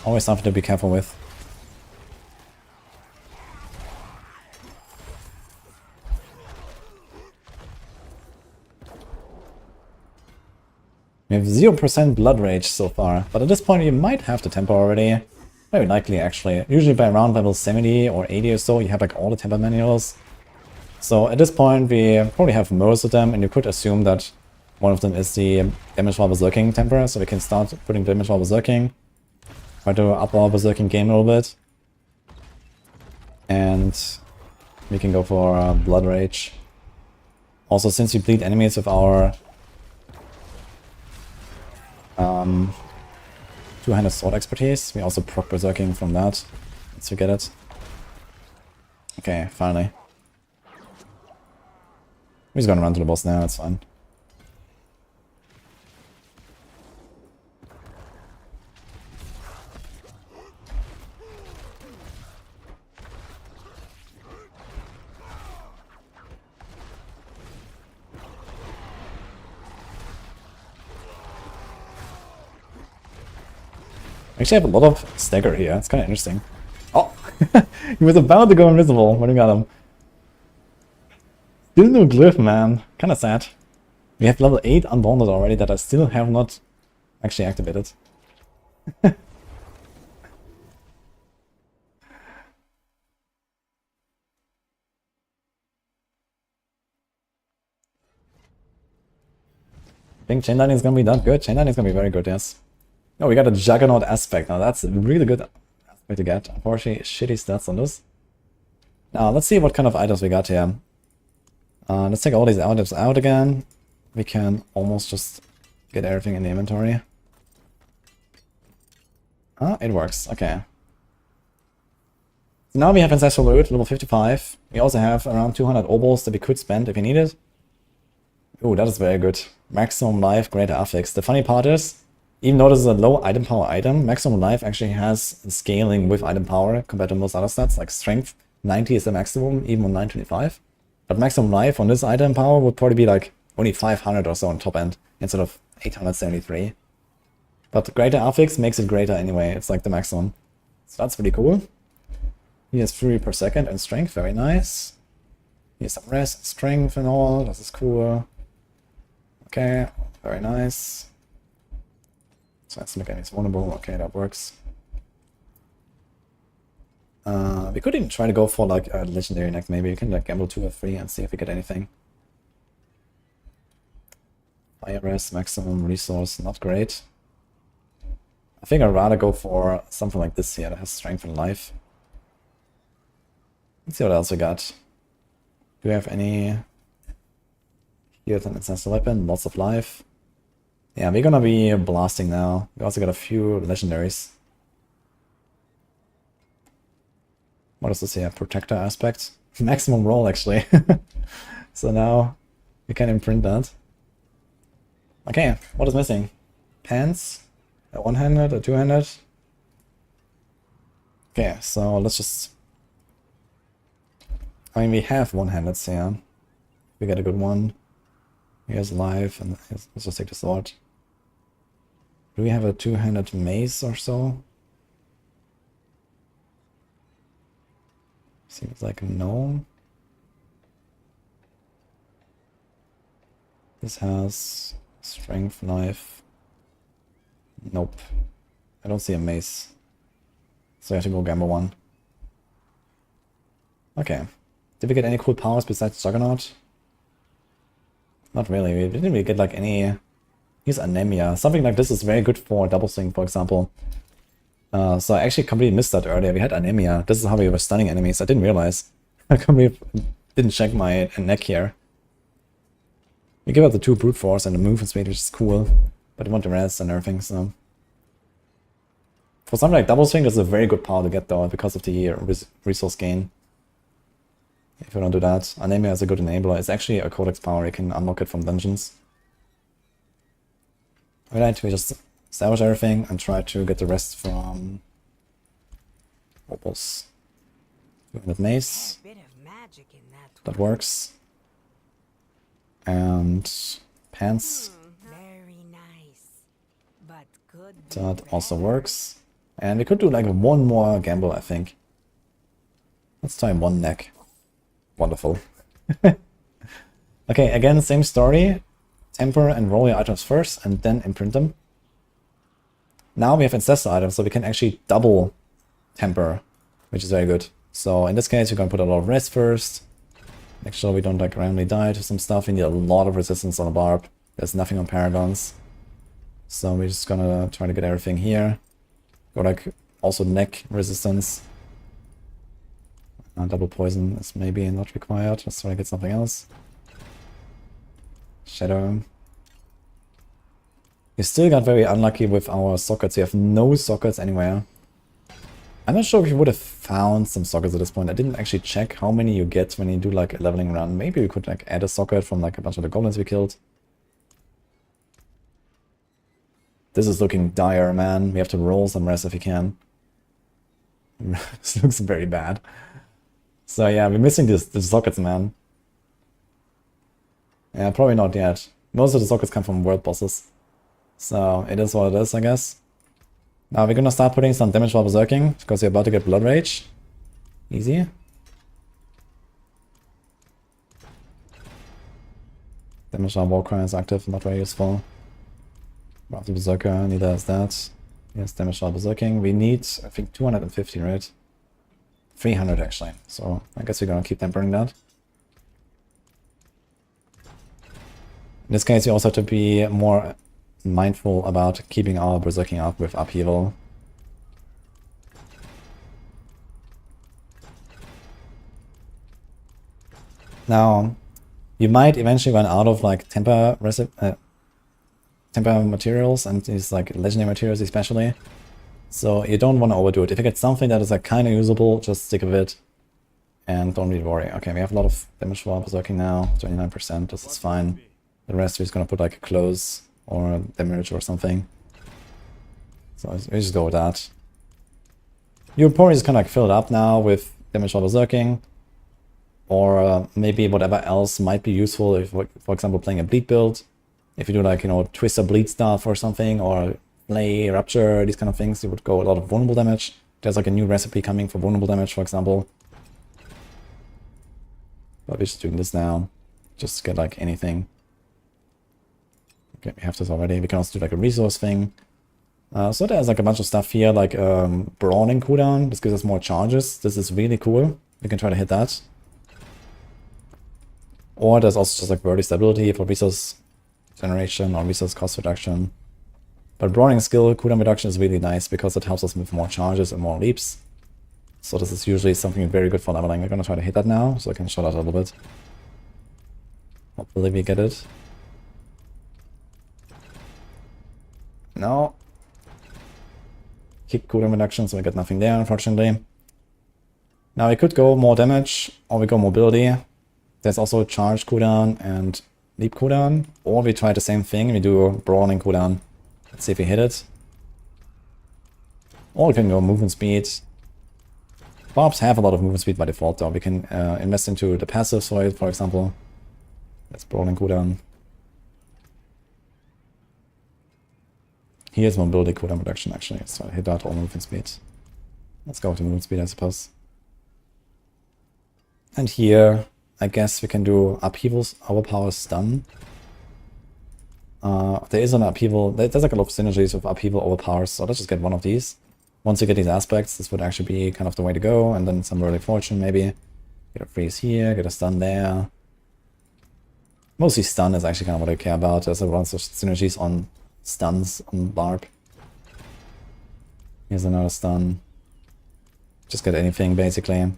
Always something to be careful with. We have 0% blood rage so far, but at this point you might have the tempo already. Very likely actually. Usually by around level 70 or 80 or so you have like all the tempo manuals. So at this point we probably have most of them, and you could assume that one of them is the damage while berserking temper, so we can start putting damage while berserking. Try to up our berserking game a little bit. And we can go for blood rage. Also, since we bleed enemies with our two-handed sword expertise, we also proc berserking from that. Let's forget it. Okay, finally. We're just gonna run to the boss now, it's fine. Actually, I have a lot of stagger here. It's kind of interesting. Oh! He was about to go invisible when we got him. Still no glyph, man. Kind of sad. We have level 8 unbonded already that I still have not actually activated. I think chain lightning is gonna be that good. Chain lightning is gonna be very good, yes. Oh, we got a Juggernaut aspect. Now that's a really good aspect to get. Unfortunately, shitty stats on this. Now let's see what kind of items we got here. Let's take all these items out again. We can almost just get everything in the inventory. Ah, it works. Okay. So now we have Ancestral Loot, level 55. We also have around 200 obols that we could spend if we need it. Oh, that is very good. Maximum life, greater affix. The funny part is, even though this is a low item power item, maximum life actually has scaling with item power compared to most other stats, like strength. 90 is the maximum, even on 925. But maximum life on this item power would probably be like only 500 or so on top end, instead of 873. But greater affix makes it greater anyway, it's like the maximum. So that's pretty cool. He has fury per second and strength, very nice. He has some rest, strength and all, this is cool. Okay, very nice. So let's make any vulnerable, okay, that works. We could even try to go for like a legendary neck, maybe. We can like gamble 2 or 3 and see if we get anything. Fire rest, maximum resource, not great. I think I'd rather go for something like this here that has strength and life. Let's see what else we got. Do we have any... Here's an ancestral weapon, lots of life. Yeah, we're gonna be blasting now. We also got a few legendaries. What is this here? Protector aspect? Maximum roll, actually. So now we can imprint that. Okay, what is missing? Pants? A one-handed, a two-handed? Okay, so let's just... I mean, we have one-handeds here. We get a good one. Here's life, and let's just take the sword. Do we have a two-handed mace or so? Seems like no. This has strength, life. Nope. I don't see a mace. So I have to go gamble one. Okay. Did we get any cool powers besides Juggernaut? Not really. We didn't really get like any... Here's anemia. Something like this is very good for double swing, for example. So I actually completely missed that earlier. We had anemia. This is how we were stunning enemies. I didn't realize. I completely didn't check my neck here. We give out the 2 brute force and the movement speed, which is cool. But I want the rest and everything, so... For something like double swing, this is a very good power to get though, because of the resource gain. If you don't do that, anemia is a good enabler. It's actually a codex power, you can unlock it from dungeons. Alright, we just salvage everything and try to get the rest from opals. 200 mace. That works. And pants. That also works. And we could do like one more gamble, I think. Let's try one neck. Wonderful. Okay, again, same story. Temper and roll your items first and then imprint them. Now we have ancestral items, so we can actually double temper, which is very good. So in this case, we're gonna put a lot of rest first. Make sure we don't like randomly die to some stuff. We need a lot of resistance on a barb. There's nothing on paragons. So we're just gonna try to get everything here. Go like also neck resistance. Double poison is maybe not required. Let's try to get something else. Shadow. We still got very unlucky with our sockets. We have no sockets anywhere. I'm not sure if you would have found some sockets at this point. I didn't actually check how many you get when you do like a leveling run. Maybe we could like add a socket from like a bunch of the goblins we killed. This is looking dire, man. We have to roll some rest if we can. This looks very bad. So yeah, we're missing the sockets, man. Yeah, probably not yet. Most of the sockets come from world bosses. So it is what it is, I guess. Now we're gonna start putting some damage while berserking, because you're about to get Blood Rage. Easy. Damage while Warcry is active, not very useful. After Berserker, neither is that. Yes, damage while berserking. We need, I think, 250, right? 300 actually. So I guess we're gonna keep tempering that. In this case, we also have to be more mindful about keeping our berserking up with upheaval. Now, you might eventually run out of like temper materials and these like legendary materials especially. So you don't want to overdo it. If you get something that is like kind of usable, just stick with it and don't really worry. Okay, we have a lot of damage while berserking now, 29%, this is fine. The rest we're just gonna put like a close or damage or something. So we just go with that. You'll probably just kind of like fill it up now with damage while berserking. Or maybe whatever else might be useful if, for example, playing a bleed build. If you do like, you know, Twister bleed stuff or something, or Flay, Rupture, these kind of things, you would go a lot of vulnerable damage. There's like a new recipe coming for vulnerable damage, for example. But we're just doing this now. Just get like anything. Okay, we have this already. We can also do like a resource thing. So there's like a bunch of stuff here, like Brawling cooldown. This gives us more charges. This is really cool. We can try to hit that. Or there's also just like worthy stability for resource generation or resource cost reduction. But Brawling skill cooldown reduction is really nice because it helps us with more charges and more leaps. So this is usually something very good for leveling. We're gonna try to hit that now, so I can show that a little bit. Hopefully we get it. No. Kick cooldown reduction, so we get nothing there, unfortunately. Now we could go more damage, or we go mobility. There's also charge cooldown and leap cooldown. Or we try the same thing, we do Brawling cooldown. Let's see if we hit it. Or we can go movement speed. Barbs have a lot of movement speed by default though. We can invest into the passives for it, for example. That's Brawling cooldown. Here's mobility cooldown reduction actually. Let's try to hit that all movement speed. Let's go with the movement speed, I suppose. And here, I guess we can do upheavals, overpower stun. There is an upheaval, there's like a lot of synergies with upheaval overpowers, so let's just get one of these. Once you get these aspects, this would actually be kind of the way to go, and then some early fortune maybe. Get a freeze here, get a stun there. Mostly stun is actually kind of what I care about. There's a bunch of synergies on stuns on Barb. Here's another stun. Just get anything basically.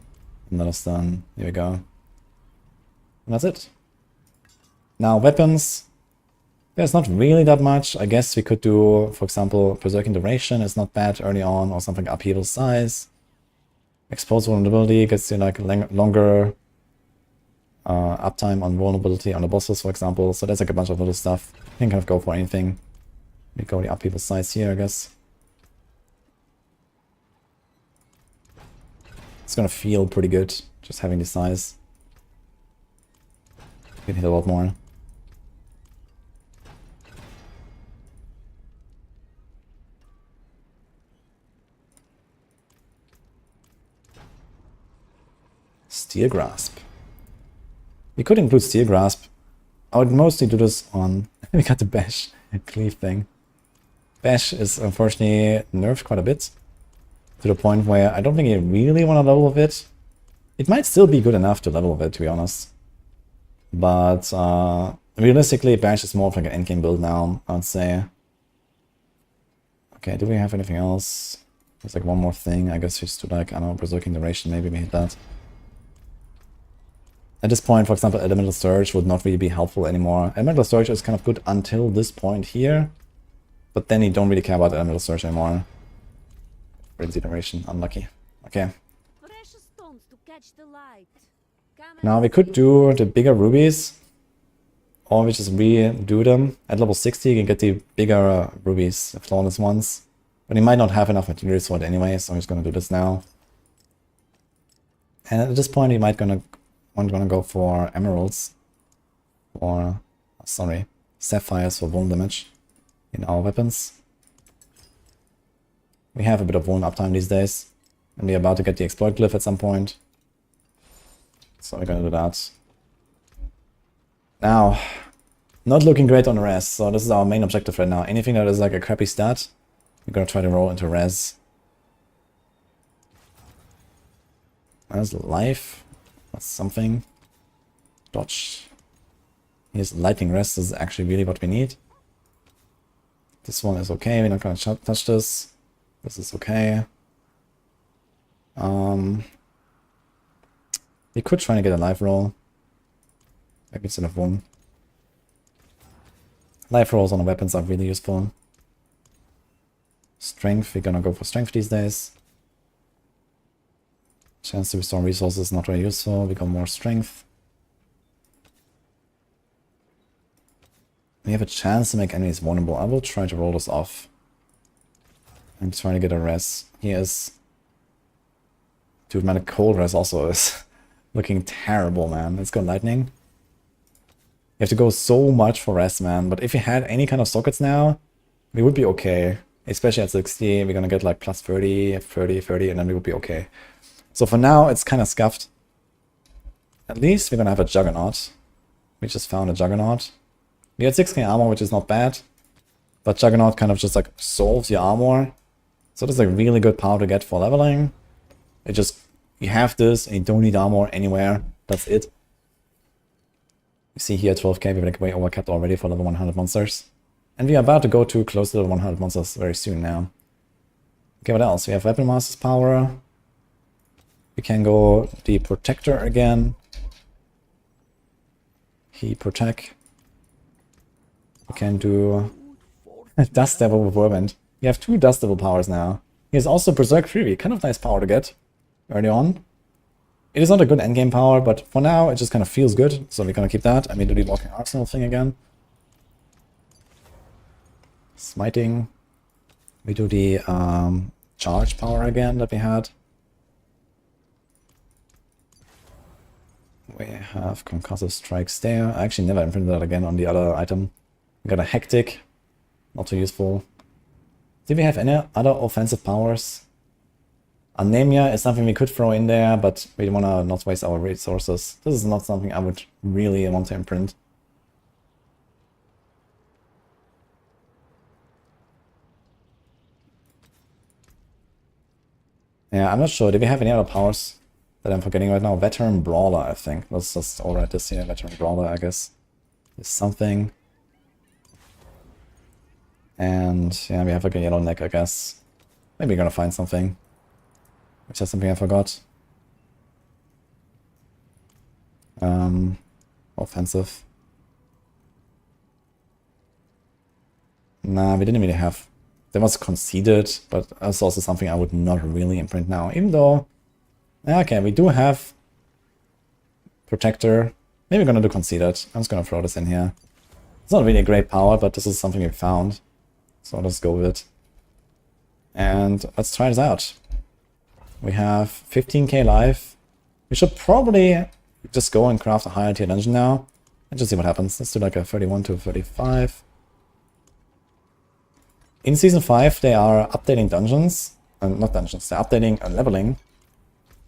Another stun, here we go. And that's it. Now weapons. There's not really that much. I guess we could do, for example, Berserking Duration is not bad early on, or something Upheaval Size. Exposed Vulnerability gets you like longer uptime on vulnerability on the bosses, for example. So there's like a bunch of little stuff. You can kind of go for anything. We go the Upheaval Size here, I guess. It's gonna feel pretty good, just having the size. You can hit a lot more. Steel Grasp. We could include Steel Grasp. I would mostly do this on... we got the Bash Cleave thing. Bash is unfortunately nerfed quite a bit. To the point where I don't think you really want to level with it. It might still be good enough to level with it, to be honest. But realistically, Bash is more of like an endgame build now, I'd say. Okay, do we have anything else? There's like one more thing. I guess just to like, I don't know, Berserking Duration, maybe we hit that. At this point, for example, Elemental Surge would not really be helpful anymore. Elemental Surge is kind of good until this point here. But then you don't really care about Elemental Surge anymore. Frenzy Duration, unlucky. Okay. Now we could do the bigger rubies. Or we just redo them. At level 60 you can get the bigger rubies, the flawless ones. But you might not have enough materials for it anyway, so I'm just gonna do this now. And at this point you might gonna go for emeralds. Or sorry, sapphires for vuln damage in our weapons. We have a bit of wound uptime these days. And we're about to get the exploit glyph at some point. So we're gonna do that. Now, not looking great on the res, so this is our main objective right now. Anything that is like a crappy stat, we're gonna try to roll into res. There's life. That's something. Dodge. Here's lightning rest. This is actually really what we need. This one is okay. We're not gonna touch this. This is okay. We could try to get a life roll. Maybe instead of one. Life rolls on the weapons are really useful. Strength. We're gonna go for strength these days. Chance to restore resources, not very useful. We got more strength. We have a chance to make enemies vulnerable. I will try to roll this off. I'm trying to get a res. Here's... Dude, man, a cold res also is looking terrible, man. Let's go lightning. You have to go so much for res, man. But if you had any kind of sockets now, we would be okay. Especially at 60, we're gonna get like plus 30, 30, 30, and then we would be okay. So for now, it's kind of scuffed. At least we're gonna have a Juggernaut. We just found a Juggernaut. We had 6k armor, which is not bad. But Juggernaut kind of just like solves your armor. So this is a really good power to get for leveling. It just, you have this and you don't need armor anywhere. That's it. You see here 12k, we're like way overcapped already for level 100 monsters. And we are about to go to close to the 100 monsters very soon now. Okay, what else? We have Weapon Master's power. We can go the Protector again. He Protect. We can do Dust Devil with Whirlwind. We have 2 Dust Devil powers now. He has also Berserk Fury, kind of nice power to get early on. It is not a good endgame power, but for now it just kind of feels good, so we're gonna keep that. I mean, do the Walking Arsenal thing again. Smiting. We do the charge power again that we had. We have Concussive Strikes there. I actually never imprinted that again on the other item. We got a Hectic. Not too useful. Did we have any other offensive powers? Anemia is something we could throw in there, but we want to not waste our resources. This is not something I would really want to imprint. Yeah, I'm not sure. Do we have any other powers that I'm forgetting right now? Veteran Brawler, I think. Let's just overwrite this here. Veteran Brawler, I guess, is something. And yeah, we have like a yellow neck, I guess. Maybe we're gonna find something. Which is something I forgot. Offensive. Nah, we didn't really have. That was conceded, but that's also something I would not really imprint now. Even though, okay, we do have Protector. Maybe we're gonna do conceded. I'm just gonna throw this in here. It's not really a great power, but this is something we found. So let's go with it. And let's try this out. We have 15k life. We should probably just go and craft a higher tier dungeon now. And just see what happens. Let's do like a 31 to 35. In Season 5, they are updating dungeons. Not dungeons, they're updating leveling.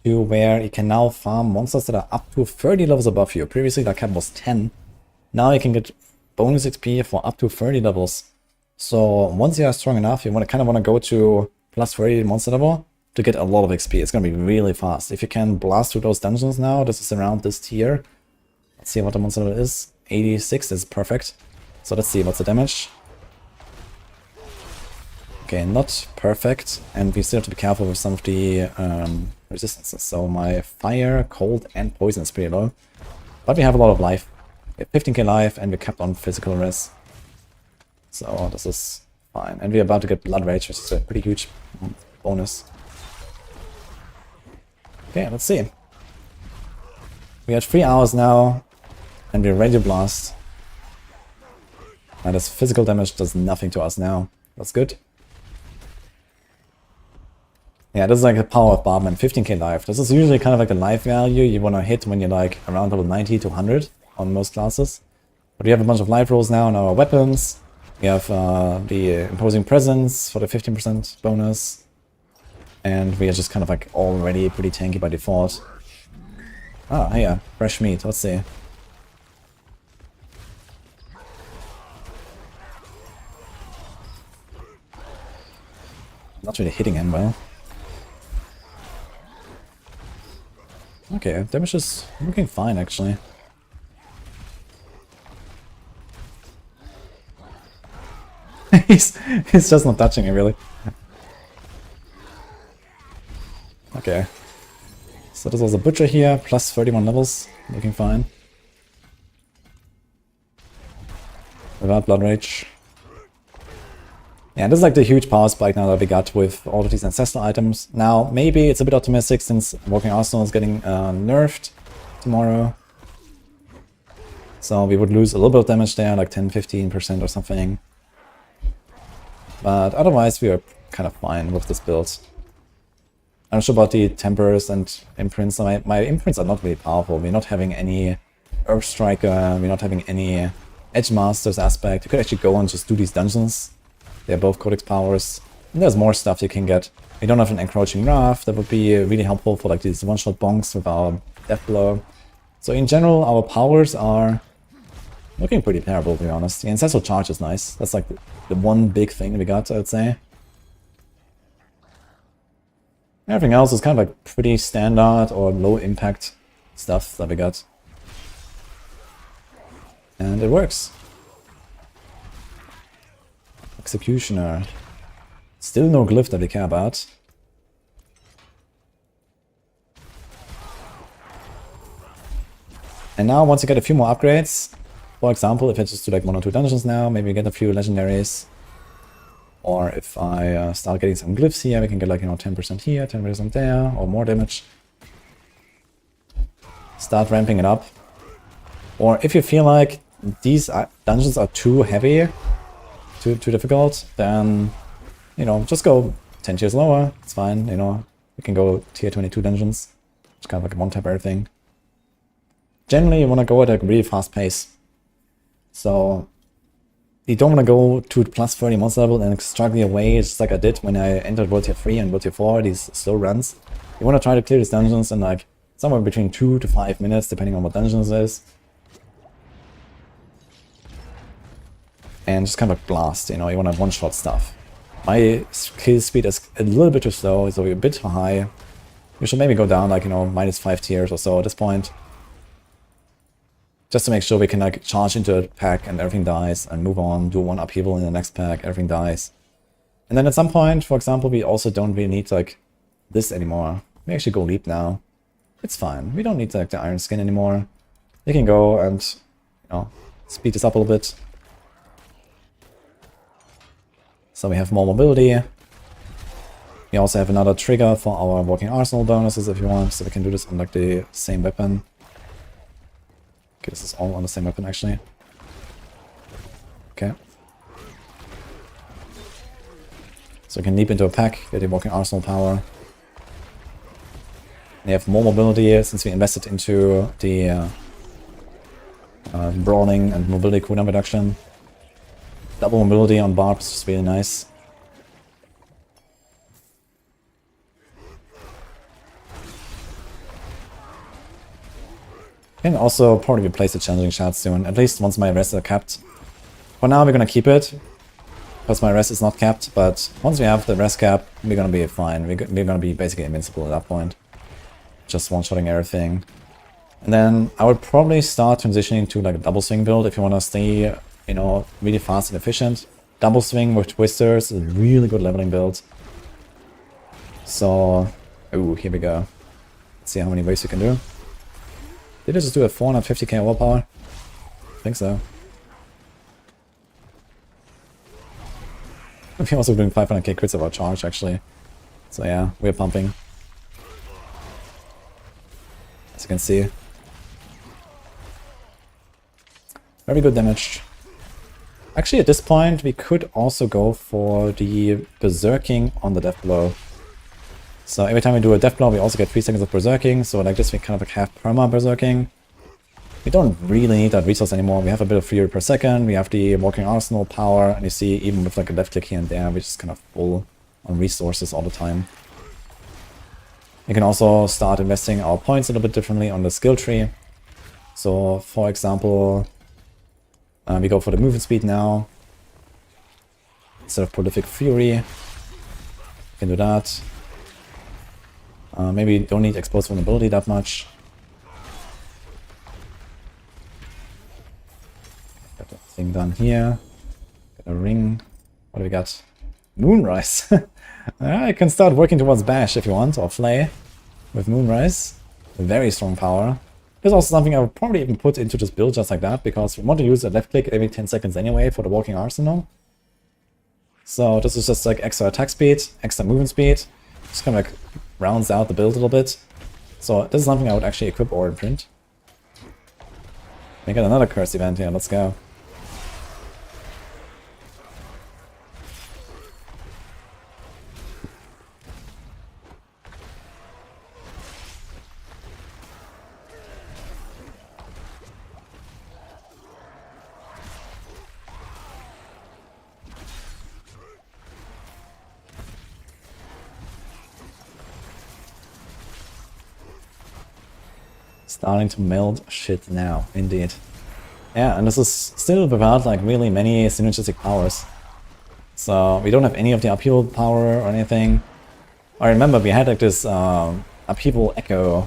To where you can now farm monsters that are up to 30 levels above you. Previously, that cap was 10. Now you can get bonus XP for up to 30 levels. So once you are strong enough, you kind of want to go to plus 30 monster level to get a lot of XP. It's going to be really fast. If you can blast through those dungeons now, this is around this tier. Let's see what the monster level is. 86 is perfect. So let's see what's the damage. Okay, not perfect. And we still have to be careful with some of the resistances. So my fire, cold, and poison is pretty low. But we have a lot of life. We have 15k life and we're capped on physical res. So this is fine. And we're about to get Blood Rage, which is a pretty huge bonus. Okay, let's see. We had 3 hours now, and we're ready to blast. And this physical damage does nothing to us now. That's good. Yeah, this is like the power of Barbarian, 15k life. This is usually kind of like the life value you want to hit when you're like around level 90 to 100 on most classes. But we have a bunch of life rolls now on our weapons. We have the Imposing Presence for the 15% bonus. And we are just kind of like already pretty tanky by default. Ah, yeah, fresh meat, let's see. Not really hitting him well. Okay, damage is looking fine actually. he's just not touching me really. Okay. So this was a butcher here, plus 31 levels, looking fine. Without blood rage. Yeah, this is like the huge power spike now that we got with all of these ancestral items. Now, maybe it's a bit optimistic since Walking Arsenal is getting nerfed tomorrow. So we would lose a little bit of damage there, like 10-15% or something. But otherwise we are kind of fine with this build. I'm not sure about the tempers and imprints. My imprints are not really powerful. We're not having any Earth Striker, we're not having any Edge Masters aspect. You could actually go and just do these dungeons. They're both Codex powers. And there's more stuff you can get. We don't have an Encroaching Wrath. That would be really helpful for like these one-shot bonks with our Death Blow. So in general, our powers are looking pretty terrible, to be honest. The Ancestral Charge is nice. That's like the one big thing we got, I would say. Everything else is kind of like pretty standard or low impact stuff that we got. And it works. Executioner. Still no glyph that we care about. And now once you get a few more upgrades, for example, if I just do like 1 or 2 dungeons now, maybe get a few legendaries. Or if I start getting some glyphs here, we can get like, 10% here, 10% there, or more damage. Start ramping it up. Or if you feel like these dungeons are too heavy, too difficult, then, just go 10 tiers lower, it's fine, we can go tier 22 dungeons. It's kind of like a one-tap everything. Generally, you want to go at a really fast pace. So, you don't want to go to plus 30 monster level and struggle your way, just like I did when I entered World Tier 3 and World Tier 4, these slow runs. You want to try to clear these dungeons in like somewhere between 2 to 5 minutes, depending on what dungeons it is. And just kind of like blast, you want to one-shot stuff. My kill speed is a little bit too slow, so we're a bit high. We should maybe go down like, minus 5 tiers or so at this point. Just to make sure we can like charge into a pack and everything dies and move on, do one upheaval in the next pack, everything dies. And then at some point, for example, we also don't really need like this anymore. We actually go leap now. It's fine. We don't need like the iron skin anymore. We can go and, speed this up a little bit. So we have more mobility. We also have another trigger for our Walking Arsenal bonuses if you want, so we can do this on like the same weapon. Okay, this is all on the same weapon actually. Okay. So we can leap into a pack, get the Walking Arsenal power. We have more mobility since we invested into the brawling and mobility cooldown reduction. Double mobility on Barbs is really nice. Can also probably replace the challenging shard soon, at least once my rests are capped. For now we're gonna keep it, because my rest is not capped, but once we have the rest cap, we're gonna be fine. We're gonna be basically invincible at that point. Just one-shotting everything. And then I would probably start transitioning to like a double swing build if you wanna stay, really fast and efficient. Double swing with twisters is a really good leveling build. So, ooh, here we go. Let's see how many ways you can do. Did I just do a 450k overpower? I think so. We're also doing 500k crits of our charge, actually. So yeah, we're pumping. As you can see. Very good damage. Actually, at this point, we could also go for the Berserking on the Death Blow. So every time we do a Death Blow, we also get 3 seconds of Berserking, so like this we kind of like have perma Berserking. We don't really need that resource anymore. We have a bit of fury per second, we have the Walking Arsenal power, and you see even with like a left click here and there, we're just kind of full on resources all the time. We can also start investing our points a little bit differently on the skill tree. So, for example, we go for the movement speed now instead of prolific fury. We can do that. Maybe don't need exposed vulnerability that much. Got the thing done here. Got a ring. What do we got? Moonrise. I can start working towards bash if you want, or flay with Moonrise. Very strong power. There's also something I would probably even put into this build just like that, because we want to use a left click every 10 seconds anyway for the walking arsenal. So this is just like extra attack speed, extra movement speed. Just kind of like rounds out the build a little bit. So this is something I would actually equip or imprint. We got another curse event here, let's go. Starting to meld shit now, indeed. Yeah, and this is still without like really many synergistic powers. So we don't have any of the upheaval power or anything. I remember we had like this upheaval echo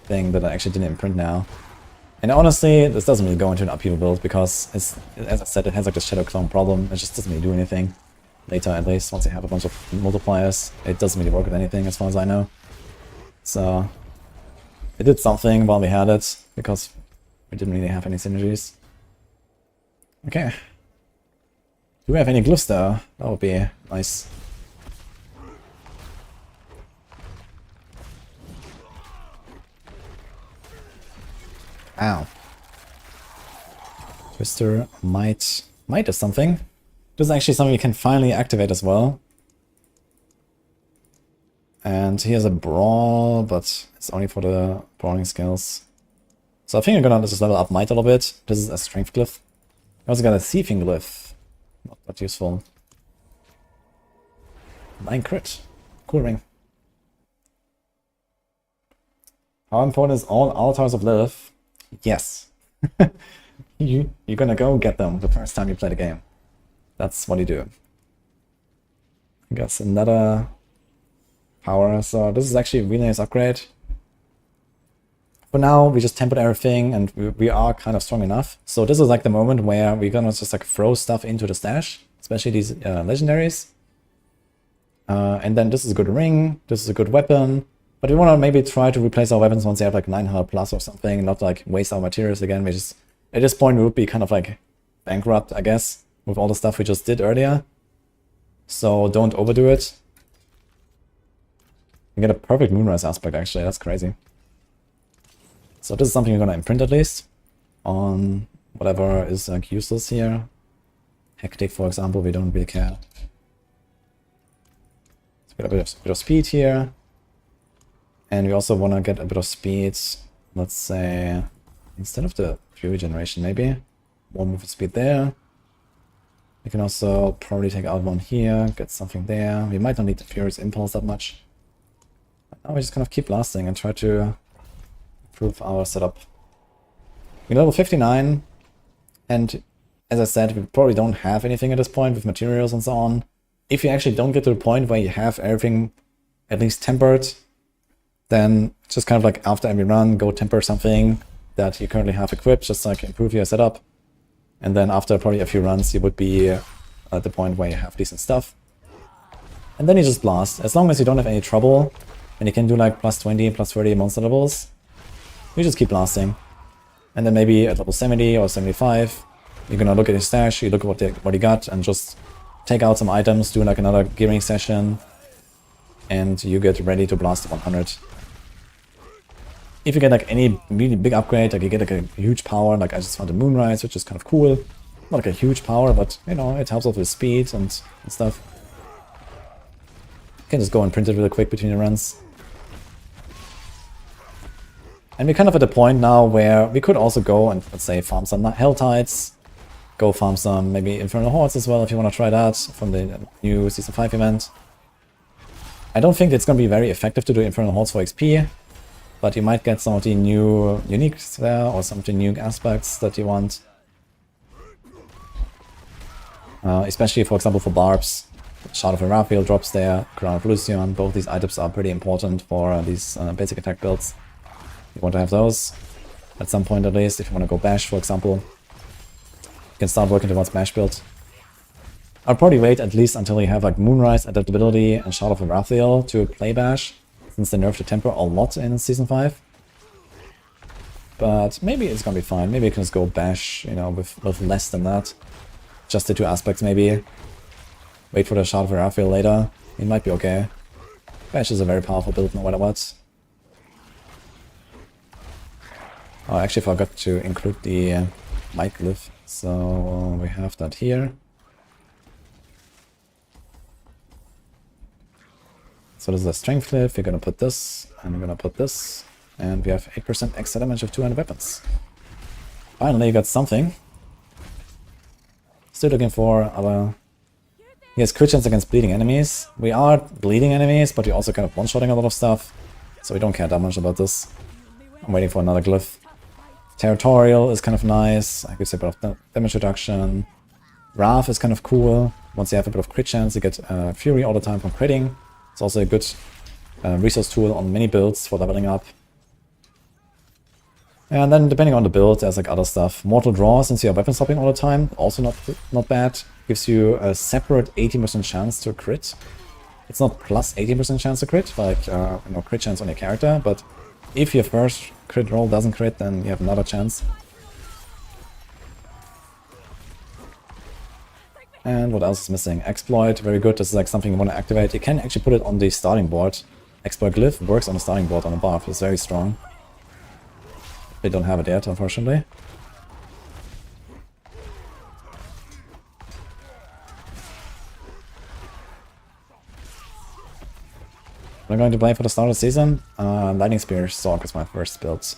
thing that I actually didn't imprint now. And honestly, this doesn't really go into an upheaval build because it's, as I said, it has like the shadow clone problem. It just doesn't really do anything. Later, at least, once you have a bunch of multipliers, it doesn't really work with anything as far as I know. So it did something while we had it, because we didn't really have any synergies. Okay. Do we have any glyphs though? That would be nice. Ow. Twister might do something. This is actually something we can finally activate as well. And here's a brawl, but it's only for the brawling skills. So I think I'm gonna just level up might a little bit. This is a strength glyph. I also got a thieving glyph. Not that useful. 9 crit. Cool ring. How important is all altars of Lilith? Yes. You're gonna go get them the first time you play the game. That's what you do. I guess another power, so this is actually a really nice upgrade. For now, we just tempered everything and we are kind of strong enough. So this is like the moment where we're gonna just like throw stuff into the stash, especially these legendaries. And then this is a good ring, this is a good weapon, but we wanna maybe try to replace our weapons once they have like 900 plus or something, not like waste our materials again. We just, at this point we would be kind of like bankrupt, I guess, with all the stuff we just did earlier. So don't overdo it. We get a perfect Moonrise aspect actually, that's crazy. So this is something we're gonna imprint at least on whatever is like useless here. Hectic, for example, we don't really care. So we get a bit of speed here. And we also wanna get a bit of speed, let's say, instead of the Fury generation maybe. More movement speed there. We can also probably take out one here, get something there. We might not need the Fury's Impulse that much. Now we just kind of keep blasting and try to improve our setup. We're level 59, and as I said, we probably don't have anything at this point with materials and so on. If you actually don't get to the point where you have everything at least tempered, then just kind of like after every run, go temper something that you currently have equipped, just like improve your setup. And then after probably a few runs, you would be at the point where you have decent stuff. And then you just blast. As long as you don't have any trouble, and you can do like plus 20, plus 30 monster levels, you just keep blasting. And then maybe at level 70 or 75, you're gonna look at your stash, you look at what you got, and just take out some items, do like another gearing session, and you get ready to blast to 100. If you get like any really big upgrade, like you get like a huge power, like I just found a Moonrise, which is kind of cool. Not like a huge power, but you know, it helps out with speed and stuff. You can just go and print it really quick between your runs. And we're kind of at the point now where we could also go and, let's say, farm some Helltides, go farm some maybe Infernal Hordes as well if you want to try that from the new Season 5 event. I don't think it's going to be very effective to do Infernal Hordes for XP, but you might get some of the new uniques there, or some of the new aspects that you want. Especially, for example, for Barbs. Shard of Raphael drops there, Crown of Lucian. Both these items are pretty important for these basic attack builds. You want to have those at some point at least. If you want to go Bash, for example, you can start working towards Bash build. I'll probably wait at least until you have like Moonrise, Adaptability, and Shard of Raphael to play Bash, since they nerfed the tempo a lot in Season 5. But maybe it's gonna be fine. Maybe you can just go Bash, you know, with less than that. Just the two aspects, maybe. Wait for the Shard of Raphael later. It might be okay. Bash is a very powerful build no matter what. Oh, I actually forgot to include the might glyph. So we have that here. So this is a strength glyph. We're gonna put this, and we're gonna put this. And we have 8% extra damage of 200 weapons. Finally, you got something. Still looking for our... He has crit chance against bleeding enemies. We are bleeding enemies, but we're also kind of one-shotting a lot of stuff. So we don't care that much about this. I'm waiting for another glyph. Territorial is kind of nice. I could say a bit of damage reduction. Wrath is kind of cool. Once you have a bit of crit chance, you get Fury all the time from critting. It's also a good resource tool on many builds for leveling up. And then depending on the build, there's like other stuff. Mortal Draw, since you are weapon swapping all the time, also not bad. Gives you a separate 18% chance to crit. It's not plus 18% chance to crit, like you know, crit chance on your character, but if your first crit roll doesn't crit, then you have another chance. And what else is missing? Exploit, very good. This is like something you want to activate. You can actually put it on the starting board. Exploit glyph works on the starting board on a buff. It's very strong. They don't have it yet, unfortunately. What I'm going to play for the start of the season? Lightning Spear Sorc is my first build.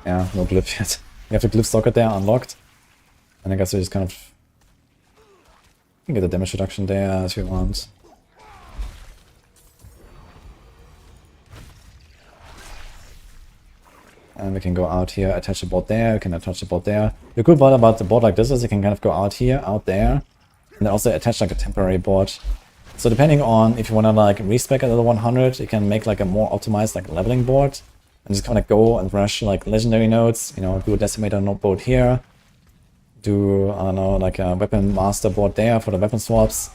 Yeah, no glyph yet. You have the glyph socket there unlocked. And I guess we just kind of... You can get the damage reduction there if you want. And we can go out here, attach the board there, we can attach the board there. The cool part about the board like this is you can kind of go out here, out there, and then also attach like a temporary board. So depending on if you want to like respec at level 100, you can make like a more optimized like leveling board. And just kind of go and rush like legendary nodes, you know, do a decimator node board here. Do, I don't know, like a weapon master board there for the weapon swaps.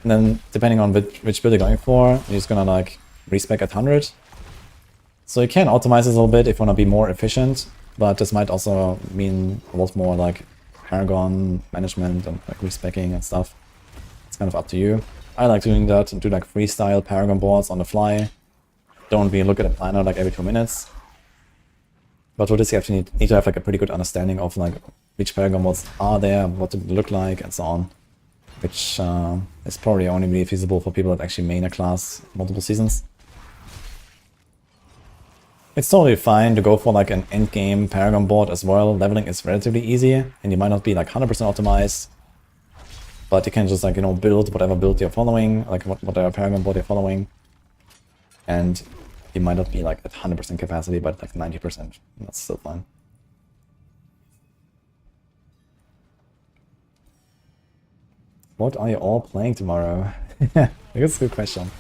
And then depending on which build you're going for, you're just gonna like respec at 100. So you can optimize this a little bit if you want to be more efficient, but this might also mean a lot more like Paragon management and like respecking and stuff. It's kind of up to you. I like doing that and do like freestyle Paragon boards on the fly. Don't really look at a planner like every 2 minutes. But for this you have to need to have like a pretty good understanding of like which Paragon mods are there, what do they look like, and so on. Which is probably only really feasible for people that actually main a class multiple seasons. It's totally fine to go for like an endgame Paragon board as well. Leveling is relatively easy, and you might not be like 100% optimized. But you can just like, you know, build whatever build you're following, like whatever Paragon board you're following. And you might not be like at 100% capacity, but like 90%. That's still fine. What are you all playing tomorrow? That's a good question.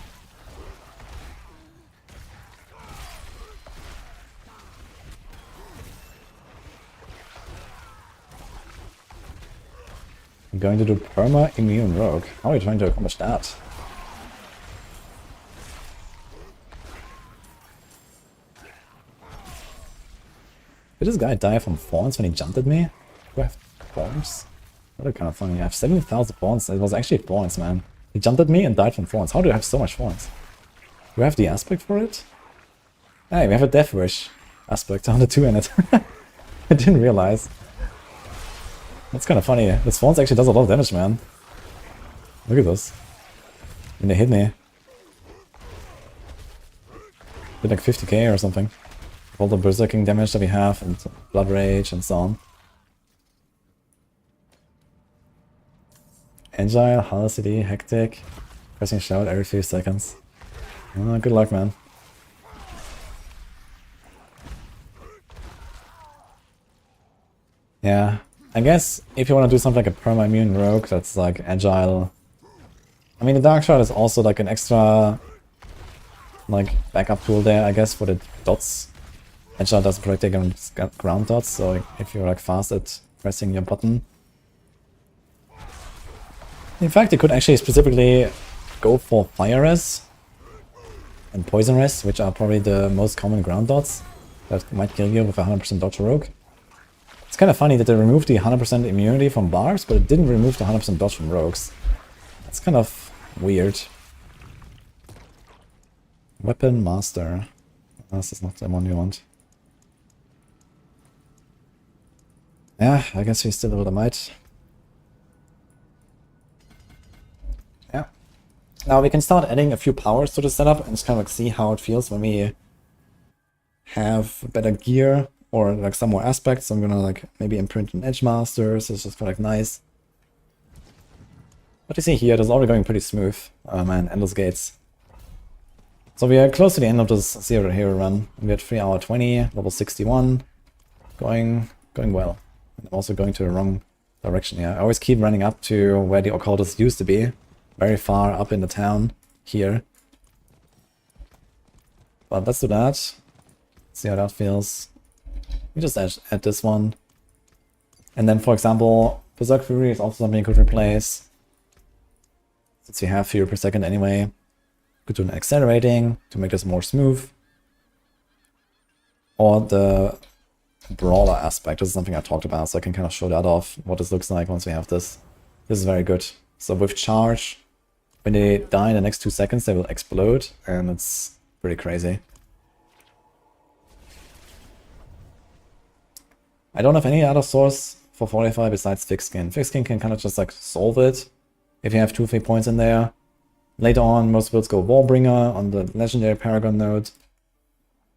I'm going to do Perma Immune Rogue. How are you trying to accomplish that? Did this guy die from thorns when he jumped at me? Do I have thorns? That would kind of funny. I have 70,000 thorns. It was actually thorns, man. He jumped at me and died from thorns. How do I have so much thorns? Do I have the aspect for it? Hey, we have a Death Wish aspect on the 2 in it. I didn't realize. That's kind of funny. This thorns actually does a lot of damage, man. Look at this. When they hit me. Did like 50k or something. all the berserking damage that we have, and blood rage and so on. Agile, Hull City, Hectic, pressing shout every few seconds. Good luck, man. Yeah, I guess if you want to do something like a perma-immune rogue that's like agile. I mean, the Dark Shard is also like an extra like backup tool there, I guess, for the dots. Agile doesn't protect against ground dots, so if you're like fast at pressing your button. In fact, you could actually specifically go for Fire Res and Poison Res, which are probably the most common ground dots that might kill you with a 100% dodge rogue. It's kind of funny that they removed the 100% immunity from barbs, but it didn't remove the 100% dodge from rogues. That's kind of weird. Weapon Master. This is not the one you want. Yeah, I guess we still level the might. Yeah. Now we can start adding a few powers to the setup and just kind of like see how it feels when we have better gear or like some more aspects. So I'm gonna like maybe imprint an Edge Master, so it's just kind of like nice. What you see here, this is already going pretty smooth. Man, endless gates. So we are close to the end of this Zero Hero run. We had 3 hour 20, level 61. Going well. And I'm also going to the wrong direction here. I always keep running up to where the occultists used to be. Very far up in the town here. But let's do that. See how that feels. We just add this one. And then, for example, Berserk Fury is also something you could replace. Since we have Fury per second anyway. Could do an accelerating to make this more smooth. Or the brawler aspect. This is something I talked about, so I can kind of show that off, what this looks like once we have this. This is very good. So with charge, when they die in the next 2 seconds, they will explode, and it's pretty crazy. I don't have any other source for Fortify besides Thick Skin. Thick Skin can kind of just like solve it if you have 2-3 points in there. Later on, most builds go Warbringer on the Legendary Paragon node.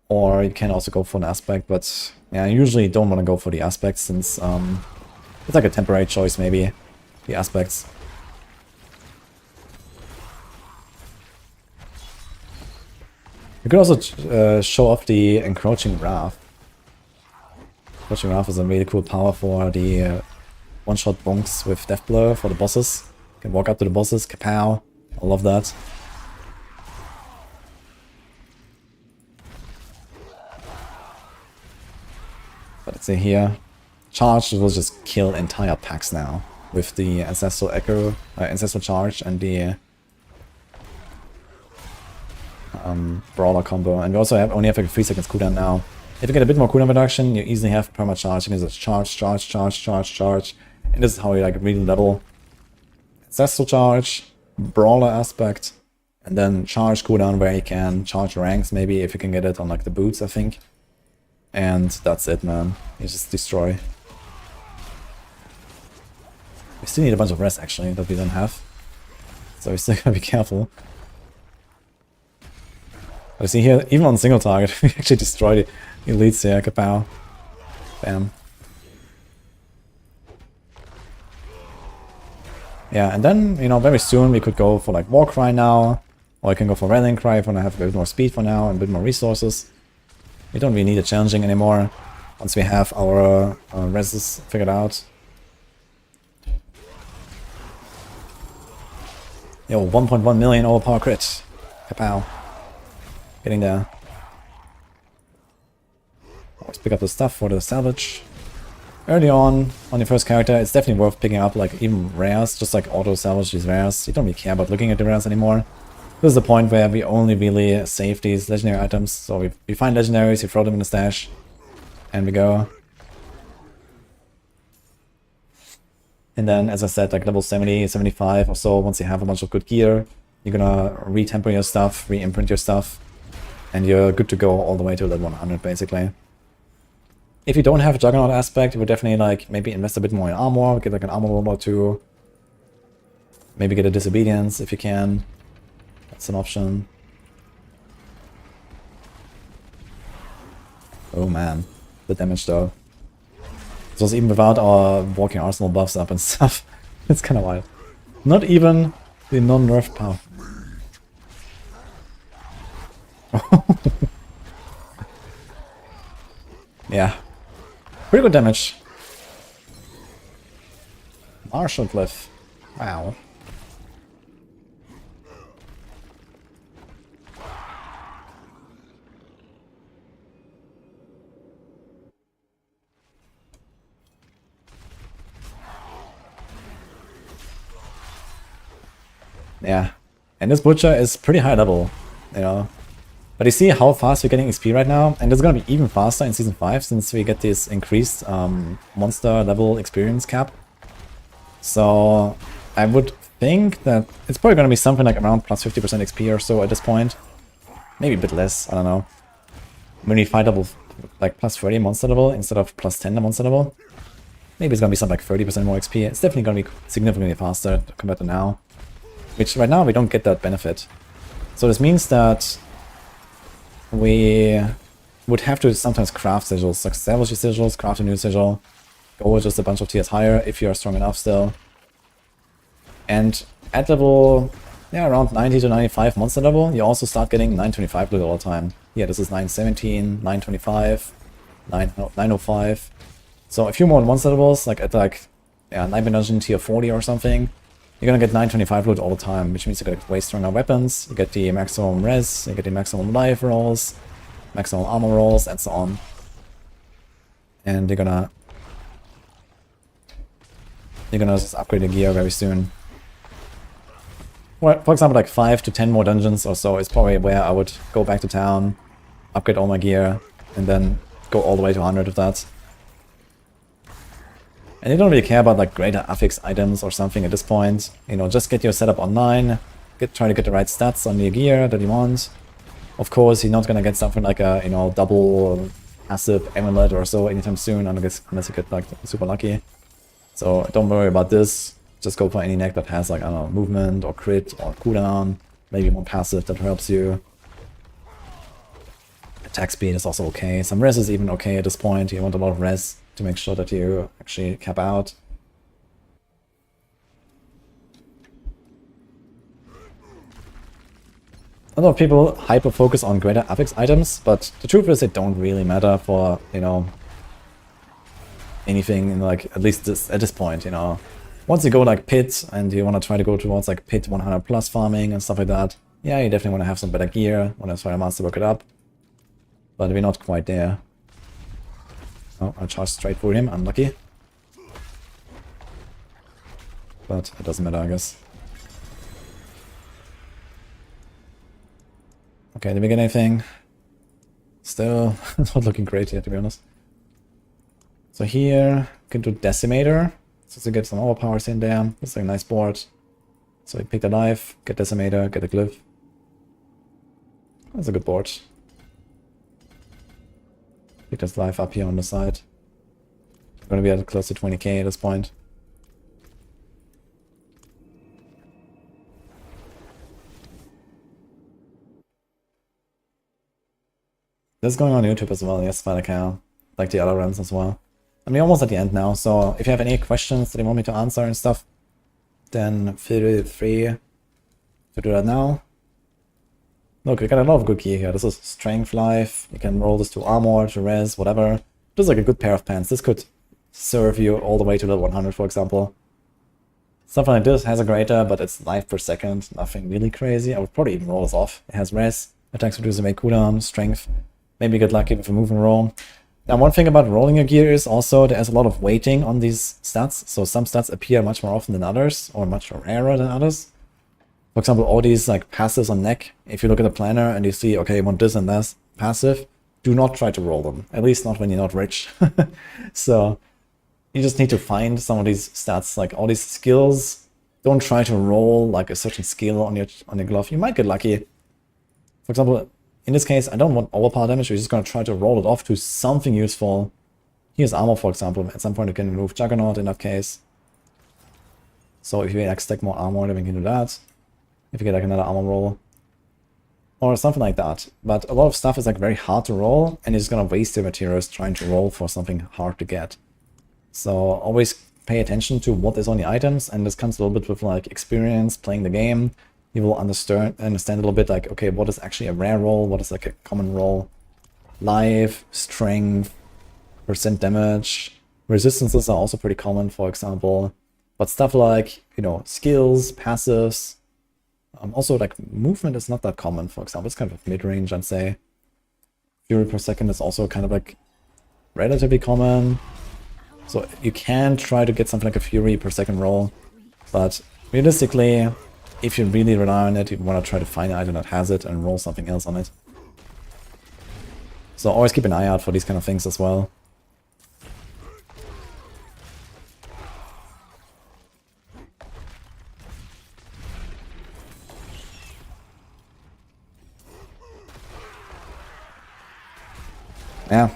Or you can also go for an aspect, but yeah, I usually don't want to go for the aspects since it's like a temporary choice maybe, the aspects. You could also show off the Encroaching Wrath. Encroaching Wrath is a really cool power for the one-shot bonks with Death Blow for the bosses. You can walk up to the bosses, kapow. I love that. But let's see here. Charge will just kill entire packs now with the Ancestral Echo, Ancestral Charge and the Brawler combo. And we also only have like a 3 seconds cooldown now. If you get a bit more cooldown reduction, you easily have perma charge. You can just charge, charge, charge, charge, charge. And this is how you like really level. Ancestral Charge, Brawler aspect, and then charge cooldown where you can charge ranks, maybe if you can get it on like the boots, I think. And that's it, man. You just destroy. We still need a bunch of rest actually that we don't have, so we still gotta be careful. But you see here, even on single target, we actually destroy the elites here. Kapow. Bam. Yeah, and then, you know, very soon we could go for like Warcry now, or I can go for Rallying Cry if I want to have a bit more speed for now and a bit more resources. We don't really need a challenging anymore once we have our reses figured out. Yo, 1.1 million overpower crit. Kapow. Getting there. Always pick up the stuff for the salvage. Early on your first character, it's definitely worth picking up like even rares, just like auto salvage these rares. You don't really care about looking at the rares anymore. This is the point where we only really save these legendary items. So we find legendaries, we throw them in the stash, and we go. And then, as I said, like level 70, 75 or so, once you have a bunch of good gear, you're gonna re-temper your stuff, re-imprint your stuff, and you're good to go all the way to level 100 basically. If you don't have a Juggernaut aspect, you would definitely like maybe invest a bit more in armor, get like an armor roll or two. Maybe get a Disobedience if you can. That's an option. Oh man, the damage though. This was even without our walking arsenal buffs up and stuff. It's kind of wild. Not even the non-nerf power. Yeah. Pretty good damage. Martial Cliff. Wow. Yeah. And this butcher is pretty high level, you know. But you see how fast we're getting XP right now, and it's gonna be even faster in Season 5 since we get this increased monster level experience cap. So I would think that it's probably gonna be something like around plus 50% XP or so at this point. Maybe a bit less, I don't know. When we fight level like plus 30 monster level instead of plus 10 monster level, maybe it's gonna be something like 30% more XP. It's definitely gonna be significantly faster compared to now. Which right now we don't get that benefit. So this means that we would have to sometimes craft sigils, like establish your sigils, craft a new sigil, go just a bunch of tiers higher if you are strong enough still. And at level, yeah, around 90 to 95 monster level, you also start getting 925 loot all the time. Yeah, this is 917, 925, 905. So a few more monster levels, like at like, yeah, Nightmare Dungeon tier 40 or something, you're gonna get 925 loot all the time, which means you get way stronger weapons, you get the maximum res, you get the maximum life rolls, maximum armor rolls, and so on. And you're gonna just upgrade your gear very soon. For example, like 5 to 10 more dungeons or so is probably where I would go back to town, upgrade all my gear, and then go all the way to 100 of that. And you don't really care about like greater affix items or something at this point. You know, just get your setup online, try to get the right stats on your gear that you want. Of course, you're not gonna get something like a, you know, double passive amulet or so anytime soon, unless you get like super lucky. So don't worry about this. Just go for any neck that has like, I don't know, movement or crit or cooldown. Maybe more passive that helps you. Attack speed is also okay. Some res is even okay at this point. You want a lot of res to make sure that you actually cap out. A lot of people hyper-focus on greater affix items, but the truth is they don't really matter for, you know, anything in like, at least at this point, you know. Once you go like pit and you want to try to go towards like pit 100 plus farming and stuff like that, yeah, you definitely want to have some better gear, want to try to master work it up. But we're not quite there. Oh, I charged straight for him, unlucky. But it doesn't matter, I guess. Okay, did we get anything? Still not looking great yet, to be honest. So here, we can do Decimator. So to get some overpowers in there. It's like a nice board. So we pick the life, get Decimator, get a glyph. That's a good board. Pick this life up here on the side. We're gonna be at close to 20k at this point. This is going on YouTube as well, yes, Spider-Cow. Like the other runs as well. I mean, almost at the end now, so if you have any questions that you want me to answer and stuff, then feel free to do that now. Look, we got a lot of good gear here. This is Strength Life. You can roll this to Armor, to Res, whatever. This is like a good pair of pants. This could serve you all the way to level 100, for example. Something like this has a greater, but it's life per second. Nothing really crazy. I would probably even roll this off. It has Res, attacks reduce away cooldown, Strength. Maybe get lucky with a move and roll. Now, one thing about rolling your gear is also there's a lot of weighting on these stats. So some stats appear much more often than others, or much rarer than others. For example, all these like passives on neck, if you look at the planner and you see, okay, you want this and that passive, do not try to roll them. At least not when you're not rich. So you just need to find some of these stats, like all these skills. Don't try to roll like a certain skill on your glove. You might get lucky. For example, in this case, I don't want overpower damage. We're just going to try to roll it off to something useful. Here's armor, for example. At some point, you can remove Juggernaut in that case. So if you like stack more armor, then we can do that. If you get like another armor roll. or something like that. But a lot of stuff is like very hard to roll, and you're just gonna waste your materials trying to roll for something hard to get. So always pay attention to what is on the items, and this comes a little bit with like experience playing the game. You will understand a little bit like, okay, what is actually a rare roll, what is like a common roll. Life, strength, percent damage. Resistances are also pretty common, for example. But stuff like, you know, skills, passives. Also, like, movement is not that common, for example. It's kind of mid-range, I'd say. Fury per second is also kind of like relatively common. So you can try to get something like a Fury per second roll. But realistically, if you really rely on it, you want to try to find an item that has it and roll something else on it. So always keep an eye out for these kind of things as well. Yeah,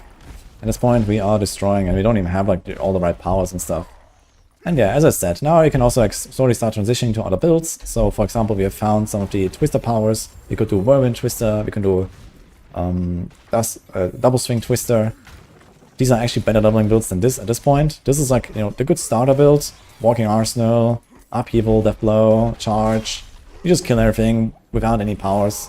at this point we are destroying and we don't even have like all the right powers and stuff. And yeah, as I said, now you can also like slowly start transitioning to other builds. So for example, we have found some of the Twister powers. We could do Whirlwind Twister, we can do Double Swing Twister. These are actually better leveling builds than this at this point. This is like, you know, the good starter build. Walking Arsenal, Upheaval, Death Blow, Charge. You just kill everything without any powers.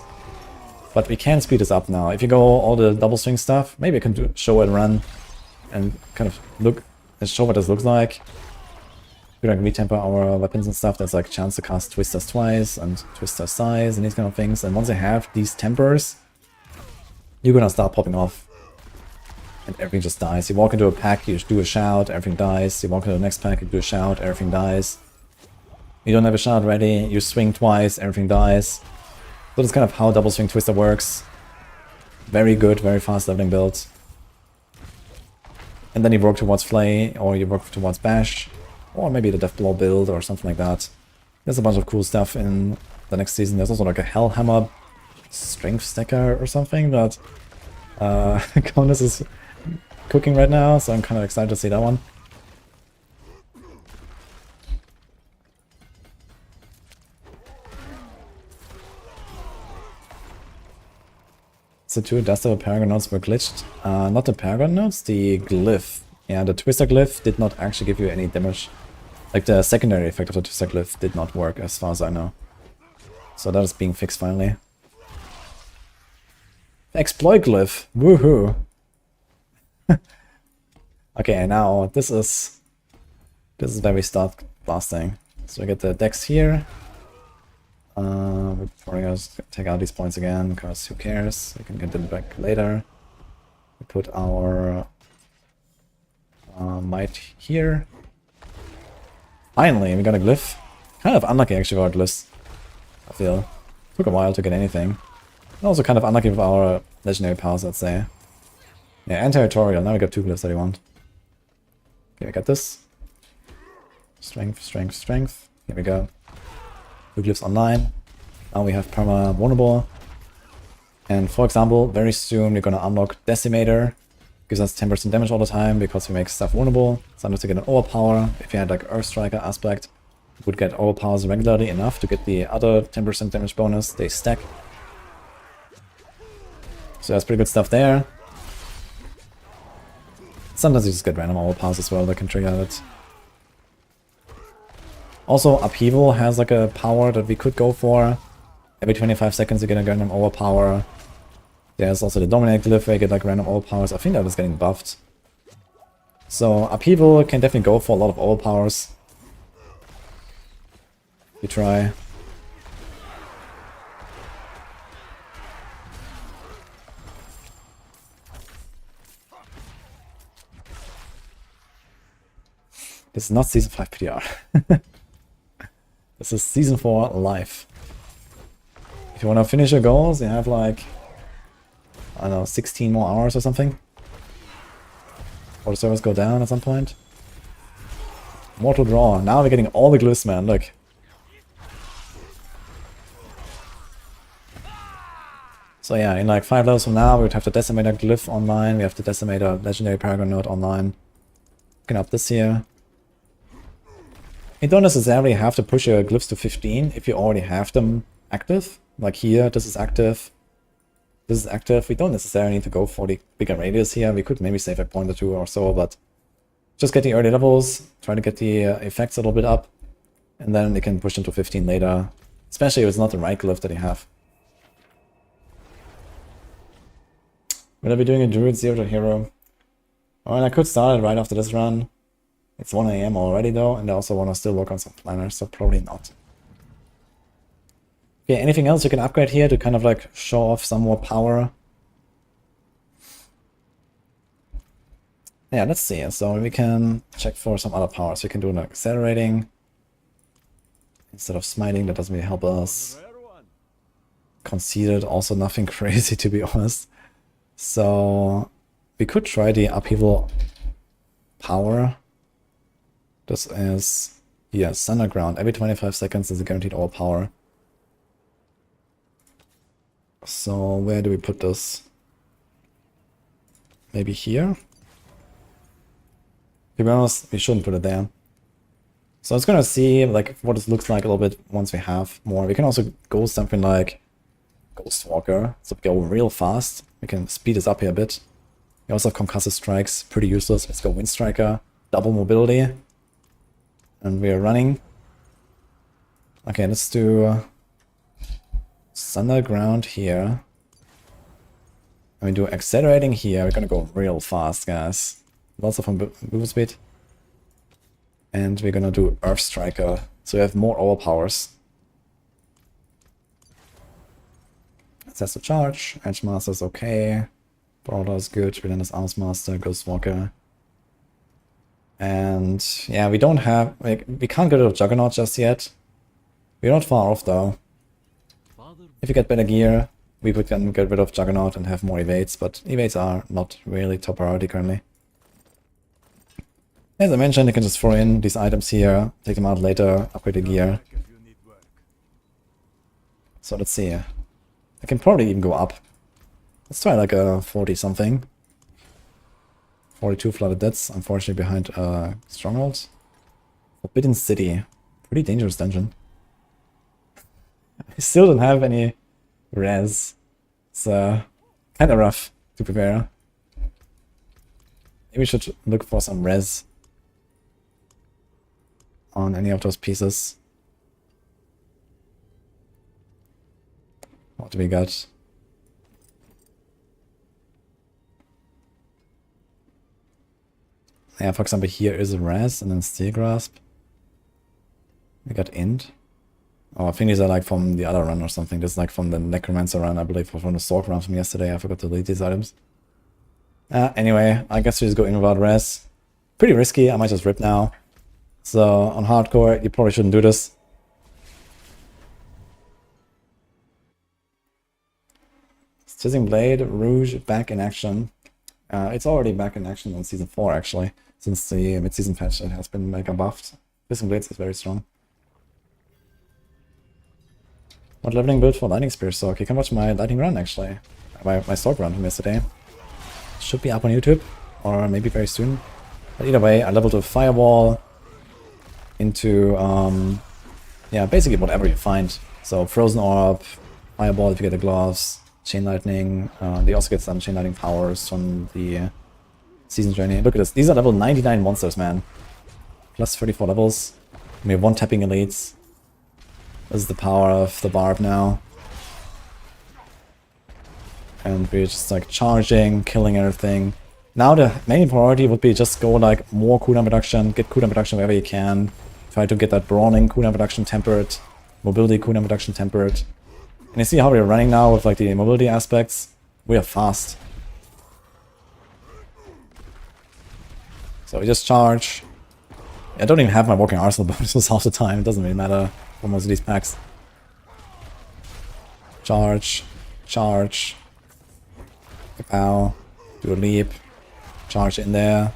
But we can speed this up now. If you go all the double swing stuff, maybe I can show it run and kind of look and show what this looks like. We like retemper our weapons and stuff. There's like chance to cast Twisters twice and Twister size and these kind of things. And once you have these tempers, you're gonna start popping off. And everything just dies. You walk into a pack, you do a shout, everything dies. You walk into the next pack, you do a shout, everything dies. You don't have a shout ready, you swing twice, everything dies. So that's kind of how Double Swing Twister works. Very good, very fast leveling build. And then you work towards Flay, or you work towards Bash, or maybe the Death Blow build, or something like that. There's a bunch of cool stuff in the next season. There's also like a Hellhammer Strength Stacker or something that Conus is cooking right now, so I'm kind of excited to see that one. So two Duster Paragon nodes were glitched. Not the Paragon nodes, the glyph. Yeah, the Twister glyph did not actually give you any damage. Like the secondary effect of the Twister glyph did not work as far as I know. So that is being fixed finally. Exploit glyph! Woohoo! Okay, now this is where we start blasting. So we get the decks here. We're probably gonna take out these points again, because who cares? We can get them back later. We put our might here. Finally, we got a glyph. Kind of unlucky actually with our glyphs, I feel. Took a while to get anything. And also kind of unlucky with our legendary powers, let's say. Yeah, and territorial. Now we got two glyphs that we want. Okay, we got this. Strength, strength, strength. Here we go. Two glyphs online. Now we have perma vulnerable. And for example, very soon we're gonna unlock Decimator. Gives us 10% damage all the time because we make stuff vulnerable. Sometimes to get an overpower. If you had like Earth Striker aspect, you would get overpowers regularly enough to get the other 10% damage bonus. They stack. So that's pretty good stuff there. Sometimes you just get random overpowers as well that can trigger it. Also, Upheaval has like a power that we could go for. Every 25 seconds you get a random overpower. There's also the Dominate Glyph where you get like random overpowers. I think that is getting buffed. So Upheaval can definitely go for a lot of overpowers. You try. This is not Season 5 PDR. This is Season 4 live. If you want to finish your goals, you have like, I don't know, 16 more hours or something. Or the servers go down at some point. Mortal Draw. Now we're getting all the glyphs, man, look. So yeah, in like 5 levels from now, we would have the Decimator glyph online. We have the Decimator Legendary Paragon node online. We can up this here. You don't necessarily have to push your glyphs to 15 if you already have them active. Like here, this is active. this is active. We don't necessarily need to go for the bigger radius here. We could maybe save a point or two or so, but just get the early levels, try to get the effects a little bit up, and then they can push into 15 later, especially if it's not the right glyph that you have. Will I be doing a Druid 0 to hero? Well, I could start it right after this run. It's 1 AM already though, and I also want to still work on some planners, so probably not. Okay, anything else you can upgrade here to kind of like show off some more power? Yeah, let's see. So we can check for some other powers. We can do an accelerating instead of smiting. That doesn't really help us. Conceded, also nothing crazy to be honest. So we could try the upheaval power. This is, yeah, Underground. Every 25 seconds is a guaranteed all power. So where do we put this? Maybe here? To be honest, we shouldn't put it there. So it's gonna see like what it looks like a little bit once we have more. We can also go something like Ghostwalker, so we go real fast. We can speed this up here a bit. We also have concussive strikes, pretty useless. Let's go Windstriker, double mobility. And we are running. Okay, let's do Underground here. And we do accelerating here. We're gonna go real fast, guys. Lots of move speed. And we're gonna do Earth Striker, so we have more overpowers. It says to charge. Edge Master is okay. Brawler is good. Relentless Arms Master, Ghostwalker. And yeah, we don't have, like, we can't get rid of Juggernaut just yet. We're not far off though. If you get better gear, we could then get rid of Juggernaut and have more evades, but evades are not really top priority currently. As I mentioned, you can just throw in these items here, take them out later, upgrade the gear. So let's see. I can probably even go up. Let's try like a 40 something. 42 flooded deaths, unfortunately behind Stronghold. Forbidden City. Pretty dangerous dungeon. I still don't have any res. It's kinda rough to prepare. Maybe we should look for some res on any of those pieces. What do we got? Yeah, for example, here is a res and then Steel Grasp. We got Int. Oh, I think these are like from the other run or something. This is like from the Necromancer run, I believe, or from the Sorc run from yesterday. I forgot to delete these items. Anyway, I guess we just go in without res. Pretty risky, I might just rip now. So, on hardcore, you probably shouldn't do this. Sizzling Blade, Rouge, back in action. It's already back in action on Season 4, actually. Since the mid-season patch, it has been mega buffed. Sizzling Blades is very strong. What leveling build for Lightning Spear Sorc? You can watch my Lightning run, actually. My Sorc run from yesterday. Should be up on YouTube, or maybe very soon. But either way, I leveled a Fireball into, yeah, basically whatever you find. So Frozen Orb, Fireball if you get the gloves, Chain Lightning. They also get some Chain Lightning powers from the Season Journey. Look at this. These are level 99 monsters, man. Plus 34 levels. We have 1 tapping elites. This is the power of the Barb now. And we're just like charging, killing everything. Now the main priority would be just go like more cooldown reduction, get cooldown reduction wherever you can. Try to get that brawling cooldown reduction tempered, mobility cooldown reduction tempered. And you see how we're running now with like the mobility aspects? We are fast. So we just charge. I don't even have my walking arsenal bonuses half the time, it doesn't really matter for most of these packs. Charge, charge. Pow, do a leap, charge in there.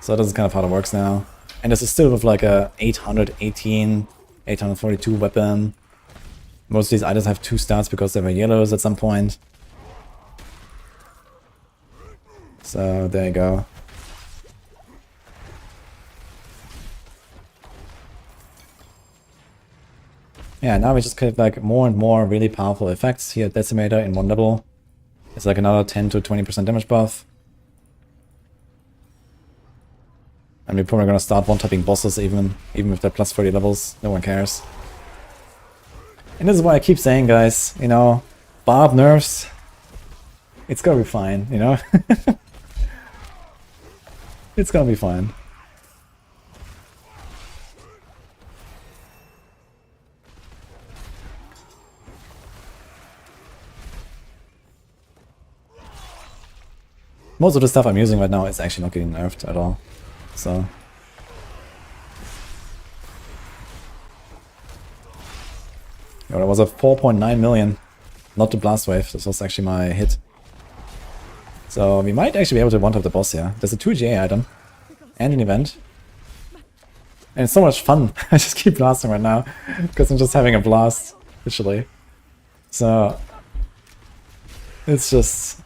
So this is kind of how it works now. And this is still with like a 818, 842 weapon. Most of these items have 2 stats because they were yellows at some point. So there you go. Yeah, now we just get like more and more really powerful effects here at Decimator in 1 level. It's like another 10 to 20% damage buff. And we're probably gonna start one-tapping bosses even if they're plus 30 levels. No one cares. And this is why I keep saying, guys, you know, Barb nerfs, it's gonna be fine, you know? It's gonna be fine. Most of the stuff I'm using right now is actually not getting nerfed at all. So yeah, that was a 4.9 million, not the blast wave. This was actually my hit. So we might actually be able to one-tap the boss here. There's a 2 GA item and an event. And it's so much fun. I just keep blasting right now because I'm just having a blast, literally. So it's just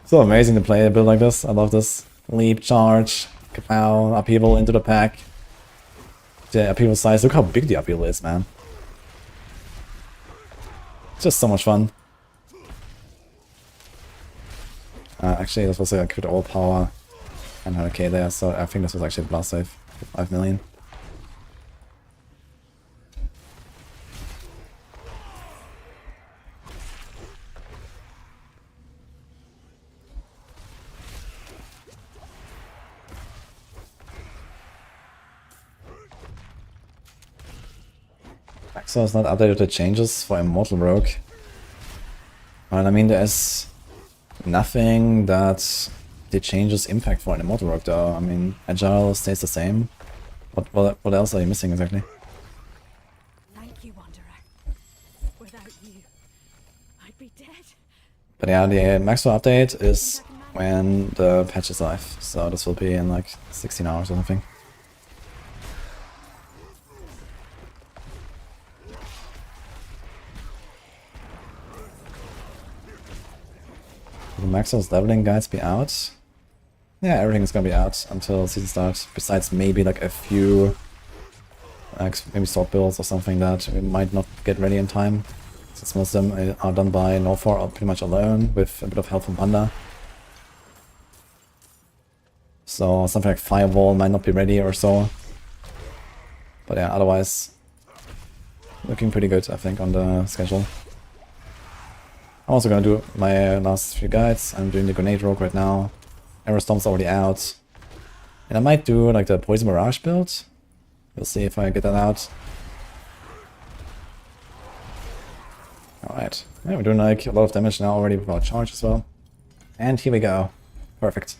so amazing to play a build like this. I love this. Leap, charge, kapow, upheaval into the pack. The upheaval size, look how big the upheaval is, man. It's just so much fun. Actually, this was a crit all power and 100k there, so I think this was actually a blast save for 5 million. Maxo has not updated the changes for Immortal Rogue. And I mean, there's nothing that the changes impact for an Immortal Rogue though. I mean, Agile stays the same. What else are you missing exactly? Thank you, Wanderer. Without you, I'd be dead. But yeah, the Maxo update is when the patch is live. So this will be in like 16 hours or something. Will Maxo's leveling guides be out? Yeah, everything is gonna be out until season start. Besides maybe like a few, like maybe sword builds or something that we might not get ready in time. Since most of them are done by Norfor pretty much alone with a bit of help from Panda. So something like Firewall might not be ready or so. But yeah, otherwise looking pretty good, I think, on the schedule. I'm also gonna do my last few guides. I'm doing the Grenade Rogue right now. Aerostorm's already out. And I might do like the Poison Barrage build. We'll see if I get that out. Alright. Yeah, we're doing like a lot of damage now already with our charge as well. And here we go. Perfect.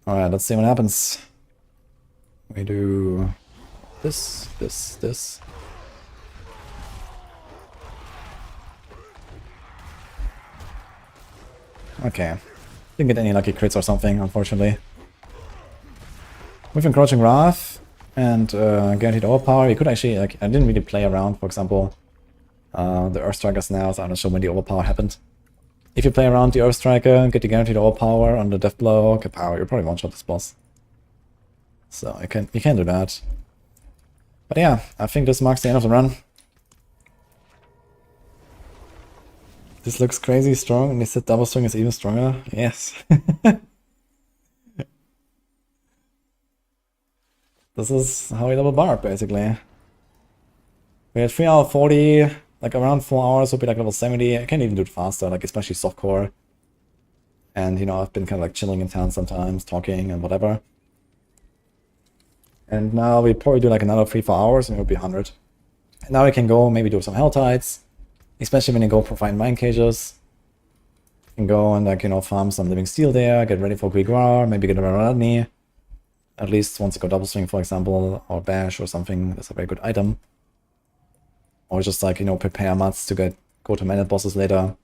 Alright, let's see what happens. We do this, this, this. Okay. Didn't get any lucky crits or something, unfortunately. With Encroaching Wrath and Guaranteed Overpower, you could actually, like, I didn't really play around, for example, the Earth Strikers now, so I'm not sure when the Overpower happened. If you play around the Earth Striker, get the Guaranteed Overpower on the Death Blow, Kapow, you'll probably one-shot this boss. So you can do that. But yeah, I think this marks the end of the run. This looks crazy strong, and they said double swing is even stronger. Yes. This is how we double barb, basically. We had 3 hour 40, like around 4 hours would be like level 70. I can even do it faster, like especially softcore. And you know, I've been kind of like chilling in town sometimes, talking and whatever. And now we probably do like another 3-4 hours and it will be 100. And now we can go maybe do some Helltides. Especially when you go find mine cages. You can go and like, you know, farm some living steel there, get ready for Grigrar, maybe get a Radni. At least once you go double swing, for example, or bash or something, that's a very good item. Or just like, you know, prepare mats to go to maned bosses later.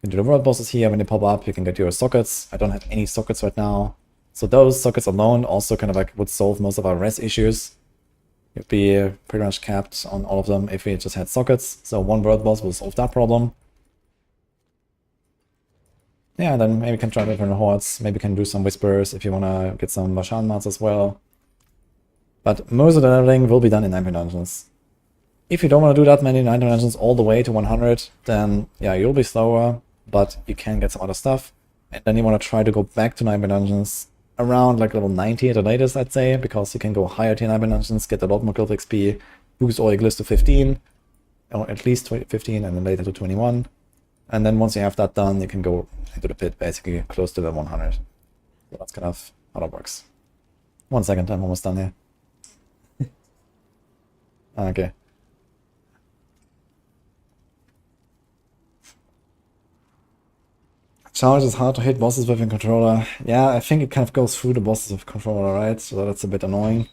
You can do the world bosses here when they pop up, you can get your sockets. I don't have any sockets right now. So those sockets alone also kind of like would solve most of our res issues. You'd be pretty much capped on all of them if we just had sockets. So one world boss will solve that problem. Yeah, then maybe we can try different hordes. Maybe we can do some whispers if you want to get some Bashan mats as well. But most of the leveling will be done in Nightmare Dungeons. if you don't want to do that many night dimensions all the way to 100, then yeah, you'll be slower, but you can get some other stuff. And then you want to try to go back to 9 dungeons around like level 90 at the latest, I'd say, because you can go higher tier 9 dungeons, get a lot more guild XP, boost all your glyphs to 15, or at least 15, and then later to 21. And then once you have that done, you can go into the pit, basically close to the 100. So that's kind of how that works. 1 second, I'm almost done here. Okay. Charge is hard to hit bosses with a controller. Yeah, I think it kind of goes through the bosses with controller, right? So that's a bit annoying.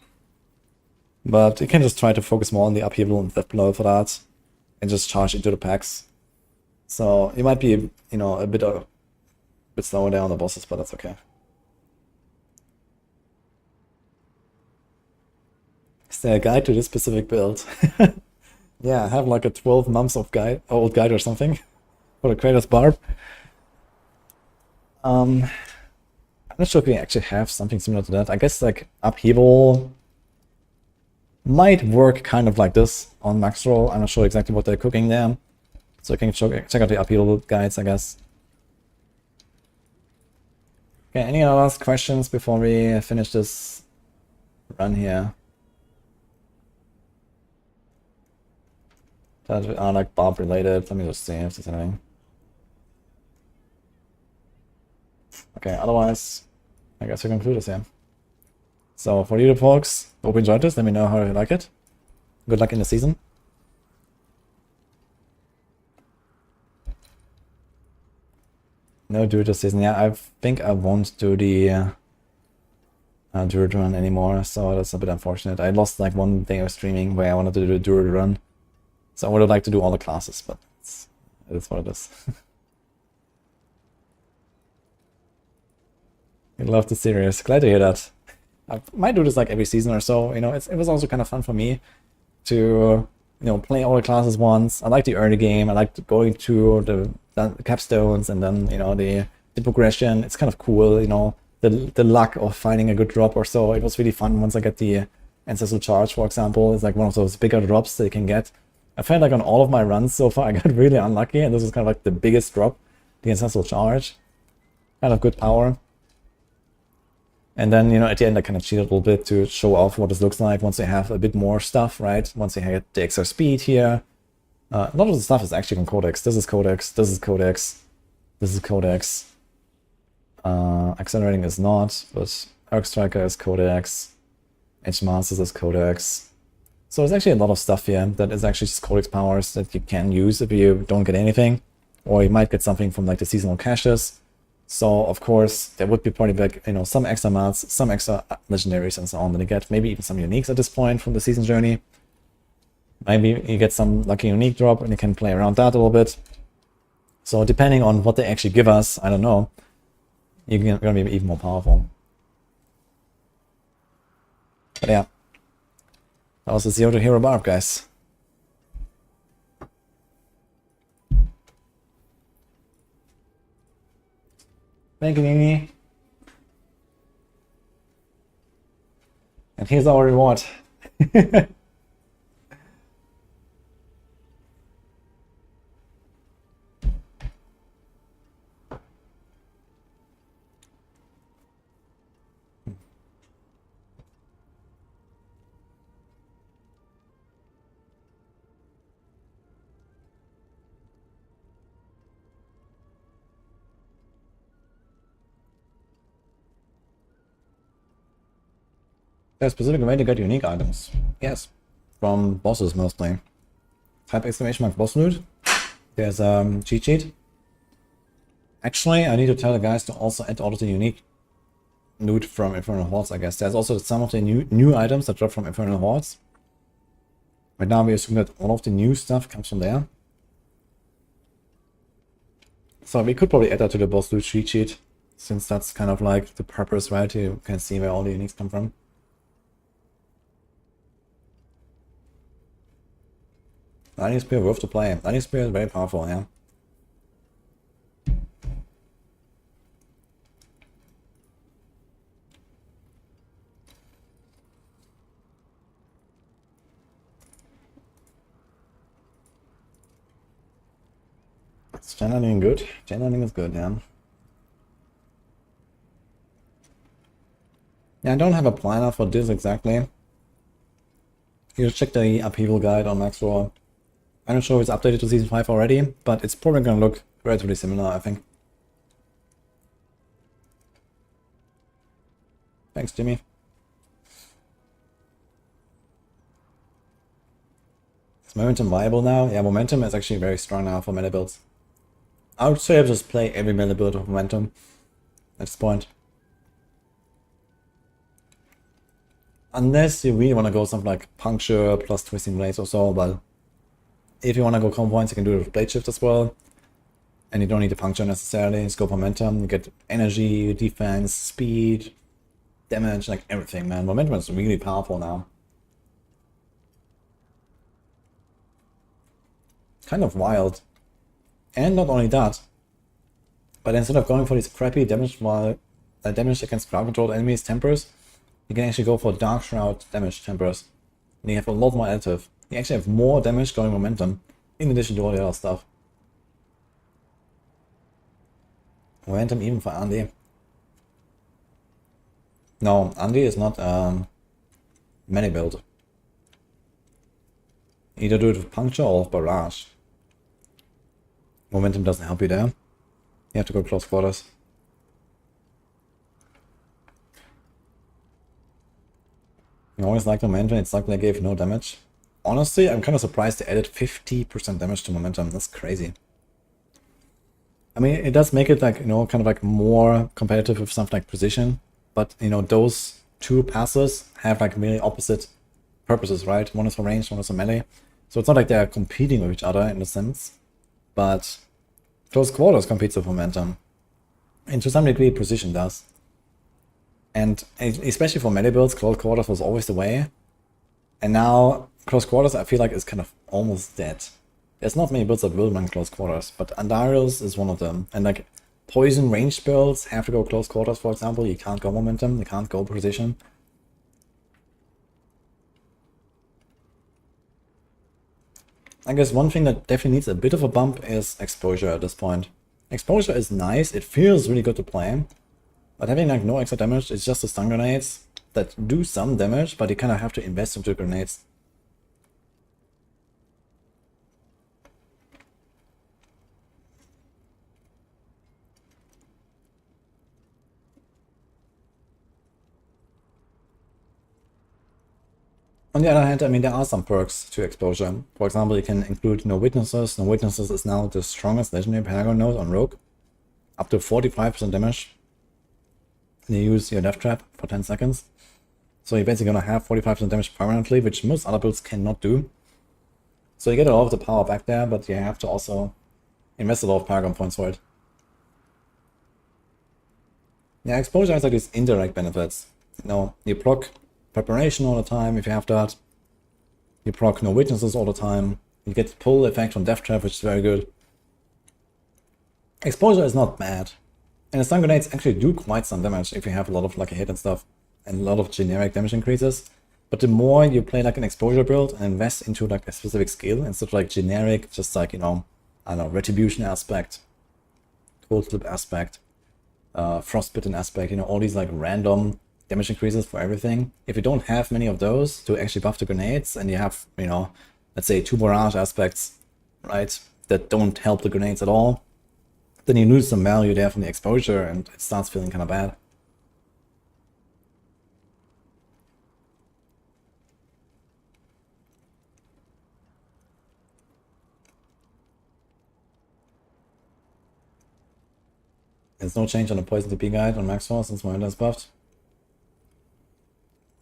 But you can just try to focus more on the upheaval and depth blow for that. And just charge into the packs. So you might be, you know, a bit slower there on the bosses, but that's okay. Is there a guide to this specific build? Yeah, I have like a 12 months of old guide or something for the Creator's Barb. I'm not sure if we actually have something similar to that. I guess like upheaval might work kind of like this on max roll. I'm not sure exactly what they're cooking there. So you can check out the upheaval guides, I guess. Okay, any other last questions before we finish this run here? That are like Barb related. Let me just see if there's anything. Okay, otherwise, I guess we conclude this here. So for you folks, hope you enjoyed this. Let me know how you like it. Good luck in the season. No Druid this season. Yeah, I think I won't do the Druid run anymore, so that's a bit unfortunate. I lost like one day of streaming where I wanted to do the Druid run. So I would have liked to do all the classes, but it is what it is. I love the series. Glad to hear that. I might do this like every season or so. You know, it was also kind of fun for me to, you know, play all the classes once. I like the early game. I like going to the capstones and then, you know, the progression. It's kind of cool, you know, the luck of finding a good drop or so. It was really fun once I get the Ancestral Charge, for example. It's like one of those bigger drops that you can get. I felt like on all of my runs so far, I got really unlucky, and this is kind of like the biggest drop, the Ancestral Charge. Kind of good power. And then, you know, at the end I kind of cheated a little bit to show off what this looks like once you have a bit more stuff, right? Once you get the extra speed here. A lot of the stuff is actually from Codex. This is Codex, this is Codex, this is Codex. Accelerating is not, but Arc Striker is Codex. Edge Masters is Codex. So there's actually a lot of stuff here that is actually just Codex powers that you can use if you don't get anything. Or you might get something from like the seasonal caches. So of course there would be probably like, you know, some extra mods, some extra legendaries and so on that you get. Maybe even some uniques at this point from the season journey. Maybe you get some lucky unique drop and you can play around that a little bit. So depending on what they actually give us, I don't know, you're gonna be even more powerful. But yeah, that was the 0 to Hero Barb, guys. Thank you, Nini. And here's our reward. There's a specific way to get unique items. Yes. From bosses mostly. Type exclamation mark boss loot. There's a cheat sheet. Actually, I need to tell the guys to also add all of the unique loot from Infernal Hordes, I guess. There's also some of the new items that drop from Infernal Hordes. Right now we assume that all of the new stuff comes from there. So we could probably add that to the boss loot cheat sheet, since that's kind of like the purpose, right? You can see where all the uniques come from. Lightning Spear worth to play. Lightning Spear is very powerful, yeah. Is channeling good? Channeling is good, yeah. Yeah, I don't have a planner for this exactly. You check the upheaval guide on Necro. I'm not sure if it's updated to Season 5 already, but it's probably gonna look relatively similar, I think. Thanks, Jimmy. Is momentum viable now? Yeah, momentum is actually very strong now for meta builds. I would say I just play every meta build of momentum at this point. Unless you really want to go something like puncture plus twisting blades or so, but if you want to go combo points, you can do it with blade shift as well. And you don't need the puncture necessarily, just go for momentum, you get energy, defense, speed, damage, like everything, man. Momentum is really powerful now. Kind of wild. And not only that, but instead of going for these crappy damage damage against crowd controlled enemies tempers, you can actually go for Dark Shroud damage tempers. And you have a lot more additive. You actually have more damage going momentum, in addition to all the other stuff. Momentum even for Andy. No, Andy is not many build. Either do it with puncture or with barrage. Momentum doesn't help you there. You have to go close quarters. I always liked momentum, it's like they gave no damage. Honestly, I'm kind of surprised they added 50% damage to momentum. That's crazy. I mean, it does make it like, you know, kind of like more competitive with something like precision. But, you know, those two passes have like really opposite purposes, right? One is for range, one is for melee. So it's not like they're competing with each other in a sense. But close quarters competes with momentum. And to some degree, precision does. And especially for melee builds, close quarters was always the way. And now, close quarters I feel like is kind of almost dead. There's not many builds that will run close quarters, but Andariel's is one of them. And like, poison range builds have to go close quarters, for example. You can't go momentum, you can't go precision. I guess one thing that definitely needs a bit of a bump is exposure at this point. Exposure is nice, it feels really good to play. But having like no extra damage, it's just the stun grenades that do some damage, but you kind of have to invest into grenades. On the other hand, I mean, there are some perks to exposure. For example, you can include no witnesses. No witnesses is now the strongest legendary paragon node on Rogue. Up to 45% damage. And you use your death trap for 10 seconds. So you're basically gonna have 45% damage permanently, which most other builds cannot do. So you get a lot of the power back there, but you have to also invest a lot of paragon points for it. Yeah, exposure has like these indirect benefits. You know, you proc preparation all the time if you have that. You proc no witnesses all the time. You get pull effect from death trap, which is very good. Exposure is not bad. And the stun grenades actually do quite some damage if you have a lot of lucky hit and stuff. And a lot of generic damage increases. But the more you play like an exposure build and invest into like a specific skill instead of like generic, just like, you know, I don't know, retribution aspect, cold flip aspect, frostbitten aspect, you know, all these like random damage increases for everything. If you don't have many of those to actually buff the grenades, and you have, you know, let's say 2 barrage aspects, right, that don't help the grenades at all, then you lose some value there from the exposure and it starts feeling kind of bad. There's no change on the poison TP guide on max force since Miranda is buffed.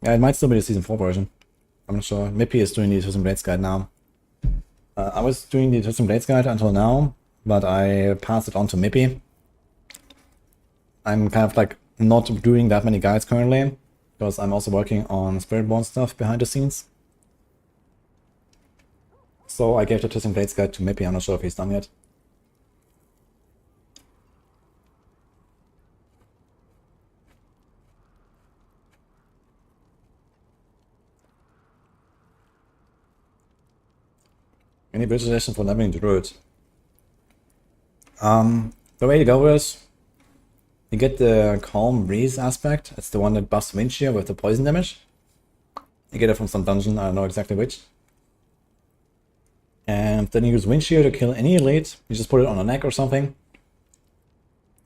Yeah, it might still be the season 4 version. I'm not sure. Mippy is doing the Twisted Blades guide now. I was doing the Twisted Blades guide until now, but I passed it on to Mippy. I'm kind of like not doing that many guides currently, because I'm also working on Spiritborn stuff behind the scenes. So I gave the Twisted Blades guide to Mippy. I'm not sure if he's done yet. Any build suggestion for leveling Druid? The way to go is you get the Calm Breeze aspect. It's the one that buffs wind shear with the poison damage. You get it from some dungeon, I don't know exactly which. And then you use wind shear to kill any elite. You just put it on a neck or something.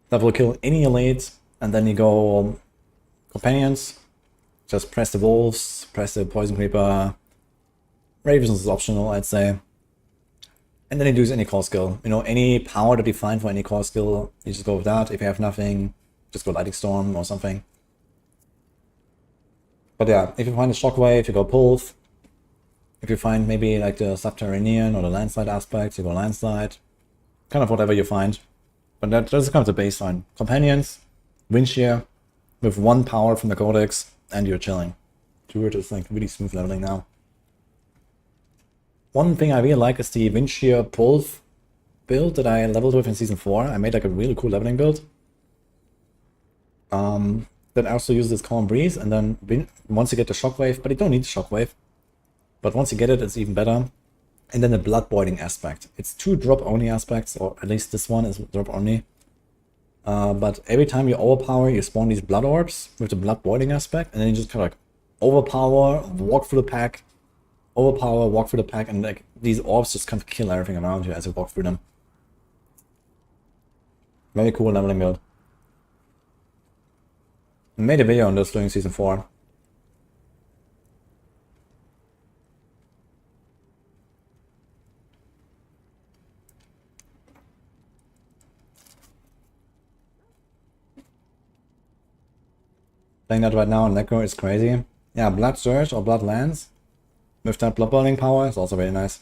That will kill any elite. And then you go companions. Just press the wolves, press the poison creeper. Ravens is optional, I'd say. And then you use any core skill. You know, any power that you find for any core skill, you just go with that. If you have nothing, just go Lightning Storm or something. But yeah, if you find a Shockwave, you go Pulse. If you find maybe like the Subterranean or the Landslide aspect, you go Landslide. Kind of whatever you find. But that's kind of the baseline. Companions, Wind Shear, with 1 power from the Codex, and you're chilling. Druid is like really smooth leveling now. One thing I really like is the Wind Shear Pulse build that I leveled with in Season 4. I made like a really cool leveling build. That also uses Calm Breeze, and then once you get the Shockwave, but you don't need the Shockwave. But once you get it, it's even better. And then the Blood Voiding aspect. It's 2 drop only aspects, or at least this one is drop only. But every time you overpower, you spawn these Blood Orbs with the Blood Voiding aspect, and then you just kind of like overpower, walk through the pack, overpower, walk through the pack, and like these orbs just kind of kill everything around you as you walk through them. Very cool leveling build. I made a video on this during Season 4. Playing that right now on Necro is crazy. Yeah, Blood Surge or Blood Lance with that blood burning power is also very nice.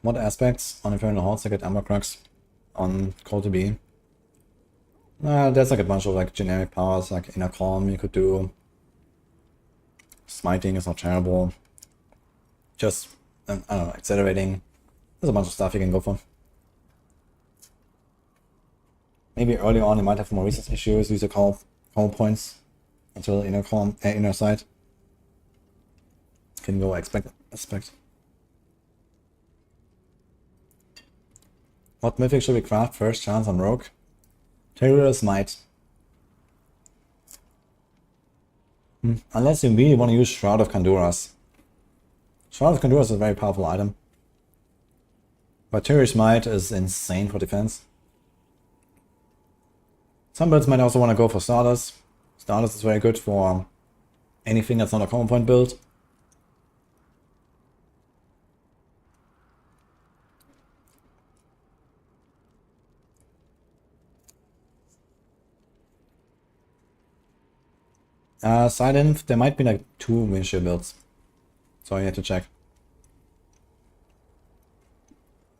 What aspects on Infernal Hordes I get Amber Crux on Call to Be? There's like a bunch of like generic powers, like Inner Calm you could do. Smiting is not terrible. Just, I don't know, accelerating. There's a bunch of stuff you can go for. Maybe early on you might have more resistance issues, use your call points until inner sight. Can go aspect. What mythic should we craft first chance on Rogue? Terror's Might. Unless you really want to use Shroud of Kanduras. Shroud of Kanduras is a very powerful item. But Terror's Might is insane for defense. Some builds might also want to go for Stardust. Stardust is very good for anything that's not a common point build. Silent, there might be like 2 Windshield builds. So you have to check.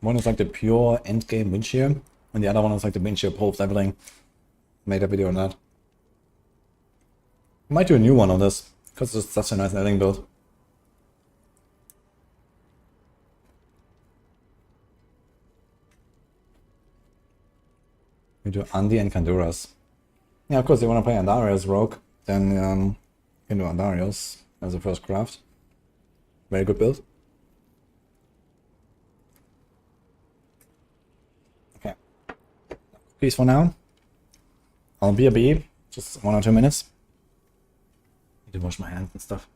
One is like the pure endgame Windshield, and the other one is like the Windshield Pulse leveling. Made a video on that. I might do a new one on this, because it's such a nice leveling build. We do Andi and Kanduras. Yeah, of course, if you want to play Andariel's Rogue, then you can do Andariel's as a first craft. Very good build. Okay. Peace for now. I'll be a bee, just 1 or 2 minutes. Need to wash my hands and stuff.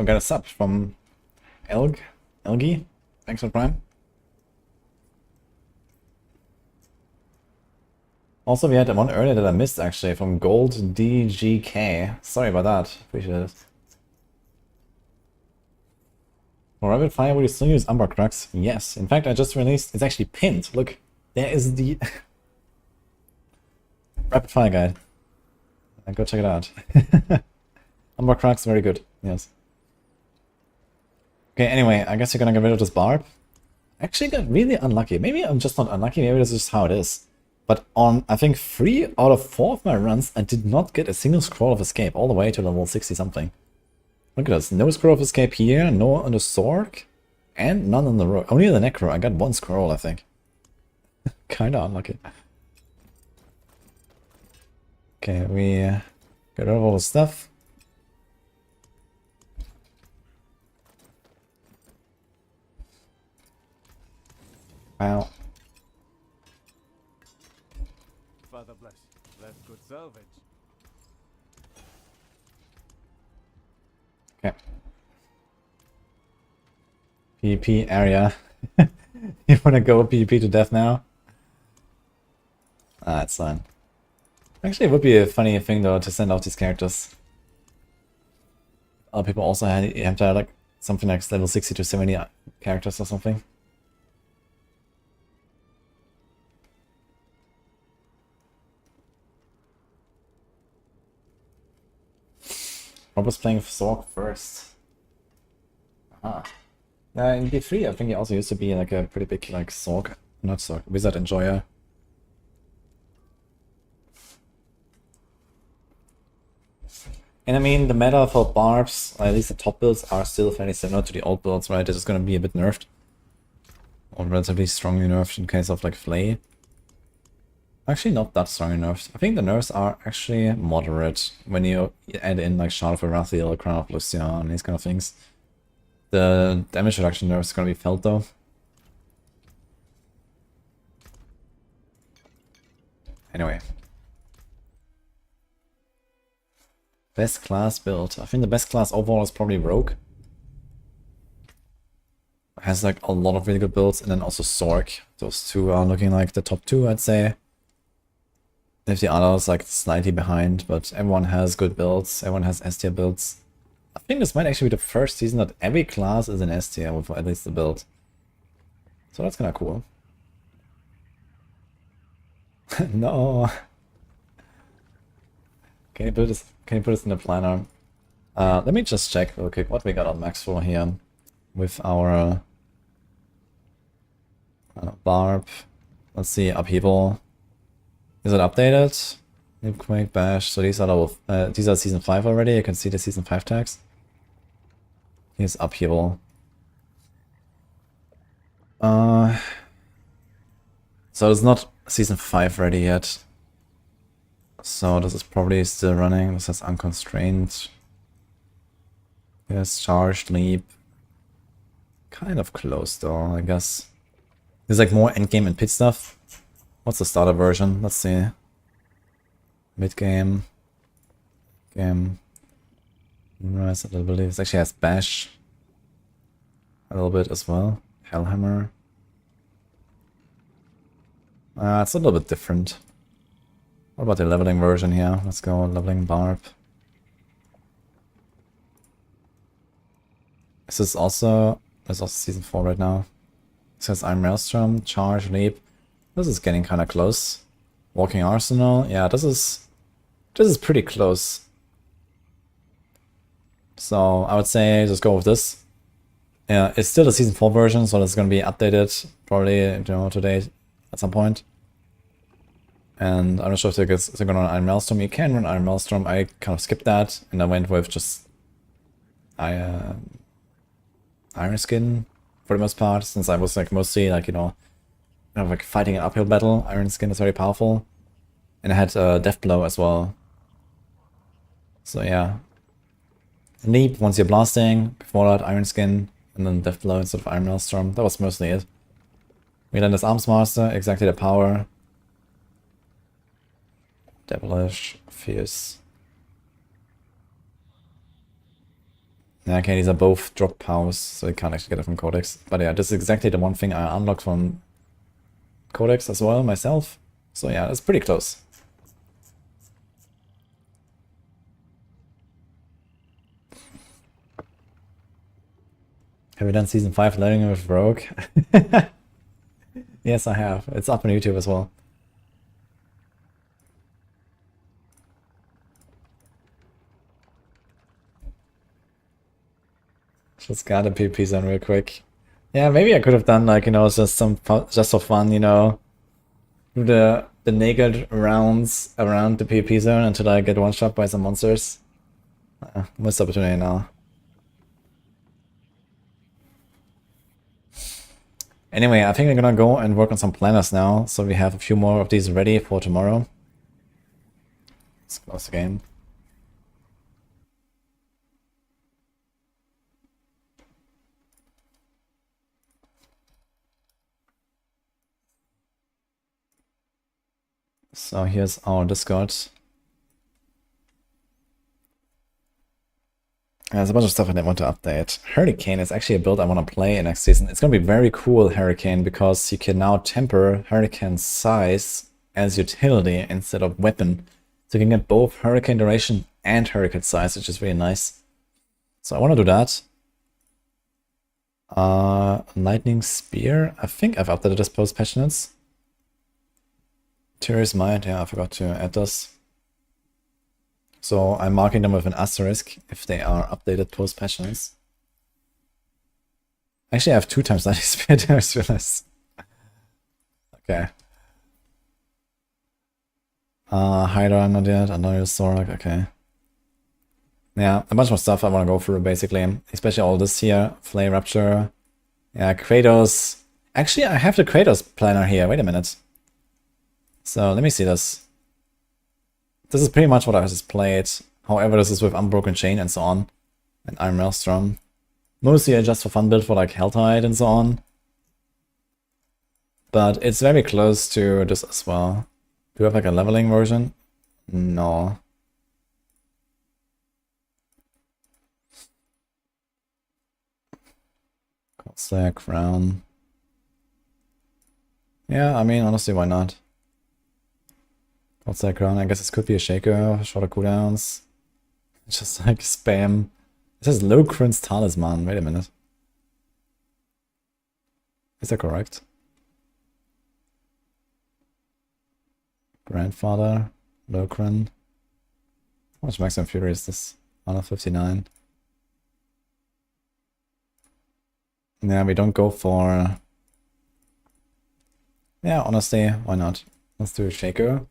I've got a sub from Elgi. Thanks for Prime. Also, we had one earlier that I missed actually from Gold DGK. Sorry about that. Appreciate it. For Rapid Fire, will you still use Umber Crux? Yes. In fact, I just released. It's actually pinned. Look, there is the Rapid Fire guide. Go check it out. Umber Crux, very good. Yes. Okay. Anyway, I guess you're gonna get rid of this Barb. I actually got really unlucky. Maybe I'm just not unlucky. Maybe this is just how it is. But on, I think, 3 out of 4 of my runs, I did not get a single scroll of escape all the way to level 60 something. Look at this. No scroll of escape here, no on the Sorc, and none on the road. Only on the Necro. I got 1 scroll, I think. Kinda unlucky. Okay, we get rid of all the stuff. Wow. Father bless. That's good salvage. Okay. PvP area. You wanna go PvP to death now? Ah, it's fine. Actually, it would be a funny thing though to send out these characters. Other people also have to have like something like level 60 to 70 characters or something. Rob was playing Sorc first. Ah. In D3, I think he also used to be like a pretty big like Sorc, not Sorc, Wizard enjoyer. And I mean, the meta for Barbs, at least the top builds, are still fairly similar to the old builds, right? They're just gonna be a bit nerfed. Or relatively strongly nerfed in case of like Flay. Actually not that strongly nerfed. I think the nerfs are actually moderate when you add in like Shard of Arathiel, Crown of Lucia, and these kind of things. The damage reduction nerf is gonna be felt though. Anyway. Best class build. I think the best class overall is probably Rogue. Has like a lot of really good builds, and then also Sorc. Those two are looking like the top 2, I'd say. If the others like slightly behind, but everyone has good builds, everyone has S tier builds. I think this might actually be the first season that every class is an S tier with at least a build. So that's kinda cool. No. Can you put this in the planner? Let me just check real quick what we got on max for here with our Barb. Let's see, upheaval. Is it updated? Quake, Bash. So these are season 5 already. You can see the season 5 tags. Here's upheaval. So it's not season 5 ready yet. So this is probably still running. This has unconstrained. Yes, charged, leap. Kind of close though, I guess. There's like more endgame and pit stuff. What's the starter version? Let's see. Mid-game. Game. Rise a little bit. This actually has Bash. A little bit as well. Hellhammer. It's a little bit different. What about the leveling version here? Let's go leveling Barb. This is also season 4 right now. It says Iron Maelstrom, Charge, Leap. This is getting kind of close. Walking Arsenal. Yeah, this is pretty close. So I would say just go with this. Yeah, it's still the season 4 version, so it's going to be updated probably today at some point. And I'm not sure if they're going to run Iron Maelstrom. You can run Iron Maelstrom. I kind of skipped that, and I went with just Iron Skin for the most part, since I was like mostly like like fighting an uphill battle. Iron Skin is very powerful, and I had Death Blow as well. So yeah, Leap once you're blasting. Before that, Iron Skin, and then Death Blow instead of Iron Maelstrom. That was mostly it. We then this Arms Master, exactly the power. Devilish, fierce. Yeah, okay, these are both drop powers, so you can't actually get it from Codex. But yeah, this is exactly the one thing I unlocked from Codex as well myself. So yeah, that's pretty close. Have you done season 5 learning with Rogue? Yes, I have. It's up on YouTube as well. Just got a PvP zone real quick. Yeah, maybe I could have done like, you know, just just for fun, you know, do the naked rounds around the PvP zone until I get one shot by some monsters. Missed opportunity now. Anyway, I think I'm gonna go and work on some planners now, so we have a few more of these ready for tomorrow. Let's close the game. So here's our Discord. There's a bunch of stuff I didn't want to update. Hurricane is actually a build I want to play in next season. It's going to be very cool, Hurricane, because you can now temper Hurricane size as utility instead of weapon. So you can get both Hurricane duration and Hurricane size, which is really nice. So I want to do that. Lightning Spear. I think I've updated this post patch notes. Tears Might, yeah, I forgot to add this. So I'm marking them with an asterisk if they are updated post patch notes. Actually, I have 2 times lightning spear. I just realized. Okay. Hydra, not yet. Another Sorc, okay. Yeah, a bunch more stuff I want to go through basically. Especially all this here. Flame Rapture. Yeah, Kratos. Actually, I have the Kratos planner here. Wait a minute. So let me see this. This is pretty much what I just played. However, this is with Unbroken Chain and so on. And Iron Maelstrom. Mostly just for fun build for like Helltide and so on. But it's very close to this as well. Do we have like a leveling version? No. Slayer Crown. Yeah, I mean, honestly, why not? What's that crown? I guess this could be a shaker, shorter cooldowns. Just like spam. It says Locrin's Talisman. Wait a minute. Is that correct? Grandfather, Locrin. How much maximum fury is this? 159. Yeah, we don't go for... Yeah, honestly, why not? Let's do a shaker.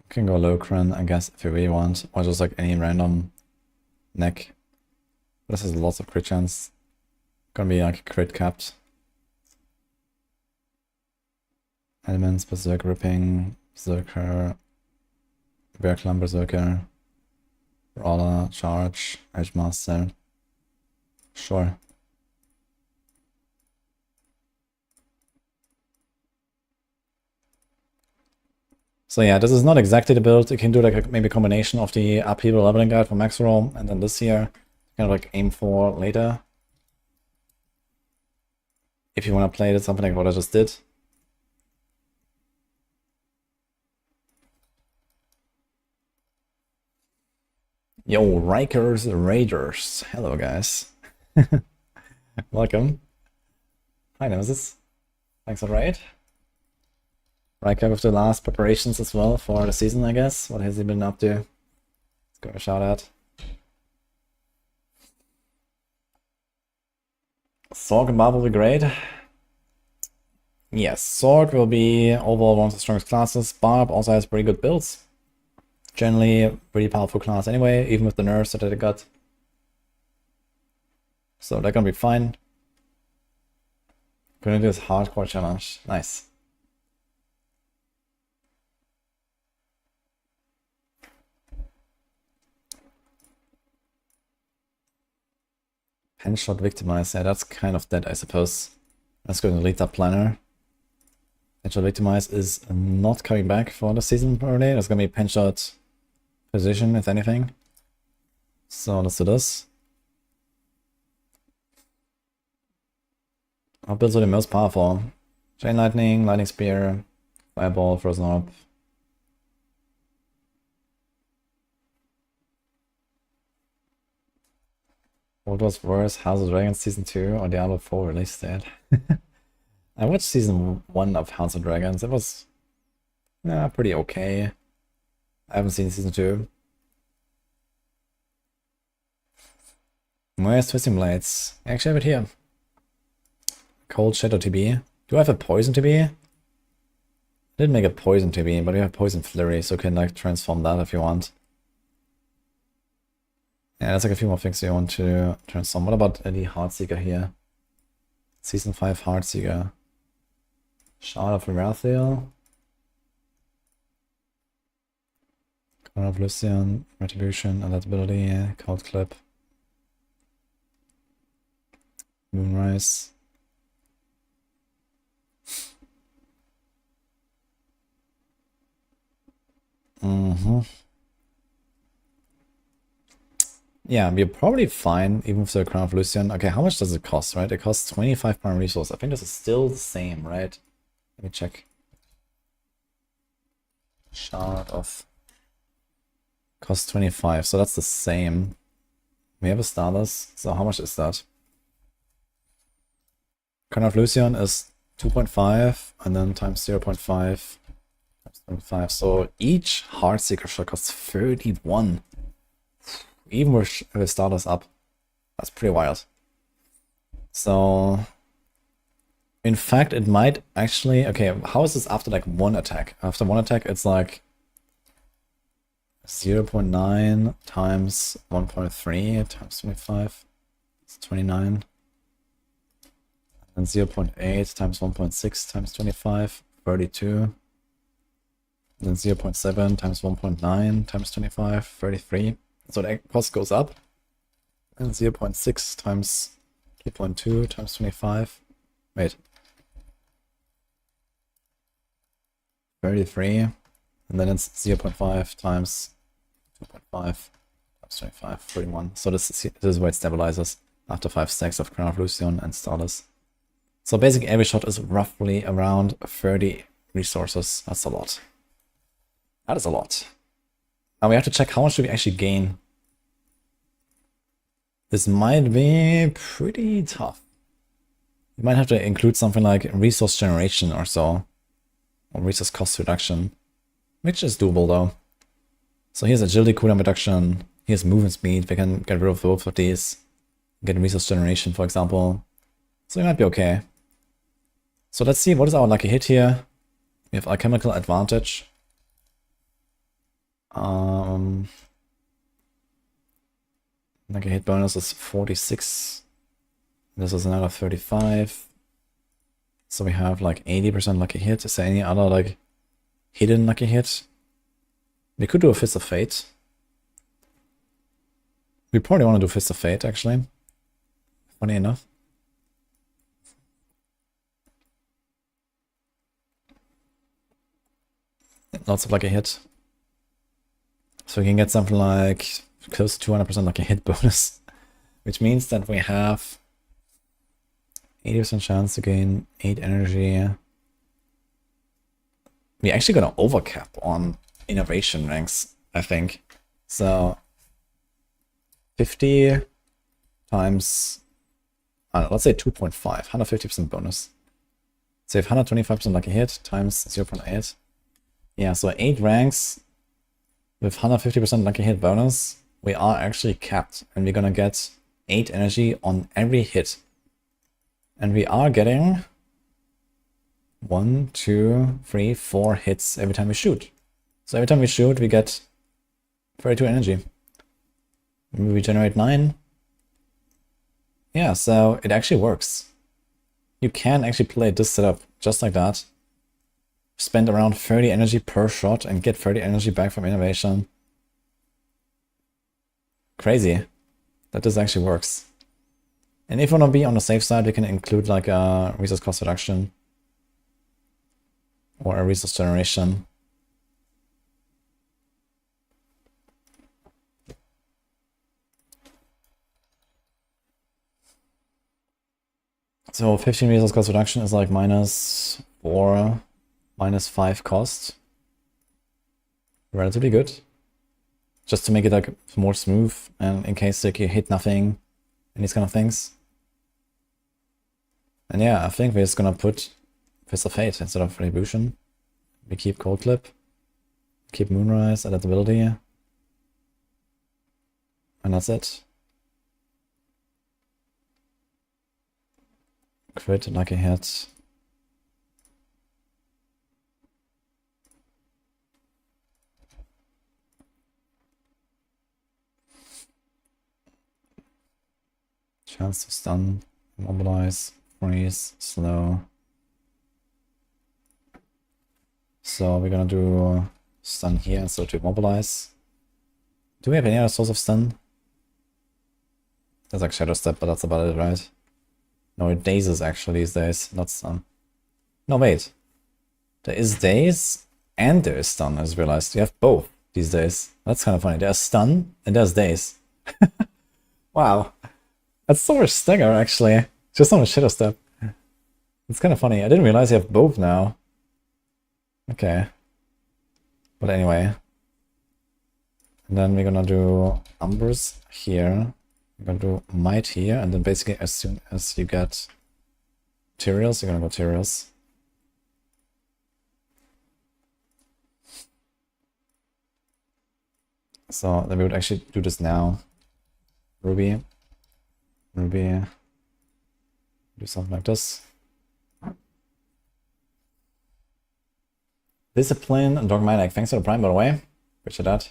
Can go Locrin, I guess, if you really want, or just like any random neck. This has lots of crit chance. Gonna be like crit capped. Elements, Berserk Ripping, Berserker, Bear Clan Berserker, Brawler, Charge, Edgemaster. Sure. So yeah, this is not exactly the build. You can do like maybe a combination of the upheaval leveling guide for max roll and then this here. Kind of like aim for later. If you want to play it, something like what I just did. Yo, Rikers Raiders. Hello guys. Welcome. Hi Nemesis. Thanks for the raid. Riker with the last preparations as well for the season, I guess. What has he been up to? Let's go a shout out. Sorc and Barb will be great. Yes, Sorc will be overall one of the strongest classes. Barb also has pretty good builds. Generally a pretty powerful class anyway, even with the nerfs that they got. So they're gonna be fine. Gonna do this hardcore challenge. Nice. Handshot Victimize, yeah, that's kind of dead, I suppose. Let's go and delete that planner. Pinch-Shot Victimize is not coming back for the season probably. There's gonna be Pinch-Shot Position, if anything. So let's do this. Our builds are the most powerful. Chain Lightning, Lightning Spear, Fireball, Frozen Orb. What was worse, House of Dragons Season 2 or Diablo 4 release date? I watched Season 1 of House of Dragons. It was pretty okay. I haven't seen Season 2. Where's Twisting Blades? I actually have it here. Cold Shadow TB. Do I have a Poison TB? I didn't make a Poison TB, but we have Poison Flurry, so you can like transform that if you want. Yeah, there's like a few more things you want to transform. What about the Heartseeker here? Season 5 Heartseeker. Shard of Wrathiel. Corner of Lucian. Retribution. Adaptability. Cold Clip. Moonrise. Yeah, we're probably fine, even with the Crown of Lucian. Okay, how much does it cost, right? It costs 25 prime resource. I think this is still the same, right? Let me check. Shard of... Costs 25, so that's the same. We have a Stardust, so how much is that? Crown of Lucian is 2.5, and then times 0.5, times 25. So each Heartseeker shot costs 31. Even with Stardust up. That's pretty wild. So, in fact, it might actually... Okay, how is this after like one attack? After one attack, it's like 0.9 times 1.3 times 25. It's 29. And 0.8 times 1.6 times 25, 32. Then 0.7 times 1.9 times 25, 33. So the cost goes up. And 0.6 times 2.2 times 25. Wait. 33. And then it's 0.5 times 2.5 times 25, 41. So this is where it stabilizes after 5 stacks of Crown of Lucian and Stardust. So basically every shot is roughly around 30 resources. That's a lot. That is a lot. Now we have to check how much do we actually gain. This might be pretty tough. You might have to include something like resource generation or so. Or resource cost reduction. Which is doable though. So here's agility cooldown reduction. Here's movement speed. We can get rid of both of these. Get resource generation, for example. So we might be okay. So let's see, what is our lucky hit here? We have alchemical advantage. Lucky hit bonus is 46. This is another 35. So we have like 80% lucky hit. Is there any other like hidden lucky hit? We could do a Fist of Fate. We probably want to do Fist of Fate actually. Funny enough. Lots of lucky hit. So we can get something like close to 200% lucky hit bonus. Which means that we have 80% chance to gain 8 energy. We're actually gonna overcap on innovation ranks, I think. So 50 times, let's say 2.5, 150% bonus. So if 125% lucky hit times 0.8. Yeah, so 8 ranks with 150% lucky hit bonus, we are actually capped, and we're gonna get 8 energy on every hit. And we are getting 1, 2, 3, 4 hits every time we shoot. So every time we shoot, we get 32 energy. Maybe we generate 9. Yeah, so it actually works. You can actually play this setup just like that. Spend around 30 energy per shot and get 30 energy back from innovation. Crazy that this actually works. And if you want to be on the safe side, we can include like a resource cost reduction. Or a resource generation. So 15 resource cost reduction is like -4, -5 cost. Relatively good. Just to make it like more smooth and in case like you hit nothing and these kind of things. And yeah, I think we're just gonna put Fist of Fate instead of Retribution. We keep Cold Clip, keep Moonrise, Adaptability, and that's it. Crit, lucky hit. Chance to stun, immobilize, freeze, slow. So we're gonna do stun here, so to immobilize. Do we have any other source of stun? There's like Shadow Step, but that's about it, right? No, it dazes actually these days, not stun. No, wait. There is daze and there is stun, I just realized. You have both these days. That's kind of funny. There's stun and there's daze. Wow. That's so much stagger actually. Just on a Shadow Step. It's kind of funny. I didn't realize you have both now. Okay. But anyway. And then we're gonna do Umbers here. We're gonna do Might here, and then basically as soon as you get Tyraels, you're gonna go Tyraels. So then we would actually do this now. Ruby. Ruby. Do something like this. Discipline, Dogmatic. Thanks for the prime, by the way. Appreciate that.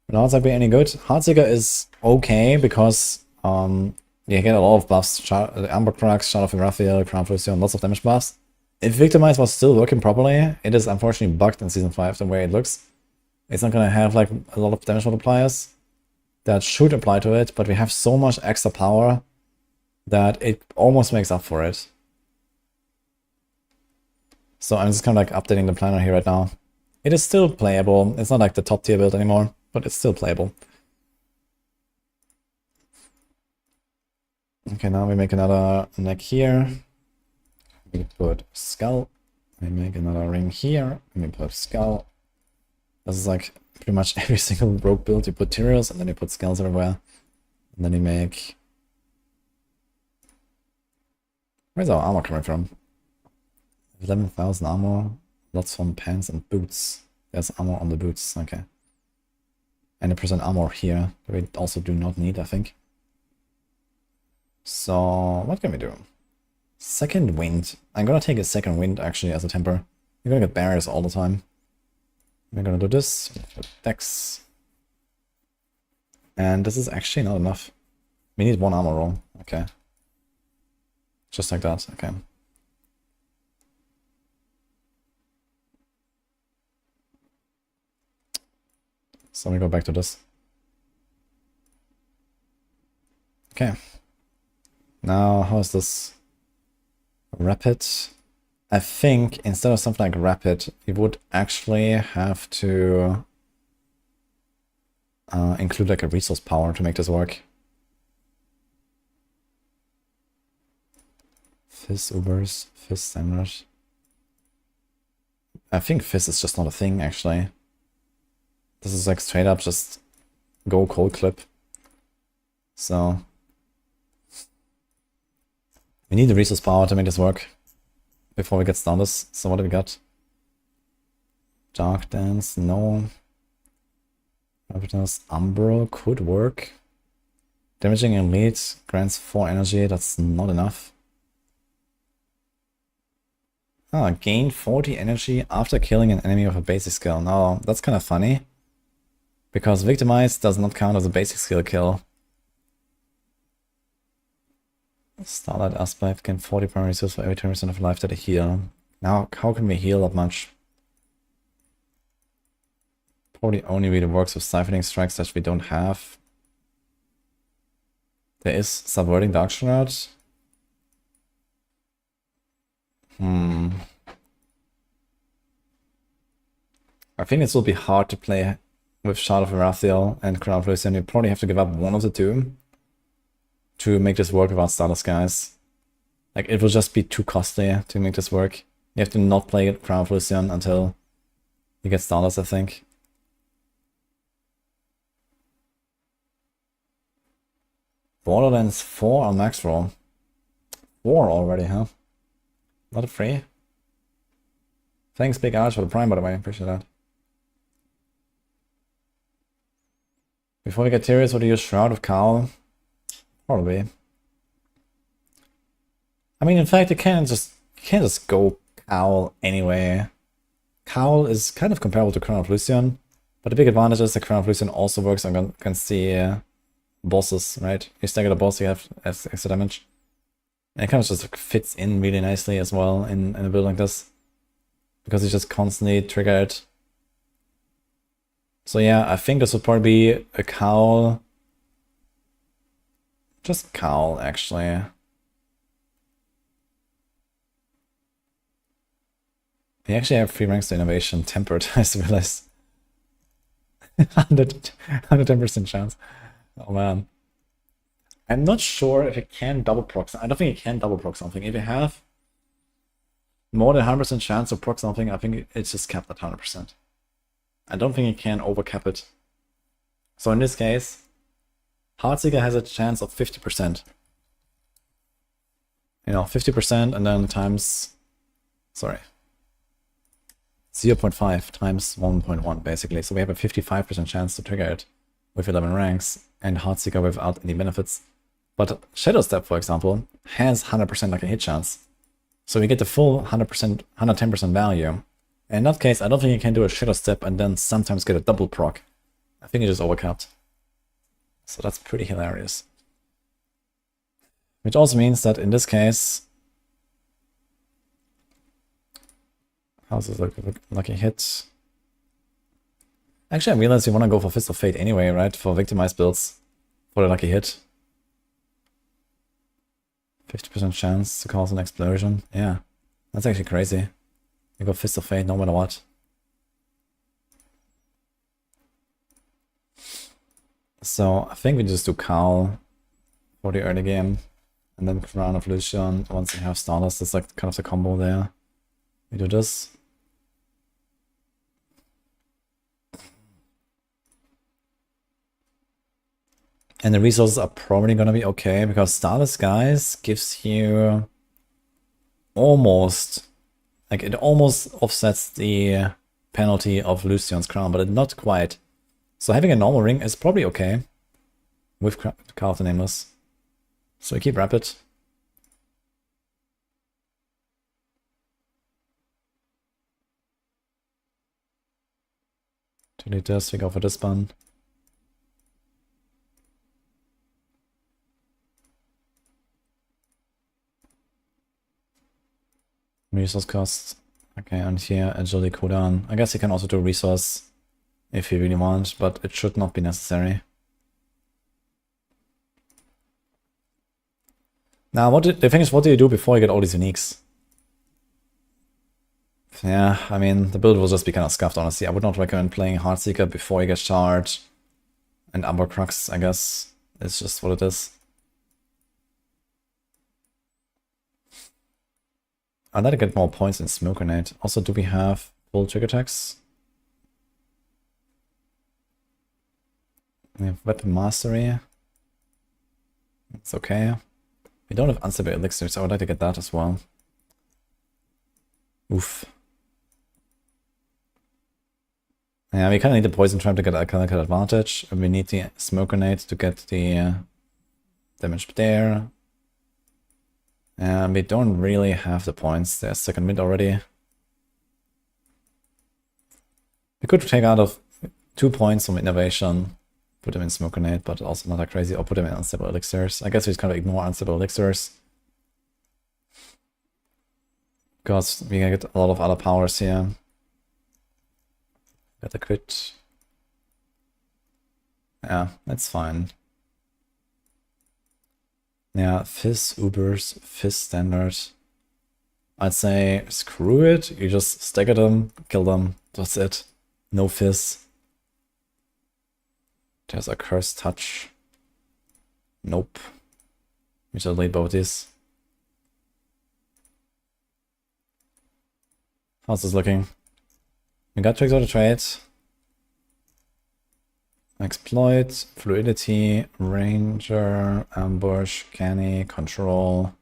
But now it's not be any good. Heartseeker is okay because you get a lot of buffs. Amber Crux, Shadow of Raphael, Crown Fusion, lots of damage buffs. If Victimize was still working properly, it is unfortunately bugged in Season 5 the way it looks. It's not gonna have like a lot of damage multipliers that should apply to it, but we have so much extra power that it almost makes up for it. So I'm just kind of like updating the planner here right now. It is still playable. It's not like the top tier build anymore, but it's still playable. Okay, now we make another neck here. We put skull. We make another ring here. And we put skull. This is like pretty much every single rogue build. You put Tyraels and then you put skulls everywhere. And then you make... Where's our armor coming from? 11,000 armor. Lots from pants and boots. There's armor on the boots. Okay. And a percent armor here. We also do not need, I think. So, what can we do? Second wind. I'm gonna take a second wind actually as a temper. You're gonna get barriers all the time. We're gonna do this. Dex. And this is actually not enough. We need one armor roll. Okay. Just like that. Okay. So we go back to this. Okay. Now, how is this? Rapid. I think instead of something like rapid, you would actually have to include like a resource power to make this work. Fizz Ubers, Fizz Standard. I think Fizz is just not a thing actually. This is like straight up just go cold clip. So we need the resource power to make this work before we get stunned. So what do we got? Dark Dance, no. Rapidness, Umbral could work. Damaging Elite grants 4 energy, that's not enough. Ah, gain 40 energy after killing an enemy with a basic skill. No, that's kind of funny. Because Victimize does not count as a basic skill kill. Starlight Aspect, gain 40 primary resources for every 10% of life that they heal. Now, how can we heal that much? Probably only really works with siphoning strikes that we don't have. There is Subverting Dark Shroud. I think it will be hard to play with Shard of Erathiel and Crown of Lucian. You probably have to give up one of the two to make this work without Stardust, guys. Like, it will just be too costly to make this work. You have to not play Crown of Lucian until you get Stardust, I think. Borderlands 4 on max roll. 4 already, huh? Not a free. Thanks, Big Arch, for the Prime, by the way. Appreciate that. Before we get serious, what do you use? Shroud of Cowl? Probably. I mean, in fact, you can't just go Cowl anyway. Cowl is kind of comparable to Crown of Lucian, but the big advantage is that Crown of Lucian also works against the bosses, right? You stagger the boss, you have extra damage. And it kind of just fits in really nicely as well in a build like this, because you just constantly trigger it. So yeah, I think this would probably be a Cowl. Just Cowl, actually. They actually have 3 ranks to innovation tempered, I just realized. 110% chance. Oh man. I'm not sure if it can double proc. I don't think it can double proc something. If you have more than 100% chance to proc something, I think it's just capped at 100%. I don't think it can overcap it. So in this case, Heartseeker has a chance of 50%. You know, 50% and then times... Sorry. 0.5 times 1.1 basically. So we have a 55% chance to trigger it with 11 ranks, and Heartseeker without any benefits. But Shadow Step, for example, has 100% like a hit chance. So we get the full 100%, 110% value. In that case, I don't think you can do a Shadow Step and then sometimes get a double proc. I think it just overcapped. So that's pretty hilarious. Which also means that in this case, how's this lucky hit? Actually, I realized you want to go for Fist of Fate anyway, right? For victimized builds. For the lucky hit. 50% chance to cause an explosion. Yeah, that's actually crazy. You go Fist of Fate no matter what. So I think we just do Cowl for the early game. And then Crown of Lucian once you have Stardust. That's like kind of the combo there. We do this. And the resources are probably gonna be okay, because Stardust, guys, gives you almost, like, it almost offsets the penalty of Lucian's crown, but not quite. So having a normal ring is probably okay with Call of the Nameless. So we keep Rapid. To do this, we go for this one. Resource cost. Okay, and here agility cooldown. I guess you can also do resource if you really want, but it should not be necessary. Now, the thing is, what do you do before you get all these uniques? Yeah, I mean, the build will just be kind of scuffed, honestly. I would not recommend playing Heartseeker before you get Shard and Amber Crux, I guess. It's just what it is. I'd like to get more points in Smoke Grenade. Also, do we have full trigger attacks? We have Weapon Mastery. It's okay. We don't have Unstable Elixir, so I would like to get that as well. Oof. Yeah, we kind of need the Poison Trap to get a kind of advantage. And we need the Smoke Grenade to get the damage there. And we don't really have the points. There's second mid already. We could take out of 2 points from innovation, put them in Smoke Grenade, but also not that crazy, or put them in Unstable Elixirs. I guess we just kind of ignore Unstable Elixirs, because we can get a lot of other powers here. Got a crit. Yeah, that's fine. Yeah, Fizz, Ubers, Fizz Standard. I'd say screw it. You just stagger them, kill them. That's it. No fizz. There's a cursed touch. Nope. We should delete both these. How's this looking? We got tricks out of trade. Exploit, fluidity, ranger, ambush, canny, control.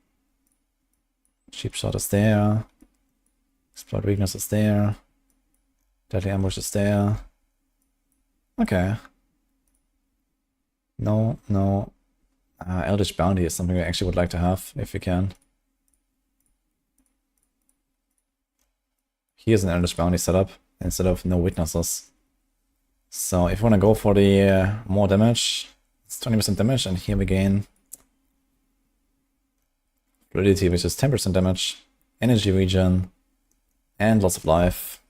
Cheap shot is there. Exploit weakness is there. Deadly ambush is there. Okay. No, no. Eldritch Bounty is something I actually would like to have, if we can. Here's an Eldritch Bounty setup, instead of no witnesses. So if you want to go for the more damage, it's 20% damage, and here we gain fluidity, which is 10% damage, energy regen, and loss of life.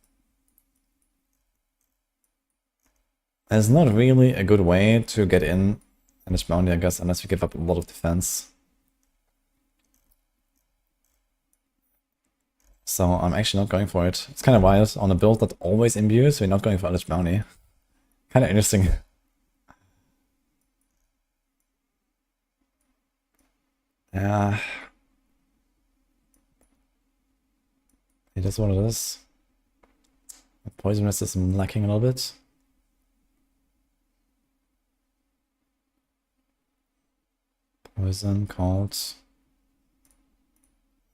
There's not really a good way to get in Eldritch Bounty, I guess, unless we give up a lot of defense. So I'm actually not going for it. It's kind of wild. On a build that always imbues, we're not going for Eldritch Bounty. Kind of interesting. Yeah. It is what it is. The poison resist is lacking a little bit. Poison, cold.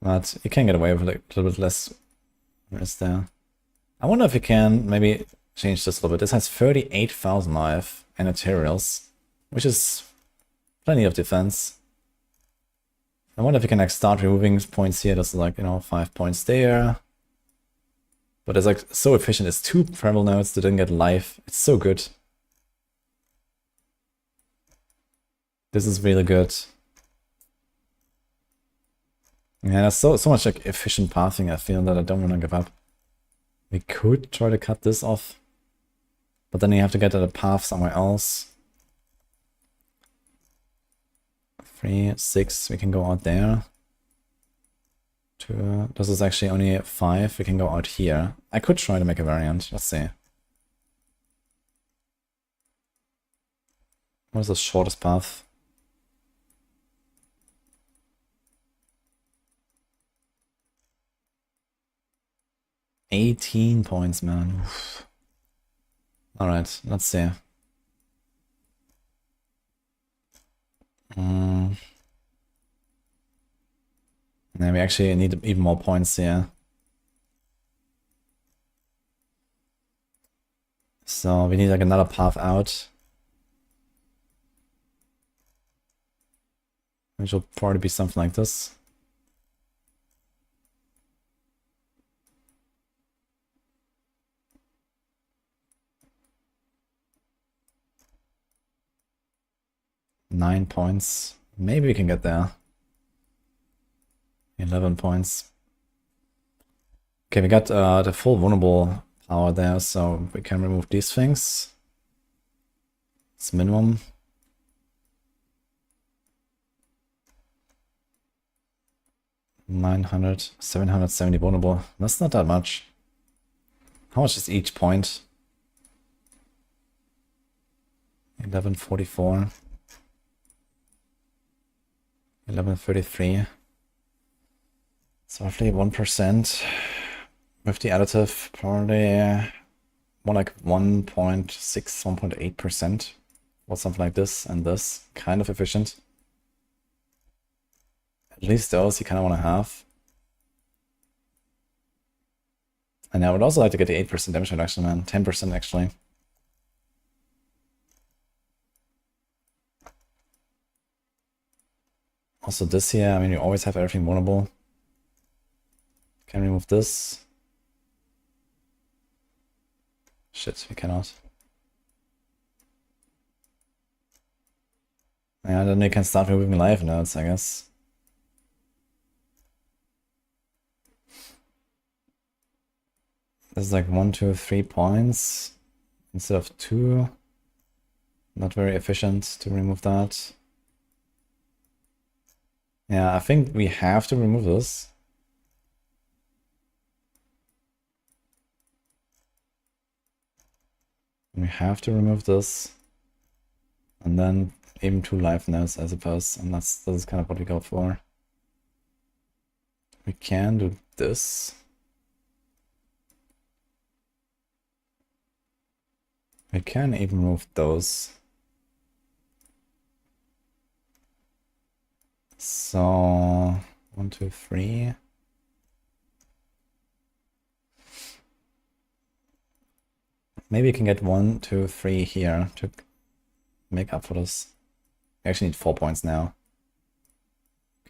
But you can get away with like a little bit less rest there. I wonder if you can maybe change this a little bit. This has 38,000 life and materials, which is plenty of defense. I wonder if you can like start removing points here. There's like, you know, 5 points there. But it's like so efficient. It's 2 travel nodes that didn't get life. It's so good. This is really good. Yeah, there's so much like efficient pathing, I feel, that I don't want to give up. We could try to cut this off, but then you have to get a path somewhere else. 3, 6, we can go out there. 2, this is actually only 5, we can go out here. I could try to make a variant, let's see. What is the shortest path? $18 points, man. Alright, let's see. Yeah, we actually need even more points here. So we need like another path out. Which will probably be something like this. $9 points. Maybe we can get there. 11 points. Okay, we got the full vulnerable power there, so we can remove these things. It's minimum. $900, $770 vulnerable. That's not that much. How much is each point? $11.44. $11.33. It's roughly 1%. With the additive, probably more like 1.6, 1.8%. Or something like this and this. Kind of efficient. At least those you kind of want to have. And I would also like to get the 8% damage reduction, man. 10% actually. Also this here, I mean, you always have everything vulnerable. Can remove this. Shit, we cannot. Yeah, then we can start removing life nodes, I guess. This is like 1, 2, 3 points instead of 2. Not very efficient to remove that. Yeah, I think we have to remove this. We have to remove this. And then even 2 life nodes, I suppose. And this is kind of what we go for. We can do this. We can even move those. So 1, 2, 3. Maybe you can get 1, 2, 3 here to make up for this. We actually need 4 points now.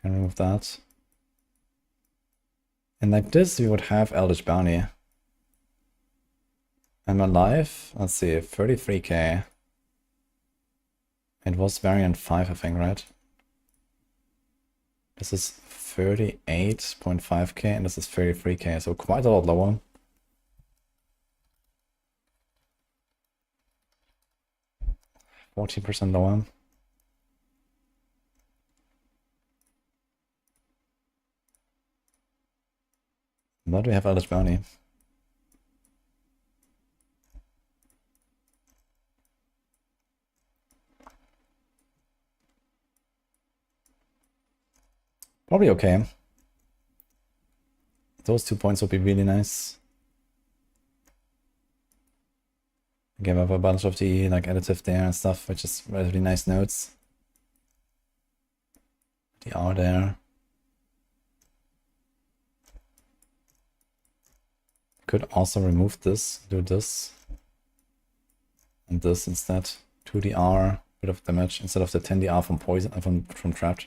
Can remove that. And like this, we would have Eldritch Bounty. And my life, let's see, 33k. It was variant 5, I think, right? This is 38.5k and this is 33k, so quite a lot lower. %14 lower. But we have Eldritch Bounty. Probably okay. Those 2 points would be really nice. Give up a bunch of the like additive there and stuff, which is relatively nice notes. They are there. Could also remove this, do this, and this instead. 2dr, bit of damage instead of the 10dr from poison from trapped.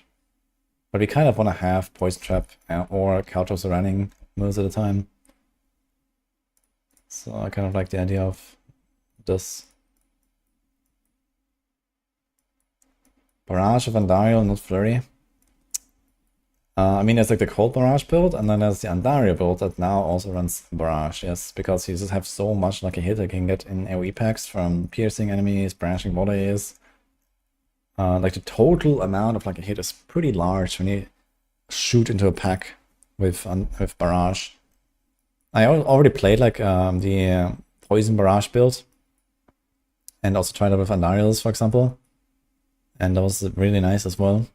But we kind of want to have poison trap or Couchos running most of the time. So I kind of like the idea of this. Barrage of Andariel, not Flurry. I mean, there's like the Cold Barrage build, and then there's the Andariel build that now also runs Barrage, yes, because you just have so much like a hit you can get in AoE packs from piercing enemies, branching bodies. Like the total amount of like a hit is pretty large when you shoot into a pack with Barrage. I already played like the Poison Barrage build, and also tried it with Andariels, for example, and that was really nice as well.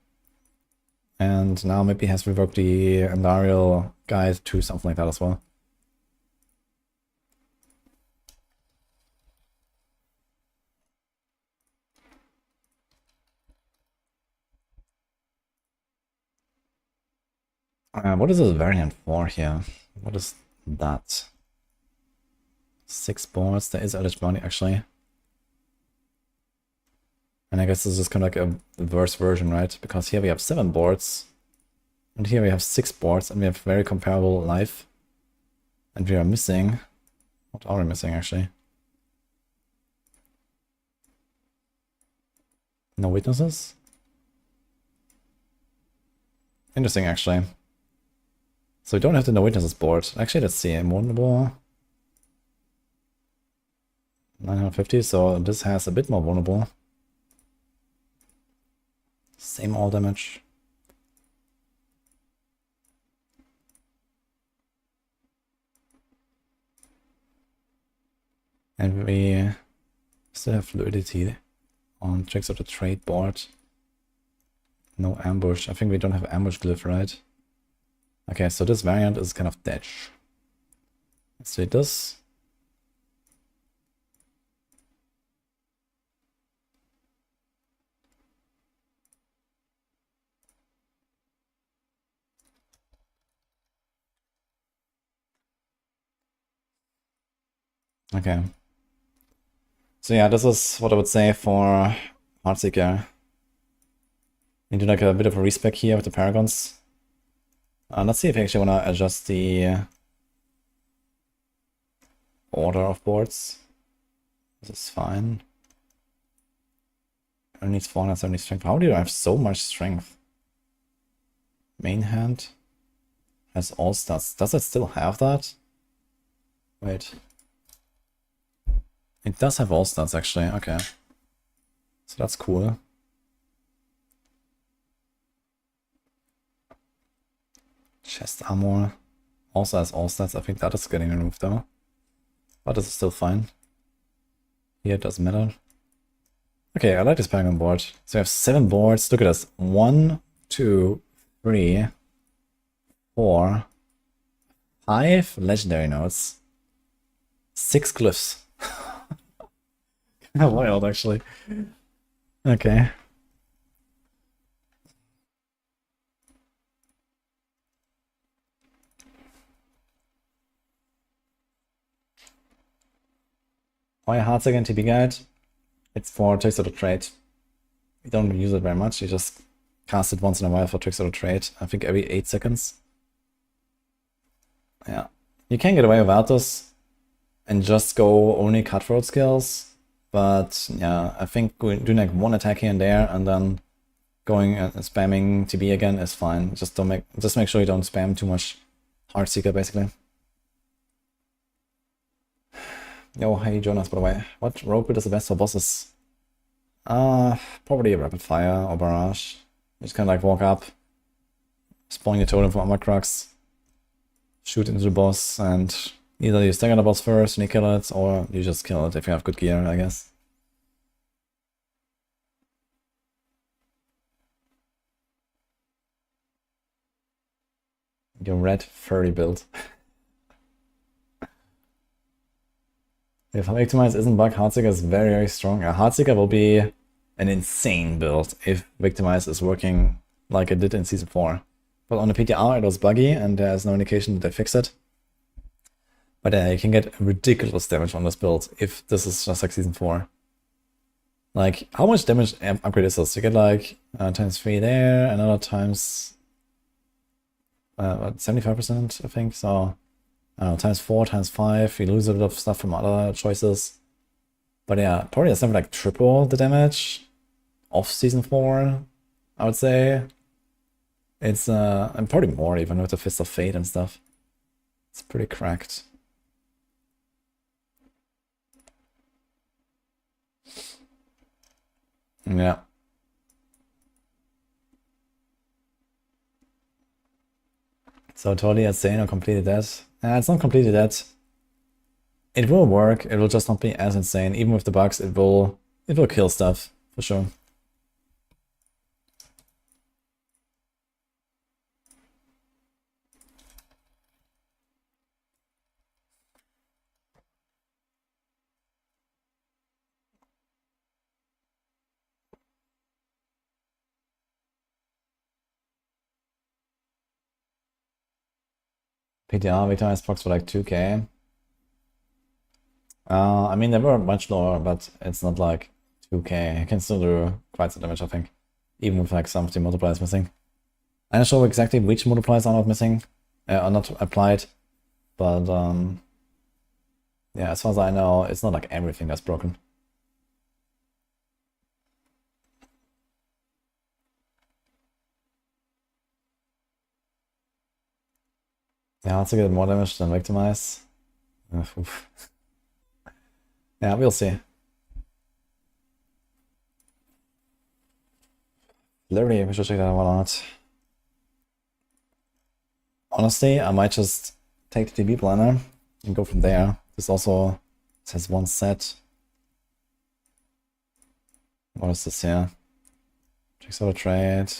And now maybe has revoked the Andariel guide to something like that as well. What is this variant for here? What is that? 6 boards. There is Eldritch Bounty actually. And I guess this is kind of like a worse version, right? Because here we have 7 boards. And here we have 6 boards, and we have very comparable life. And we are missing... What are we missing actually? No witnesses? Interesting actually. So we don't have the no witnesses board. Actually, let's see. Vulnerable. 950, so this has a bit more vulnerable. Same all damage. And we still have fluidity on Tricks of the Trade board. No ambush. I think we don't have ambush glyph, right? Okay, so this variant is kind of dead. Let's do this. Okay. So yeah, this is what I would say for Heartseeker. We do like a bit of a respec here with the Paragons. Let's see if I actually want to adjust the order of boards. This is fine. Only needs 470 strength. How do I have so much strength? Main hand has all stats. Does it still have that? Wait. It does have all stats actually, okay. So that's cool. Chest armor also has all stats. I think that is getting removed though. But this is still fine. Here it doesn't matter. Okay, I like this Paragon board. So we have 7 boards. Look at this. 1, 2, 3, 4, 5 legendary nodes. 6 glyphs. Kind of wild, actually. Okay. Why a hard second TP guide? It's for tricks of the trade. You don't use it very much, you just cast it once in a while for tricks of the trade. I think every 8 seconds. Yeah. You can get away without this and just go only cutthroat skills. But yeah, I think doing like 1 attack here and there and then going and spamming TB again is fine. Just make sure you don't spam too much Heartseeker basically. Yo, hey Jonas, by the way. What rogue build is the best for bosses? Probably a rapid fire or barrage. You just kind of like walk up, spawn your totem from Armor Crux, shoot into the boss, and either you stagger the boss first and you kill it, or you just kill it if you have good gear, I guess. Your red furry build. If Victimize isn't bug, Heartseeker is very, very strong. Heartseeker will be an insane build if Victimize is working like it did in Season 4. But on the PTR it was buggy and there's no indication that they fixed it. But yeah, you can get ridiculous damage on this build if this is just like Season 4. Like, how much damage upgrade is this? You get like times 3 there, another times 75%, I think, so I don't know, times 4, times 5, you lose a bit of stuff from other choices. But yeah, probably it's something like triple the damage of Season 4, I would say. It's, and probably more even with the Fist of Fate and stuff. It's pretty cracked. Yeah. So totally insane or completely dead. It's not completely dead. It will work, it will just not be as insane. Even with the bugs, it will kill stuff, for sure. PTR Victimized procs for like 2k. I mean, they were much lower, but it's not like 2k. You can still do quite some damage, I think. Even with like some of the multipliers missing. I'm not sure exactly which multipliers are not missing, are not applied, but yeah, as far as I know, it's not like everything that's broken. Yeah, it's a get more damage than Victimize. Yeah, we'll see. Literally, we should check that one out. Honestly, I might just take the TB planner and go from there. This also says 1 set. What is this here? Tricks of the Trade,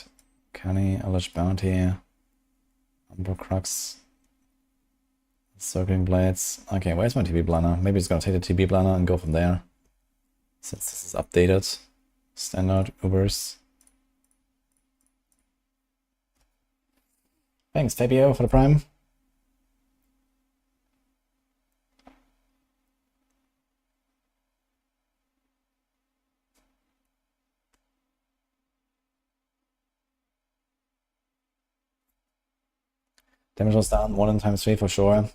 Canny, Eldritch Bounty, Umbral Crux, Circling Blades. Okay, where's my TB planner? Maybe it's gonna take the TB planner and go from there. Since this is updated. Standard, Ubers. Thanks, Fabio, for the Prime. Damage was down 1 times 3 for sure.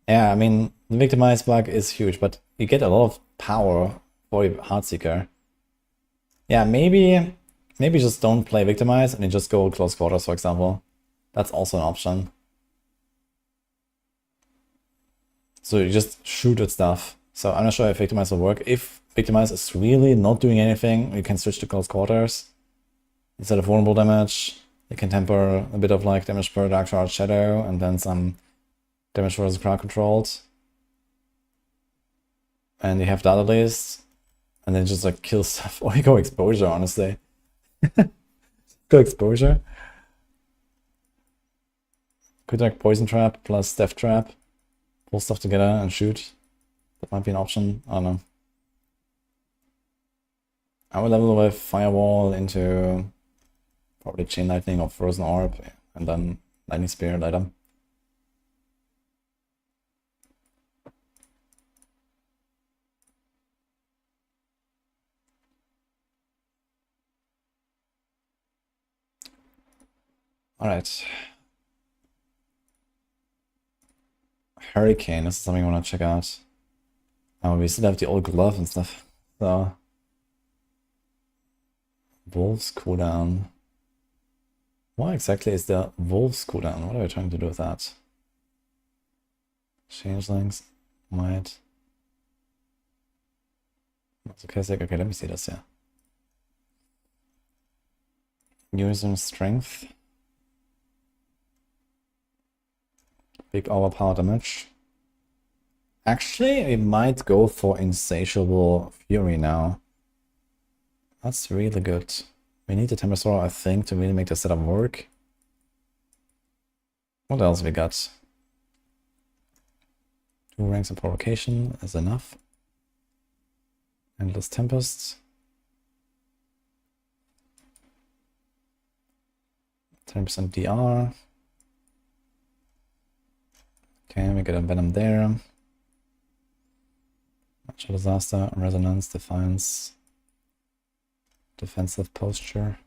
Yeah, I mean, the Victimize bug is huge, but you get a lot of power for your Heartseeker. Yeah, maybe just don't play Victimize and you just go Close Quarters, for example. That's also an option. So you just shoot at stuff. So I'm not sure if Victimize will work. If Victimize is really not doing anything, you can switch to Close Quarters. Instead of vulnerable damage, you can temper a bit of like damage per Dark Shroud Shadow and then some damage versus crowd controlled. and you have the other list, and then just like kill stuff. Or you go exposure, honestly. Go exposure. Could like poison trap plus death trap. Pull stuff together and shoot. That might be an option. I don't know. I would level with Firewall into probably Chain Lightning or Frozen Orb, and then Lightning Spear later. Alright. Hurricane, this is something I want to check out. Oh, we still have the old glove and stuff. So. Wolves cooldown. What exactly is the Wolves cooldown? What are we trying to do with that? Changelings might. Okay, okay, let me see this here. Using strength. Big overpower damage. Actually, we might go for Insatiable Fury now. That's really good. We need the Tempestor, I think, to really make the setup work. What else we got? 2 ranks of provocation is enough. Endless Tempest. 10% DR. Okay, we get a Venom there. Natural Disaster, Resonance, Defiance. Defensive posture.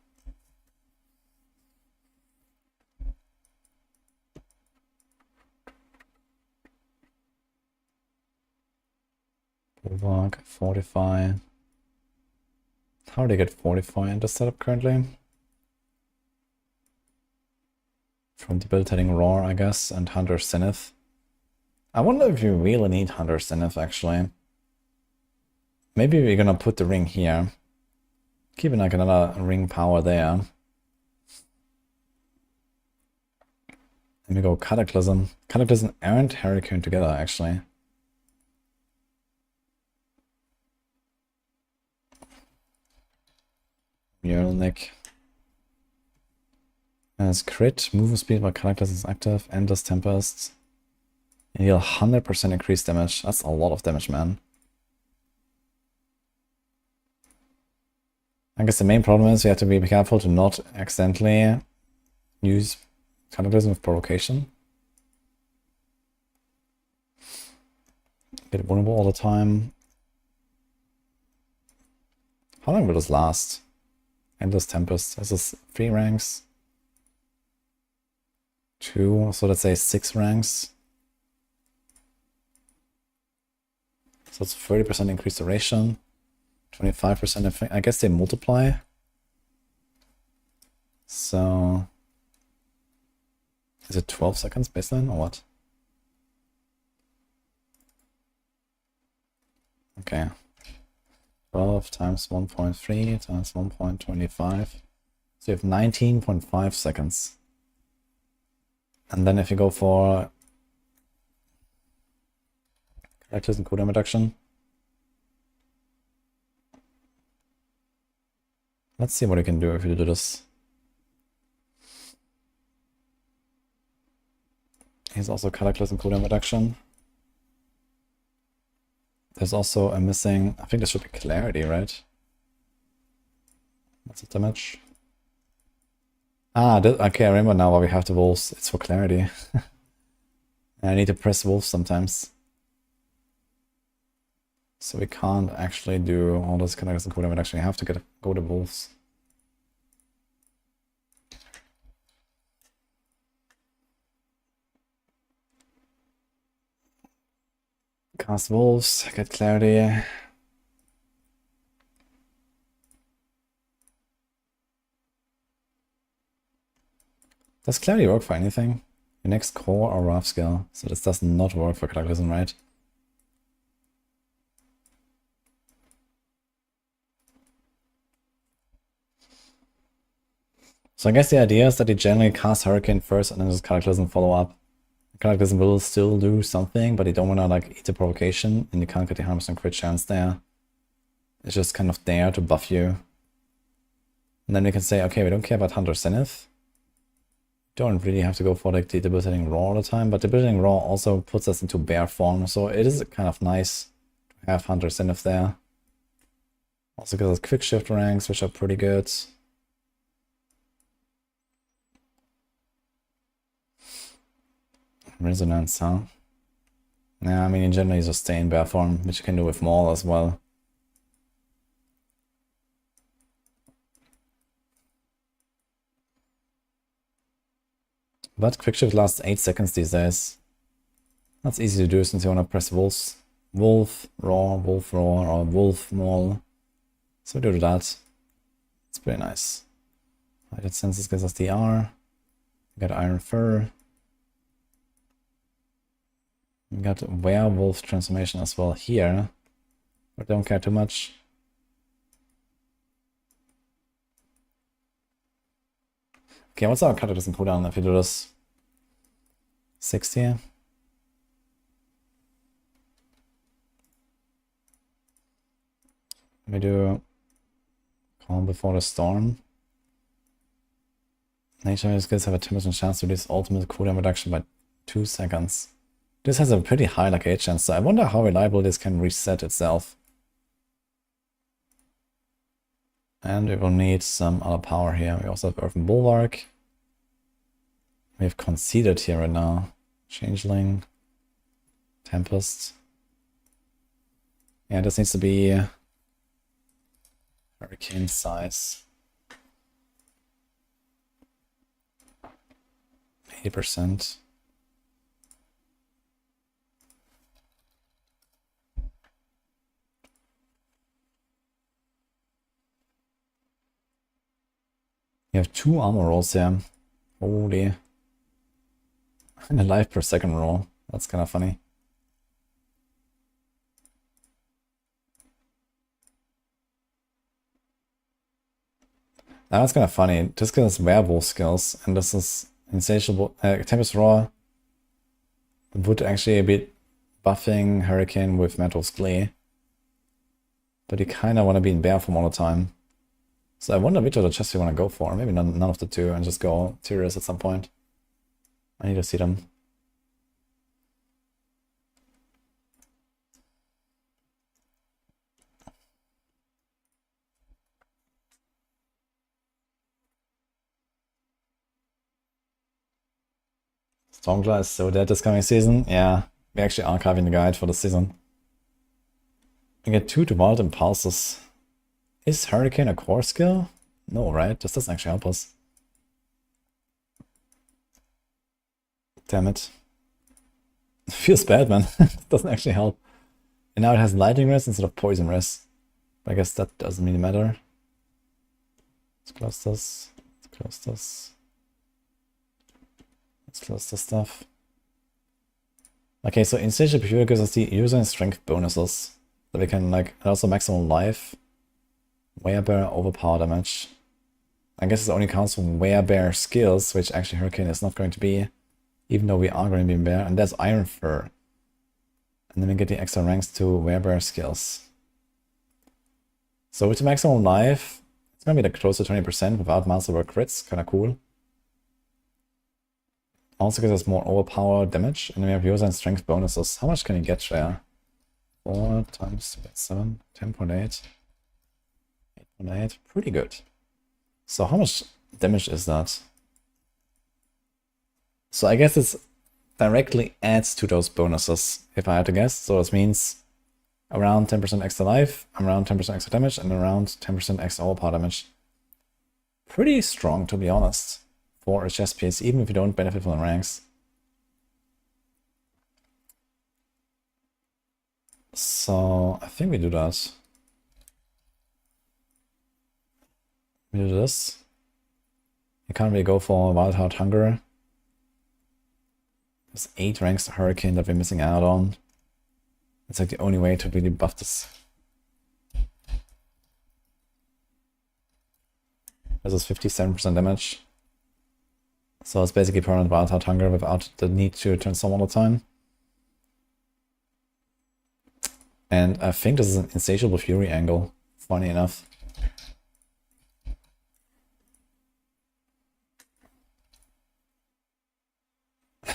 Bulwark, Fortify. How do they get Fortify in the setup currently? From debilitating Roar, I guess, and Hunter Zenith. I wonder if you really need Hunter Zenith actually. Maybe we're gonna put the ring here. Keeping like another ring power there. Let me go Cataclysm. Cataclysm and Hurricane together, actually. Muralnick. As crit, movement speed while Cataclysm is active, Endless Tempest. And you'll 100% increase damage. That's a lot of damage, man. I guess the main problem is we have to be careful to not accidentally use Cataclysm with provocation. Get vulnerable all the time. How long will this last? Endless Tempest. This is 3 ranks. 2, so let's say 6 ranks. So it's 30% increased duration. 25%, I guess they multiply. So, is it 12 seconds baseline or what? Okay. 12 times 1.3 times 1.25. So you have 19.5 seconds. And then if you go for Cataclysm cooldown reduction, let's see what you can do if you do this. Here's also Cataclysm cooldown reduction. There's also a missing, I think this should be Clarity, right? What's the damage? Ah, okay, I remember now why we have the wolves. It's for Clarity. I need to press wolves sometimes. So we can't actually do all this Cataclysm cooldown reduction. We have to go to wolves. Cast wolves, get Clarity. Does Clarity work for anything? Your next core or Wrath skill? So this does not work for Cataclysm, right? So I guess the idea is that you generally cast Hurricane first and then just Cataclysm follow up. Kind of this will still do something, but you don't want to like eat the provocation, and you can't get the 100% crit chance there. It's just kind of there to buff you. And then we can say, okay, we don't care about Hunter Zenith. Don't really have to go for like the debilitating raw all the time, but debilitating raw also puts us into bear form, so it is kind of nice to have Hunter Zenith there. Also gives us quick shift ranks, which are pretty good. Resonance, huh? Yeah, I mean in general you just stay in bear form, which you can do with Maul as well. But quick shift lasts 8 seconds these days. That's easy to do since you want to press Wolf, Raw, or Wolf, Maul. So we do that. It's pretty nice. Lighted Senses gives us the R. We got Iron Fur. We got Werewolf transformation as well here. But don't care too much. Okay, what's our cataclysm cooldown if we do this? 60. We do Calm Before the Storm. Nature skills have a 10% chance to reduce ultimate cooldown reduction by 2 seconds. This has a pretty high like 8 chance, so I wonder how reliable this can reset itself. And we will need some other power here. We also have Earthen Bulwark. We have Conceded here right now. Changeling. Tempest. Yeah, this needs to be hurricane size. 80%. You have 2 armor rolls here. Holy. And a life per second roll. That's kind of funny. That's kind of funny. This gives us werewolf skills, and this is insatiable. Tempest Raw would actually be buffing Hurricane with Metal's Glee. But you kind of want to be in bear form all the time. So I wonder which of the chests you want to go for. Maybe none of the two and just go Tyrius at some point. I need to see them. Stormglass is so dead this coming season. Yeah, we're actually archiving the guide for the season. We get 2 Wild Impulses. Is Hurricane a core skill? No, right? This doesn't actually help us. Damn it. Feels bad, man. It doesn't actually help. And now it has Lightning Rest instead of Poison Rest. But I guess that doesn't really matter. Let's close this. Let's close this. Let's close this stuff. Okay, so Insatiable Pure gives us the user and strength bonuses. So we can like also maximum life. Werebear overpower damage. I guess it only counts from Werebear skills, which actually Hurricane is not going to be, even though we are going to be in bear. And there's Iron Fur. And then we get the extra ranks to Werebear skills. So with the maximum life, it's gonna be like close to 20% without Masterwork crits, kinda cool. Also gives us more overpower damage, and then we have user and strength bonuses. How much can you get there? 4 times 7, 10.8. 8.8, pretty good. So how much damage is that? So I guess it's directly adds to those bonuses, if I had to guess. So this means around 10% extra life, around 10% extra damage, and around 10% extra overpower damage. Pretty strong, to be honest, for a chest piece, even if you don't benefit from the ranks. So I think we do that. We do this. You can't really go for Wild Heart Hunger. There's 8 ranks to Hurricane that we're missing out on. It's like the only way to really buff this. This is 57% damage. So it's basically permanent Wildheart Hunger without the need to transform all the time. And I think this is an Insatiable Fury angle, funny enough.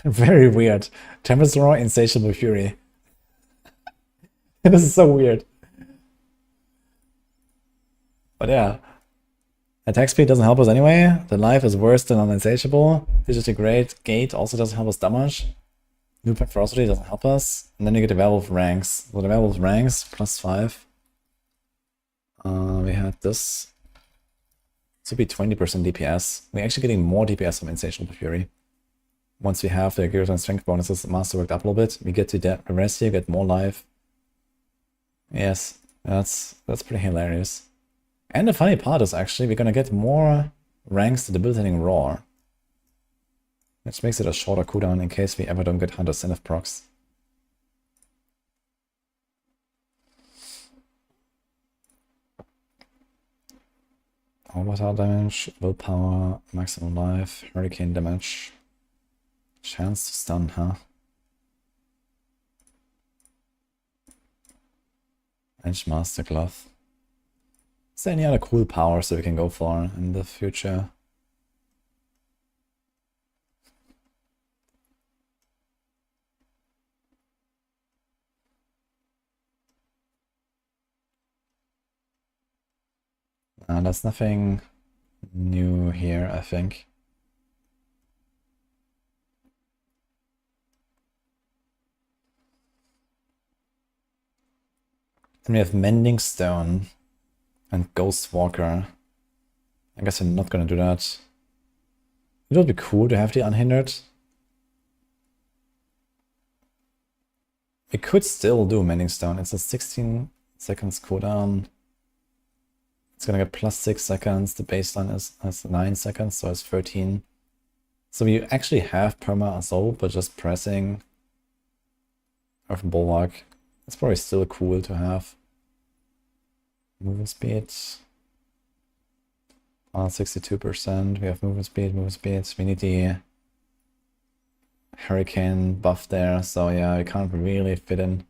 Very weird. Tempest Roar, Insatiable Fury. This is so weird. But yeah. Attack speed doesn't help us anyway. The life is worse than on Insatiable. Disintegrate Gate also doesn't help us that much. New Pack Ferocity doesn't help us. And then you get the Werewolf Ranks. So the Werewolf Ranks, +5. We had this. This would be 20% DPS. We're actually getting more DPS from Insatiable Fury. Once we have the Gears and Strength bonuses masterworked up a little bit, we get to the rest here, get more life. Yes, that's pretty hilarious. And the funny part is actually we're gonna get more ranks to debilitating roar. Which makes it a shorter cooldown in case we ever don't get Hunter Zenith procs. Overpower damage, willpower, maximum life, hurricane damage. Chance to stun, huh? Edge Master Glove. Is there any other cool powers that we can go for in the future? There's nothing new here, I think. And we have Mending Stone and Ghost Walker. I guess I'm not gonna do that. It would be cool to have the Unhindered. We could still do Mending Stone. It's a 16 seconds cooldown. It's gonna get +6 seconds. The baseline has 9 seconds, so it's 13. So you actually have perma assault, but just pressing Earthen Bulwark. It's probably still cool to have. Movement speed. 62%. We have movement speed, We need the Hurricane buff there, so yeah, we can't really fit in.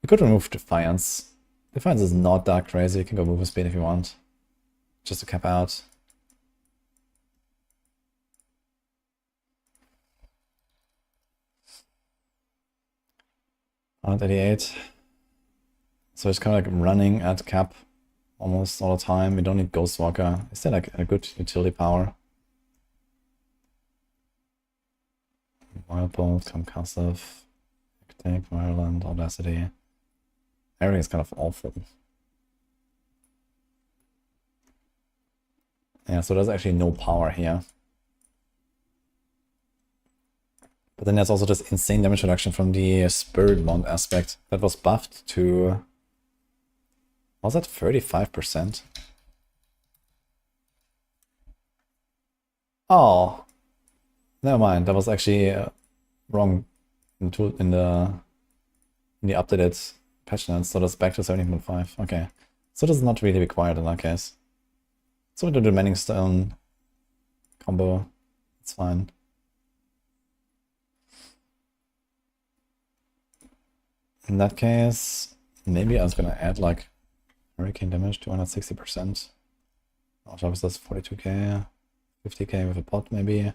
We could remove Defiance. Defiance is not that crazy. You can go movement speed if you want. Just to cap out. $188. So it's kind of like running at cap almost all the time. We don't need Ghostwalker. Is that like a good utility power? Wild Bolt, Concussive, Hectic, Virulent, Audacity. Everything's kind of awful. Yeah, so there's actually no power here. But then there's also this insane damage reduction from the Spiritborn aspect that was buffed to... Was that 35%? Oh, never mind. That was actually wrong in the updated patch notes. So that's back to 17.5. Okay, so this is not really required in that case. So we do the Mending Stone combo. It's fine. In that case, maybe I was gonna add like hurricane damage, 260%. How much is this? 42k, 50k with a pot maybe.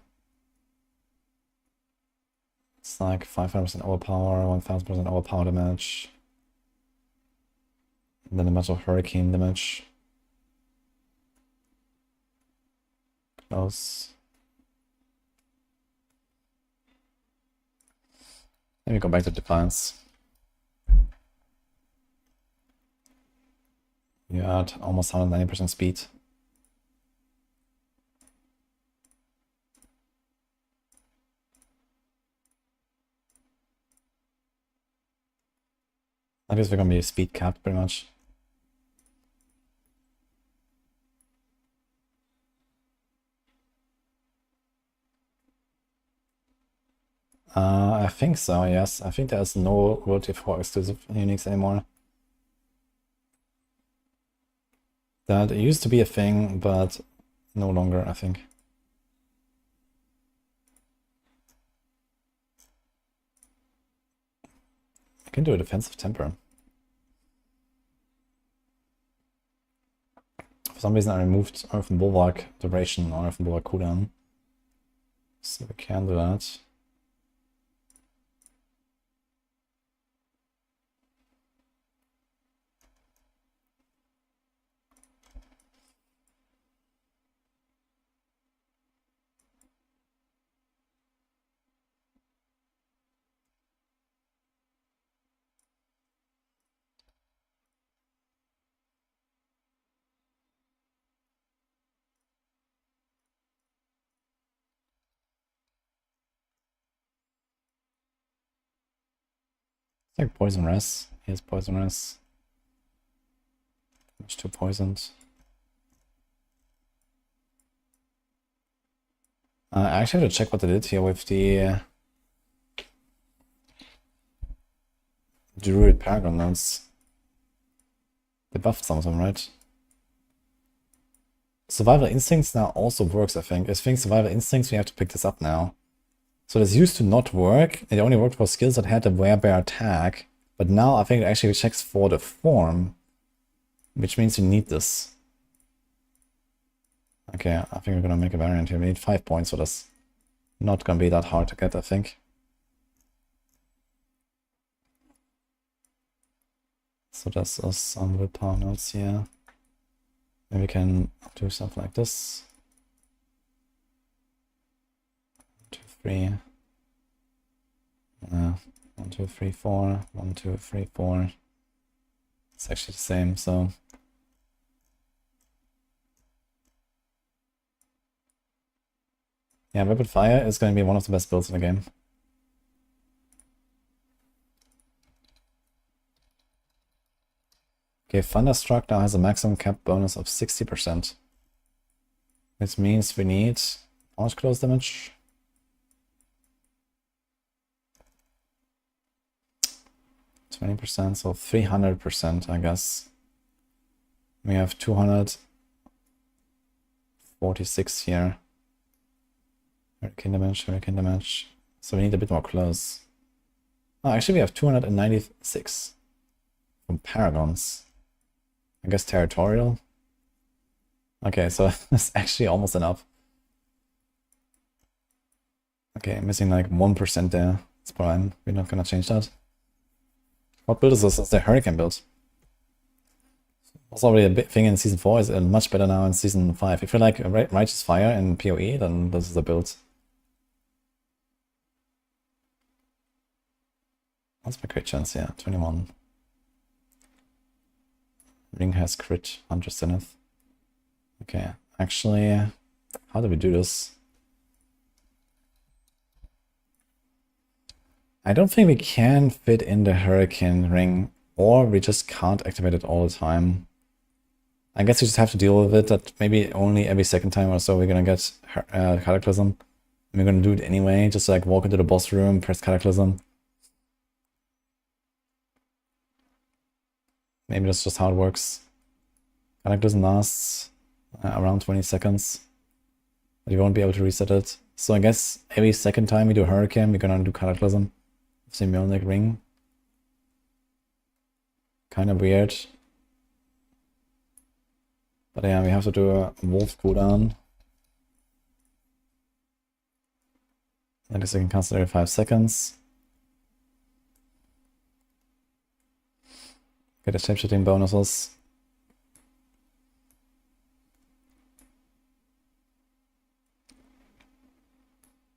It's like 500% overpower, 1000% overpower damage. And then a bunch of hurricane damage. Close. Let me go back to Defiance. You're at almost 190% speed. I guess we're gonna be speed capped pretty much. I think so, yes. I think there's no World 4 exclusive uniques anymore. That used to be a thing, but no longer, I think. I can do a defensive temper. For some reason I removed Earthen Bulwark duration or Earthen Bulwark cooldown. So we can do that. It's like poison res. Here's poison res. Damage 2 poisoned. I actually have to check what they did here with the Druid Paragon notes. They buffed some of them, right? Survival Instincts now also works, I think. I think Survival Instincts, we have to pick this up now. So this used to not work. It only worked for skills that had the Werebear tag. But now I think it actually checks for the form. Which means you need this. Okay, I think we're gonna make a variant here. We need 5 points for this. Not gonna be that hard to get, I think. So that's us some willpower notes here. Maybe we can do something like this. 1, 2, 3. 1, 2, 3, 4. 1, 2, 3, 4. It's actually the same, so. Yeah, Rapid Fire is going to be one of the best builds in the game. Okay, Thunderstruck now has a maximum cap bonus of 60%. This means we need how much close damage? 20%, so 300%, I guess. We have 246 here. Hurricane damage. So we need a bit more close. Oh, actually we have 296 from Paragons. I guess territorial. Okay, so that's actually almost enough. Okay, missing like 1% there. It's fine. We're not gonna change that. What build is this? It's the Hurricane build. Was already a big thing in Season 4, is much better now in Season 5. If you like Righteous Fire in PoE, then this is the build. That's my crit chance, yeah, 21. Ring has crit, 100 zenith. Okay, actually, how do we do this? I don't think we can fit in the Hurricane ring, or we just can't activate it all the time. I guess we just have to deal with it, that maybe only every second time or so we're gonna get Cataclysm. And we're gonna do it anyway, just like walk into the boss room, press Cataclysm. Maybe that's just how it works. Cataclysm lasts around 20 seconds. But you won't be able to reset it. So I guess every second time we do Hurricane, we're gonna do Cataclysm. Symbiotic ring. Kinda weird. But yeah, we have to do a wolf cooldown. At least I can cast every 5 seconds. Get the shapeshifting bonuses.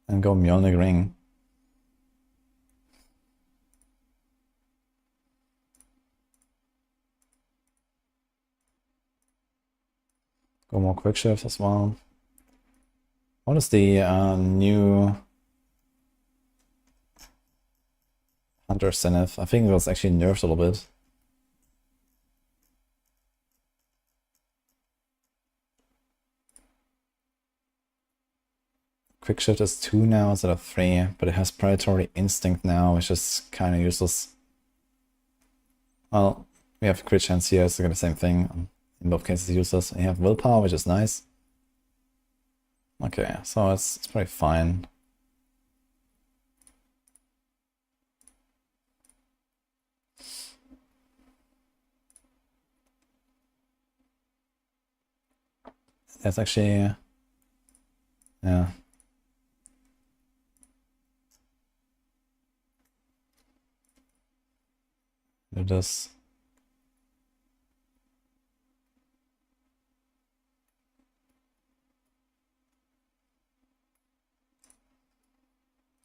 And go Mjolnir ring. Go more quick shift as well. What is the new Hunter Zenith? I think it was actually nerfed a little bit. Quick shift is 2 now instead of 3, but it has Predatory Instinct now, which is kind of useless. Well, we have crit chance here, so the same thing. In both cases useless. And you have willpower, which is nice. Okay, so it's pretty fine. That's actually... yeah. Do this.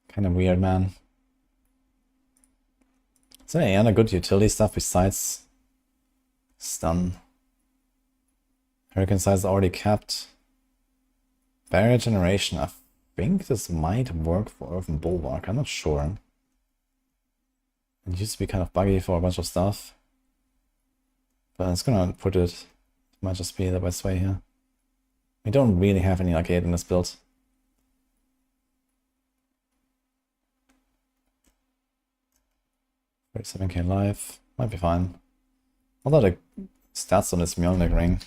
Kind of weird, man. Is there any other good utility stuff besides stun? Hurricane size is already capped. Barrier generation. I think this might work for Earthen Bulwark. I'm not sure. It used to be kind of buggy for a bunch of stuff. But it's gonna put it. It might just be the best way here. We don't really have any arcade in this build. 37k life. Might be fine. Although the stats on this Mjolnir ring.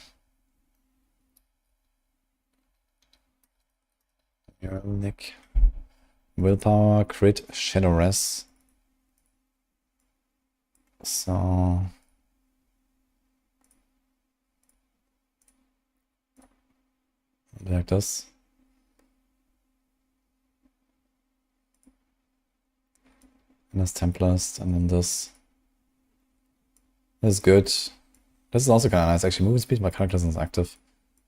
Mjolnir. Willpower, crit, shadow res. So... like this. And this Templast, and then this. This is good. This is also kind of nice. Actually, movement speed, my character isn't active.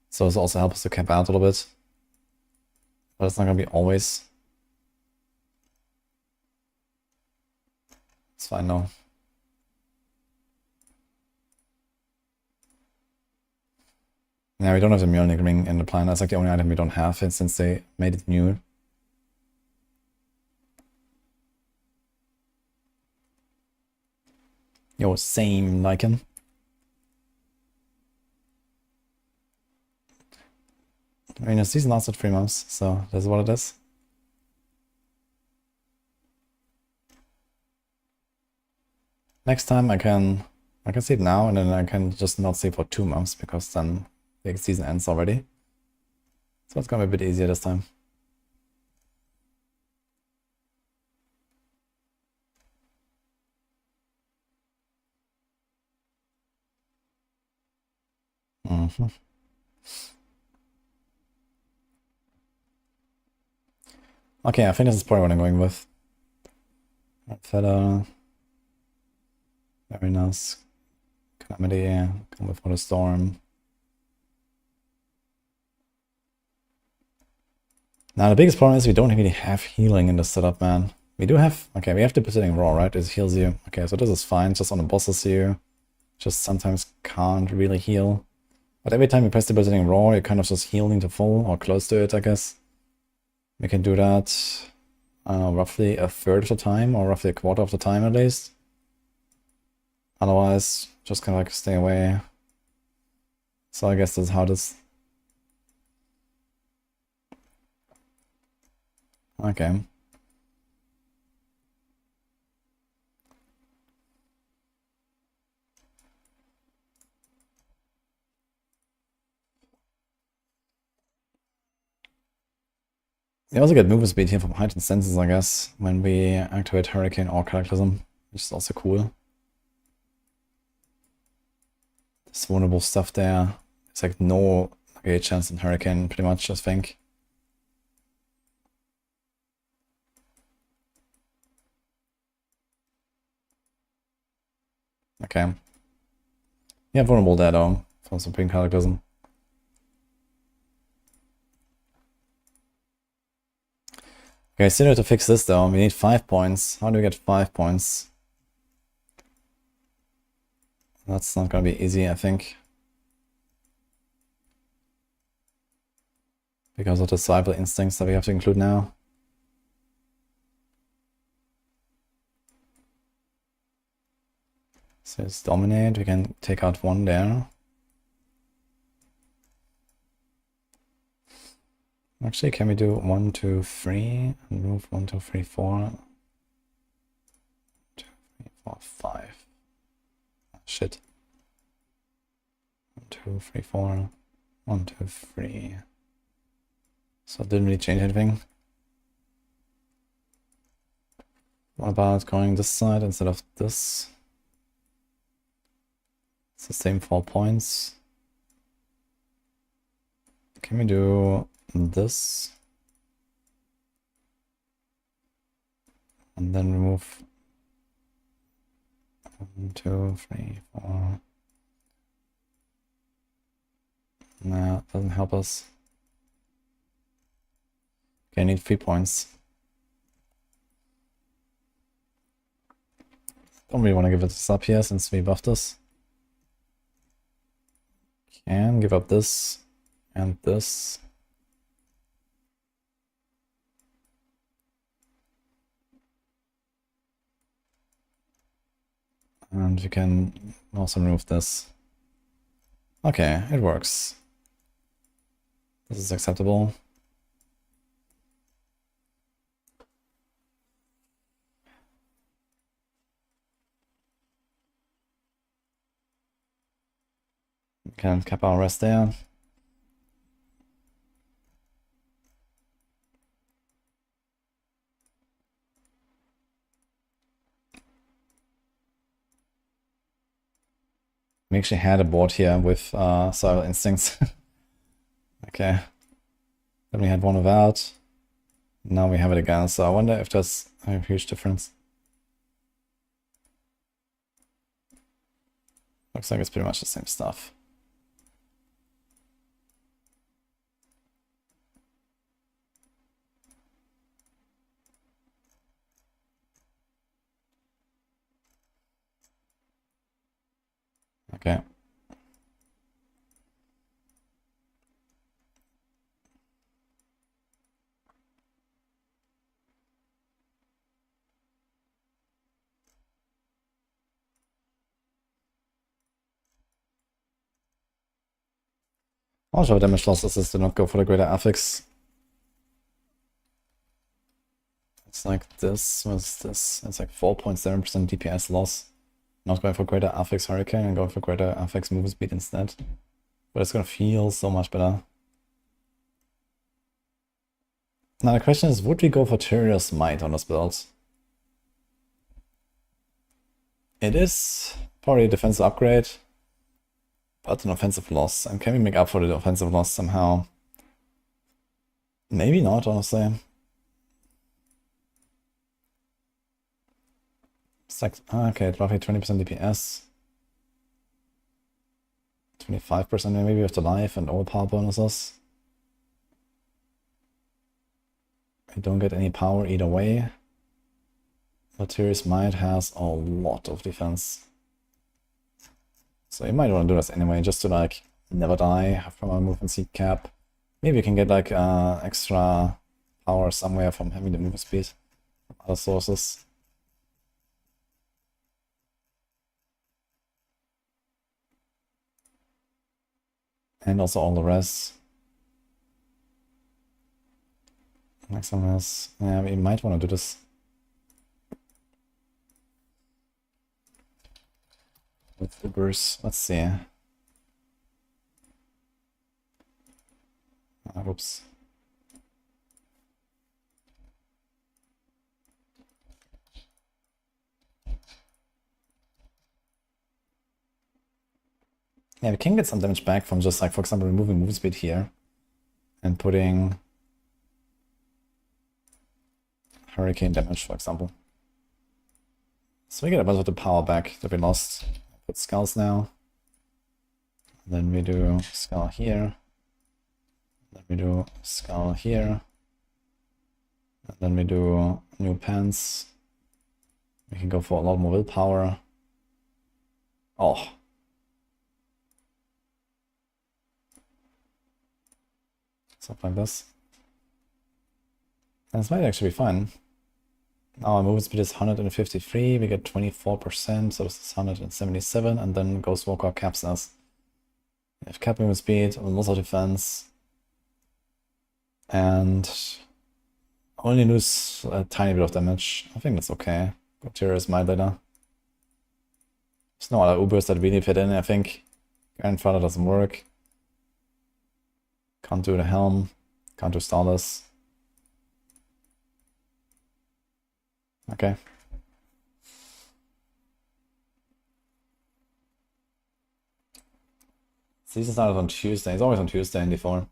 So this also helps us to camp out a little bit. But it's not gonna be always. It's fine now. Yeah, we don't have the Mjolnir ring in the plan. That's like the only item we don't have since they made it new. Yo, same Lycan. I mean, the season lasted 3 months, so that's what it is. Next time I can sleep now, and then I can just not sleep for 2 months, because then the season ends already. So it's gonna be a bit easier this time. Okay, I think this is probably what I'm going with. Feather. Very nice. Calamity. Come before the storm. Now the biggest problem is we don't really have healing in the setup, man. We do have... okay, we have the Depositing Raw, right? It heals you. Okay, so this is fine, just on the bosses here. Just sometimes can't really heal. But every time you press Depositing Raw, you're kind of just healing to full, or close to it, I guess. We can do that roughly a third of the time, or roughly a quarter of the time at least. Otherwise, just kind of like stay away. So I guess that's how this... okay. We also get movement speed here from heightened senses, I guess, when we activate Hurricane or Cataclysm, which is also cool. This vulnerable stuff there. It's like no chance in Hurricane, pretty much, I think. Okay. Yeah, vulnerable there though, for Supreme Cataclysm. Okay, still to fix this though, we need 5 points. How do we get 5 points? That's not gonna be easy, I think. Because of the survival instincts that we have to include now. So it's Dominate, we can take out 1 there. Actually, can we do 1, 2, 3 and move 1, 2, 3, 4? 2, 3, 4, 5. Oh, shit. 1, 2, 3, 4. 1, 2, 3. So it didn't really change anything. What about going this side instead of this? It's the same 4 points. Can we do this? And then remove 1, 2, 3, 4. Nah, doesn't help us. Okay, I need 3 points. Don't really want to give it this up here since we buffed this. Can give up this and this. And we can also remove this. Okay, it works. This is acceptable. We can cap our rest there. We actually had a board here with Survival Instincts. Okay. Then we had one without. Now we have it again, so I wonder if there's a huge difference. Looks like it's pretty much the same stuff. Okay. Also, damage losses is to not go for the greater affix. It's like this. What's this? It's like 4.7% DPS loss. Not going for greater affix hurricane and going for greater affix move speed instead. But it's gonna feel so much better. Now the question is, would we go for Tyrio's Might on this build? It is probably a defensive upgrade, but an offensive loss. And can we make up for the offensive loss somehow? Maybe not, honestly. It's like, okay, it's roughly 20% DPS. 25% maybe with the life and all power bonuses. I don't get any power either way. But Tyrio's Might has a lot of defense. So you might want to do this anyway, just to like never die from a movement speed cap. Maybe you can get like extra power somewhere from having the movement speed from other sources. And also all the rest. Next one is, yeah, we might want to do this. With Ubers, let's see. Oops. Yeah, we can get some damage back from just like, for example, removing move speed here and putting hurricane damage, for example. So we get a bunch of the power back that we lost. Put skulls now. Then we do skull here. Then we do skull here. And then we do new pants. We can go for a lot more willpower. Oh. Something like this. And this might actually be fun. Our movement speed is 153, we get 24%, so this is 177, and then Ghost Walker caps us. We have cap movement speed, lots of defense, and only lose a tiny bit of damage. I think that's okay. Go Tyrio's Might later. There's no other Ubers that really fit in, I think. Grandfather doesn't work. Can't do the Helm, can't do Starless. Okay. Season started on Tuesday. It's always on Tuesday in D4.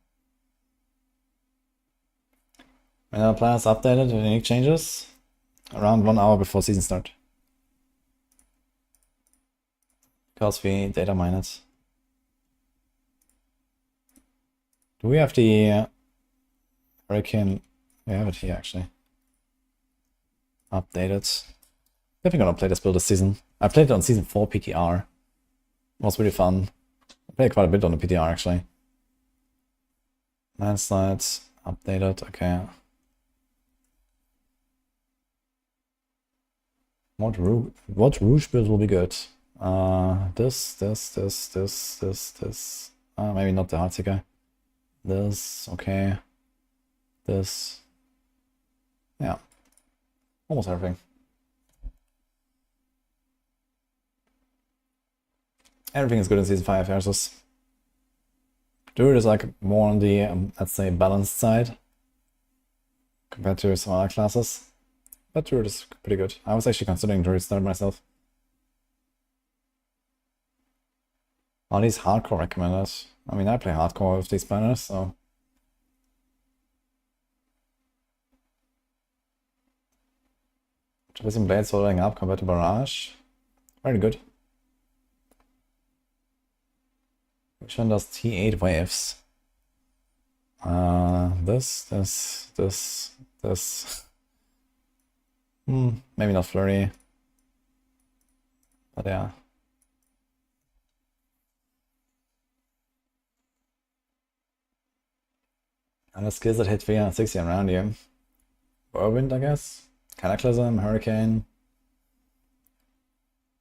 Plans updated with unique changes around 1 hour before season start. Because we data mine it. Do we have the Hurricane? We have it here actually. Updated. Definitely gonna play this build this season. I played it on season 4 PTR. It was really fun. I played quite a bit on the PTR actually. Landslides, updated, okay. What rouge build will be good? This. Maybe not the Heartseeker. This, okay. This. Yeah. Almost everything. Everything is good in season 5 versus. Druid is like more on the, let's say, balanced side compared to some other classes. But Druid is pretty good. I was actually considering Druid start myself. Are these hardcore recommended? I mean, I play hardcore with these banners, so. Traversing Blades following up compared to Barrage. Very good. Which one does T8 waves? This. Maybe not Flurry. But yeah. And the skills that hit 360 around you. Whirlwind, I guess. Cataclysm, Hurricane.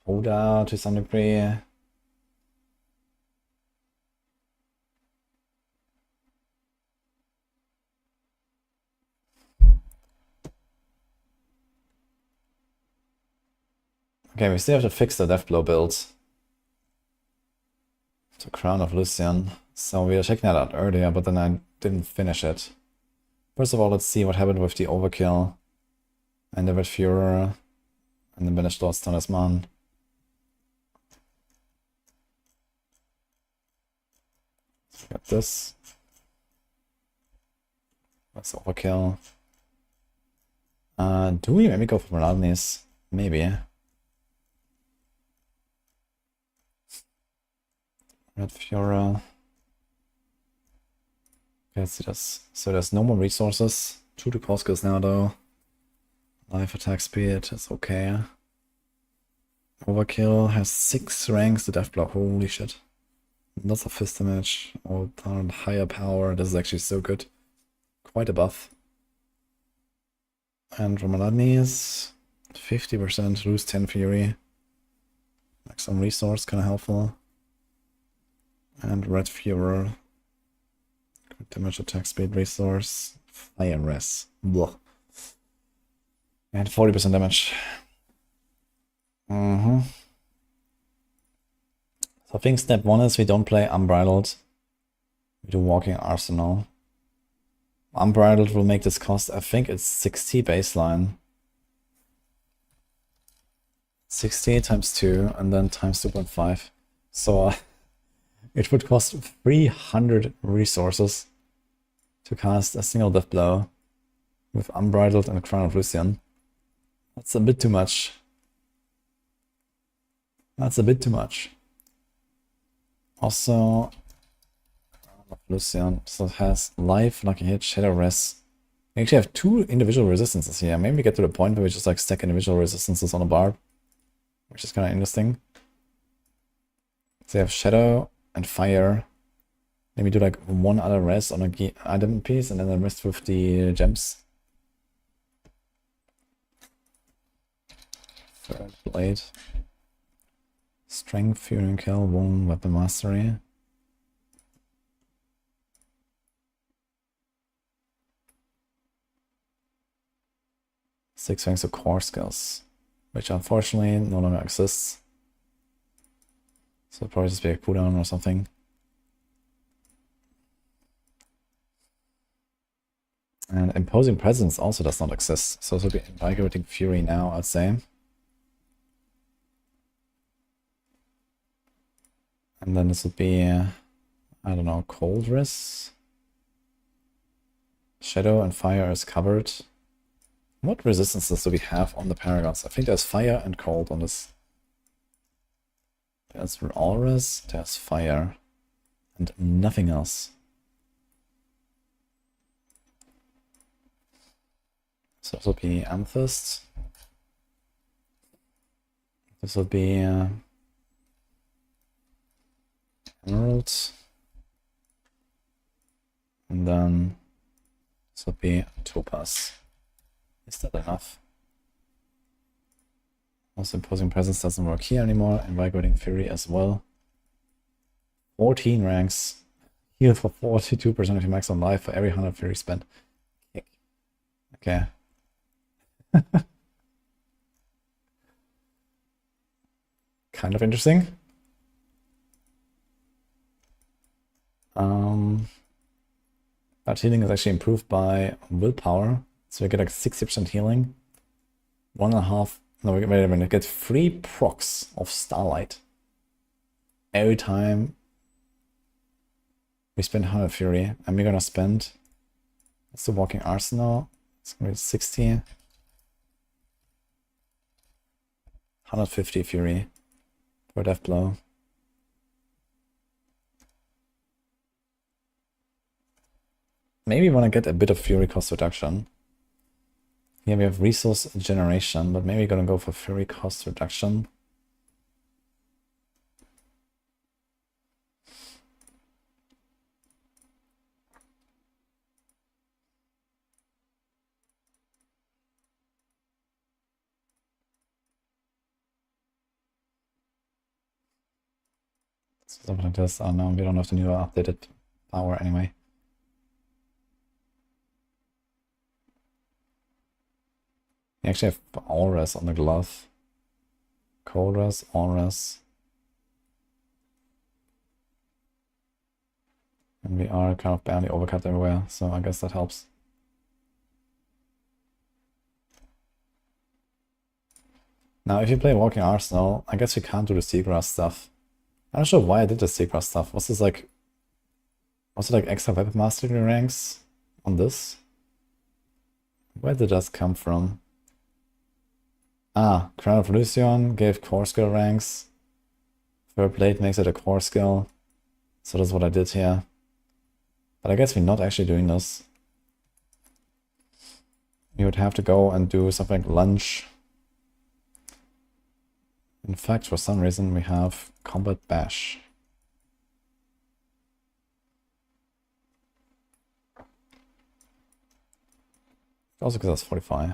Oda to some degree. Okay, we still have to fix the Deathblow build. To Crown of Lucian. So we were checking that out earlier, but then I didn't finish it. First of all, let's see what happened with the Overkill. And the Red Fuhrer. And the Banished Lord's Talisman. So we got this. That's Overkill. Do we maybe go for Maladnis? Maybe. Red Fuhrer. Okay, let's see this. So there's no more resources. 2 to core skills now though. Life attack speed is okay. Overkill has 6 ranks to Deathblow. Holy shit. Lots of fist damage. Oh, higher power. This is actually so good. Quite a buff. And Romaladnis, 50%, lose 10 fury. Like some resource, kind of helpful. And Red Fuhrer, damage attack speed resource, fire res. Blah. And 40% damage. So I think step 1 is we don't play Unbridled. We do Walking Arsenal. Unbridled will make this cost, I think it's 60 baseline. 60 times 2 and then times 2.5. So it would cost 300 resources to cast a single death blow with Unbridled and a Crown of Lucian. That's a bit too much. That's a bit too much. Also, Crown of Lucian, so it has Life, Lucky Hit, Shadow Res. We actually have 2 individual resistances here. Maybe we get to the point where we just like stack individual resistances on a barb, which is kind of interesting. So you have Shadow and Fire. Maybe do like 1 other res on a item piece and then the rest with the gems. Third Blade. Strength, Fury and Kill, 1 Weapon Mastery. Six ranks of core skills, which unfortunately no longer exists. So it'll probably just be a cooldown or something. And Imposing Presence also does not exist, so this will be Invigorating Fury now, I'd say. And then this would be, I don't know, Cold Res? Shadow and fire is covered. What resistances do we have on the paragons? I think there's fire and cold on this. There's auras, there's fire, and nothing else. So this will be amethyst. This will be emerald. And then this will be topaz. Is that enough? Also, imposing presence doesn't work here anymore. Invigorating fury as well. 14 ranks. Heal for 42% of your maximum life for every 100 fury spent. Okay. Kind of interesting. That healing is actually improved by willpower. So we get like 60% healing. 1.5. No, wait a minute. Get 3 procs of Starlight every time we spend 100 fury. And we're gonna spend. That's the walking arsenal. It's gonna be 60. 150 fury for death blow. Maybe want to get a bit of fury cost reduction. Here we have resource generation, but maybe gonna go for fury cost reduction. Something like this. Oh no, we don't have the new updated power anyway. We actually have auras on the glove. Coldras, auras. And we are kind of barely overcut everywhere, so I guess that helps. Now, if you play Walking Arsenal, I guess we can't do the Seagrass stuff. I'm not sure why I did the Seagrass stuff. Was it like extra weapon mastery ranks on this? Where did that come from? Ah, Crown of Lucion gave core skill ranks. Third Blade makes it a core skill. So that's what I did here. But I guess we're not actually doing this. We would have to go and do something like lunge. In fact, for some reason we have Combat Bash. Also because that's 45.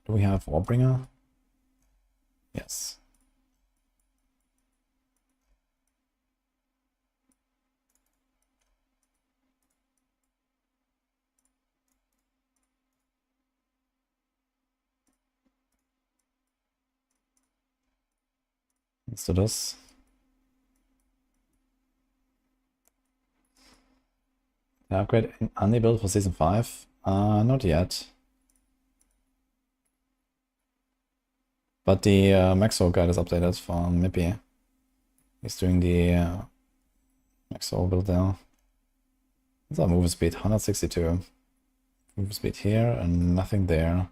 Do we have Warbringer? Yes. Let's do this. The upgrade enabled for Season 5? Not yet. But the Maxo guide is updated from Mippy. He's doing the Maxo build now. What's our movement speed? 162. Movement speed here and nothing there.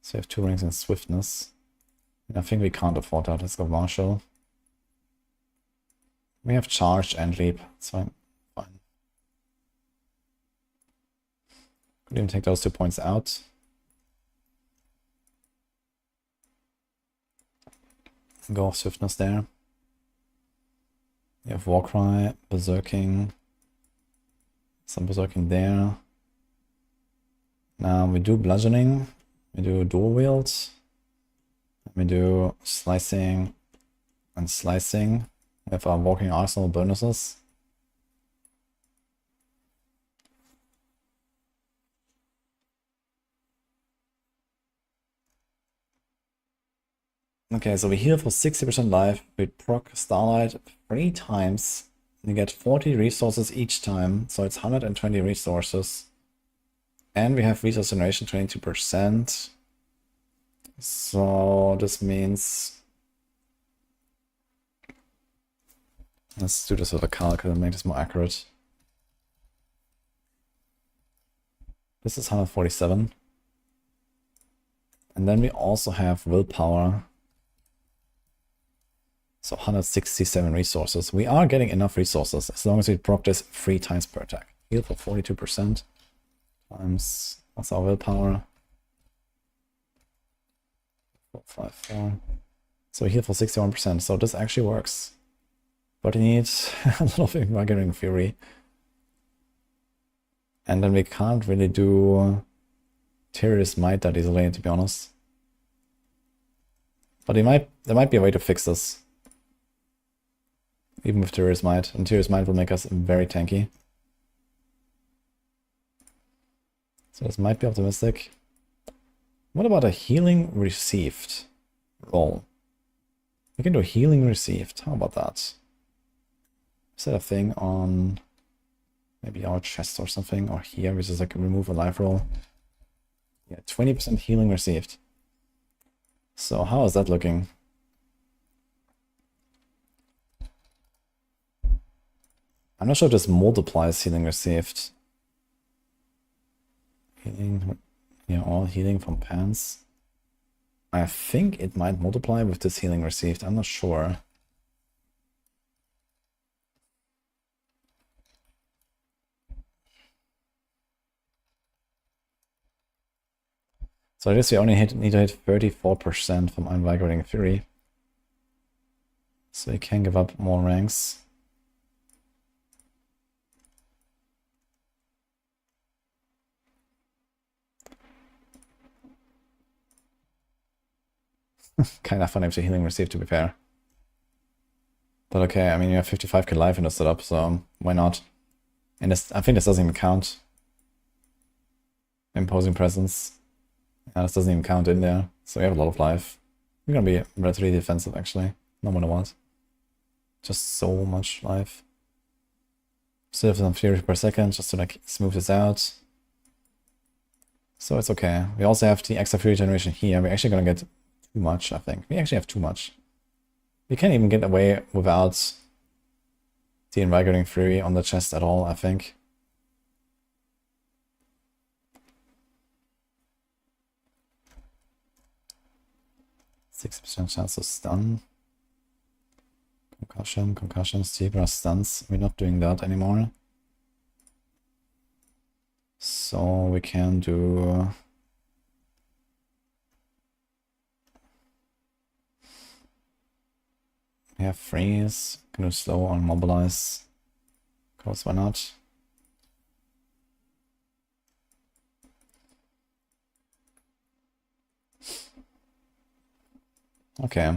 So we have 2 rings in swiftness. I think we can't afford that. Let's go Marshall. We have charge and leap. It's fine. Could even take those 2 points out. Go off swiftness there. We have Warcry, Berserking. Some Berserking there. Now we do Bludgeoning. We do Dual Wield. We do Slicing and Slicing. We have our Walking Arsenal bonuses. Okay, so we heal for 60% life. We proc Starlight 3 times. You get 40 resources each time, so it's 120 resources. And we have resource generation 22%. So this means... Let's do this with a calc to make this more accurate. This is 147. And then we also have willpower. So 167 resources. We are getting enough resources as long as we proc this 3 times per attack. Heal for 42%. Times, what's our willpower? 454. So we heal for 61%. So this actually works. But we need a lot of Invigorating Fury. And then we can't really do Terrorist Might that easily, to be honest. But there might be a way to fix this. Even with Terrorist Might. And Terrorist Might will make us very tanky. So this might be optimistic. What about a Healing Received roll? We can do Healing Received. How about that? Is that a thing on maybe our chest or something? Or here, which is like a remove a life roll? Yeah, 20% Healing Received. So how is that looking? I'm not sure if this multiplies Healing Received. Healing, yeah, all healing from pants. I think it might multiply with this Healing Received. I'm not sure. So I guess we only need to hit 34% from Invigorating Fury. So we can give up more ranks. Kind of funny with the Healing Received, to be fair. But okay, I mean, you have 55k life in the setup, so why not? And this, I think this doesn't even count. Imposing Presence. Yeah, this doesn't even count in there, so we have a lot of life. We're gonna be relatively defensive, actually, no matter what. Just so much life. Still have some fury per second, just to like smooth this out. So it's okay. We also have the extra fury generation here. We're actually gonna get too much, I think. We actually have too much. We can't even get away without the Invigorating Fury on the chest at all, I think. %6 chance to stun. Concussion, Zebra stuns. We're not doing that anymore. So we can do... We have freeze, can do slow or mobilize. Of course, why not? Okay.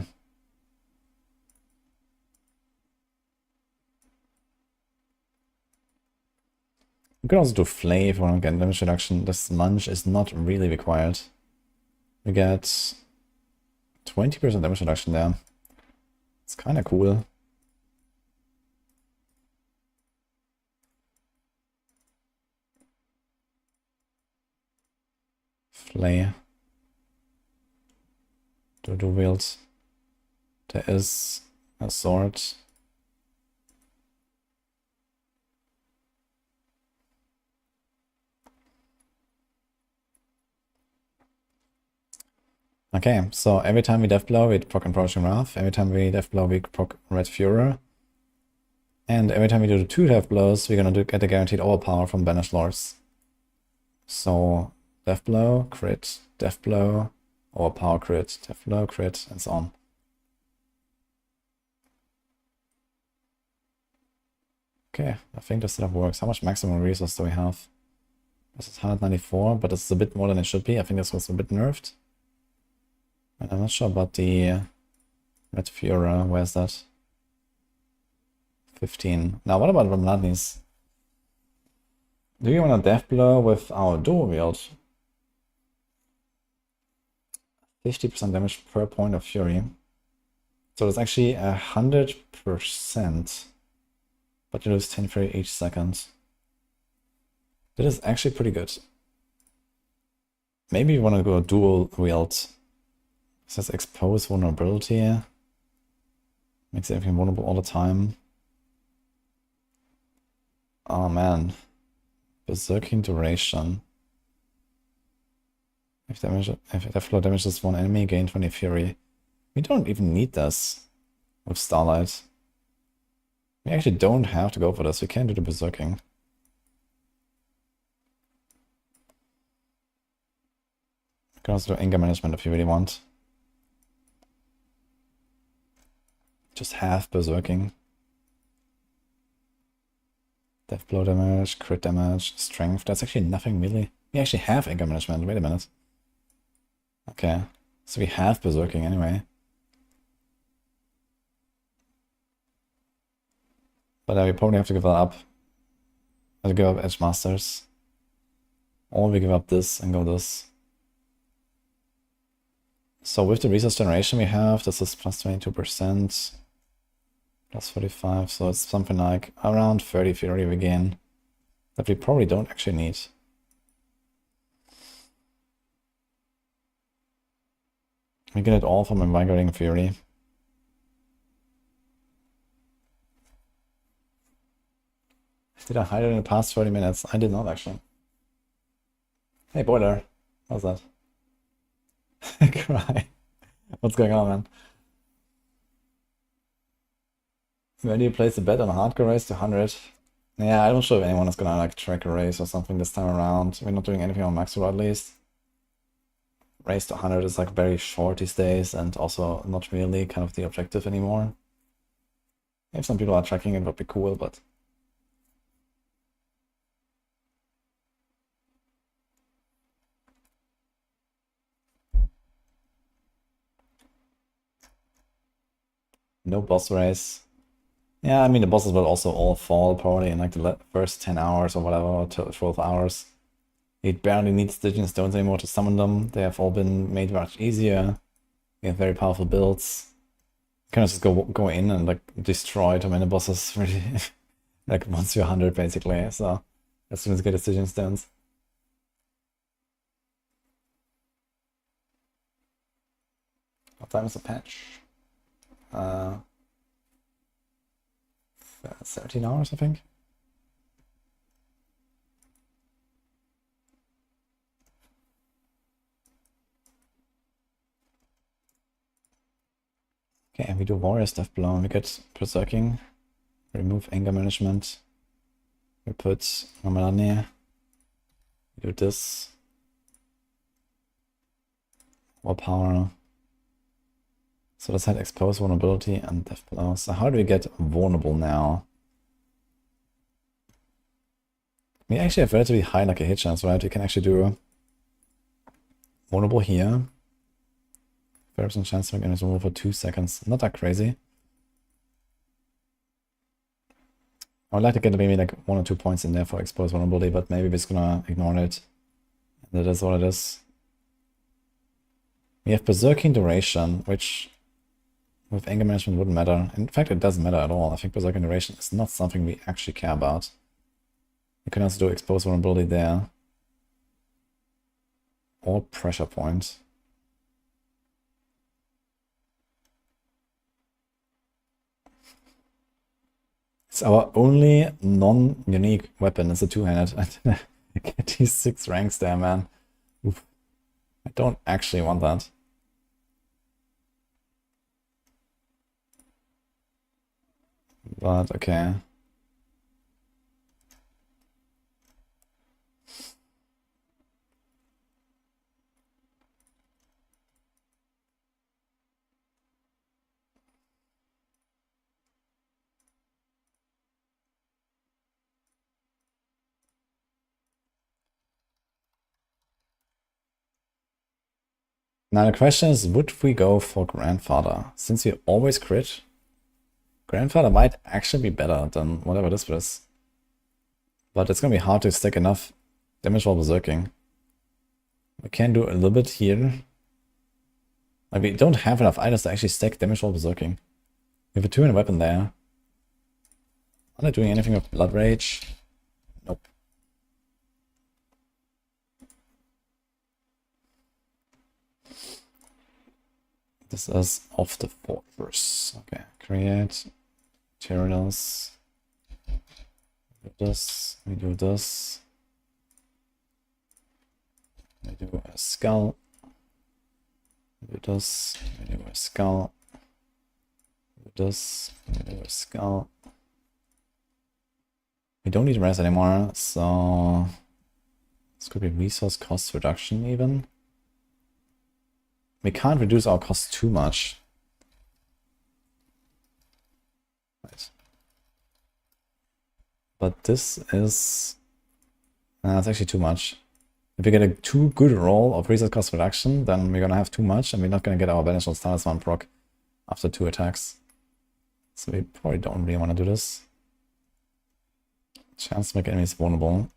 We could also do Flay if we want to get damage reduction. This Munch is not really required. We get 20% damage reduction there. It's kind of cool. Flay. Do wield. There is a sword. Okay, so every time we death blow, we proc Approaching Wrath. Every time we death blow, we proc Red Furor. And every time we do the 2 death blows, we're gonna get a guaranteed overpower from Banished Lords. So death blow, crit, death blow, overpower crit, death blow, crit, and so on. Okay, I think this setup works. How much maximum resource do we have? This is 194, but this is a bit more than it should be. I think this was a bit nerfed. And I'm not sure about the Red Furor. Where's that? 15. Now, what about Ramladnis? Do you want to death blow with our dual wield? 50% damage per point of fury. So that's actually 100%. But you lose 10 fury each second. That is actually pretty good. Maybe you want to go dual wield. It says expose vulnerability. Makes everything vulnerable all the time. Oh man. Berserking duration. If Deathblow damages one enemy, gain 20 Fury. We don't even need this with Starlight. We actually don't have to go for this. We can do the berserking. You can also do anger management if you really want. Just half berserking. Death blow damage, crit damage, strength. That's actually nothing really. We actually have anger management. Wait a minute. Okay. So we have berserking anyway. But we probably have to give that up. I'll give up Edge Masters. Or we give up this and go this. So with the resource generation we have, this is plus 22%. Plus 45, so it's something like around 30 Fury we gain. That we probably don't actually need. We get it all from Invigorating Fury. Did I hide it in the past 30 minutes? I did not actually. Hey Boiler, how's that? Cry. What's going on, man? When do you place a bet on a hardcore race to 100? Yeah, I'm not sure if anyone is gonna like track a race or something this time around. We're not doing anything on Maxwell at least. Race to 100 is like very short these days and also not really kind of the objective anymore. If some people are tracking it would be cool, but... No boss race. Yeah, I mean the bosses will also all fall probably in like the first 10 hours or whatever, or 12 hours. It barely needs Stygian Stones anymore to summon them. They have all been made much easier. We have very powerful builds. You can just go in and like destroy too many bosses really. Like once you're 100 basically, so as soon as you get the Stygian Stones. What time is the patch? 13 hours, I think. Okay, and we do Warrior Stuff Blow. We get Berserking. Remove Anger Management. We put Mamalani. We do this. More power. So let's had Expose Vulnerability and Death Blow. So how do we get vulnerable now? We actually have relatively high like a hit chance, right? We can actually do vulnerable here. 30% chance to make enemies vulnerable for 2 seconds. Not that crazy. I would like to get maybe like 1 or 2 points in there for Expose Vulnerability, but maybe we're just gonna ignore it. And that is what it is. We have Berserking Duration, which with Anger Management wouldn't matter. In fact, it doesn't matter at all. I think Berserking Duration is not something we actually care about. You can also do Expose Vulnerability there. Or Pressure Point. It's our only non-unique weapon. It's a two-handed. Get these 6 ranks there, man. Oof. I don't actually want that. But okay. Now the question is, would we go for Grandfather? Since we always crit, Grandfather might actually be better than whatever this is. But it's gonna be hard to stack enough damage while berserking. We can do a little bit here. Like we don't have enough items to actually stack damage while berserking. We have a 2-handed weapon there. Are they doing anything with Blood Rage? Nope. This is off the fortress. Okay, create materials. We do this. We do this. We do a skull. We do this. We do a skull. We do this. We do a skull. We don't need res anymore, so this could be resource cost reduction even. We can't reduce our cost too much. Right. But this is... it's actually too much. If we get a too good roll of resource cost reduction, then we're gonna have too much and we're not gonna get our beneficial talisman proc after 2 attacks. So we probably don't really want to do this. Chance to make enemies vulnerable.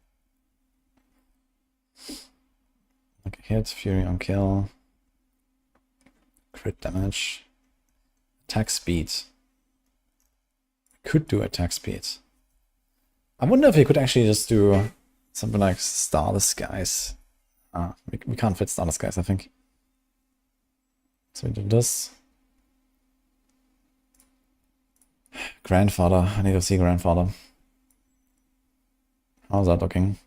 Like a hit, fury on kill. Crit damage. Attack speed. Could do attack speed. I wonder if we could actually just do something like Star the Skies. We can't fit Star the Skies, I think. So we do this. Grandfather. I need to see Grandfather. How's that looking?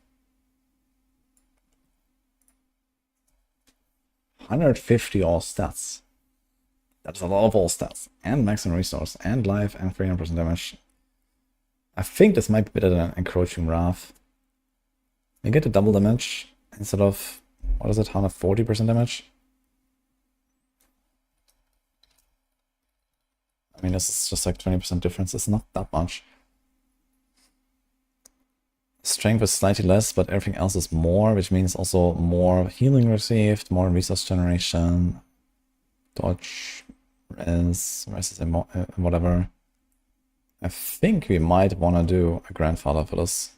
150 all stats. That's a lot of all stats. And maximum resource. And life. And 300% damage. I think this might be better than Encroaching Wrath. We get the double damage instead of... what is it? 140% damage? I mean, this is just like 20% difference. It's not that much. Strength is slightly less, but everything else is more, which means also more healing received, more resource generation, dodge, res whatever. I think we might want to do a Grandfather for this.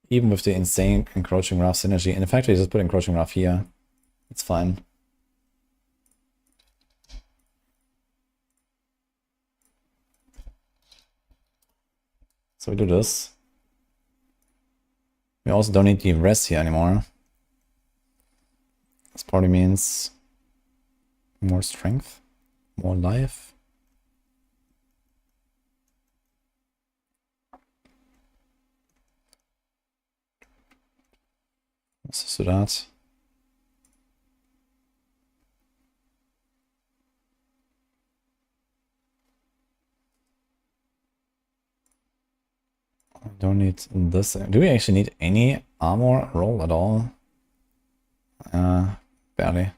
Even with the insane Encroaching Wrath synergy. And in fact, we just put Encroaching Wrath here. It's fine. So we do this. We also don't need the res here anymore. This probably means more strength, more life. Let's just do that. I don't need this. Do we actually need any armor roll at all? Barely.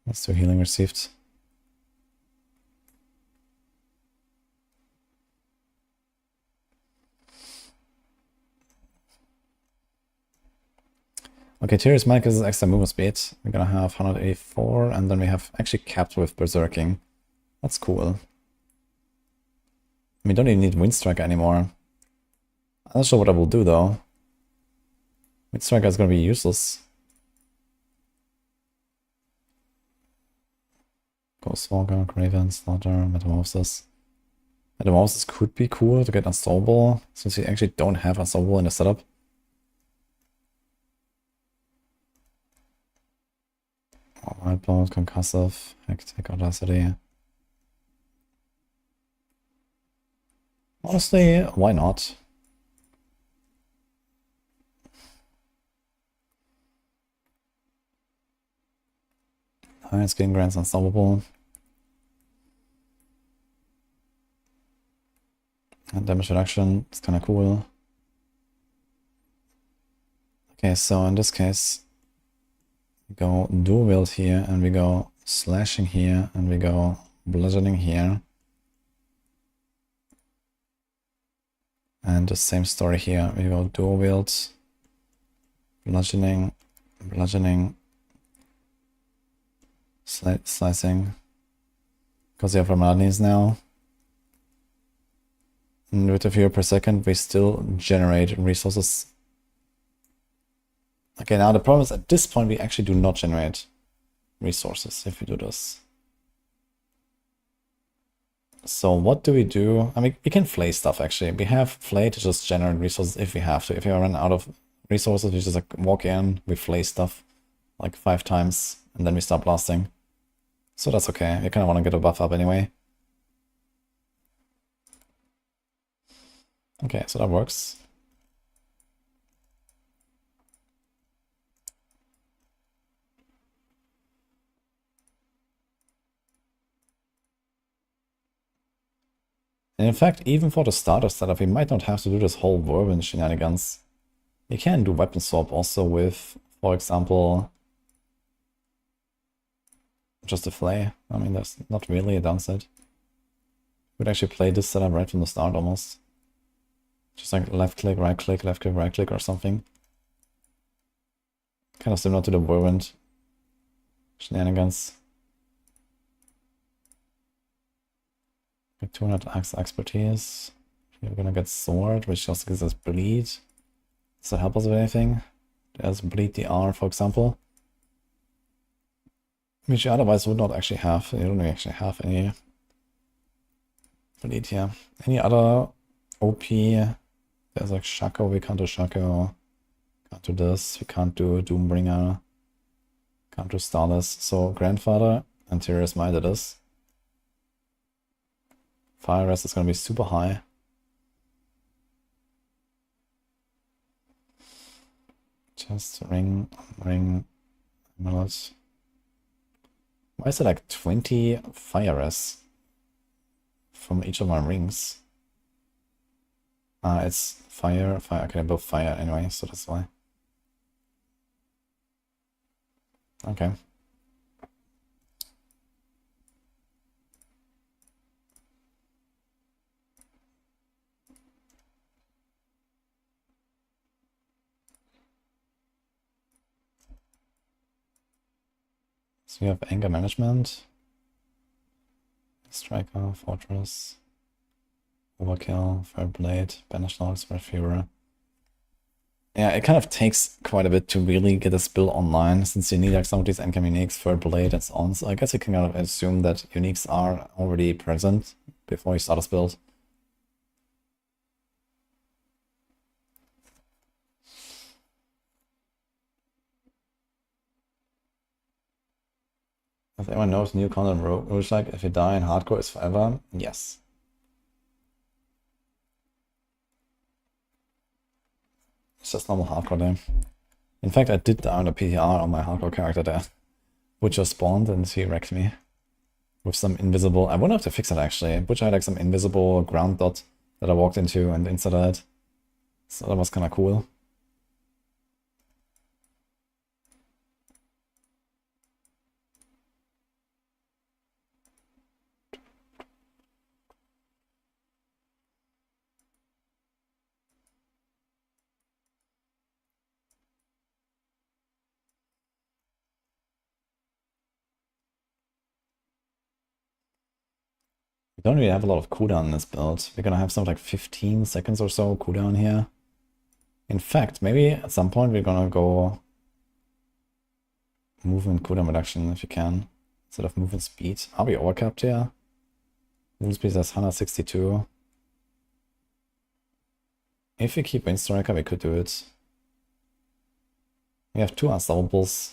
Let's do healing received. Okay, Tyr's Mike is extra movement speed. We're gonna have 184, and then we have actually capped with Berserking. That's cool. We don't even need Windstriker anymore. I'm not sure what I will do though. Windstriker is gonna be useless. Ghostwalker, Graven, Slaughter, Metamorphosis. Metamorphosis could be cool to get Unstoppable, since we actually don't have Unstoppable in the setup. Wild Blood, Concussive, Hectic, Audacity. Honestly, why not? Alright, Skin Grants Unstoppable. And damage reduction, it's kinda cool. Okay, so in this case, we go dual wield here, and we go slashing here, and we go bludgeoning here. And the same story here. We go dual wield, bludgeoning, bludgeoning, slicing. Because we have Ramadanis now. And with a few per second, we still generate resources. Okay, now the problem is at this point we actually do not generate resources if we do this. So what do we do? I mean, we can flay stuff actually. We have flay to just generate resources if we have to. If we run out of resources, we just like walk in, we flay stuff like 5 times, and then we start blasting. So that's okay. We kind of want to get a buff up anyway. Okay, so that works. And in fact, even for the starter setup, we might not have to do this whole whirlwind shenanigans. You can do weapon swap also with, for example, just a flay. I mean, there's not really a downside. We'd actually play this setup right from the start almost. Just like left click, right click, left click, right click or something. Kind of similar to the whirlwind shenanigans. Get 200 axe expertise. We're gonna get sword, which just gives us bleed. Does that help us with anything? There's bleed the R, for example. Which you otherwise would not actually have. You don't actually have any bleed here. Any other OP? There's like Shaco, we can't do Shaco. Can't do this, we can't do Doombringer. Can't do Starless. So Grandfather, Enquiries might it is. Fire rest is gonna be super high. Just ring, emerald. Why is it like 20 fire rests from each of my rings? It's fire, okay, both fire anyway, so that's why. Okay. So you have anger management, striker, fortress, overkill, third blade, banish lords, red fever. Yeah, it kind of takes quite a bit to really get a spill online, since you need like some of these income uniques, third blade, and so on. So I guess you can kind of assume that uniques are already present before you start a build. If anyone knows new content rules, like if you die in hardcore is forever, yes. It's just normal hardcore game. In fact, I did die on a PTR on my hardcore character there, which just spawned and he wrecked me with some invisible. I wonder if to fix it actually. Which I had like some invisible ground dot that I walked into and instead of it. So that was kind of cool. We don't really have a lot of cooldown in this build. We're gonna have something like 15 seconds or so cooldown here. In fact, maybe at some point we're gonna go movement cooldown reduction if you can, instead of movement speed. Are we overcapped here? Movement speed says 162. If we keep Wind Striker, we could do it. We have 2 unstoppables.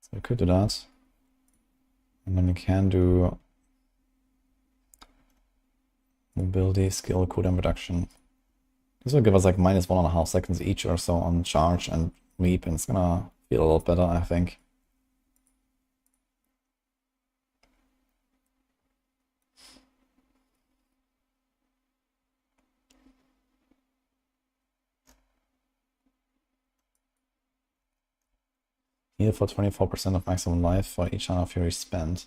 So we could do that. And then we can do mobility, skill, cooldown reduction. This will give us like minus 1.5 seconds each or so on charge and leap, and it's gonna feel a lot better, I think. Heal for 24% of maximum life for each Channel Fury spent.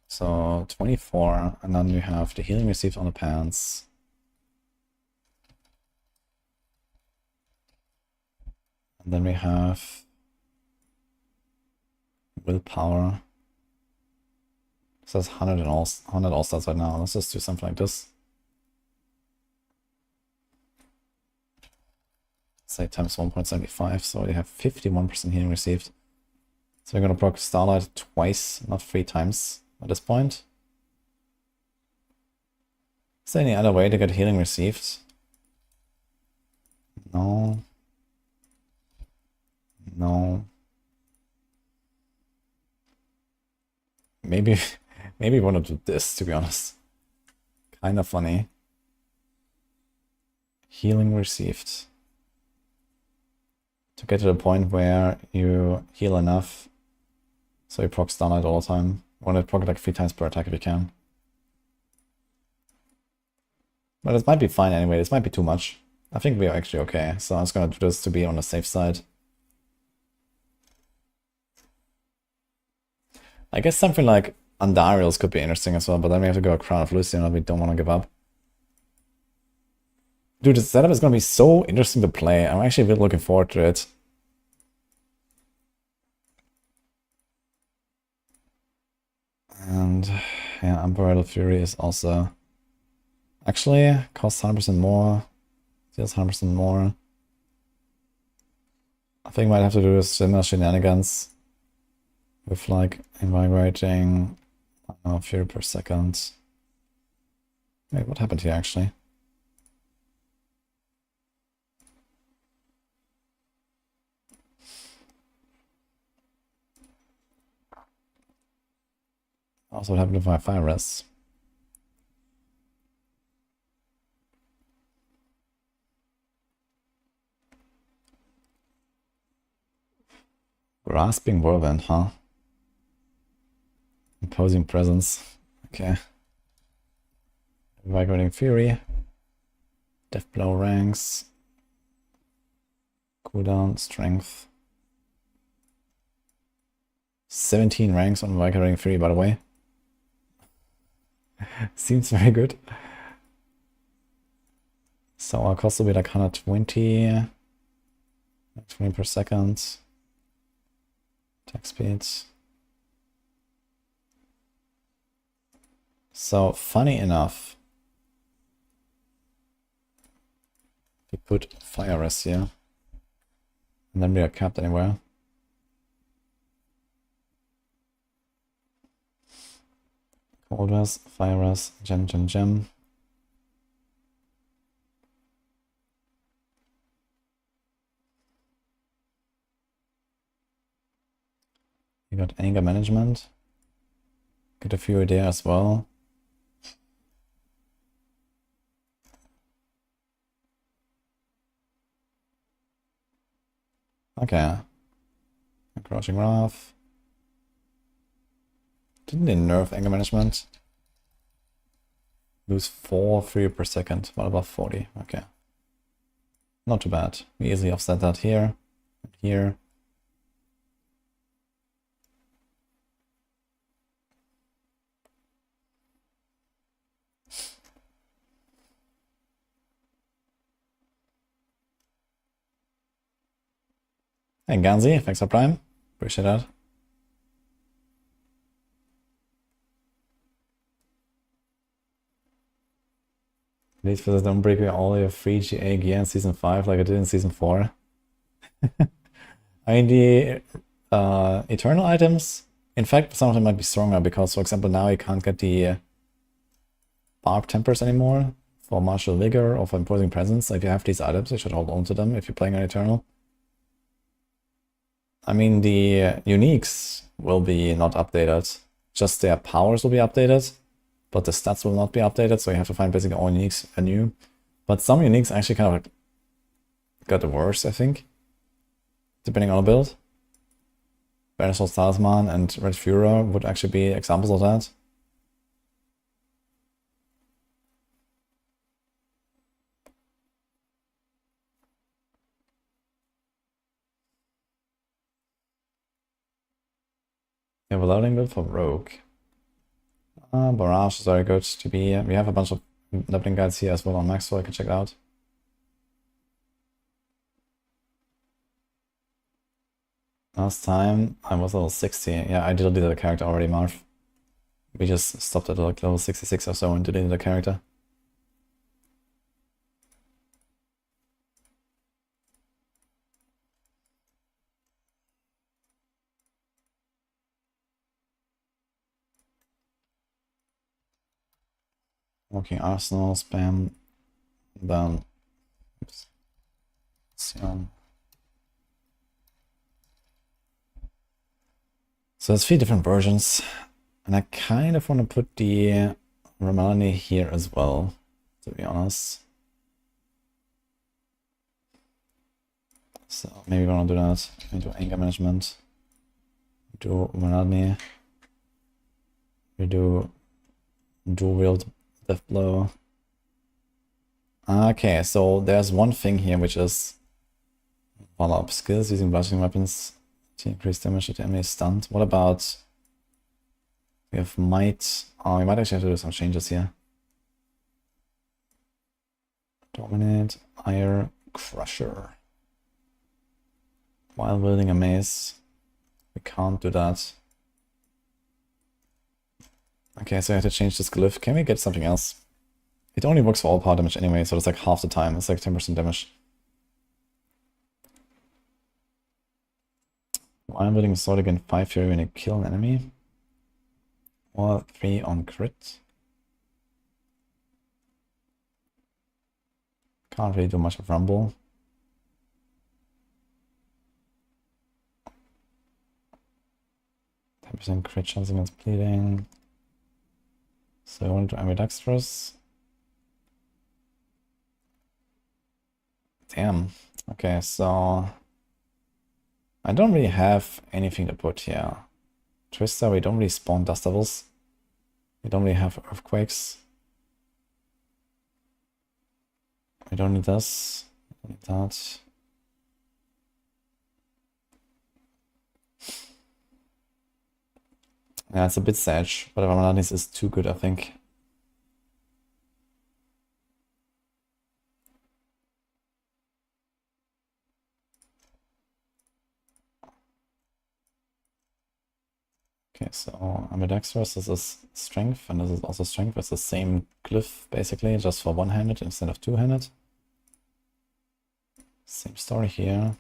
So 24, and then we have the healing received on the pants. And then we have willpower. It says 100 and all 100 all stats right now. Let's just do something like this. Say times 1.75, so you have 51% healing received. So we're gonna proc Starlight twice, not 3 times at this point. Is there any other way to get healing received? No. No. maybe maybe we want to do this, to be honest. Kind of funny. Healing received. To get to the point where you heal enough so you proc stun it all the time. Want to proc it like 3 times per attack if you can. But it might be fine anyway, this might be too much. I think we are actually okay, so I'm just gonna do this to be on the safe side. I guess something like Andariel's could be interesting as well, but then we have to go a Crown of Lucian and we don't want to give up. Dude, this setup is gonna be so interesting to play. I'm actually really looking forward to it. And yeah, Unbridled Fury is also actually costs 100% more, deals 100% more. I think I might have to do similar shenanigans with like invigorating, I don't know, Fury per second. Wait, what happened here actually? Also, what happened with my fire rests? Grasping Whirlwind, huh? Imposing Presence. Okay. Invigorating Fury. Death Blow ranks. Cooldown, Strength. 17 ranks on Invigorating Fury, by the way. Seems very good. So our cost will be like 120. 20 per second. Attack speed. So funny enough, we put fire rest here, and then we are capped anywhere. Cold rest, fire rest, gem. You got anger management. Get a few there as well. Okay. Crouching Wrath. Didn't they nerf anger management? Lose 4 free per second, what about 40? Okay. Not too bad. We easily offset that here and here. Hey Ganzi, thanks for Prime. Appreciate that. Please visit don't break all your free GA gear in Season 5 like I did in Season 4. I mean, the Eternal items, in fact, some of them might be stronger because, for example, now you can't get the Barb Tempers anymore for Martial Vigor or for Imposing Presence. So if you have these items, you should hold on to them if you're playing an Eternal. I mean, the uniques will be not updated. Just their powers will be updated, but the stats will not be updated, so you have to find basically all uniques anew. But some uniques actually kind of got worse, I think, depending on the build. Banishel's Talisman and Red Furor would actually be examples of that. We have a loading build for Rogue. Barrage is very good to be. We have a bunch of leveling guides here as well on Max, so I can check out. Last time I was level 60. Yeah, I deleted the character already, Marv. We just stopped at like level 66 or so and deleted the character. Walking Arsenal, spam, then oops. So there's 3 different versions. And I kind of want to put the Romani here as well, to be honest. So maybe we want to do that. We do anger management. We do Romani. We do dual wield death blow. Okay, so there's one thing here which is follow-up skills using bludgeoning weapons to increase damage if the enemy is stunned. What about we have might? Oh, we might actually have to do some changes here. Dominate, Ire, Crusher. While building a maze, we can't do that. Okay, so I have to change this glyph. Can we get something else? It only works for all power damage anyway, so it's like half the time. It's like 10% damage. While building a sword again, 5 fury when you kill an enemy. Or 3 on crit. Can't really do much of Rumble. % crit chance against bleeding. So I want to do ambidextrous. Damn. Okay, so I don't really have anything to put here. Twister, we don't really spawn dust devils. We don't really have earthquakes. We don't need this. We don't need that. Yeah, it's a bit sad, but Ramadanis is too good, I think. Okay, so ambidextrous, this is strength, and this is also strength. It's the same glyph, basically, just for one-handed instead of two-handed. Same story here.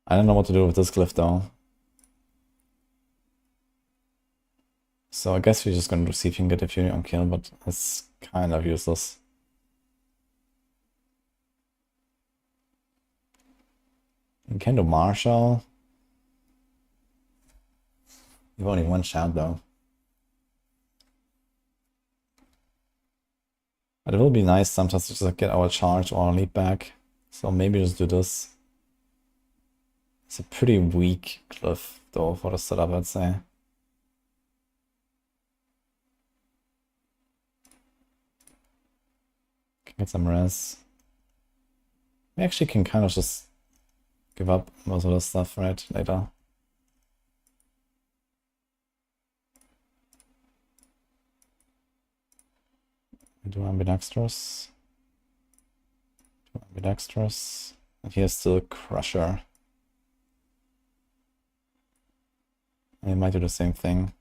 I don't know what to do with this glyph, though. So I guess we're just gonna see if you can get a Fury on kill, but it's kind of useless. You can do Marshall. You've only one shot though. But it will be nice sometimes to just like, get our charge or our lead back. So maybe just do this. It's a pretty weak glyph though for the setup, I'd say. Can get some res. We actually can kind of just give up most of this stuff right later. We do ambidextrous. Ambidextrous. And here's still Crusher. And we might do the same thing.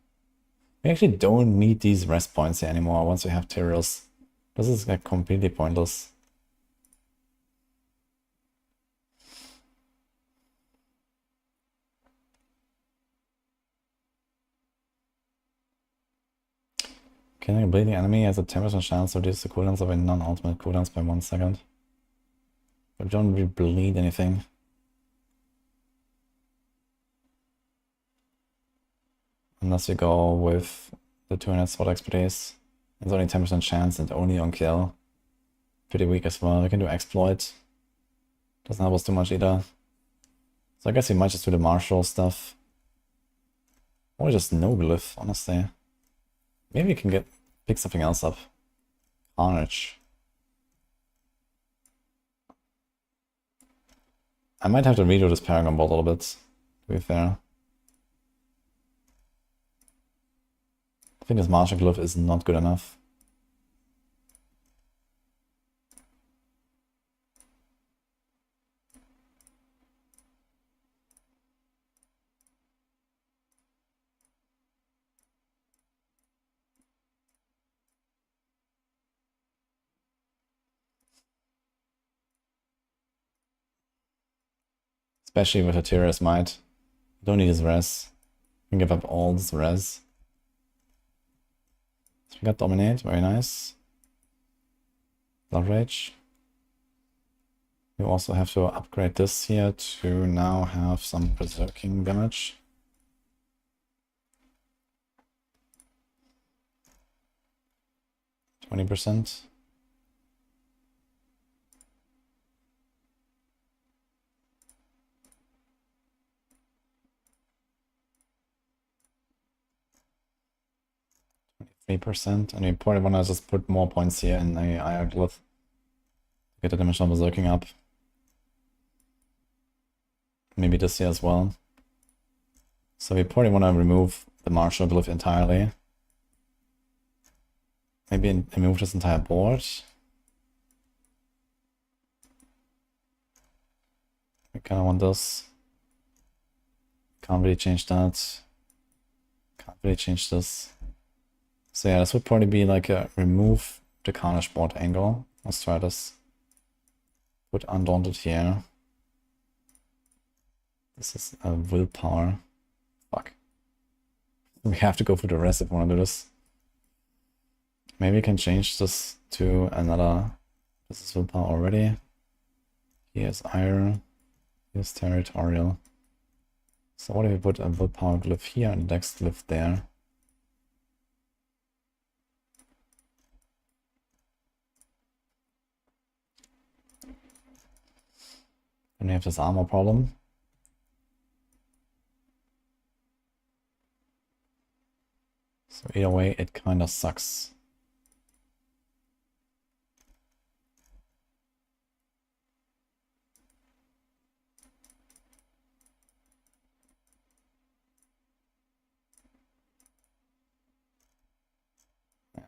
We actually don't need these rest points here anymore once we have Tyraels. This is like completely pointless. Killing a bleeding enemy has a 10% chance to reduce the cooldowns of a non-ultimate cooldowns by 1 second. But don't really bleed anything. Unless you go with the 200 sword expertise. It's only 10% chance and only on kill. Pretty weak as well. We can do exploit. Doesn't help us too much either. So I guess we might just do the martial stuff. Or just no glyph, honestly. Maybe we can pick something else up. Carnage. I might have to redo this Paragon Bolt a little bit, to be fair. I think this martial glyph is not good enough. Especially with a Tyrael's Might. Don't need his res. You can give up all this res. So we got Dominate, very nice. Blood Rage. We also have to upgrade this here to now have some Berserking damage. 20%. %, and we probably want to just put more points here in the IR glyph. Get the dimensional berserking up. Maybe this here as well. So we probably want to remove the martial glyph entirely. Maybe remove this entire board. We kind of want this. Can't really change that. Can't really change this. So yeah, this would probably be like a remove the Carnage board angle. Let's try this. Put Undaunted here. This is a willpower. Fuck. We have to go for the rest if we want to do this. Maybe we can change this to another. This is willpower already. Here's iron. Here's territorial. So what if we put a willpower glyph here and the next glyph there? Then we have this armor problem. So either way, it kind of sucks.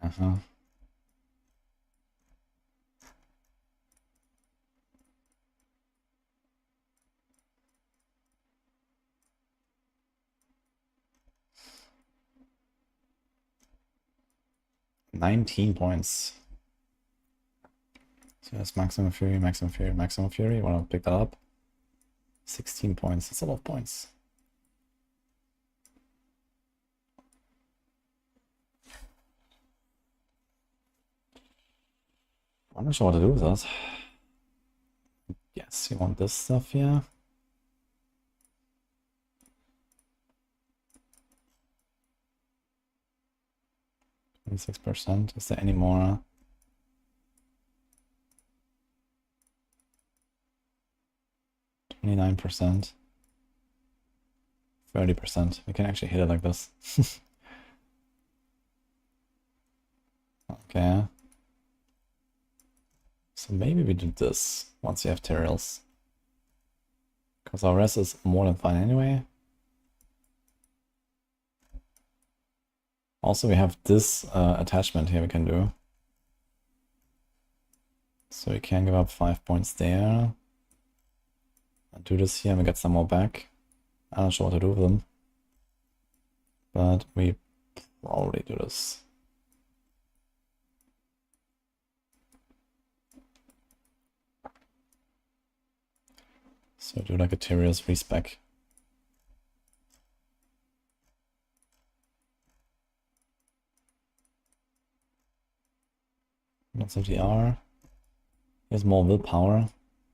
Uh-huh. $19 points. So that's maximum fury, maximum fury, maximum fury. You want to pick that up? 16 points. That's a lot of points. I'm not sure what to do with that. Yes, you want this stuff here. %. Is there any more? %. 30%. We can actually hit it like this. Okay. So maybe we do this once you have Terrils. Because our rest is more than fine anyway. Also, we have this attachment here we can do. So we can give up 5 points there. And do this here and we get some more back. I'm not sure what to do with them. But we probably do this. So do like a Tyrius respec. Lots of DR. Here's more willpower.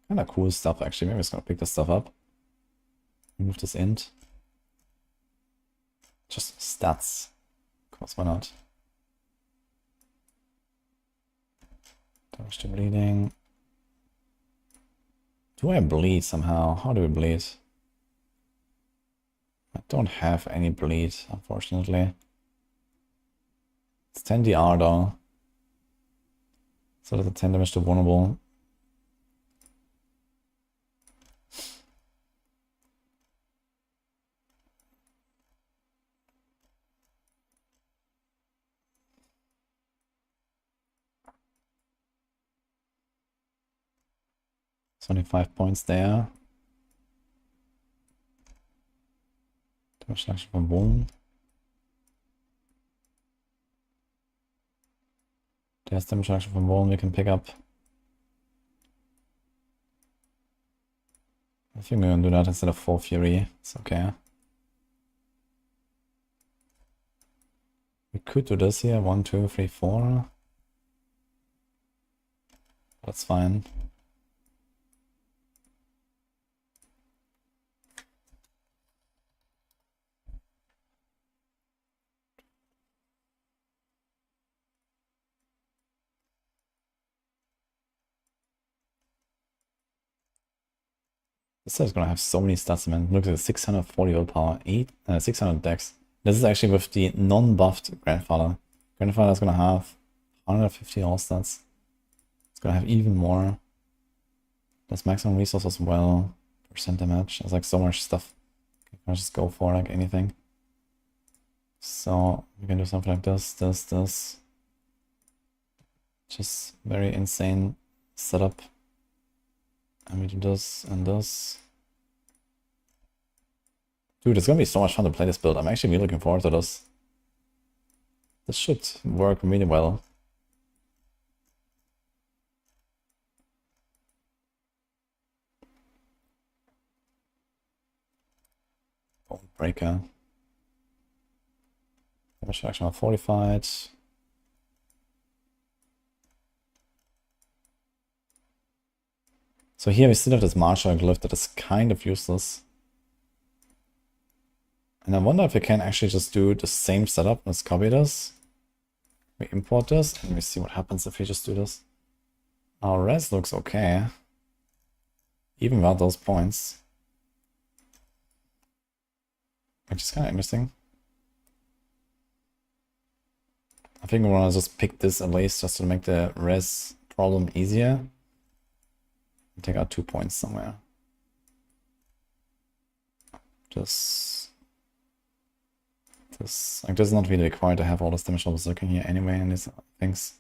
Kinda cool stuff actually. Maybe I'm just gonna pick this stuff up. Move this int. Just stats. Of course, why not? Damage to bleeding. Do I bleed somehow? How do we bleed? I don't have any bleed, unfortunately. It's 10 DR though. So that's a 10 damage to vulnerable. It's only 5 points there. Damage reduction from wound. There's damage reduction from wound we can pick up. I think we're gonna do that instead of 4 fury. It's okay. We could do this here. 1, 2, 3, 4. That's fine. This set's gonna have so many stats, man. Look at the 640 willpower, 600 dex. This is actually with the non-buffed Grandfather. Grandfather is gonna have 150 all stats. It's gonna have even more. That's maximum resource as well. Percent damage. There's like so much stuff. I'll just go for like anything. So we can do something like this. Just very insane setup. And we do this and this. Dude, it's gonna be so much fun to play this build. I'm actually really looking forward to this. This should work really well. Bone Breaker. Damage action are fortified. So here we still have this martial glyph that is kind of useless. And I wonder if we can actually just do the same setup. Let's copy this. We import this and we see what happens if we just do this. Our res looks okay. Even without those points. Which is kind of interesting. I think we want to just pick this at least just to make the res problem easier. Take out 2 points somewhere. This like this is not really required to have all this damage levels looking here anyway in these things.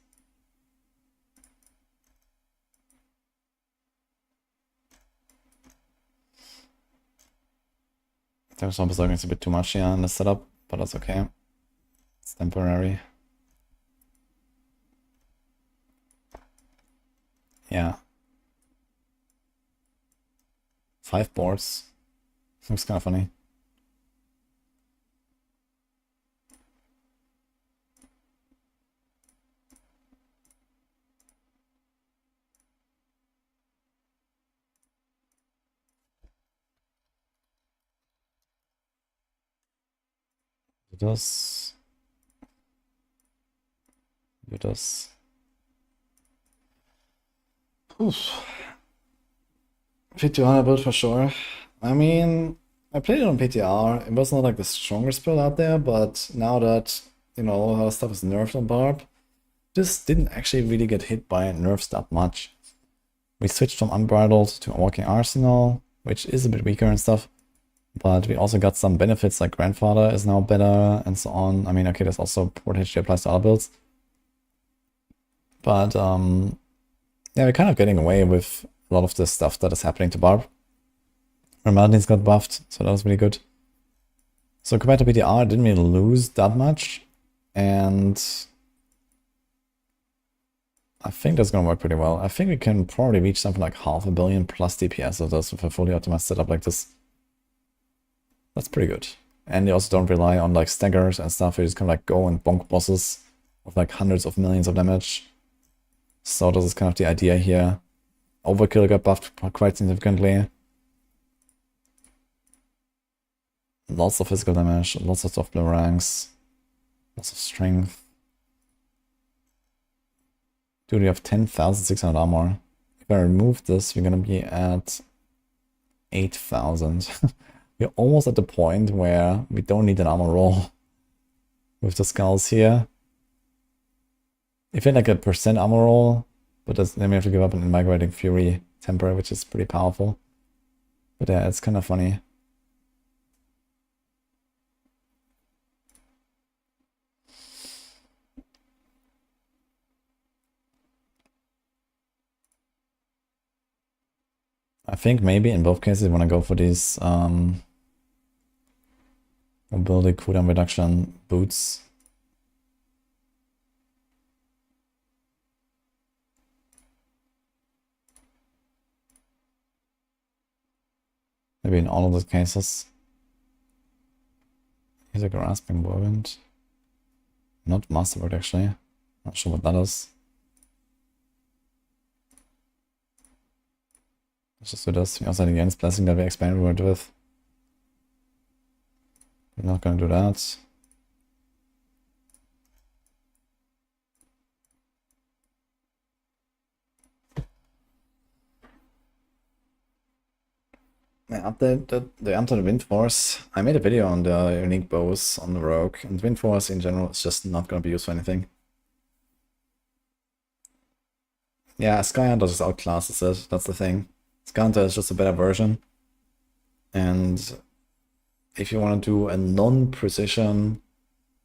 Damage level berserking is a bit too much here in the setup, but that's okay. It's temporary. Yeah. 5 boards. Looks kind of funny. Do this. Do this. Oof. 50 build for sure. I mean, I played it on PTR. It was not like the strongest build out there, but now that, you know, all our stuff is nerfed on Barb, this didn't actually really get hit by nerfs that much. We switched from Unbridled to Walking Arsenal, which is a bit weaker and stuff, but we also got some benefits like Grandfather is now better and so on. I mean, okay, there's also port HG applies to other builds. But, yeah, we're kind of getting away with a lot of the stuff that is happening to Barb. Martin's got buffed, so that was really good. So compared to PTR, I didn't really lose that much, and I think that's gonna work pretty well. I think we can probably reach something like 500 million plus DPS of this with a fully optimized setup like this. That's pretty good. And you also don't rely on like staggers and stuff, you just kind of like go and bonk bosses with like hundreds of millions of damage. So this is kind of the idea here. Overkill got buffed quite significantly. Lots of physical damage, lots of soft blue ranks, lots of strength. Dude, we have 10,600 armor. If I remove this, we're gonna be at 8,000. We're almost at the point where we don't need an armor roll with the skulls here. If we had like a percent armor roll, but then we have to give up an Migrating Fury temper, which is pretty powerful. But yeah, it's kind of funny. I think maybe in both cases we want to go for these mobility cooldown reduction boots. Maybe in all of those cases. Here's a grasping whirlwind. Not masterwork actually. Not sure what that is. Let's just do this. We also had against blessing that we experimented with. We're not gonna do that. The updated Wind Force. I made a video on the unique bows on the Rogue, and Wind Force in general is just not gonna be used for anything. Yeah, Skyhunter just outclasses it, that's the thing. Skyhunter is just a better version. And if you want to do a non-precision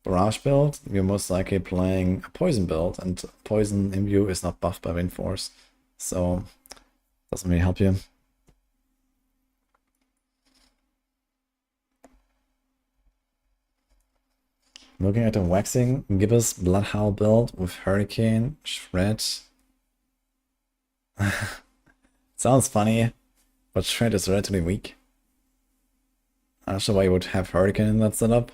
barrage build, you're most likely playing a poison build, and poison imbue is not buffed by Wind Force, so doesn't really help you. Looking at the waxing Gibbous Bloodhowl build with Hurricane, Shred. Sounds funny, but Shred is relatively weak. I'm not sure why you would have Hurricane in that setup.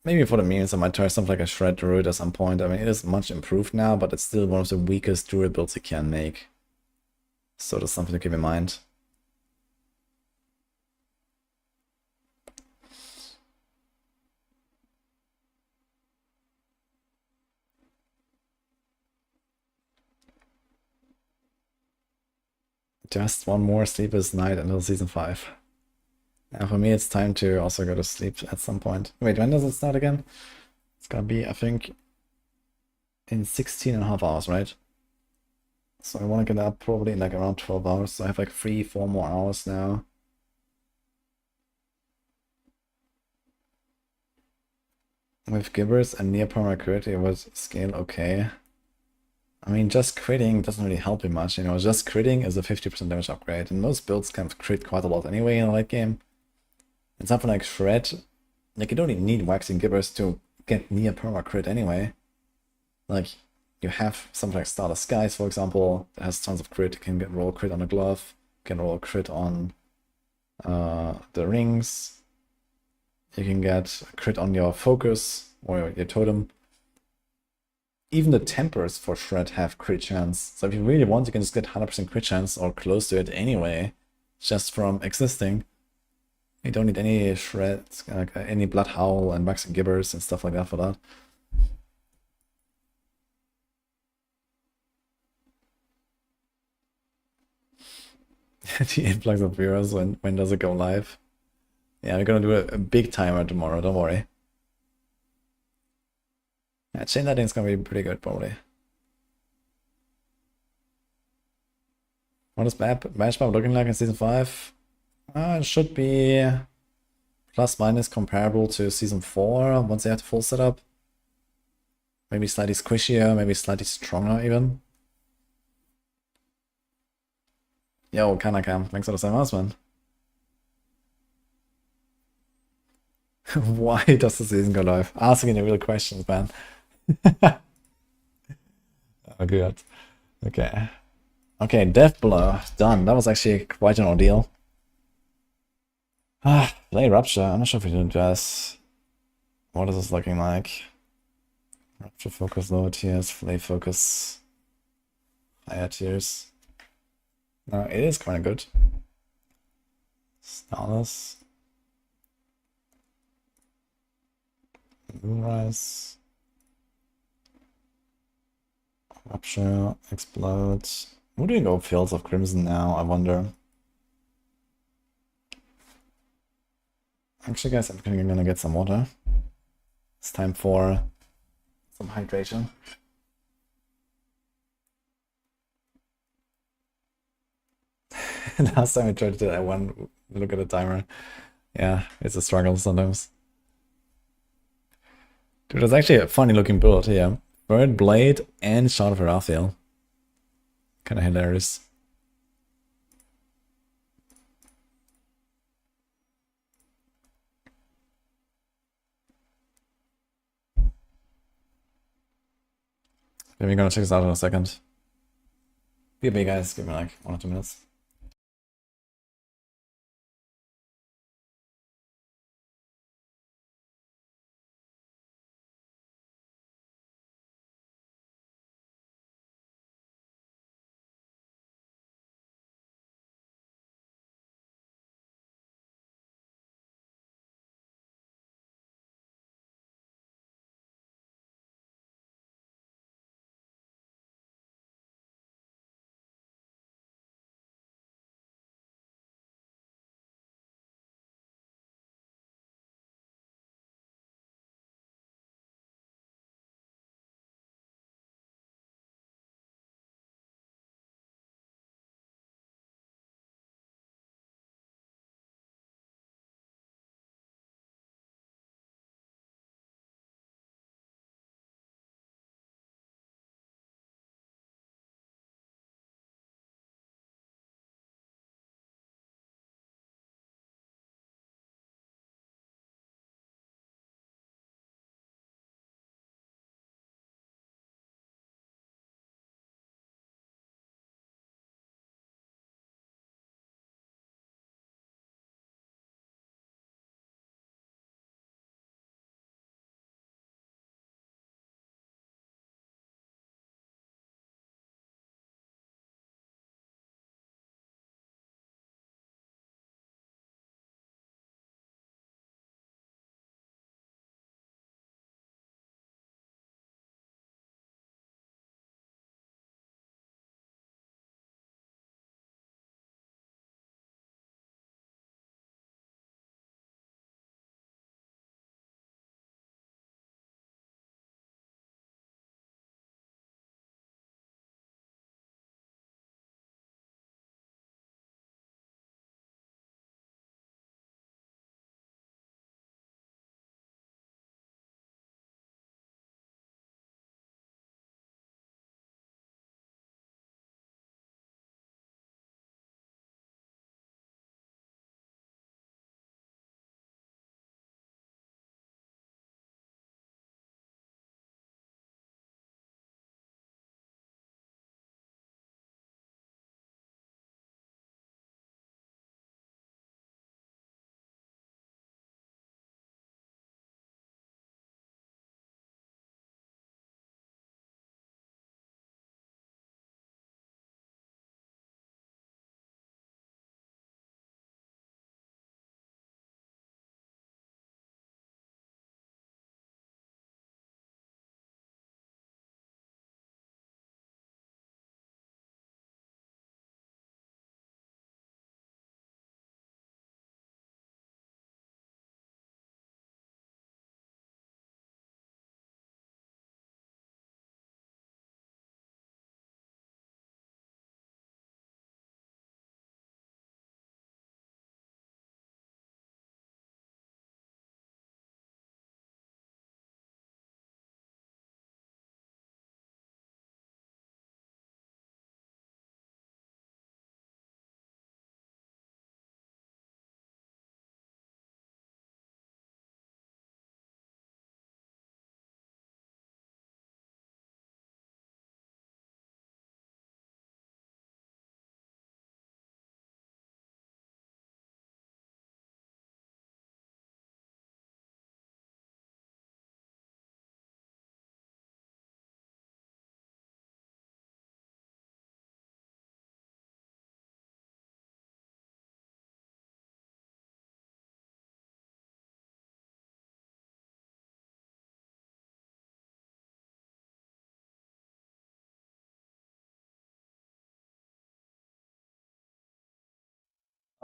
Maybe for the memes I might try something like a Shred Druid at some point. I mean, it is much improved now, but it's still one of the weakest Druid builds you can make. So that's something to keep in mind. Just one more sleepless night until season 5. Now for me it's time to also go to sleep at some point. Wait, when does it start again? It's gonna be, I think, in 16.5 hours, right? So I want to get up probably in like around 12 hours, so I have like 3-4 more hours now. With Gibbers and near perma crit, it would scale okay. I mean, just critting doesn't really help you much, you know, just critting is a 50% damage upgrade, and most builds kind of crit quite a lot anyway in the late game. And something like Shred, like you don't even need Waxing Gibbers to get near perma crit anyway. Like, you have something like Starless Skies, for example, that has tons of crit. You can get roll crit on a glove, you can roll crit on the rings, you can get crit on your focus or your totem. Even the tempers for Shred have crit chance, so if you really want, you can just get 100% crit chance or close to it anyway, just from existing. You don't need any Shreds, like any Bloodhowl and Waxing Gibbers and stuff like that for that. The influx of viewers, when does it go live? Yeah, we're gonna do a big timer tomorrow, don't worry. Yeah, chain lighting is gonna be pretty good, probably. What is Bash Mob looking like in Season 5? It should be plus minus comparable to Season 4 once they have the full setup. Maybe slightly squishier, maybe slightly stronger even. Yo, Kanakam, thanks for the 7 months, man. Why does the season go live? Asking the real questions, man. Oh, good. Okay. Okay, Death Blow. Done. That was actually quite an ordeal. Play Rupture. I'm not sure if we did this. What is this looking like? Rupture focus lower tiers, Flay focus higher tiers. No, it is kind of good. Starless. Moonrise. Rupture, Explode. Who do you go Fields of Crimson now, I wonder? Actually, guys, I'm gonna get some water. It's time for some hydration. Last time I tried it, I won. Look at the timer. Yeah, it's a struggle sometimes. Dude, it's actually a funny looking build here. Bird Blade and Shard of Arathiel. Kinda hilarious. Maybe we're gonna check this out in a second. BB guys, give me like 1 or 2 minutes.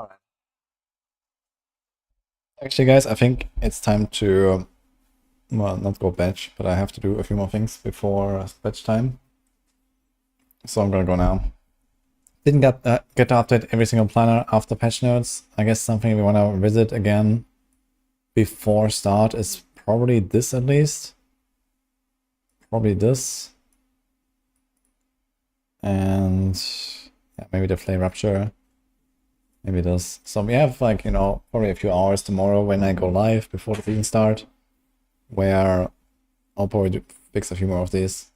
Alright. Actually, guys, I think it's time to, well, not go batch, but I have to do a few more things before batch time. So I'm gonna go now. Didn't get to update every single planner after patch notes. I guess something we want to visit again before start is probably this at least. Probably this. And yeah, maybe the Flame Rupture. Maybe this. So we have like, you know, probably a few hours tomorrow when I go live before the season start, where I'll probably fix a few more of these.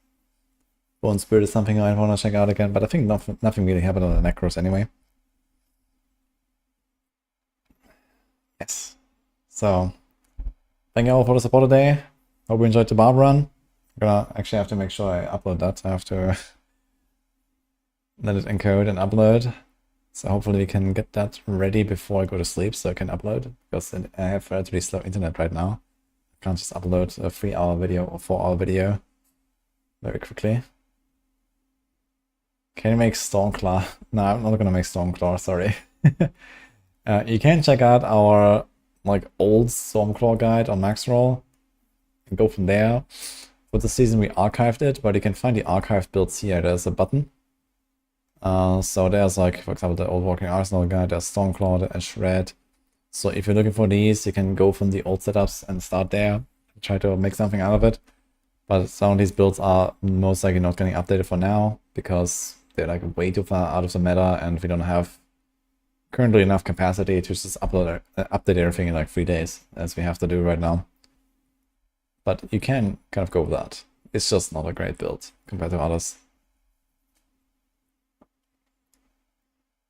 Bone Spirit is something I want to check out again, but I think nothing really happened on the Necros anyway. Yes. So, thank you all for the support today. Hope you enjoyed the Barb run. I'm gonna actually have to make sure I upload that. I have to let it encode and upload. So hopefully we can get that ready before I go to sleep so I can upload, because I have relatively slow internet right now. I can't just upload a 3-hour video or 4-hour video very quickly. Can you make Stormclaw? No, I'm not gonna make Stormclaw, sorry. You can check out our like old Stormclaw guide on Maxroll and go from there. For the season we archived it, but you can find the archived builds here. There's a button. So there's like, for example, the old Walking Arsenal guide, there's Stormclaw, the Ash Red. So if you're looking for these, you can go from the old setups and start there. Try to make something out of it. But some of these builds are most likely not getting updated for now, because they're like way too far out of the meta and we don't have currently enough capacity to just update everything in like 3 days, as we have to do right now. But you can kind of go with that. It's just not a great build compared to others.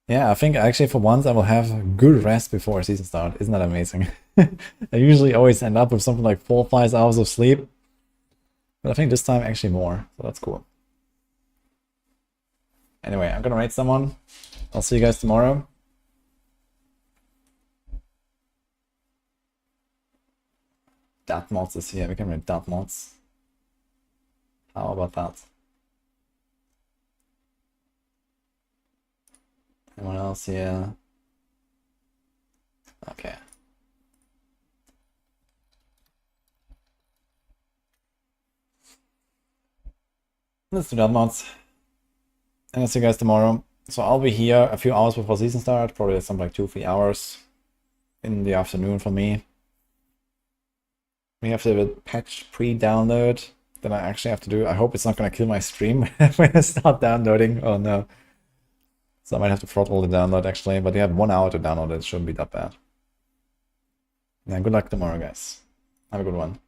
Yeah, I think actually for once I will have good rest before season start. Isn't that amazing? I usually always end up with something like 4 or 5 hours of sleep. But I think this time actually more, so that's cool. Anyway, I'm gonna raid someone. I'll see you guys tomorrow. Dat mods is here. We can raid dat mods. How about that? Anyone else here? Okay. Let's do that mods. And I'll see you guys tomorrow. So I'll be here a few hours before season start, probably something like 2-3 hours in the afternoon for me. We have to have a patch pre-download that I actually have to do. I hope it's not gonna kill my stream when I start downloading. Oh no. So I might have to throttle the download actually, but you have 1 hour to download it. Shouldn't be that bad. Yeah, good luck tomorrow, guys. Have a good one.